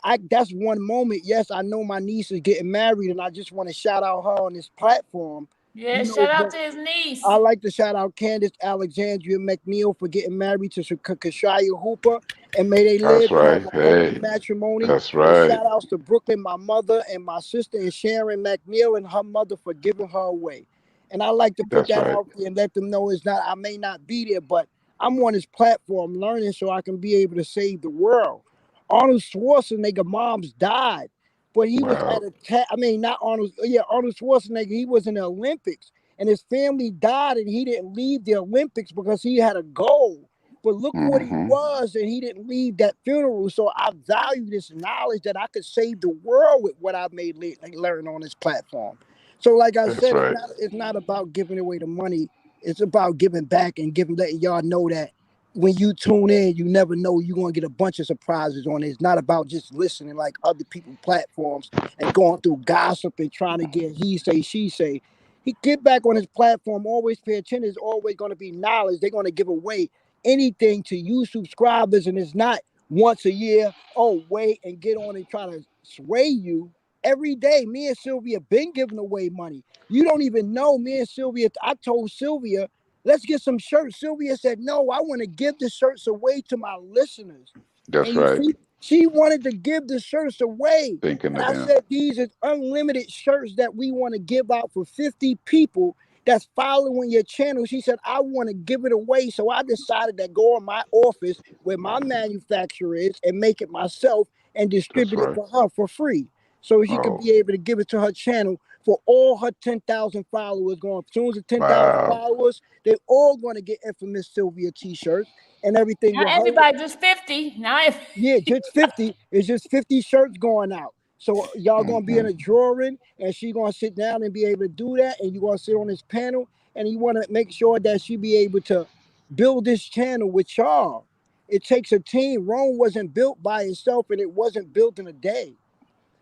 J: I that's one moment. Yes, I know my niece is getting married, and I just want to shout out her on this platform.
A: Yeah, shout out
J: But
A: to his
J: I
A: niece.
J: like to shout out Candace Alexandria McNeil for getting married to Kashaya Hooper, and may they
G: That's
J: live and have
G: right.
J: a happy
G: Hey,
J: matrimony.
G: that's
J: And
G: right.
J: shout outs to Brooklyn, my mother, and my sister, and Sharon McNeil and her mother for giving her away. And I like to put
G: That's
J: that
G: right.
J: out there and let them know it's not. I may not be there, but I'm on this platform learning so I can be able to save the world. Arnold Schwarzenegger mom's died, but he was at
G: Wow.
J: a I mean, not Arnold. Yeah, Arnold Schwarzenegger. He was in the Olympics, and his family died, and he didn't leave the Olympics because he had a goal. But look what he
G: Mm-hmm.
J: was, and he didn't leave that funeral. So I value this knowledge that I could save the world with what I made learn on this platform. So, like I
G: That's
J: said,
G: right.
J: it's not about giving away the money. It's about giving back and letting y'all know that when you tune in, you never know you're gonna get a bunch of surprises on it. It's not about just listening like other people platforms and going through gossip and trying to get he say, she say. He get back on his platform, always pay attention. There's always gonna be knowledge. They're gonna give away anything to you subscribers, and it's not once a year. Oh, wait and get on and try to sway you. Every day, me and Sylvia been giving away money. You don't even know. Me and Sylvia, I told Sylvia, let's get some shirts. Sylvia said, no, I want to give the shirts away to my listeners. And
G: That's
J: you
G: right.
J: see, she wanted to give the shirts away.
G: Thinking
J: And
G: of
J: I
G: them.
J: said, these are unlimited shirts that we want to give out for 50 people that's following your channel. She said, I want to give it away. So I decided to go in my office where my manufacturer is and make it myself and
G: That's
J: distribute it
G: right.
J: for her for free. So she could
G: Oh,
J: be able to give it to her channel for all her 10,000 followers. Going as soon as the 10,000
G: wow.
J: followers, they're all going to get Infamous Sylvia t-shirts and everything
A: Not
J: with her.
A: everybody, just 50. Not
J: Yeah, just 50. It's just 50 shirts going out. So y'all gonna be in
G: Mm-hmm.
J: a drawing and she gonna sit down and be able to do that. And you gonna sit on this panel and you wanna make sure that she be able to build this channel with y'all. It takes a team. Rome wasn't built by itself and it wasn't built in a day.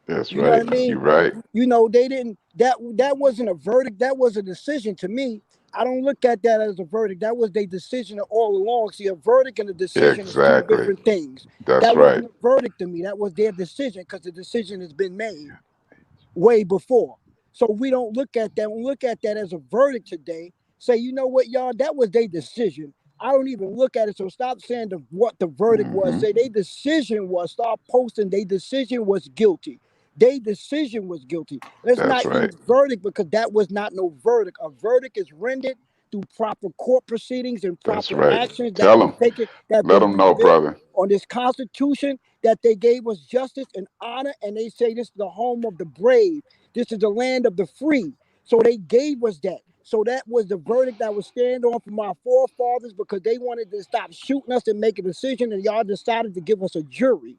G: That's
J: You know what
G: right.
J: I mean?
G: You're right.
J: They didn't that wasn't a verdict, that was a decision to me. I don't look at that as a verdict. That was their decision all along. See, a verdict and a decision is two
G: Exactly.
J: different things.
G: That's
J: That
G: right.
J: wasn't a verdict to me. That was their decision because the decision has been made way before. So we don't look at that. We look at that as a verdict today. Say, you know what, y'all, that was their decision. I don't even look at it. So stop saying what the verdict was.
G: Mm-hmm.
J: Say their decision was. Start posting. Their decision was guilty. Their decision was guilty. Let's
G: That's
J: not
G: right.
J: use verdict because that was not no verdict. A verdict is rendered through proper court proceedings and
G: That's
J: proper
G: right.
J: actions that
G: Tell
J: been
G: them.
J: taken, that
G: Let
J: been
G: them know,
J: rebuilt
G: brother.
J: on this Constitution, that they gave us justice and honor, and they say this is the home of the brave. This is the land of the free. So they gave us that. So that was the verdict I would stand on from our forefathers because they wanted to stop shooting us and make a decision, and y'all decided to give us a jury.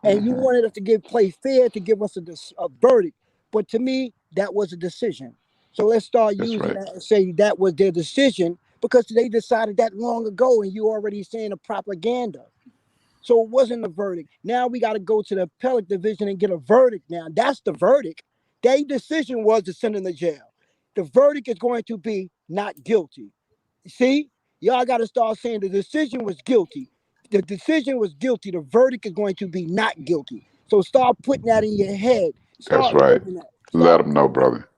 J: And you
G: Mm-hmm.
J: wanted us to play fair to give us a verdict. But to me, that was a decision. So let's start
G: That's
J: using
G: right.
J: that and say that was their decision because they decided that long ago, and you already saying a propaganda. So it wasn't a verdict. Now we got to go to the appellate division and get a verdict. Now that's the verdict. Their decision was to send him to jail. The verdict is going to be not guilty. See, y'all got to start saying the decision was guilty. The decision was guilty. The verdict is going to be not guilty. So start putting that in your head.
G: That's
J: Start
G: right.
J: living that.
G: Let
J: Start
G: them know,
J: living that.
G: brother.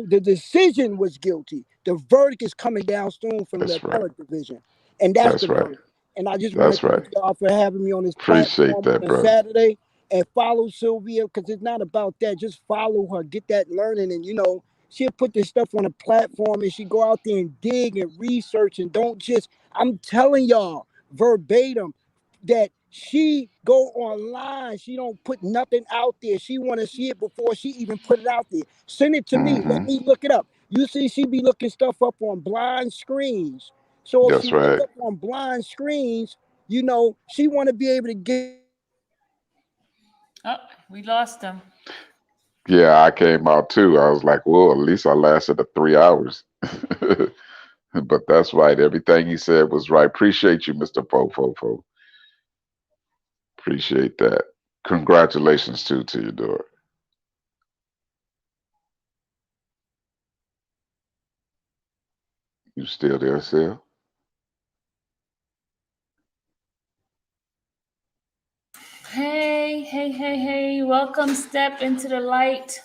J: The decision was guilty. The verdict is coming down soon from the
G: That's right.
J: appellate division. And that's the
G: That's right.
J: verdict. And I just want to
G: That's right.
J: thank y'all for having me on this
G: Appreciate
J: platform
G: that,
J: on a
G: brother.
J: Saturday. And follow Sylvia because it's not about that. Just follow her, get that learning, and She'll put this stuff on a platform and she go out there and dig and research and don't just. I'm telling y'all verbatim that she go online. She don't put nothing out there. She want to see it before she even put it out there. Send it to me. Let
G: Mm-hmm.
J: me look it up. You see, she be looking stuff up on blind screens. So if she
G: That's
J: look
G: right.
J: up on blind screens, she want to be able to get
A: Oh, we lost them.
G: Yeah, I came out too. I was like, well, at least I lasted the 3 hours. But that's right. Everything he said was right. Appreciate you, Mr. Fofo. Appreciate that. Congratulations too to your daughter. You still there, Sil?
A: Hey, hey, hey, hey. Welcome, step into the light.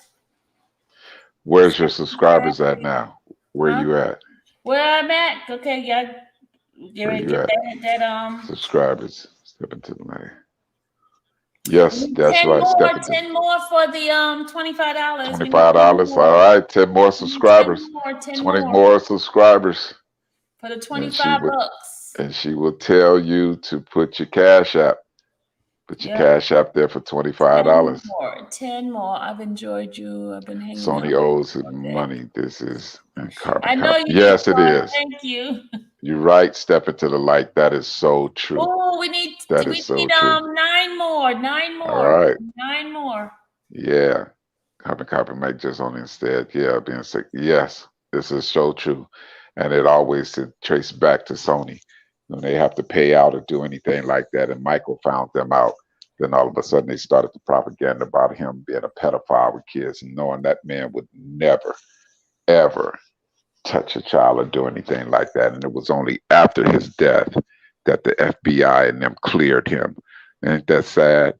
G: Where's your
A: Step
G: subscribers at now? Where
A: Huh?
G: you at?
A: Where I'm at? Okay, yeah. Get
G: Where
A: ready to
G: you
A: get
G: at?
A: that.
G: Subscribers. Step into the light.
A: We
G: Yes,
A: need
G: that's right. Step into
A: ten more for the $25. We need 10
G: $25. All
A: more.
G: right, 10 more
A: We need 10
G: subscribers.
A: more, 10
G: 20
A: more
G: more subscribers.
A: for the
G: And she would
A: $25.
G: and she will tell you to put your cash app. Put your
A: Yep.
G: cash app there for
A: 10
G: $25.
A: more. 10 more. I've enjoyed you. I've been hanging out
G: Sony
A: with
G: owes
A: you
G: him
A: all day.
G: money. This is carbon
A: I know
G: copy.
A: you do,
G: Yes, it
A: Ron.
G: is.
A: Thank you.
G: You're right. Step into the light. That is so true.
A: Oh, we need
G: That
A: we
G: is so
A: need
G: true.
A: nine more. Nine
G: All
A: more.
G: right.
A: 9 more.
G: Yeah. Carbon copy make just on instead. Yeah, being sick. Yes, this is so true. And it always trace back to Sony. When they have to pay out or do anything like that, and Michael found them out, then all of a sudden they started the propaganda about him being a pedophile with kids, and knowing that man would never, ever touch a child or do anything like that. And it was only after his death that the FBI and them cleared him. Ain't that sad?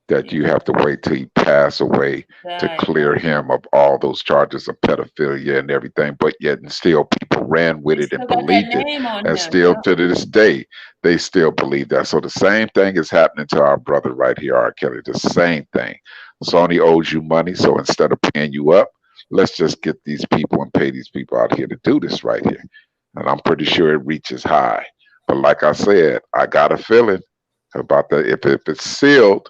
G: That
A: Yeah.
G: you have to wait till he passed away to
A: Right.
G: clear him of all those charges of pedophilia and everything, but yet and still people ran with
A: They
G: it and
A: still got that
G: believed it,
A: name on
G: and
A: him.
G: still
A: Yep.
G: to this day they still believe that. So the same thing is happening to our brother right here, R. Kelly. The same thing. Sony owes you money, so instead of paying you up, let's just get these people and pay these people out here to do this right here. And I'm pretty sure it reaches high. But like I said, I got a feeling about that. If it's sealed,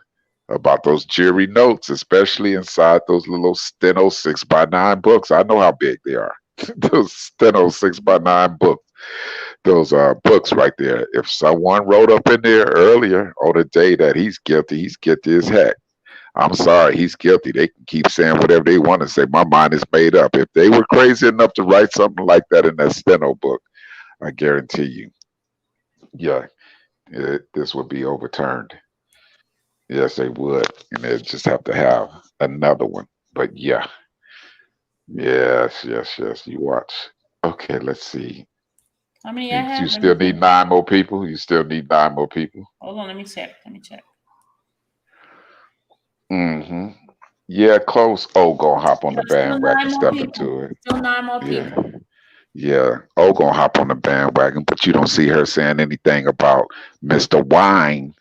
G: about those jury notes, especially inside those little steno 6x9 books. I know how big they are. Those steno 6x9 books. Those books right there. If someone wrote up in there earlier on the day that he's guilty as heck. I'm sorry, he's guilty. They can keep saying whatever they want to say. My mind is made up. If they were crazy enough to write something like that in that steno book, I guarantee you, yeah, this would be overturned. Yes, they would, and they just have to have another one. But yeah, yes. You watch. Okay, let's see.
A: How many I
G: You
A: have? Let me
G: still
A: check.
G: need 9 more people. You still need 9 more people.
A: Hold on. Let me check. Let me check.
G: Hmm. Yeah, close. Oh, gonna hop on the
A: Yep, still
G: bandwagon,
A: nine more
G: step
A: people.
G: into it.
A: Still 9 more
G: Yeah.
A: people.
G: Yeah. Oh, gonna hop on the bandwagon, but you don't see her saying anything about Mr. Wine.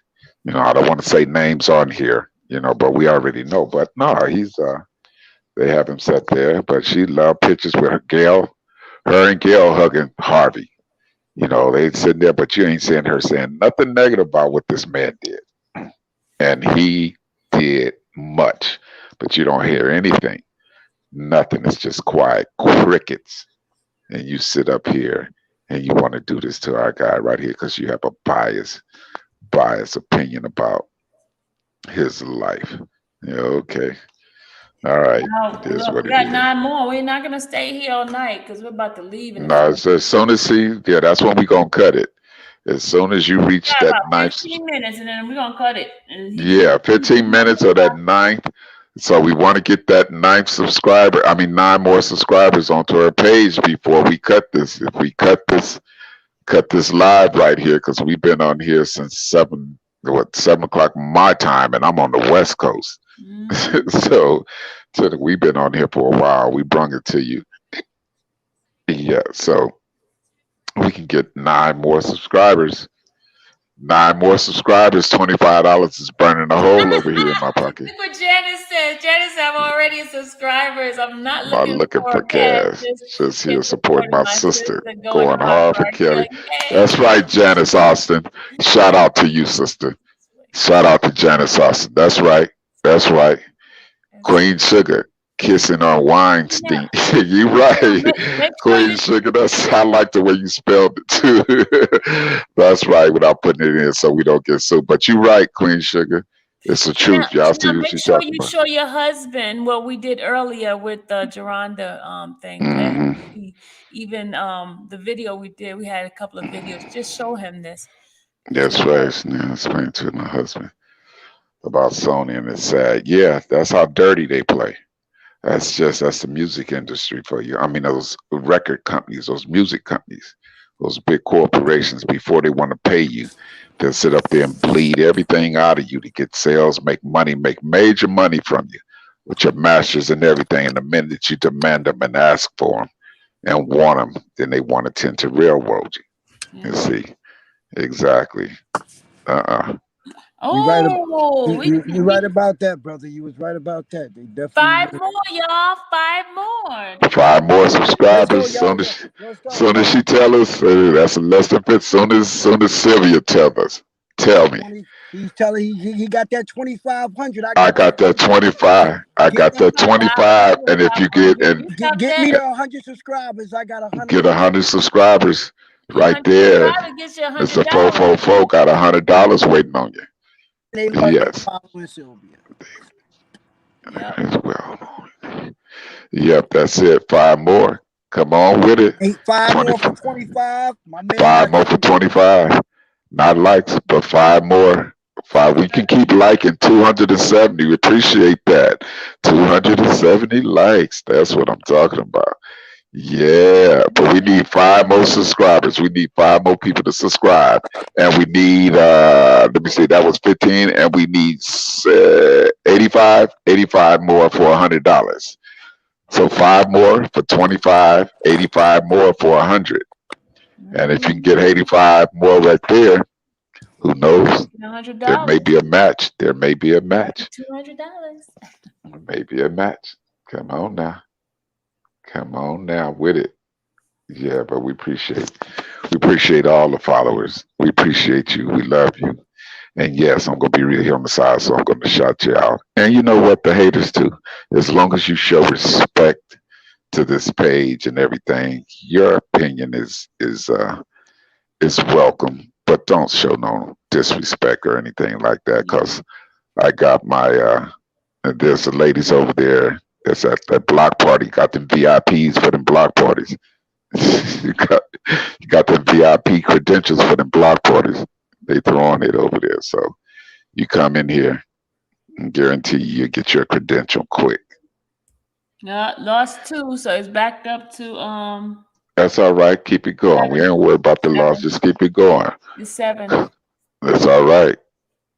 G: I don't want to say names on here, but we already know. But no, he's they have him set there, but she loved pictures with her and Gail hugging Harvey. They sitting there, but you ain't seeing her saying nothing negative about what this man did. And he did much, but you don't hear anything. Nothing. It's just quiet, crickets. And you sit up here and you want to do this to our guy right here because you have a biased opinion about his life. Yeah, okay. All right.
A: Now,
G: It is
A: look,
G: what
A: we
G: it
A: got
G: is.
A: 9 more. We're not gonna stay here all night because we're about to leave in a
G: No,
A: few.
G: it's as soon as yeah, that's when we gonna cut it. As soon as you reach
A: Got
G: that
A: about
G: ninth,
A: 15 minutes, and then we're gonna cut it. And he can.
G: yeah, 15 minutes or that ninth. So we want to get that ninth subscriber. I mean, 9 more subscribers onto our page before we cut this. If we cut this live right here, because we've been on here since 7 o'clock my time, and I'm on the West Coast.
A: Mhm.
G: So we've been on here for a while. We brung it to you. Yeah, so we can get 9 more subscribers. 9 more subscribers, $25 is burning a hole over here in my pocket.
A: Look what Janice said. Janice, I'm already subscribers. I'm not
G: I'm not
A: looking
G: looking
A: for
G: for
A: cash.
G: cash. Just
A: Just
G: here supporting
A: supporting
G: my
A: my
G: sister.
A: sister going
G: Going
A: hard
G: hard
A: for
G: for
A: our
G: Kelly.
A: Kelly. Yay.
G: That's right, Janice Austin. Shout out to you, sister. Shout out to Janice Austin. That's right. That's right. Queen Sugar kissing on Weinstein. You right.
A: Make sure
G: Queen
A: you
G: Sugar. That's I like the way you spelled it too. That's right, without putting it in so we don't get sued. But you right, Queen Sugar. It's the truth. Y'all see what
A: make
G: she's
A: sure
G: talking
A: you
G: about.
A: show your husband what we did earlier with the Jerhonda thing. Let him
G: Hmm.
A: see. Even the video we did, we had a couple of videos. Just show him this.
G: That's right. Yeah, explain to my husband about Sony and it's sad. Yeah, that's how dirty they play. That's the music industry for you. I mean, those record companies, those music companies, those big corporations. Before they want to pay you, they'll sit up there and bleed everything out of you to get sales, make money, make major money from you with your masters and everything. And the minute you demand them and ask for them and want them, then they want to tend to railroad you. You see, exactly. Uh-uh.
J: You right.
A: Oh,
J: You right about that, brother. You was right about that. They definitely.
A: 5 more, y'all. 5 more.
G: 5 more
J: Let's go,
G: subscribers.
J: y'all. Let's go.
G: Soon as she tell us, that's a less than fit. Soon as Sylvia tell us, tell me.
J: He's telling he got that 2,500.
G: I got that 25. I
J: Get
G: got that 25. And if you
J: get me to 100 subscribers, I got 100.
G: get 100 subscribers, right there,
A: Gets you
G: Mr.
A: $100.
G: 444 got $100 waiting on you.
J: They love
G: Yes.
J: following Sylvia.
G: As well. Yep, that's it. 5 more. Come on with it.
J: 5 more for 25. My man
G: 5 more for 25. Not likes, but 5 more. 5. We can keep liking 270. We appreciate that. 270 likes. That's what I'm talking about. Yeah, but we need 5 more subscribers. We need 5 more people to subscribe, and we need let me see, that was 15, and we need 85 more for $100. So 5 more for 25, 85 more for 100. And if you can get 85 more right there, who knows? There may
A: $100.
G: be a match. There may be a match.
A: $200.
G: Maybe a match. Come on now. Come on now with it. Yeah, but we appreciate all the followers. We appreciate you. We love you. And yes, I'm gonna be real here on the side, so I'm gonna shout you out. And you know what, the haters too. As long as you show respect to this page and everything, your opinion is welcome. But don't show no disrespect or anything like that, cause I got my and there's the ladies over there that's at that block party, got them VIPs for them block parties. you got you got the VIP credentials for them block parties. They throwing it over there. So you come in here and guarantee you get your credential quick.
A: Lost 2, so it's backed up to
G: That's all right. Keep it going. We ain't worried about the loss. Just keep it going.
A: it's 7.
G: That's all right.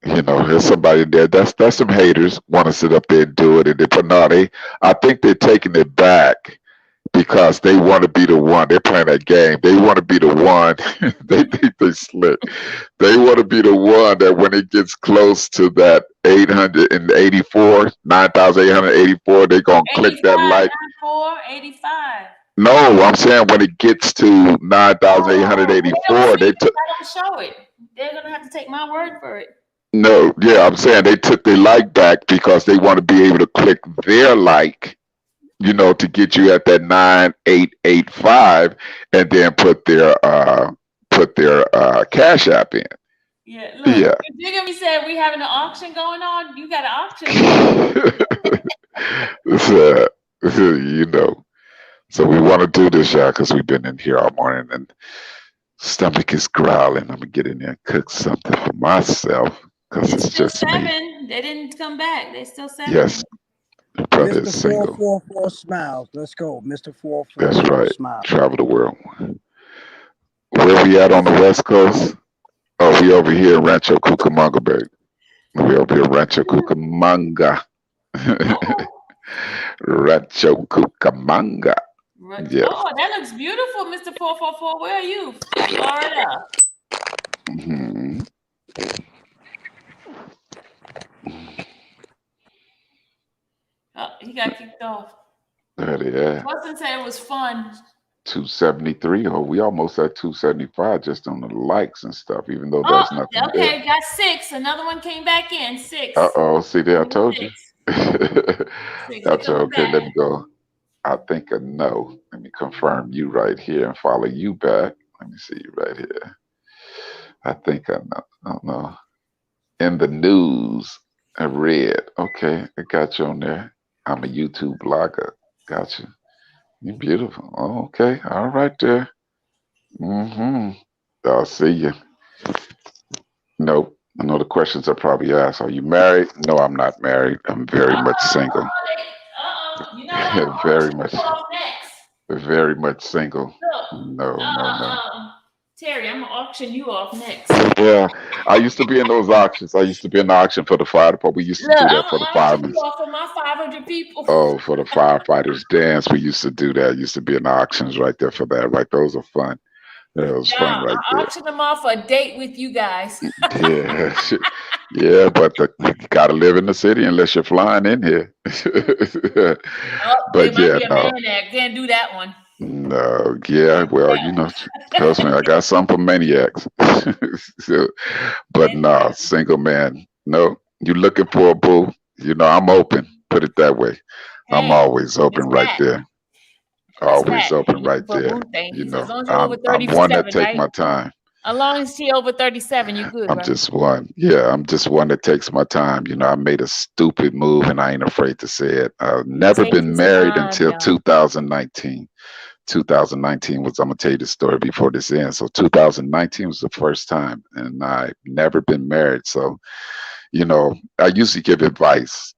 G: You know, there's somebody there. That's some haters want to sit up there and do it, and they but no, I think they're taking it back because they want to be the one. They're playing that game. They want to be the one. They think they slick. They want to be the one that when it gets close to that 884, 9,884, they're gonna click that like.
A: 85.
G: No, I'm saying when it gets to 9,884, they took.
A: I don't show it. They're gonna have to take my word for it.
G: No, yeah, I'm saying they took their like back because they want to be able to click their like, you know, to get you at that 9,885 and then put their cash app in.
A: Yeah, look.
G: Yeah.
A: Diggamy said we having an auction going on. You got an auction.
G: You know. So we want to do this, y'all, because we've been in here all morning and stomach is growling. I'm gonna get in there and cook something for myself because it's just
A: 7.
G: me.
A: They didn't come back. They still 7.
G: Yes, brother is
J: Mr.
G: single.
J: 444 smiles. Let's go, Mr. 444.
G: That's right.
J: Smiles.
G: Travel the world. Where we at on the West Coast? Oh, we over here in Rancho Cucamonga, baby. We over here in Rancho Cucamonga. Rancho Cucamonga. Yes.
A: Oh, that looks beautiful, Mr. 444. Where are you? Florida.
G: Mm-hmm.
A: Oh, he got kicked off.
G: There they are.
A: Justin said it was fun.
G: 273. Oh, we almost at 275 just on the likes and stuff, even though
A: Oh,
G: there's nothing there.
A: okay, got 6. Another one came back in. 6.
G: Uh-oh, see there, I
A: Only
G: told you.
A: 6. 6. They
G: That's
A: coming
G: okay. Let
A: back.
G: me go. I think I know. Let me confirm you right here and follow you back. Let me see you right here. I think I know. I don't know. In the news, I read. Okay, I got you on there. I'm a YouTube blogger. Got you. You're beautiful. Oh, okay. All right there. Mm-hmm. I'll see you. Nope. I know the questions are probably asked. Are you married? No, I'm not married. I'm very much single.
A: You know what? I'm gonna
G: Very
A: auction
G: much,
A: you off next.
G: very much single.
A: Look,
G: No, no, no.
A: Terry, I'm gonna auction you off next.
G: Yeah, I used to be in those auctions. I used to be in the auction for the fire department. We used to
A: Look,
G: do
A: I'm
G: that
A: gonna
G: for the
A: auction
G: firemen.
A: you off for my 500 people.
G: Oh, for the firefighters dance, we used to do that. Used to be in the auctions right there for that. Right, those are fun. That was fun
A: Yeah,
G: right
A: I
G: there.
A: auction them off for a date with you guys.
G: Yeah, yeah, but you gotta live in the city unless you're flying in here.
A: Oh, there
G: But
A: might
G: yeah,
A: be a
G: no,
A: man there. Can't do that one.
G: no, yeah.
A: Can't do
G: Well,
A: that.
G: trust me, I got some for maniacs. So, but
A: Can't do
G: no,
A: that.
G: single man. No, you looking for a boo? I'm open. Put it that way. I'm
A: Hey,
G: always
A: Miss
G: open right
A: Pat.
G: there.
A: Miss
G: Always
A: Pat,
G: open
A: you
G: right
A: looking for a
G: there.
A: boo thing. As long as you're over
G: I'm one that
A: 37,
G: take
A: right?
G: my time.
A: As long as she over 37, you good,
G: I'm
A: right?
G: just one. Yeah, I'm just one that takes my time. I made a stupid move and I ain't afraid to say it. I've
A: He
G: never
A: takes
G: been
A: his
G: married
A: time,
G: until
A: y'all.
G: 2019. 2019 was, I'm gonna tell you the story before this ends. So 2019 was the first time, and I've never been married. So, I usually give advice,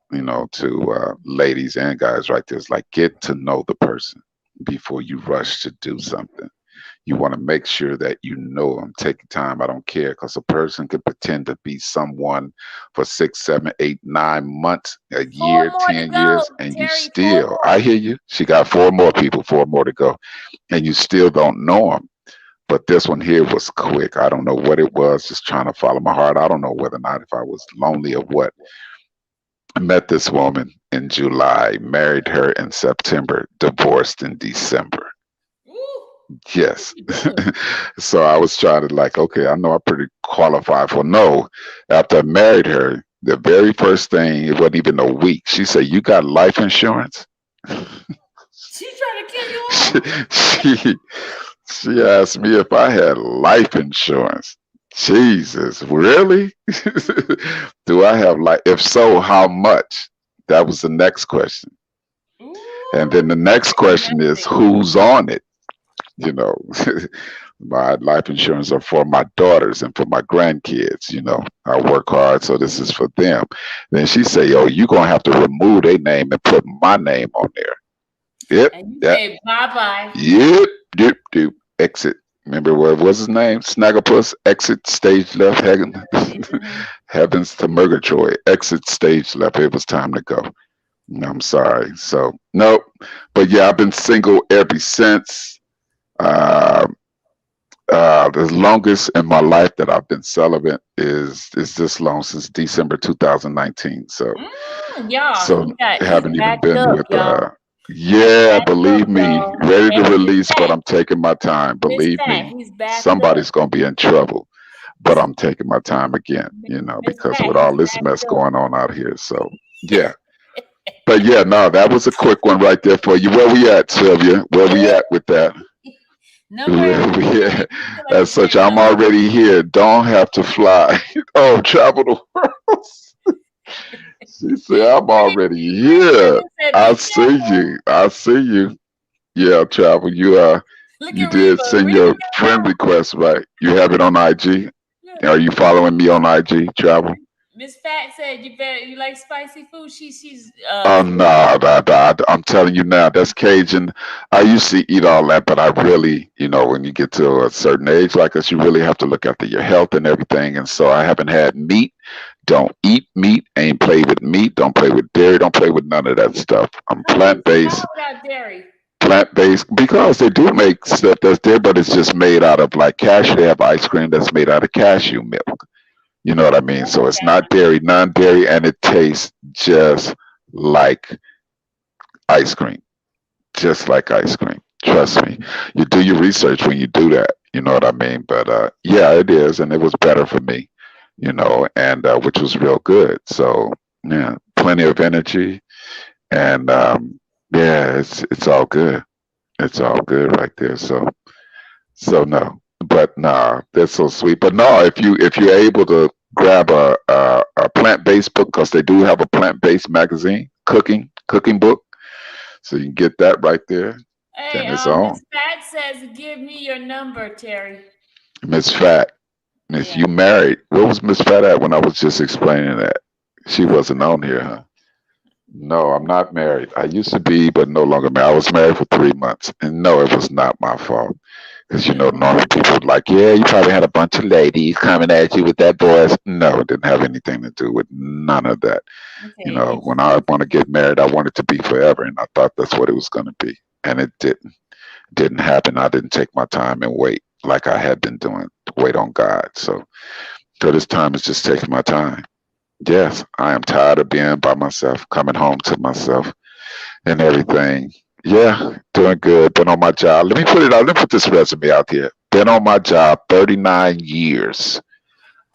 G: to ladies and guys right there. It's like get to know the person before you rush to do something. You want to make sure that you know them. Take your time. I don't care because a person could pretend to be someone for 6, 7, 8, 9 months, a
A: 4
G: year,
A: more to
G: 10 years,
A: go,
G: and you
A: Terry. 4
G: still,
A: more.
G: I hear you. She got 4 more people, 4 more to go, and you still don't know them. But this one here was quick. I don't know what it was, just trying to follow my heart. I don't know whether or not if I was lonely or what. I met this woman in July, married her in September, divorced in December.
A: Ooh,
G: Yes.
A: good.
G: So I was trying to like, okay, I know I pretty qualified for no. After I married her, the very first thing, it wasn't even a week. She said, "You got life insurance?"
A: She's trying to kill you
G: she,
A: off.
G: she she asked me if I had life insurance. Jesus, really? Do I have life? If so, how much? That was the next question. And
A: Ooh,
G: then the next question is,
A: messy.
G: who's on it? you know my life insurance are for my daughters and for my grandkids. I work hard, so this is for them. Then she say, "Oh, you gonna have to remove their name and put my name on there." Yep.
A: And you
G: That.
A: say bye bye.
G: Yep. Yep. Yep. Exit. Remember what was his name? Snagglepuss. Exit stage left. Heavens to Murgatroyd. Exit stage left. It was time to go. I'm sorry. So nope. But yeah, I've been single ever since. Uh, the longest in my life that I've been celibate is this long, since December 2019. So
A: Y'all,
G: so
A: he's
G: haven't even
A: backed
G: been
A: up,
G: with
A: y'all. He's
G: yeah,
A: backed up,
G: believe me,
A: y'all.
G: ready to
A: Hey, Miss
G: release, but
A: Pat,
G: I'm taking my time.
A: Miss
G: Believe
A: Pat,
G: me,
A: he's backed up.
G: somebody's gonna be in trouble, but I'm taking my time again,
A: Miss
G: because
A: Pat,
G: with
A: he's
G: all this mess
A: backed up.
G: going on out here. So yeah. But yeah, no, that was a quick one right there for you. Where we at, Sylvia? Where we at with that?
A: Number, you
G: We
A: feel
G: at?
A: like you
G: As
A: said
G: such, I'm
A: number.
G: already here. Don't have to fly. Oh, travel the world. She said, "I'm already here.
A: Reba said,
G: I
A: be
G: see
A: careful.
G: you. I see you." Yeah, travel.
A: Look
G: You
A: at
G: did
A: Reba.
G: send
A: Reba
G: your
A: got
G: friend
A: mad.
G: request, right? You have it on IG.
A: Look,
G: Are you following me on IG, travel?
A: Miss Pat said you like spicy food. She's
G: Oh
A: Korean.
G: no, I'm telling you now, that's Cajun. I used to eat all that, but I really, when you get to a certain age like us, you really have to look after your health and everything. And so I haven't had meat. Don't eat meat. Ain't play with meat. Don't play with dairy. Don't play with none of that stuff. I'm
A: How you
G: plant based.
A: survive without dairy?
G: Plant based because they do make stuff that's there, but it's just made out of like cashew. They have ice cream that's made out of cashew milk. You know what I mean? So it's
A: Okay.
G: not dairy, non-dairy, and it tastes just like ice cream, just like ice cream. Trust me. You do your research when you do that. You know what I mean? But yeah, it is, and it was better for me. And which was real good. So yeah, plenty of energy, and yeah, it's all good. It's all good right there. So no, but nah, that's so sweet. But no, if you're able to grab a plant based book, because they do have a plant based magazine, cooking book, so you can get that right there.
A: Hey,
G: Then it's on.
A: Miss Pat says, "Give me your number, Terry."
G: Miss Fat, Miss,
A: Yeah.
G: you married? Where was Miss Fat at when I was just explaining that? She wasn't on here, huh? No, I'm not married. I used to be, but no longer married. I was married for 3 months, and no, it was not my fault. Because normally people would like, yeah, you probably had a bunch of ladies coming at you with that voice. No, it didn't have anything to do with none of that.
A: Okay.
G: When I want to get married, I want it to be forever, and I thought that's what it was going to be, and it didn't happen. I didn't take my time and wait like I had been doing, wait on God. So this time is just taking my time. Yes, I am tired of being by myself, coming home to myself and everything. Yeah, doing good. Been on my job. Let me put it out. Let me put this resume out here. Been on my job 39 years.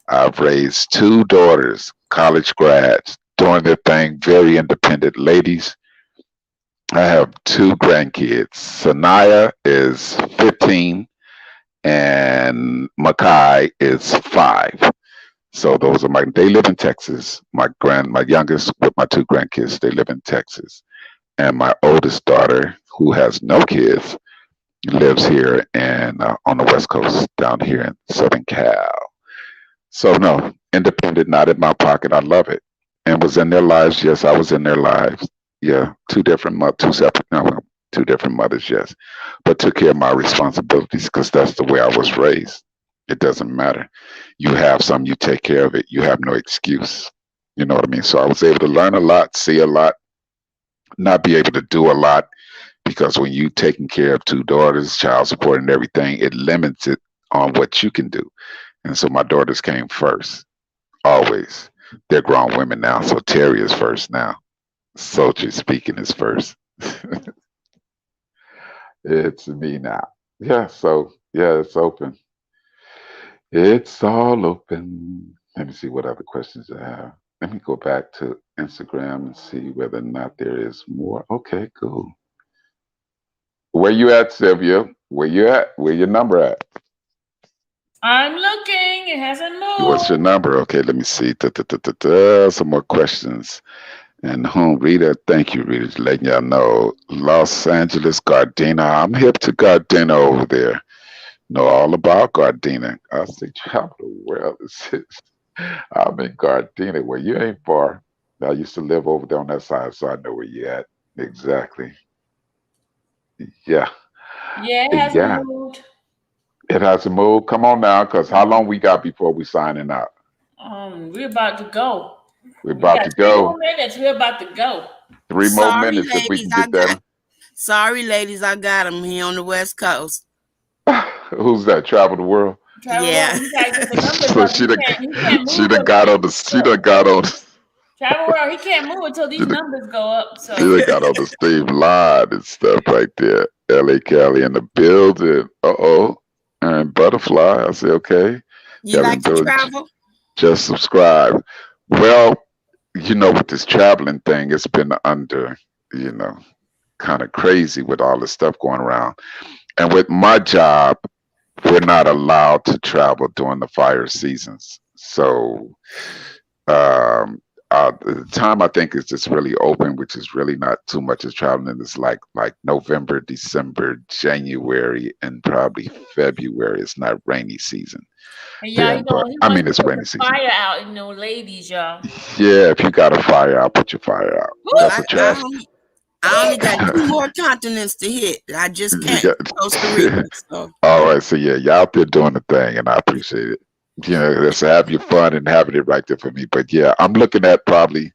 G: I've raised two daughters, college grads, doing their thing, very independent ladies. I have two grandkids. Sanaya is 15 and Makai is 5. So those are they live in Texas. My youngest with my two grandkids, they live in Texas. And my oldest daughter, who has no kids, lives here and on the West Coast, down here in Southern Cal. So no, independent, not in my pocket. I love it, and was in their lives. Yes, I was in their lives. Yeah, two separate, no, well, two different mothers. Yes, but took care of my responsibilities because that's the way I was raised. It doesn't matter. You have some, you take care of it. You have no excuse. You know what I mean? So I was able to learn a lot, see a lot, not be able to do a lot because when you taking care of two daughters, child support and everything, it limits it on what you can do. And so my daughters came first, always. They're grown women now, so Terry is first now. Soldier speaking is first. It's me now. Yeah, so yeah, it's open. It's all open. Let me see what other questions I have. Let me go back to Instagram and see whether or not there is more. Okay, cool. Where you at, Sylvia? Where you at? Where your number at?
A: I'm looking. It hasn't
G: What's your
A: moved.
G: number? Okay, let me see. Some more questions. And home Rita, thank you, Rita, for letting y'all know. Los Angeles, Gardena. I'm hip to Gardena over there. Know all about Gardena. I say travel the world. I'm in Gardena. Well, you ain't far. I used to live over there on that side, so I know where you at. Exactly. Yeah.
A: Yeah, it hasn't
G: Yeah.
A: moved.
G: It has to move. Come on now, because how long we got before we signing out?
A: We're about to go.
G: We're
A: We
G: about
A: got
G: to
A: 3 more minutes. We're about to go.
G: 3 more minutes if we can get that.
K: Sorry, ladies, I got him here on the West Coast.
G: Who's that? Travel the world.
A: Travel
K: Yeah.
A: World, you gotta get the numbers
G: So
A: up. He can't
G: she
A: move
G: done
A: them.
G: got on the she done got on
A: Travel World, he can't move until
G: she
A: these
G: done,
A: numbers go up.
G: she
A: So
G: done got on the Steve line and stuff right there. LA Cali in the building. Uh-oh. And butterfly. I say, okay.
K: You
G: Cali in
K: like
G: the
K: to
G: building.
K: travel?
G: Just subscribe. Well, with this traveling thing, it's been under, you know, kind of crazy with all the stuff going around. And with my job, we're not allowed to travel during the fire seasons. So um, the time I think is just really open, which is really not too much as traveling. It's like November, December, January, and probably February. It's not rainy season
A: and y'all,
G: then, but
A: he
G: I
A: wants
G: mean
A: to
G: it's
A: put the
G: rainy season.
A: fire out in no ladies, y'all.
G: Yeah, if you got a fire out, put your fire out.
K: Well,
G: That's
A: Woo!
G: a
K: I
G: travel.
K: only I only got two more continents to hit. I just
G: You
K: can't
G: got.
K: Costa Rica. So
G: All right, so yeah, y'all out there doing the thing, and I appreciate it. Let's have your fun and having it right there for me. But yeah, I'm looking at probably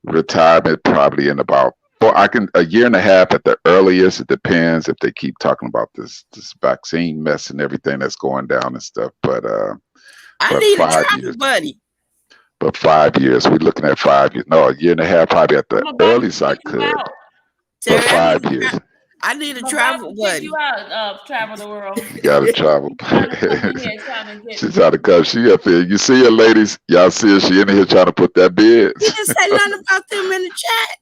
G: retirement probably in about a year and a half at the earliest. It depends if they keep talking about this vaccine mess and everything that's going down and stuff. But
K: I
G: but
K: need a
G: 5
K: travel
G: years.
K: buddy.
G: But 5 years, we're looking at 5 years. No, a year and a half, probably at the
A: I'm about to
G: earliest I
A: take you
G: could.
A: out.
G: But
K: Terry,
G: 5 years,
K: I need a
A: I'm about
K: travel
A: to take you
K: buddy.
A: out. Travel the world.
G: you got to travel.
A: Trying to come in here, trying to get.
G: She's trying to come. She up here. You see her, ladies? Y'all see her? She in here trying to put that bed.
K: He didn't say nothing about them in the chat.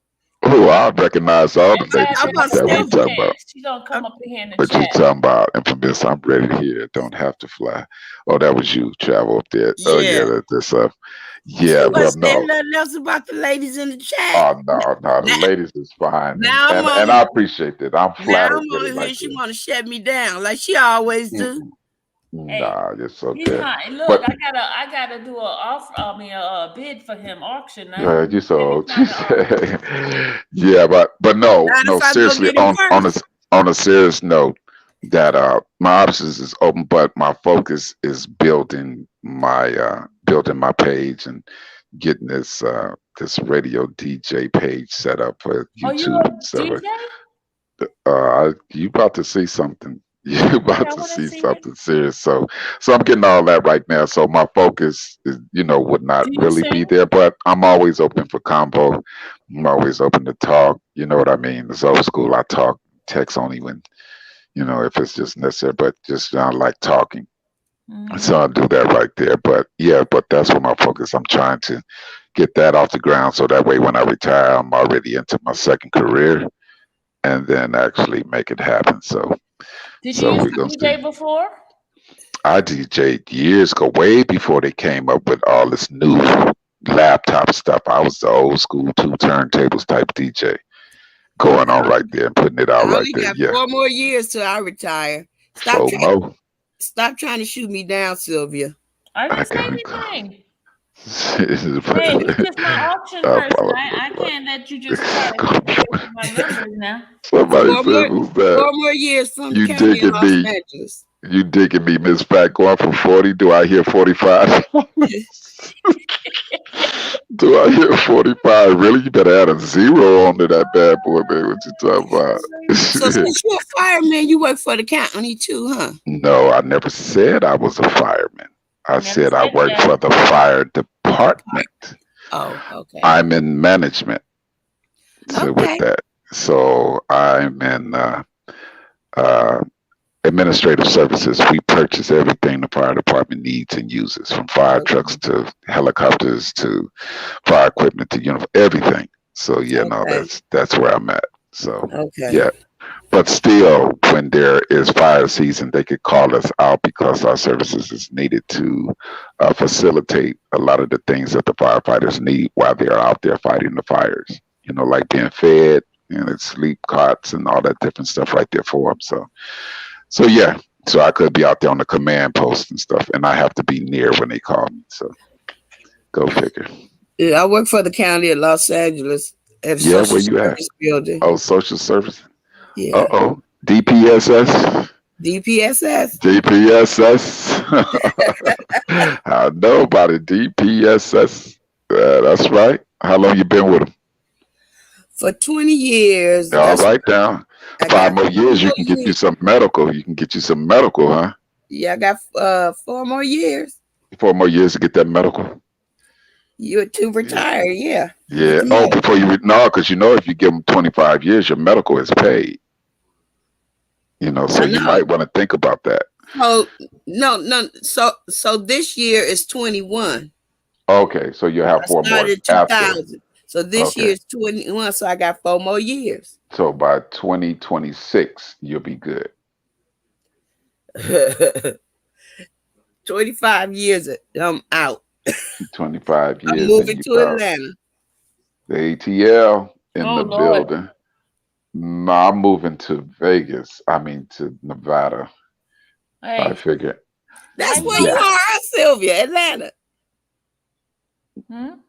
G: Oh, I recognize all the ladies
K: I'm
G: in
K: about
G: the chat. What you
K: Sylvia.
G: talking about?
A: She gonna come up in here in the
G: What you
A: chat.
G: talking about? Infamous, I'm ready to hear it. Don't have to fly. Oh, that was you, travel up there. Oh, yeah,
K: Yeah.
G: that's
K: She
G: yeah, well,
K: wasn't saying
G: no.
K: nothing else about the ladies in the chat.
G: Oh, no, the
K: Now,
G: ladies is fine.
K: now I'm
G: And
K: on
G: I appreciate that. I'm
K: now
G: flattered
K: I'm
G: with it
K: on here.
G: like
K: She
G: this.
K: want to shut me down like she always do.
A: Hey,
G: Nah, it's
A: he's
G: okay.
A: not. Look,
G: But
A: I gotta do a bid for him auction. Now.
G: you so
A: Every time the auction.
G: yeah, but no,
K: Not if I go
G: seriously,
K: get him
G: on
K: first.
G: a serious note, that my options is open, but my focus is building my page and getting this radio DJ page set up for
A: Oh, you
G: YouTube
A: a
G: and stuff.
A: DJ?
G: You about to see something. You
A: Okay,
G: about
A: I
G: to
A: want to
G: see
A: see it.
G: something serious. So I'm getting all that right now. So my focus is, would not
A: Do you
G: really be
A: sing?
G: there, but I'm always open for combo. I'm always open to talk. You know what I mean? It's old school. I talk text only when, if it's just necessary, but just I like talking. So I'll do that right there. But yeah, that's what my focus. I'm trying to get that off the ground so that way when I retire, I'm already into my second career and then actually make it happen.
A: Did you used
G: We're
A: to
G: gonna see.
A: DJ before?
G: I DJ'd years ago, way before they came up with all this new laptop stuff. I was the old school 2 turntables type DJ going on right there and putting it out
K: I
G: right
K: only
G: there.
K: got
G: Yeah,
K: 4 more years till I retire.
G: FOMO.
K: Stop trying to shoot me down, Sylvia.
A: I didn't say
G: got
A: anything. Hey, you just my auction person. I can't let you just try to get my numbers now.
G: Somebody said, "Who's
K: 4
G: that?"
K: more years from the
G: You
K: county in
G: digging
K: Los
G: me?
K: Angeles.
G: You digging me, Miss Fat? Going from 40? Do I hear 45? Do I hear 45? Really? You better add a 0 onto that bad boy, man. What you talking about?
K: So since you're a fireman, you work for the county too, huh?
G: No, I never said I was a fireman. I said I work
A: that.
G: for the fire department.
K: Oh, okay.
G: I'm in management. So with
K: Okay.
G: that, so I'm in administrative services. We purchase everything the fire department needs and uses, from fire trucks to helicopters to fire equipment to everything. So yeah, no,
K: Okay.
G: that's where I'm at. So
K: Okay.
G: yeah. But still, when there is fire season, they could call us out because our services is needed to facilitate a lot of the things that the firefighters need while they're out there fighting the fires. Like being fed and sleep cots and all that different stuff right there for them. So yeah, so I could be out there on the command post and stuff, and I have to be near when they call me. So go figure.
K: Yeah, I work for the county of Los Angeles at a
G: Yeah,
K: social
G: where you at?
K: service building.
G: Oh, social service.
K: Yeah.
G: DPSS.
K: DPSS.
G: DPSS. I know about it. DPSS. That's right. How long you been with them?
K: For 20 years.
G: All right now. 5 more years, you can get you some medical. You can get you some medical, huh?
K: Yeah, I got 4 more years.
G: 4 more years to get that medical.
K: You're to retire, yeah.
G: Yeah. Oh, before you no, because if you give them 25 years, your medical is paid. So you might want to think about that.
K: Oh no. So this year is 21.
G: Okay, so you have 4 more
K: started
G: after.
K: 2000. So this year is 21. So I got 4 more years.
G: So by 2026, you'll be good.
K: 25 years, I'm out.
G: 25 years.
K: I'm moving to Atlanta.
G: The ATL in the
A: Lord.
G: building. No, I'm moving to Vegas. I mean to Nevada.
A: Hey,
G: I figure.
K: That's where you are, Sylvia, Atlanta.
A: Hmm?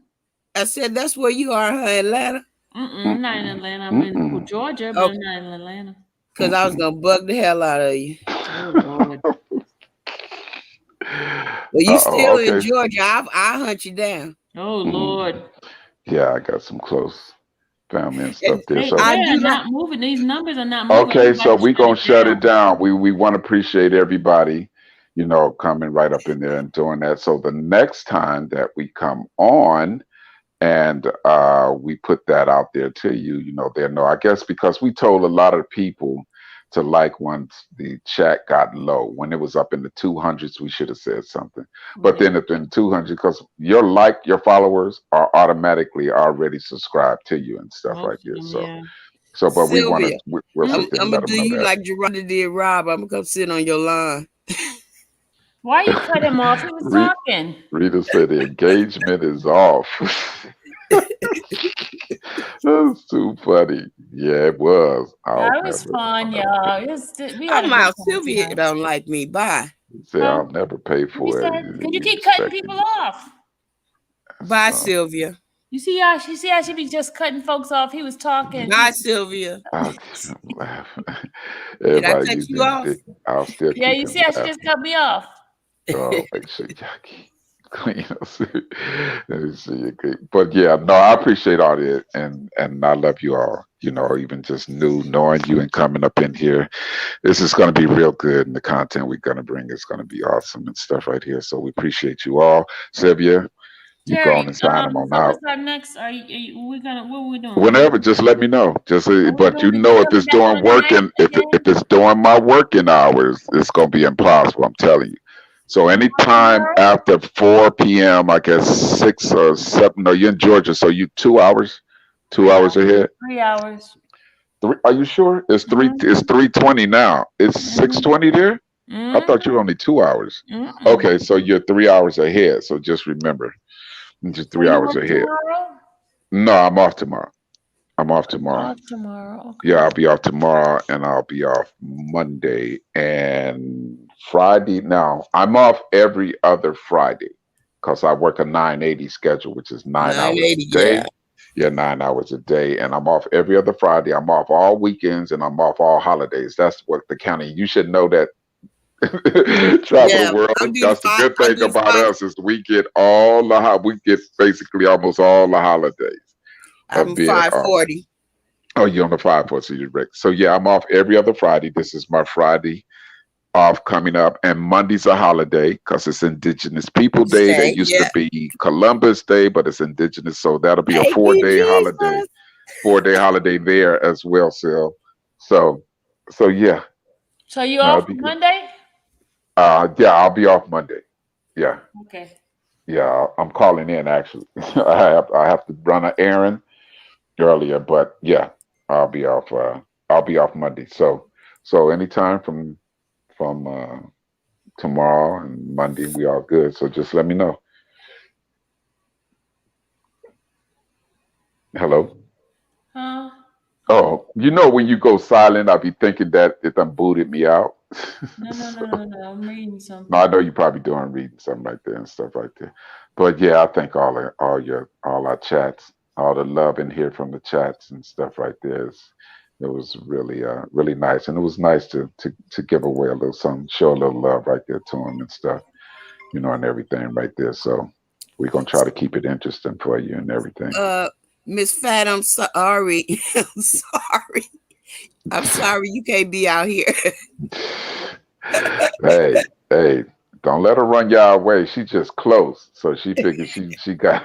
K: I said that's where you are, Atlanta.
A: I'm not in Atlanta. I'm in Georgia, but I'm not in Atlanta.
K: Because I was gonna bug the hell out of you.
A: Oh Lord.
K: Well, you still in Georgia. I'll hunt you down.
A: Oh Lord.
G: Yeah, I got some close family and stuff there.
A: Hey,
G: So
A: they're not moving. These numbers are not moving.
G: okay, so we're gonna shut it down. We want to appreciate everybody. coming right up in there and doing that. So the next time that we come on and we put that out there to you, they'll know. I guess because we told a lot of people to like once the chat got low. When it was up in the 200s, we should have said something. But then it's in 200, because your followers are automatically already subscribed to you and stuff like this. So, but we want
K: Sylvia,
G: to, we'll
K: I'm
G: sit there and
K: gonna
G: let them
K: do
G: know
K: you
G: that.
K: like Jerhonda did Rob. I'm gonna come sit on your line.
A: Why you cut him off? He was
G: Re-
A: talking.
G: Rita said the engagement is off. That's too funny. Yeah, it was.
A: Yeah,
G: I'll
A: it was
G: never,
A: fun,
G: I'll never
A: y'all.
G: pay.
A: We had a
K: I'm
A: good
K: out.
A: time
K: Sylvia
A: tonight.
K: don't like me. Bye.
G: Say
A: Huh?
G: I'll never pay
A: What you
G: for it.
A: said? Because you
G: You
A: keep cutting
G: expecting
A: people
G: me.
A: off.
K: Bye,
G: So,
K: Sylvia.
A: You see how she be just cutting folks off? He was talking.
K: Bye, Sylvia.
G: I'm laughing.
K: Did I
G: Everybody
K: cut
G: using
K: you
G: his
K: off?
G: dick. I'll still
A: Yeah,
G: keep
A: you
G: him
A: see how she just
G: laughing.
A: cut me off?
G: Oh, make sure y'all keep clean. Let me see it. But yeah, no, I appreciate all that, and I love you all. Even just knowing you and coming up in here. This is going to be real good, and the content we're going to bring is going to be awesome and stuff right here. So we appreciate you all. Sylvia, you go
A: Terry,
G: on and sign them on
A: so
G: out.
A: what's up next? What are we doing?
G: Whenever, just let me know.
A: Are we
G: But
A: doing it? You
G: if
A: gonna be
G: it's
A: back
G: doing
A: on tonight
G: working, if
A: again?
G: it's doing my working hours, it's gonna be impossible. I'm telling you. So anytime
A: Tomorrow?
G: after 4 p.m., I guess 6 or 7. No, you're in Georgia, so you 2 hours, 2 hours ahead.
A: 3 hours.
G: Are you sure? It's three. It's
A: Mm-hmm.
G: 3:20 now. It's 6:20 there. I thought you were only 2 hours.
A: Mm-mm.
G: Okay, so you're 3 hours ahead. So just remember, you're just
A: So
G: three
A: you
G: hours
A: work
G: ahead.
A: tomorrow?
G: No, I'm off tomorrow. I'm off
A: You
G: tomorrow.
A: off tomorrow?
G: Yeah,
A: Okay.
G: I'll be off tomorrow and I'll be off Monday and Friday. Now, I'm off every other Friday because I work a 980 schedule, which is 9 hours a
K: 980. Yeah.
G: day. Yeah, 9 hours a day. And I'm off every other Friday. I'm off all weekends and I'm off all holidays. That's what the county, you should know that. Travel the
K: Yeah.
G: world.
K: I do the
G: That's the
K: five.
G: good
K: I
G: thing
K: do the
G: about
K: five.
G: us is we get basically almost all the holidays of
K: I'm
G: being off.
K: 540.
G: Oh, you're on the 5 4, so you're right. So yeah, I'm off every other Friday. This is my Friday off coming up, and Monday's a holiday because it's Indigenous People Day. They
K: Stay.
G: used to
K: Yeah.
G: be Columbus Day, but it's Indigenous, so that'll be a
K: Thank you,
G: 4 day holiday.
K: Jesus.
G: 4 day holiday there as well, Sil. So, so yeah,
A: So you
G: that'll
A: off
G: be good.
A: Monday?
G: Yeah, I'll be off Monday. Yeah,
A: Okay.
G: yeah, I'm calling in actually. I have to run an errand earlier, but yeah, I'll be off. I'll be off Monday. So anytime from tomorrow and Monday, we all good. So just let me know. Hello.
A: Huh? Oh.
G: Oh, when you go silent, I'll be thinking that it done booted me out.
A: No. I'm reading
G: No, I
A: something.
G: know you probably doing reading something right there and stuff like that. But yeah, I think all our chats, all the love in here from the chats and stuff right there it was really nice. And it was nice to give away a little something, show a little love right there to them and stuff, and everything right there. So we're gonna try to keep it interesting for you and everything.
K: Miss Fat, I'm sorry. I'm sorry. I'm sorry you can't be out here.
G: Hey, don't let her run y'all away. She just close, so she figures she got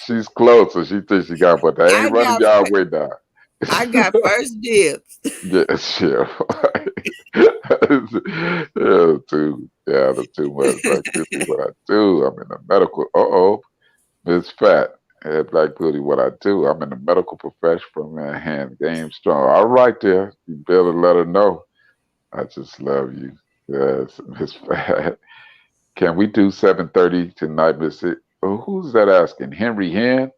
G: she's close, so she thinks she got. But they
K: I
G: ain't running
K: got
G: y'all away now.
K: first dibs.
G: Yeah, sure. That's too much. Black Beauty, what I do. I'm in the medical. Miss Fat. Hey, Black Beauty, what I do. I'm in the medical profession from hand game strong. All right, there. You better let her know. I just love you. Yes, Miss Fat. Can we do 7:30 tonight, Miss? Oh, who's that asking? Henry Hen?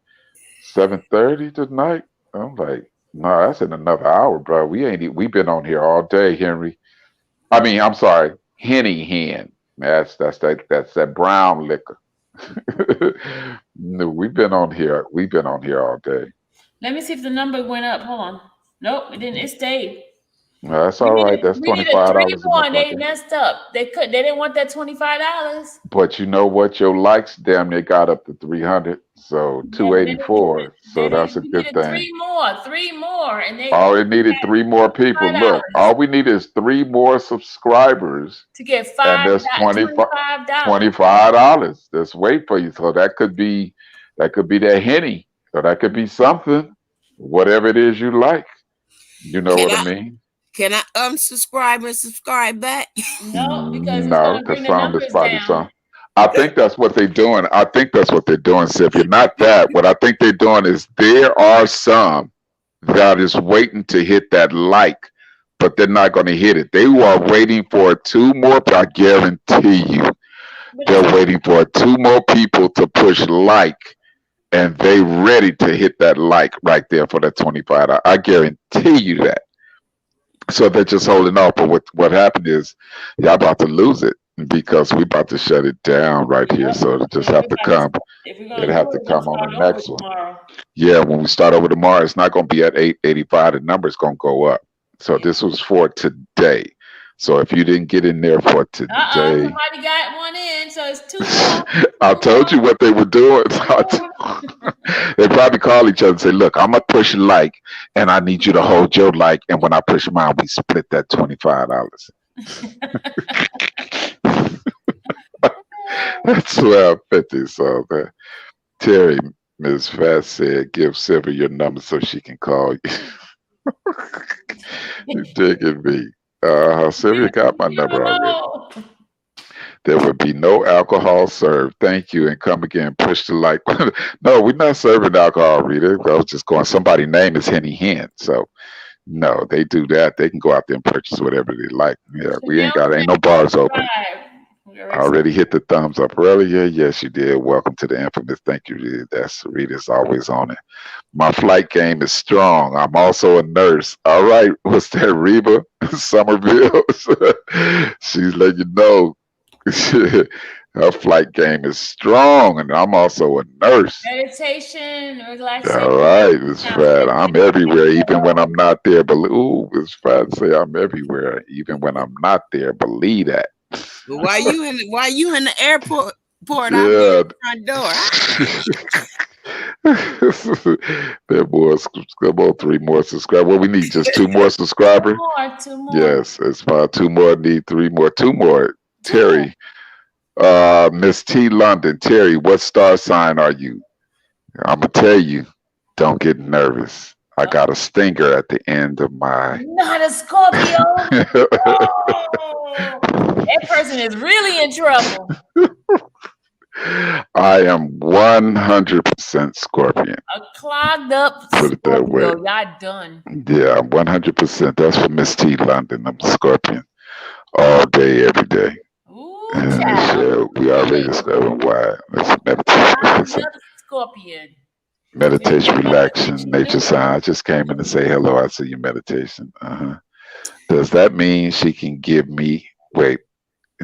G: 7:30 tonight? I'm like, no, that's in another hour, bro. We been on here all day, Henry. I mean, I'm sorry, Henny Hen. That's that brown liquor. No, we've been on here. We've been on here all day.
A: Let me see if the number went up. Hold on. Nope, it didn't. It stayed.
G: Well, that's all right. That's
A: We needed three
G: $25 in my
A: more, and they
G: pocket.
A: messed up. They didn't want that $25.
G: But you know what? Your likes damn near got up to 300, so
A: Yeah, but
G: 284. So that's a
A: we
G: good
A: needed
G: thing.
A: three more, and they
G: All it needed three more people. Look,
A: $5
G: all we need is three more subscribers,
A: to get
G: and that's
A: $25.
G: $25. Just wait for you. So that could be that henny. So that could be something. Whatever it is you like. You know
K: Can
G: what I
K: I
G: mean?
K: can I unsubscribe and subscribe back?
A: No, because it's
G: No,
A: gonna
G: the
A: bring the
G: sound is
A: numbers
G: probably
A: down.
G: some. I think that's what they're doing. I think that's what they're doing, Sylvia. Not that. What I think they're doing is there are some that is waiting to hit that like, but they're not going to hit it. They are waiting for two more. I guarantee you, they're waiting for two more people to push like, and they ready to hit that like right there for that 25. I guarantee you that. So they're just holding off. But what happened is y'all about to lose it because we about to shut it down right here. So it'll just have to come.
A: If we're
G: It'll
A: gonna
G: have
A: do
G: to
A: it, we're gonna
G: come on
A: start
G: the
A: over
G: next one.
A: tomorrow.
G: Yeah, when we start over tomorrow, it's not going to be at 885. The number's going to go up. So this was for today. So if you didn't get in there for today,
A: somebody got one in, so it's two more.
G: I told you what they were doing. They probably call each other and say, "Look, I'm gonna push like, and I need you to hold your like, and when I push mine, we split that $25." That's 12.50. So Terry, Ms. Fat said, "Give Sylvia your number so she can call you." You digging me? Sylvia got my number already. There would be no alcohol served. Thank you. And come again. Push the like. No, we're not serving alcohol, Rita. I was just going, somebody's name is Henny Hen. So, no, they do that. They can go out there and purchase whatever they like. Yeah, we ain't no bars open. I already hit the thumbs up earlier. Yes, you did. Welcome to the infamous. Thank you, Rita. That's Rita's always on it. My flight game is strong. I'm also a nurse. All right. What's that, Reba Somerville? She's letting you know. Her flight game is strong, and I'm also a nurse.
A: Meditation, relaxation.
G: All right, Miss Fat. I'm everywhere, even when I'm not there. Ooh, Miss Fat say I'm everywhere, even when I'm not there. Believe that.
K: Why you in the airport?
G: Yeah.
K: Front door.
G: There was come on, three more subscribers. Well, we need just two more subscribers.
A: Two more.
G: Yes, it's about two more. Need three more. Two more. Terry, Miss T. London. Terry, what star sign are you? I'm gonna tell you. Don't get nervous. I got a stinger at the end of my.
A: Not a Scorpio. Oh, that person is really in trouble.
G: I am 100% Scorpion.
A: A clogged up
G: Put it that way.
A: Scorpio. Y'all done.
G: Yeah, I'm 100%. That's for Miss T. London. I'm Scorpion all day, every day.
A: Ooh,
G: Sure, we already discovered why. That's meditation.
A: Scorpion.
G: Meditation, relaxation, nature sign. I just came in to say hello. I see your meditation. Does that mean she can give me? Wait,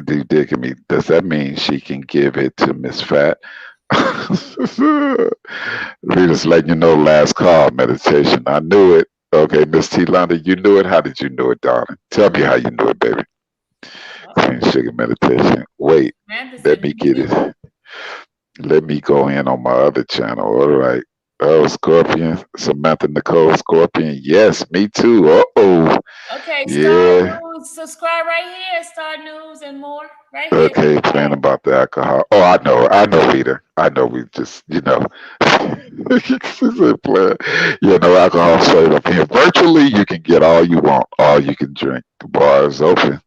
G: do you dig me? Does that mean she can give it to Miss Fat? Rita's letting you know. Last call meditation. I knew it. Okay, Miss T. London, you knew it. How did you know it, darling? Tell me how you knew it, baby. Clean sugar meditation. Wait, let me get it. Let me go in on my other channel. All right. Oh, Scorpion. Samantha Nicole Scorpion. Yes, me too. Uh-oh.
A: Okay,
G: yeah.
A: News. Subscribe right here. Star News and more. Right here.
G: Okay, playing about the alcohol. Oh, I know, Rita. I know we just, she said playing. Yeah, no alcohol straight up here. Virtually, you can get all you want, all you can drink. The bar is open.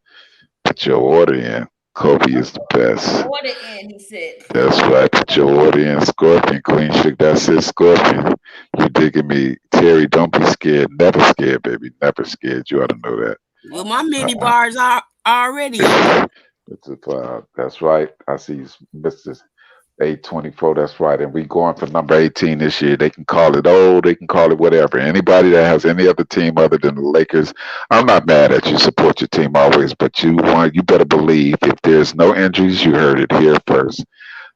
G: Put your order in. Kobe is the best.
A: Order in, he said.
G: That's right. Put your order in. Scorpion, Queen Chic. That's it, Scorpion. You digging me. Terry, don't be scared. Never scared, baby. Never scared. You ought to know that.
K: Well, my mini bars are already.
G: It's a that's right. I see Mr. 824. That's right. And we going for number 18 this year. They can call it old. They can call it whatever. Anybody that has any other team other than the Lakers, I'm not mad at you. Support your team always, but you better believe if there's no injuries, you heard it here first.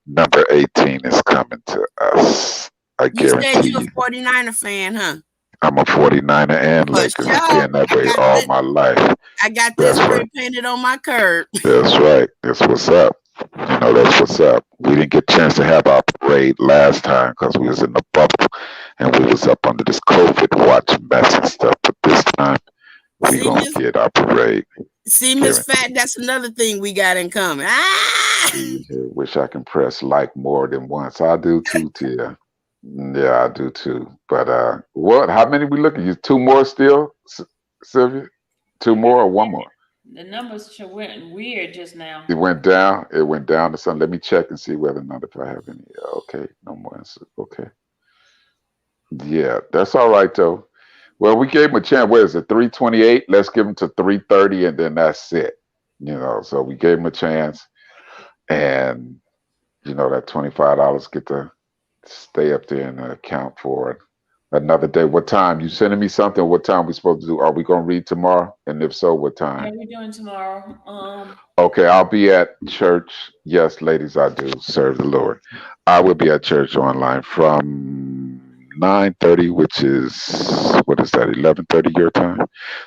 G: Number 18 is coming to us. I guarantee
K: you. You said you're a 49er fan, huh?
G: I'm a 49er and
K: For
G: Lakers. It's
K: sure.
G: been that
K: I
G: way
K: got
G: all
K: that.
G: my life.
K: I got that
G: That's
K: spray
G: right.
K: painted on my curb.
G: That's right. That's what's up. That's what's up. We didn't get a chance to have our parade last time because we was in the bubble and we was up under this COVID watch mess and stuff. But this time we
K: See,
G: gonna
K: Miss
G: get our parade.
K: Miss
G: Guaranteed.
K: Fat, that's another thing we got in common. Ah!
G: Wish I can press like more than once. I do too, Tia. Yeah, I do too. But what? How many we looking? You two more still, Sylvia? Two
A: I got
G: more or one more?
A: the numbers went weird just now.
G: It went down. It went down to something. Let me check and see whether or not if I have any. Okay, no more answers. Okay. Yeah, that's all right though. Well, we gave him a chance. Where is it? 328. Let's give him to 330, and then that's it. So we gave him a chance, and that $25 get to stay up there and account for it. Another day. What time? You sending me something? What time we supposed to do? Are we gonna read tomorrow? And if so, what
A: Yeah,
G: time?
A: we're doing tomorrow.
G: Okay, I'll be at church. Yes, ladies, I do serve the Lord. I will be at church online from 9:30, which is what is that? 11:30 your time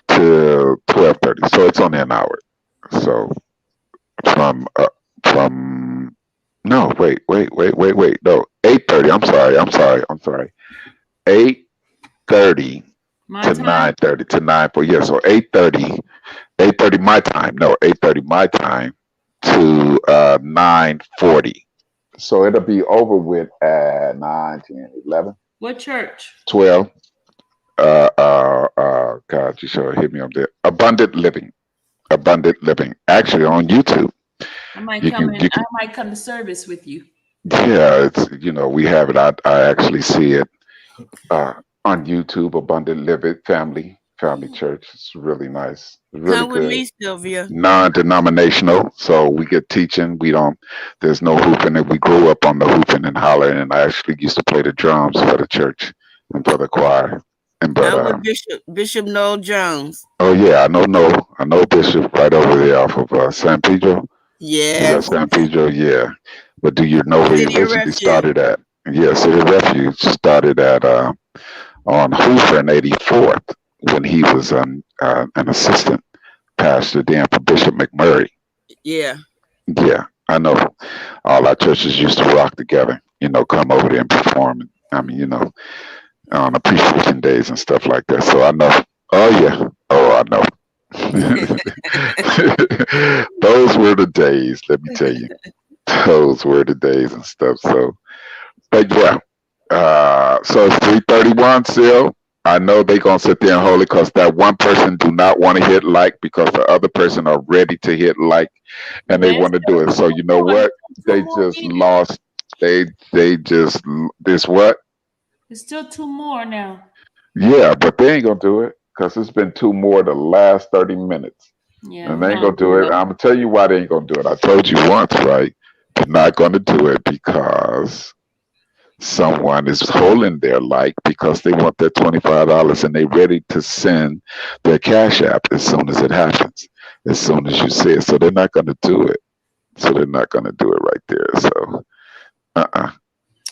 G: to 12:30. So it's only an hour. So from from no, wait. No, 8:30. I'm sorry. 8:30
A: My
G: to
A: time.
G: 9:30 to 9. But yeah, so 8:30 my time. No, 8:30 my time to 9:40. So it'll be over with at 9, 10, 11,
A: What church?
G: 12. God, you sure hit me up there. Abundant Living. Actually, on YouTube,
A: I might
G: you
A: come
G: can
A: in.
G: you
A: I
G: can.
A: might come to service with you.
G: Yeah, it's we have it. I actually see it uh, on YouTube. Abundant Living Family Church. It's really nice. It's really
K: Come with
G: good.
K: me, Sylvia.
G: Non-denominational, so we get teaching. We don't. There's no hooping. And we grew up on the hooping and hollering. And I actually used to play the drums for the church and for the choir. And but
K: I'm with Bishop Noel Jones.
G: oh yeah, I know Bishop right over there off of San Pedro. Is that
K: Yes.
G: San Pedro? Yeah. But do you know where he
K: City of
G: originally
K: Refuge.
G: started at? Yeah, City Refuge started at on Hoover and 84th when he was an assistant pastor then for Bishop McMurray.
K: Yeah.
G: Yeah, I know. All our churches used to rock together. Come over there and perform. I mean, on appreciation days and stuff like that. So I know. Oh yeah. Oh, I know. Those were the days. Let me tell you. Those were the days and stuff. So, but yeah. So it's 331 still. I know they gonna sit there and hold it because that one person do not want to hit like because the other person are ready to hit like and they
A: There's
G: want to do it. So you know
A: more.
G: what?
A: Two
G: They
A: more
G: just
A: people.
G: lost. They just this what?
A: There's still two more now.
G: Yeah, but they ain't gonna do it because it's been two more the last 30 minutes.
A: Yeah,
G: And
A: we're
G: they ain't
A: gonna
G: gonna do it. I'm gonna tell you why they ain't gonna do it. I told you once, right? They're not gonna do it because someone is holding their like because they want their $25 and they ready to send their cash app as soon as it happens, as soon as you say it. So they're not gonna do it. So they're not gonna do it right there. So uh-uh.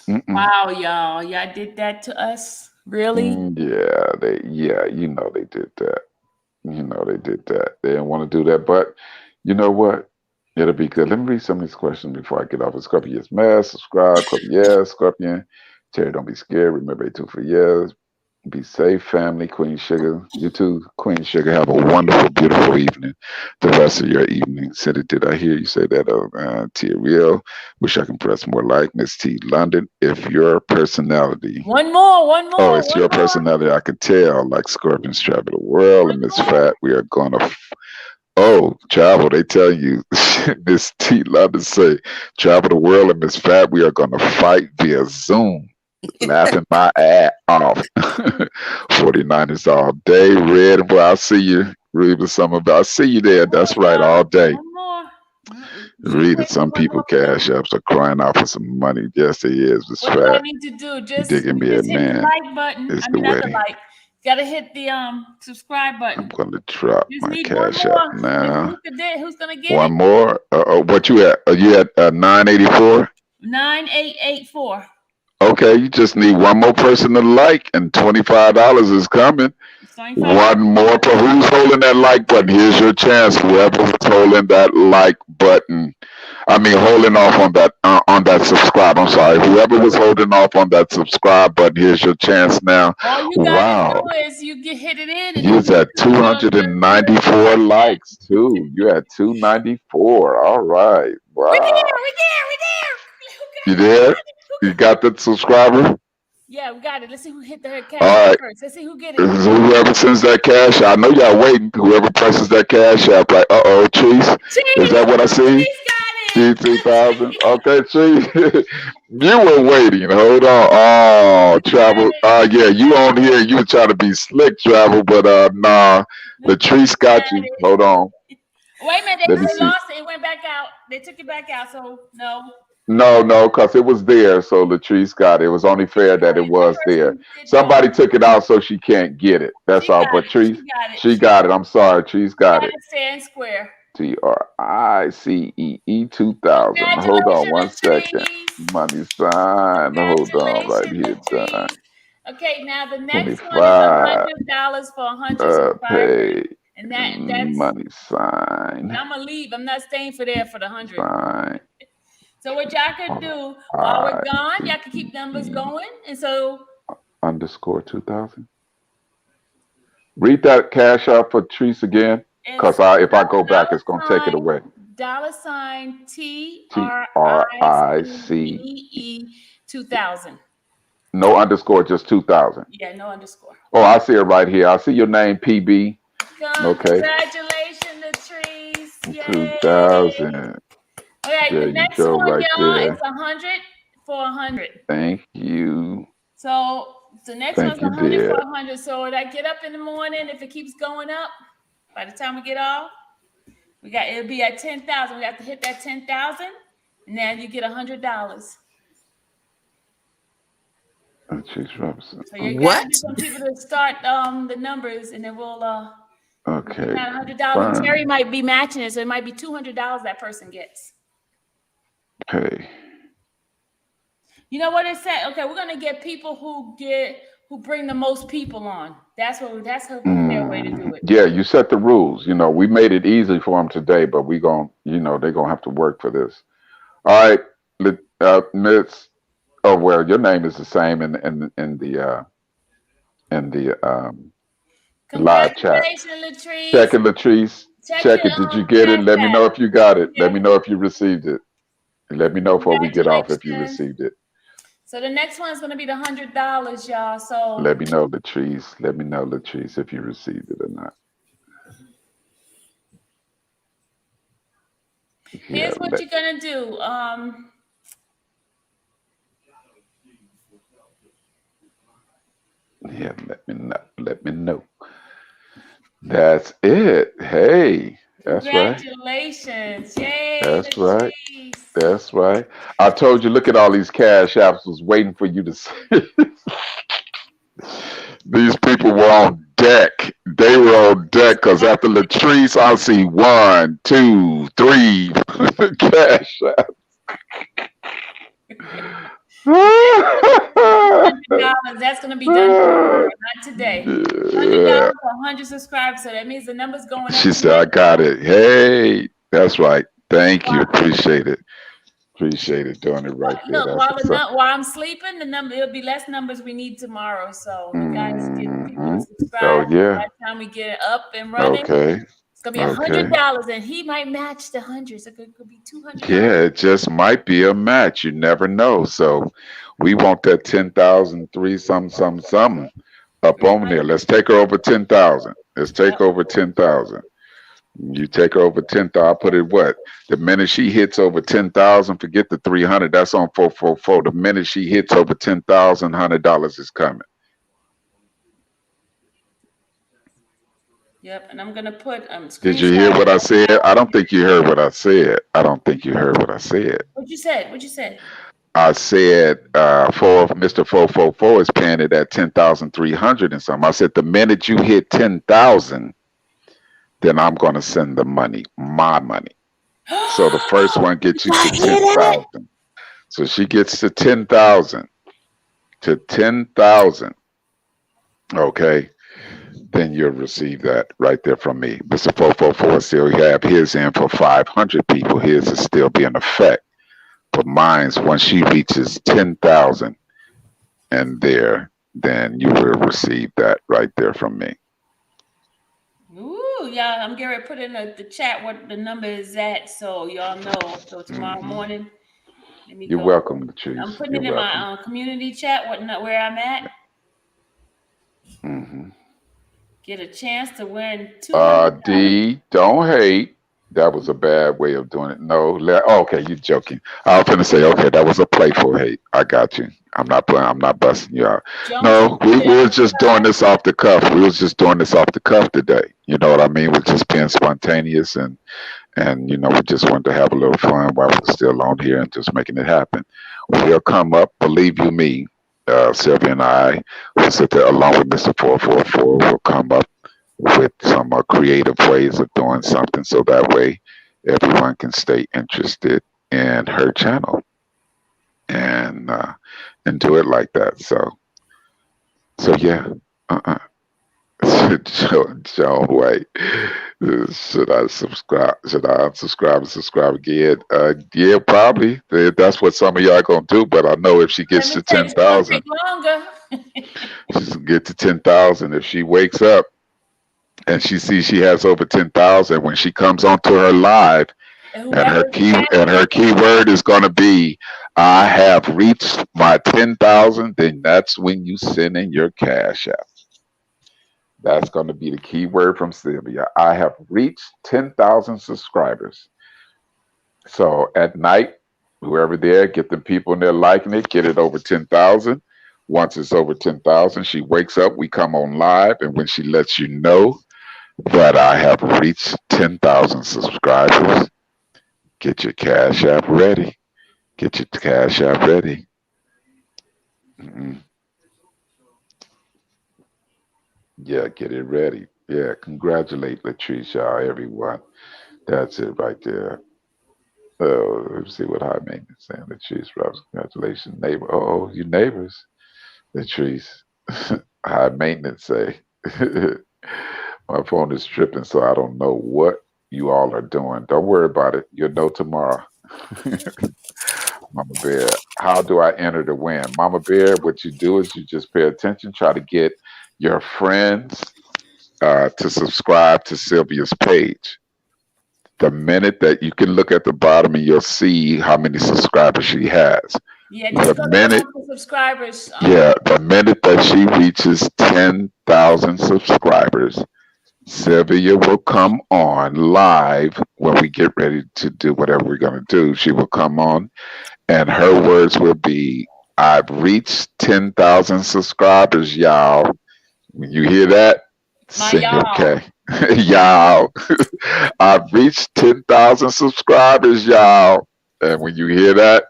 G: Mm-mm.
A: Wow, y'all did that to us. Really?
G: Yeah, they did that. They did that. They didn't want to do that, but you know what? It'll be good. Let me read some of these questions before I get off. Scorpion, yes, mass. Subscribe. Scorpion, yes. Scorpion. Terry, don't be scared. Remember, 2 for yes. Be safe, family. Queen Sugar. You too, Queen Sugar. Have a wonderful, beautiful evening. The rest of your evening. Cindy, did I hear you say that? Tia Real. Wish I can press more like Miss T. London. If your personality.
A: One more.
G: Oh, it's your personality. I could tell. Like Scorpions travel the world and Miss Fat. We are gonna. Oh, travel. They tell you, Miss T. London say, travel the world and Miss Fat. We are gonna fight via Zoom. Laughing my ass off. 49ers all day. Red. Well, I'll see you. Reading some about. I see you there. That's right. All day.
A: One more.
G: Reading some people cash apps are crying out for some money. Yes, they is. Miss
A: What do I
G: Fat.
A: need to do?
G: You
A: Just
G: digging me a
A: hit the
G: man.
A: like button.
G: It's
A: I
G: the
A: mean, not the
G: wedding.
A: like. Gotta hit the subscribe button.
G: I'm gonna drop
A: Just
G: my
A: need one
G: cash app
A: more.
G: now.
A: Who's gonna get
G: One
A: it?
G: more. What you at? Are you at 984?
A: 9884.
G: Okay, you just need one more person to like, and $25 is coming.
A: It's $25.
G: One more. Who's holding that like button? Here's your chance. Whoever was holding that like button. I mean, holding off on that subscribe. I'm sorry. Whoever was holding off on that subscribe button, here's your chance now.
A: All you gotta
G: Wow.
A: do is you get hit it in, and
G: You
A: then
G: was at
A: you know, just do it
G: 294
A: like that.
G: likes too. You had 294. All right.
A: We there,
G: Wow.
A: we there, we there.
G: You
A: Who got
G: there?
A: it?
G: You got the subscriber?
A: Yeah, we got it. Let's see who hit the cash
G: All
A: out
G: right.
A: first. Let's see who get it.
G: Whoever sends that cash, I know y'all waiting. Whoever presses that cash app, like, Cheese. Is that what I see?
A: Cheese got it.
G: G2000. Okay, Cheese. You were waiting. Hold on. Oh, Travel. Yeah, you on here. You were trying to be slick, Travel, but nah. Latrice got you. Hold on.
A: Wait a minute,
G: Let me
A: they
G: see.
A: lost it. It went back out. They took it back out, so no.
G: No, because it was there, so Latrice got it. It was only fair that it was there. Somebody took it out so she can't get it. That's all. But Treese, she got it. I'm sorry, Treese got it.
A: Stand square.
G: TRICEE 2000. Hold on one second. Money sign. Hold on right here. Done.
A: Okay, now the next one is $100 for 100 subscribers.
G: Pay.
A: And that's
G: money sign.
A: I'm gonna leave. I'm not staying for there for the 100.
G: Sign.
A: So what y'all could do while we're gone, y'all can keep numbers going. And so
G: underscore 2000. Read that cash out for Treese again. Because if I go back, it's gonna take it away.
A: $TRICE 2000.
G: No underscore, just 2000.
A: Yeah, no underscore.
G: Oh, I see it right here. I see your name, PB. Okay.
A: Congratulations, Latrice. Yay.
G: 2000.
A: Okay,
G: there
A: the next
G: go,
A: one,
G: right
A: y'all,
G: there.
A: is 100 for 100.
G: Thank you.
A: So the next one's 100 for 100. So when I get up in the morning, if it keeps going up, by the time we get off, it'll be at 10,000. We have to hit that 10,000, and then you get $100. So you got some people to start the numbers, and then we'll
G: okay.
A: $100. Terry might be matching it, so it might be $200 that person gets.
G: Okay.
A: You know what it said? Okay, we're gonna get people who bring the most people on. That's a fair way to do it.
G: Yeah, you set the rules. You know, we made it easy for them today, but they're gonna have to work for this. All right, Miss. Oh well, your name is the same in the live chat.
A: Latrice.
G: Check it, Latrice. Check it. Did you get it? Let me know if you got it. Let me know if you received it. Let me know before we get off if you received it.
A: So the next one is going to be the $100, y'all. So
G: let me know, Latrice. Let me know, Latrice, if you received it or not.
A: Here's what you're going to do.
G: Yeah, let me know. That's it. Hey, that's right.
A: Congratulations. Yay.
G: That's right. That's right. I told you, look at all these cash apps was waiting for you to see. These people were on deck. They were on deck because after Latrice, I see 1, 2, 3 cash apps.
A: $100. That's going to be done tomorrow, not today. $100 for 100 subscribers. So that means the number's going up.
G: She said, I got it. Hey, that's right. Thank you. Appreciate it. Appreciate it doing it right there.
A: Look, while I'm sleeping, it'll be less numbers we need tomorrow. So you guys get people to subscribe.
G: Oh, yeah.
A: By the time we get up and running.
G: Okay.
A: It's gonna be $100, and he might match the 100. So it could be $200.
G: Yeah, it just might be a match. You never know. So we want that 10,003 something up on there. Let's take her over 10,000. Let's take over 10,000. You take her over 10,000. I'll put it what? The minute she hits over 10,000, forget the 300. That's on 444. The minute she hits over 10,000, $100 is coming.
A: Yep, and I'm gonna put
G: Did you hear what I said? I don't think you heard what I said. I don't think you heard what I said.
A: What you said? What you said?
G: I said Mr. 444 is paying it at 10,300 and something. I said the minute you hit 10,000, then I'm gonna send the money, my money. So the first one gets you to 10,000. So she gets to 10,000. to 10,000, okay, then you'll receive that right there from me. Mr. 444 still have his in for 500 people. His is still be in effect. But mine's, once she reaches 10,000 and there, then you will receive that right there from me.
A: Ooh, y'all, I'm getting ready to put in the chat what the number is at, so y'all know. So tomorrow morning, let me
G: You're
A: go.
G: welcome, Latrice.
A: I'm putting
G: You're
A: it in
G: welcome.
A: my community chat, where I'm at. Get a chance to win $200.
G: D, don't hate. That was a bad way of doing it. No, okay, you're joking. I was gonna say, okay, that was a playful hate. I got you. I'm not playing. I'm not busting you out.
A: Jones,
G: No, we was just doing this off the cuff. We was just doing this off the cuff today. You know what I mean? We're just being spontaneous and you know, we just wanted to have a little fun while we're still on here and just making it happen. We'll come up, believe you me. Sylvia and I will sit there along with Mr. 444. We'll come up with some creative ways of doing something so that way everyone can stay interested in her channel and do it like that. So yeah. Joan White. Should I subscribe? Should I unsubscribe and subscribe again? Yeah, probably. That's what some of y'all gonna do. But I know if she gets to 10,000,
A: longer.
G: she's gonna get to 10,000. If she wakes up and she sees she has over 10,000, when she comes onto her live, and her keyword is gonna be, "I have reached my 10,000." Then that's when you send in your cash app. That's going to be the key word from Sylvia. I have reached 10,000 subscribers. So at night, whoever there, get the people in there liking it, get it over 10,000. Once it's over 10,000, she wakes up, we come on live, and when she lets you know that I have reached 10,000 subscribers, get your cash app ready. Get your cash app ready. Yeah, get it ready. Yeah, congratulate Latrice, y'all, everyone. That's it right there. Let's see what high maintenance saying. Latrice Robs, congratulations, neighbor. Oh, you neighbors. Latrice, high maintenance say. My phone is tripping, so I don't know what you all are doing. Don't worry about it. You'll know tomorrow. Mama Bear, how do I enter to win? Mama Bear, what you do is you just pay attention, try to get your friends to subscribe to Sylvia's page. The minute that you can look at the bottom and you'll see how many subscribers she has.
A: Yeah, just go down to subscribers.
G: Yeah, the minute that she reaches 10,000 subscribers, Sylvia will come on live when we get ready to do whatever we're going to do. She will come on and her words will be, "I've reached 10,000 subscribers, y'all." When you hear that, sing okay. Y'all, I've reached 10,000 subscribers, y'all. And when you hear that,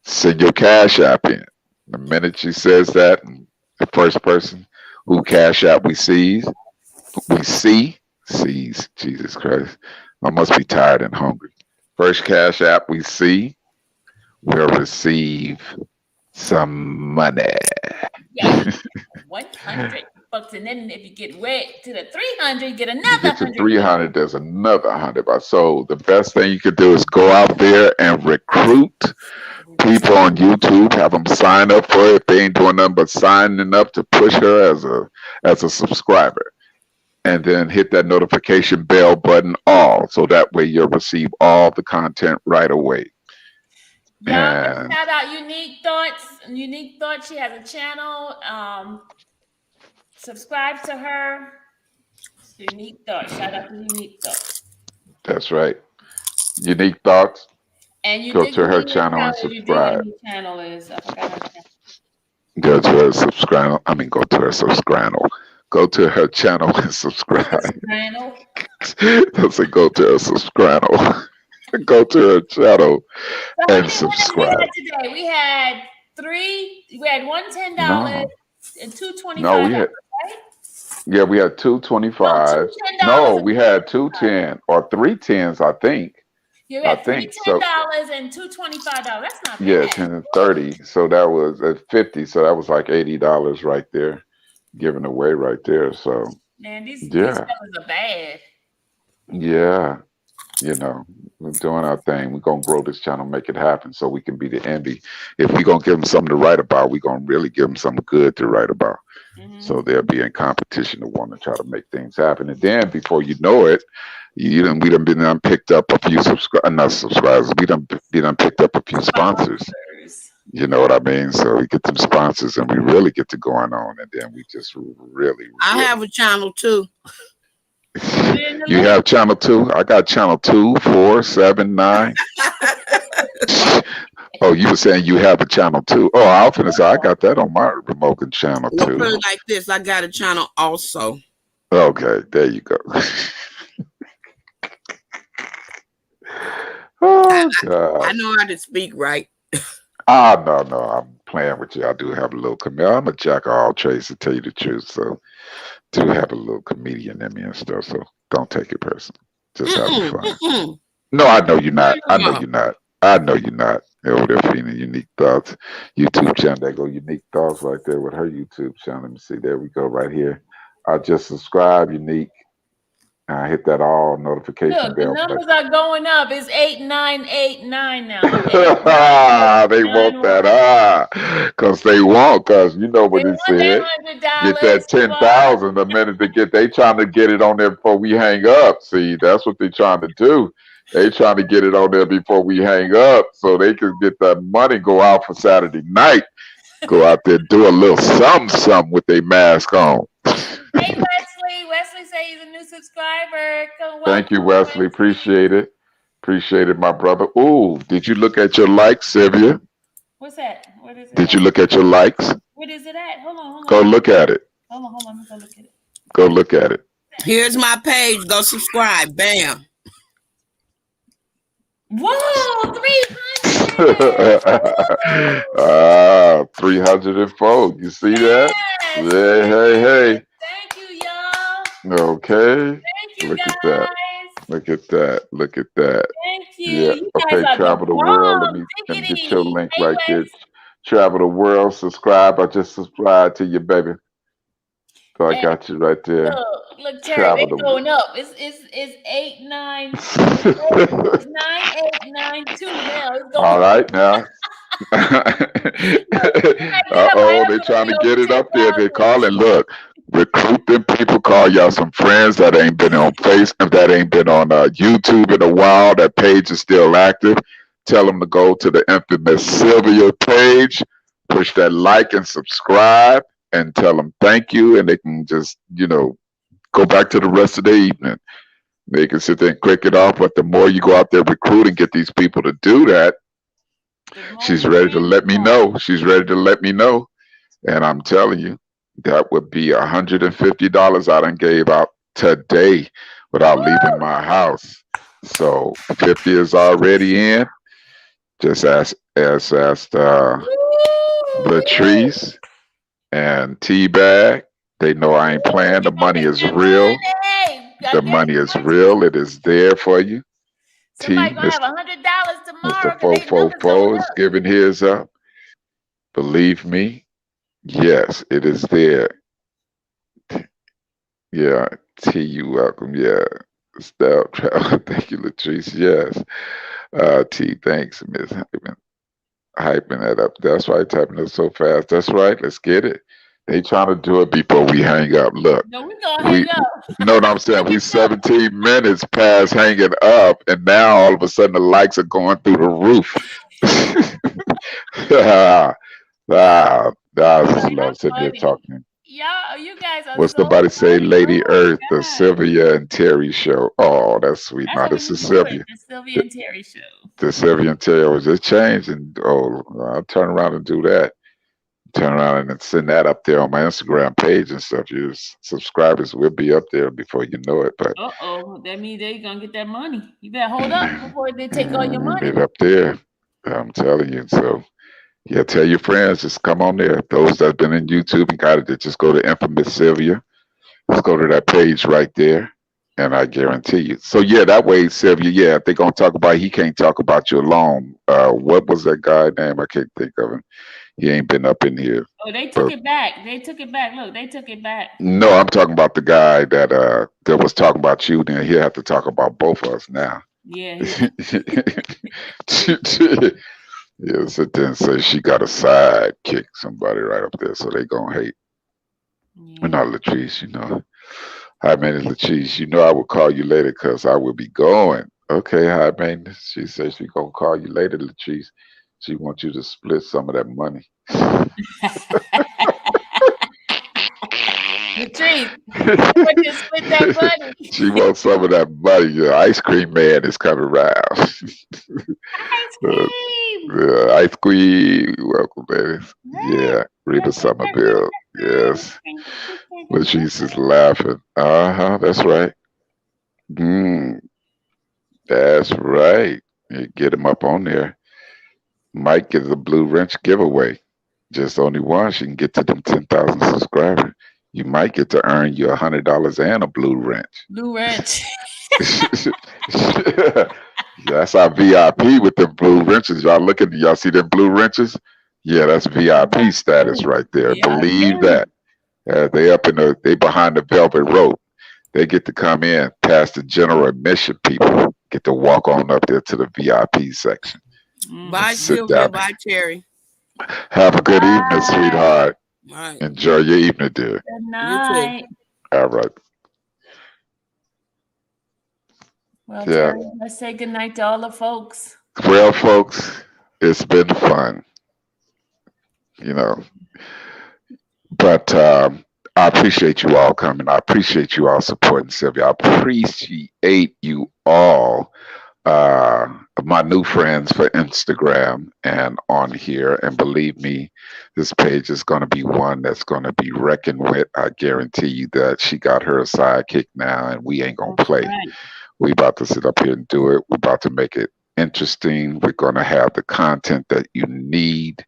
G: send your cash app in. The minute she says that, the first person who cash app sees, Jesus Christ, I must be tired and hungry. First cash app we see will receive some money.
A: Yeah, 100 bucks, and then if you get way to the 300, you get another.
G: You get to 300, there's another 100 bucks. So the best thing you could do is go out there and recruit people on YouTube, have them sign up for it. If they ain't doing nothing but signing up to push her as a subscriber, and then hit that notification bell button all, so that way you'll receive all the content right away.
A: Y'all, shout out Unique Thoughts. Unique Thoughts, she has a channel. Subscribe to her. Unique Thoughts. Shout out to Unique Thoughts.
G: That's right. Unique Thoughts.
A: And you
G: go to her channel and subscribe.
A: Channel is, I forgot her channel.
G: Go to her subscribe. Go to her subscribe. Go to her channel and subscribe. Don't say go to her subscribe. Go to her channel and subscribe.
A: Today we had three. We had one $10 and two $25.
G: No, we had. Right? Yeah, we had two $25. No, we had two $10 or three $10s, I think.
A: You
G: I
A: got three
G: think so.
A: $10 and two $25. That's not
G: Yeah,
A: bad.
G: 10 and 30. So that was at 50. So that was like $80 right there, given away right there. So
A: Man, these
G: yeah,
A: fellas are bad.
G: yeah. You know, we're doing our thing. We're gonna grow this channel, make it happen, so we can be the envy. If we're gonna give them something to write about, we're gonna really give them something good to write about.
A: Hmm.
G: So they'll be in competition to want to try to make things happen. And then before you know it, we done been done picked up a few not subscribers. We done picked up a few sponsors.
A: Sponsors.
G: You know what I mean? So we get them sponsors, and we really get to going on, and then we just really,
K: I
G: really.
K: have a channel too.
A: Put it in the
G: You
A: link.
G: have channel 2. I got channel 2, 4, 7, 9. Oh, you were saying you have a channel 2. Oh, I was gonna say I got that on my remote channel
K: Well, put
G: 2.
K: it like this: I got a channel also.
G: Okay, there you go. Oh
K: I
G: God.
K: know how to speak right.
G: Ah, no, no, I'm playing with you. I do have a little I'm a jack of all trades to tell you the truth. So do have a little comedian in me and stuff. So don't take it personal. Just having
K: Mm-mm,
G: fun.
K: mm-mm.
G: No, I know you're not. I know
K: No.
G: you're not. I know you're not. Over there feeding unique thoughts. YouTube channel. There go unique thoughts right there with her YouTube channel. Let me see. There we go, right here. I just subscribe, unique. Hit that all notification
A: Look, the
G: bell.
A: numbers are going up. It's 8989 now. Look at
G: They want that,
A: 8991.
G: cause they want, cause you know
A: They
G: what it
A: want that
G: said. Get
A: $100.
G: that
A: Come on.
G: 10,000 a minute to get. They trying to get it on there before we hang up. See, that's what they trying to do. They trying to get it on there before we hang up, so they can get that money. Go out for Saturday night. Go out there, do a little something with their mask on.
A: Hey, Wesley. Wesley say he's a new subscriber. Come,
G: Thank you,
A: welcome,
G: Wesley.
A: Wesley.
G: Appreciate it. Appreciate it, my brother. Ooh, did you look at your likes, Sylvia?
A: What's that? What is it
G: Did you
A: at?
G: look at your likes?
A: What is it at? Hold on, hold
G: Go
A: on.
G: look at it.
A: Hold on. Let me go look at it.
G: Go look at it.
K: Here's my page. Go subscribe. Bam.
A: Whoa, 300.
G: 304. You see that?
A: Yes.
G: Hey, hey, hey.
A: Thank you, y'all.
G: Okay.
A: Thank you,
G: Look at that.
A: guys.
G: Look at that. Look at that.
A: Thank you.
G: Yeah.
A: You guys
G: Okay.
A: are the
G: Travel the world.
A: bomb.
G: Let me get your
A: Diggity.
G: link
A: Hey,
G: right there.
A: Wes.
G: Travel the world. Subscribe. I just subscribed to you, baby. So I
A: And
G: got you right there.
A: look, Terry,
G: Travel
A: they
G: the
A: going up. It's 9892 now. It's
G: All
A: going up.
G: right now.
A: Look, we gotta get up. I
G: Uh-oh,
A: have
G: they
A: to
G: trying
A: be
G: to get
A: over
G: it up there. They
A: 10,000.
G: calling. Look, recruit them people. Call y'all some friends that ain't been on Facebook, that ain't been on YouTube in a while. That page is still active. Tell them to go to the infamous Sylvia page, push that like and subscribe, and tell them thank you, and they can just go back to the rest of the evening. They can sit there and click it off. But the more you go out there recruit and get these people to do that,
A: The more
G: she's
A: we
G: ready to
A: win, the
G: let me
A: more.
G: know. She's ready to let me know. And I'm telling you, that would be $150 I done gave out today without leaving
A: Woo!
G: my house. So 50 is already in. Just asked
A: Woo!
G: Latrice and T-Bag. They know I ain't playing. The
A: You gotta
G: money
A: get
G: is
A: that
G: real.
A: money.
G: The
A: Gotta get
G: money is
A: it.
G: real. It is there for you.
A: Somebody
G: T,
A: gonna have
G: Mr.
A: $100
G: Mr.
A: tomorrow because they numbers going
G: 444 is
A: up.
G: giving his up. Believe me, yes, it is there. Yeah, T, you welcome. Yeah, step travel. Thank you, Latrice. Yes, T, thanks, Miss hyping that up. That's right, typing it so fast. That's right. Let's get it. They trying to do it before we hang up. Look,
A: No, we gonna
G: we
A: hang up.
G: know what I'm saying.
A: Look
G: We
A: at that.
G: 17 minutes past hanging up, and now all of a sudden the likes are going through the roof. I just
A: Y'all
G: love sitting here
A: funny.
G: talking.
A: Y'all, you guys are
G: What's
A: so
G: somebody say?
A: funny. Oh
G: Lady
A: my
G: Earth, the
A: God.
G: Sylvia and Terry show. Oh, that's sweet.
A: That's
G: Now
A: how we
G: this
A: need
G: is
A: to do it.
G: Sylvia.
A: The Sylvia
G: The,
A: and Terry show.
G: the Sylvia and Terry was just changed, and I'll turn around and do that. Turn around and send that up there on my Instagram page and stuff. Your subscribers will be up there before you know it. But
A: Uh-oh. That means they gonna get that money. You better hold up before they take all your
G: we'll
A: money.
G: get up there. I'm telling you. So yeah, tell your friends, just come on there. Those that've been in YouTube and got it, just go to Infamous Sylvia. Let's go to that page right there. And I guarantee you. So yeah, that way, Sylvia, yeah, if they're gonna talk about he can't talk about you alone. What was that guy name? I can't think of him. He ain't been up in here.
A: Oh, they took
G: But
A: it back. They took it back. Look, they took it back.
G: no, I'm talking about the guy that was talking about you. Then he'll have to talk about both of us now.
A: Yeah,
G: Yeah, sit there and say she got a sidekick, somebody right up there, so they gonna hate.
A: yeah.
G: Not Latrice, you know. Hi, man, Latrice. You know I will call you later because I will be going. Okay, hi, man. She says she gonna call you later, Latrice. She wants you to split some of that money.
A: Latrice, I want you to split that money.
G: She wants some of that money. Yeah, ice cream man is coming around.
A: Ice cream.
G: Yeah, ice cream. Welcome, baby. Yeah, Rita Somerville. Yes. Latrice is laughing. Uh-huh, that's right. Mm, that's right. You get him up on there. Mike is a blue wrench giveaway. Just only one. She can get to them 10,000 subscribers. You might get to earn you $100 and a blue wrench.
A: Blue wrench.
G: That's our VIP with them blue wrenches. Y'all look at y'all see them blue wrenches? Yeah, that's VIP status right there. Believe that. They up in they behind the velvet rope. They get to come in past the general admission people. Get to walk on up there to the VIP section.
K: Bye,
G: Sit
K: Sylvia.
G: down.
K: Bye, Cherry.
G: Have a good evening, sweetheart.
K: All right.
G: Enjoy your evening, dear.
A: Good night.
G: All right.
A: Well,
G: Yeah.
A: Terry, let's say good night to all the folks.
G: Well, folks, it's been fun, you know. But I appreciate you all coming. I appreciate you all supporting Sylvia. I appreciate you all, my new friends for Instagram and on here. And believe me, this page is going to be one that's going to be reckoned with. I guarantee you that she got her a sidekick now, and we ain't going to play.
A: Right.
G: We about to sit up here and do it. We're about to make it interesting. We're going to have the content that you need,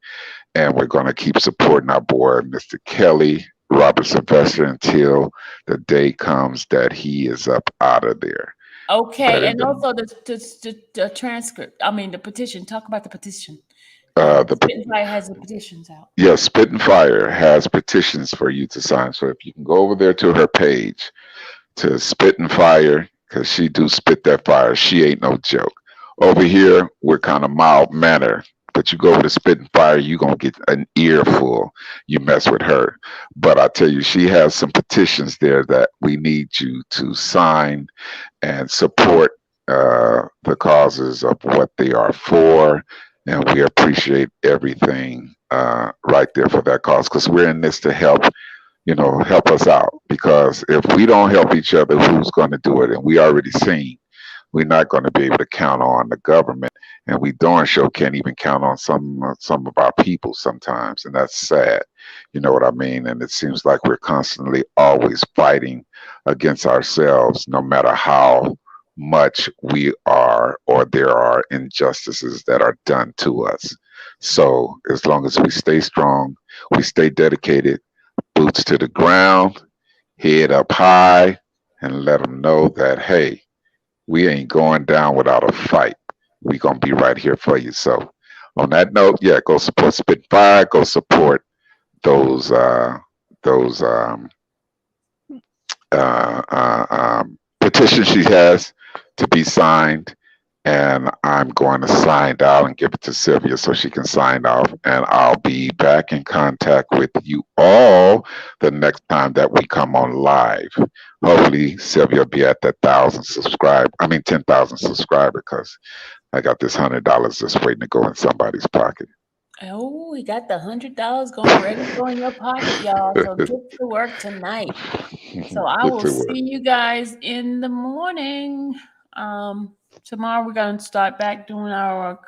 G: and we're going to keep supporting our boy, Mr. Kelly, Robert Sylvester, until the day comes that he is up out of there.
A: Okay, and also the transcript. I mean, the petition. Talk about the petition. Spitfire has the petitions out.
G: Yes, Spit and Fire has petitions for you to sign. So if you can go over there to her page, to Spit and Fire, because she do spit that fire. She ain't no joke. Over here, we're kind of mild manner. But you go over to Spit and Fire, you're going to get an earful. You mess with her. But I tell you, she has some petitions there that we need you to sign and support the causes of what they are for. And we appreciate everything right there for that cause, because we're in this to help, help us out. Because if we don't help each other, who's going to do it? And we already seen we're not going to be able to count on the government, and we darn sure can't even count on some of our people sometimes, and that's sad. You know what I mean? And it seems like we're constantly always fighting against ourselves, no matter how much we are or there are injustices that are done to us. So as long as we stay strong, we stay dedicated, boots to the ground, head up high, and let them know that, hey, we ain't going down without a fight. We gonna be right here for you. So, on that note, yeah, go support Spitfire. Go support those petitions she has to be signed, and I'm going to sign out and give it to Sylvia so she can sign off. And I'll be back in contact with you all the next time that we come on live. Hopefully, Sylvia will be at that 10,000 subscriber, because I got this $100 just waiting to go in somebody's pocket.
A: Oh, we got the $100 going ready to go in your pocket, y'all. So get to work tonight. So I will see you guys in the morning. Tomorrow we're going to start back doing our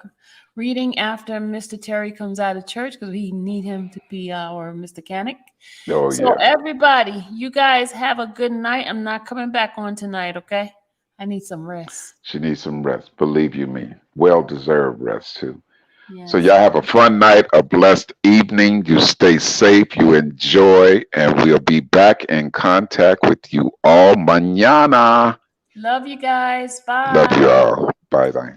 A: reading after Mr. Terry comes out of church, because we need him to be our Mr. Canic. So everybody, you guys have a good night. I'm not coming back on tonight, okay? I need some rest.
G: She needs some rest. Believe you me. Well-deserved rest, too. Yes. So y'all have a fun night, a blessed evening. You stay safe, you enjoy, and we'll be back in contact with you all mañana.
A: Love you guys.
G: Love you
A: Bye.
G: all. Bye bye.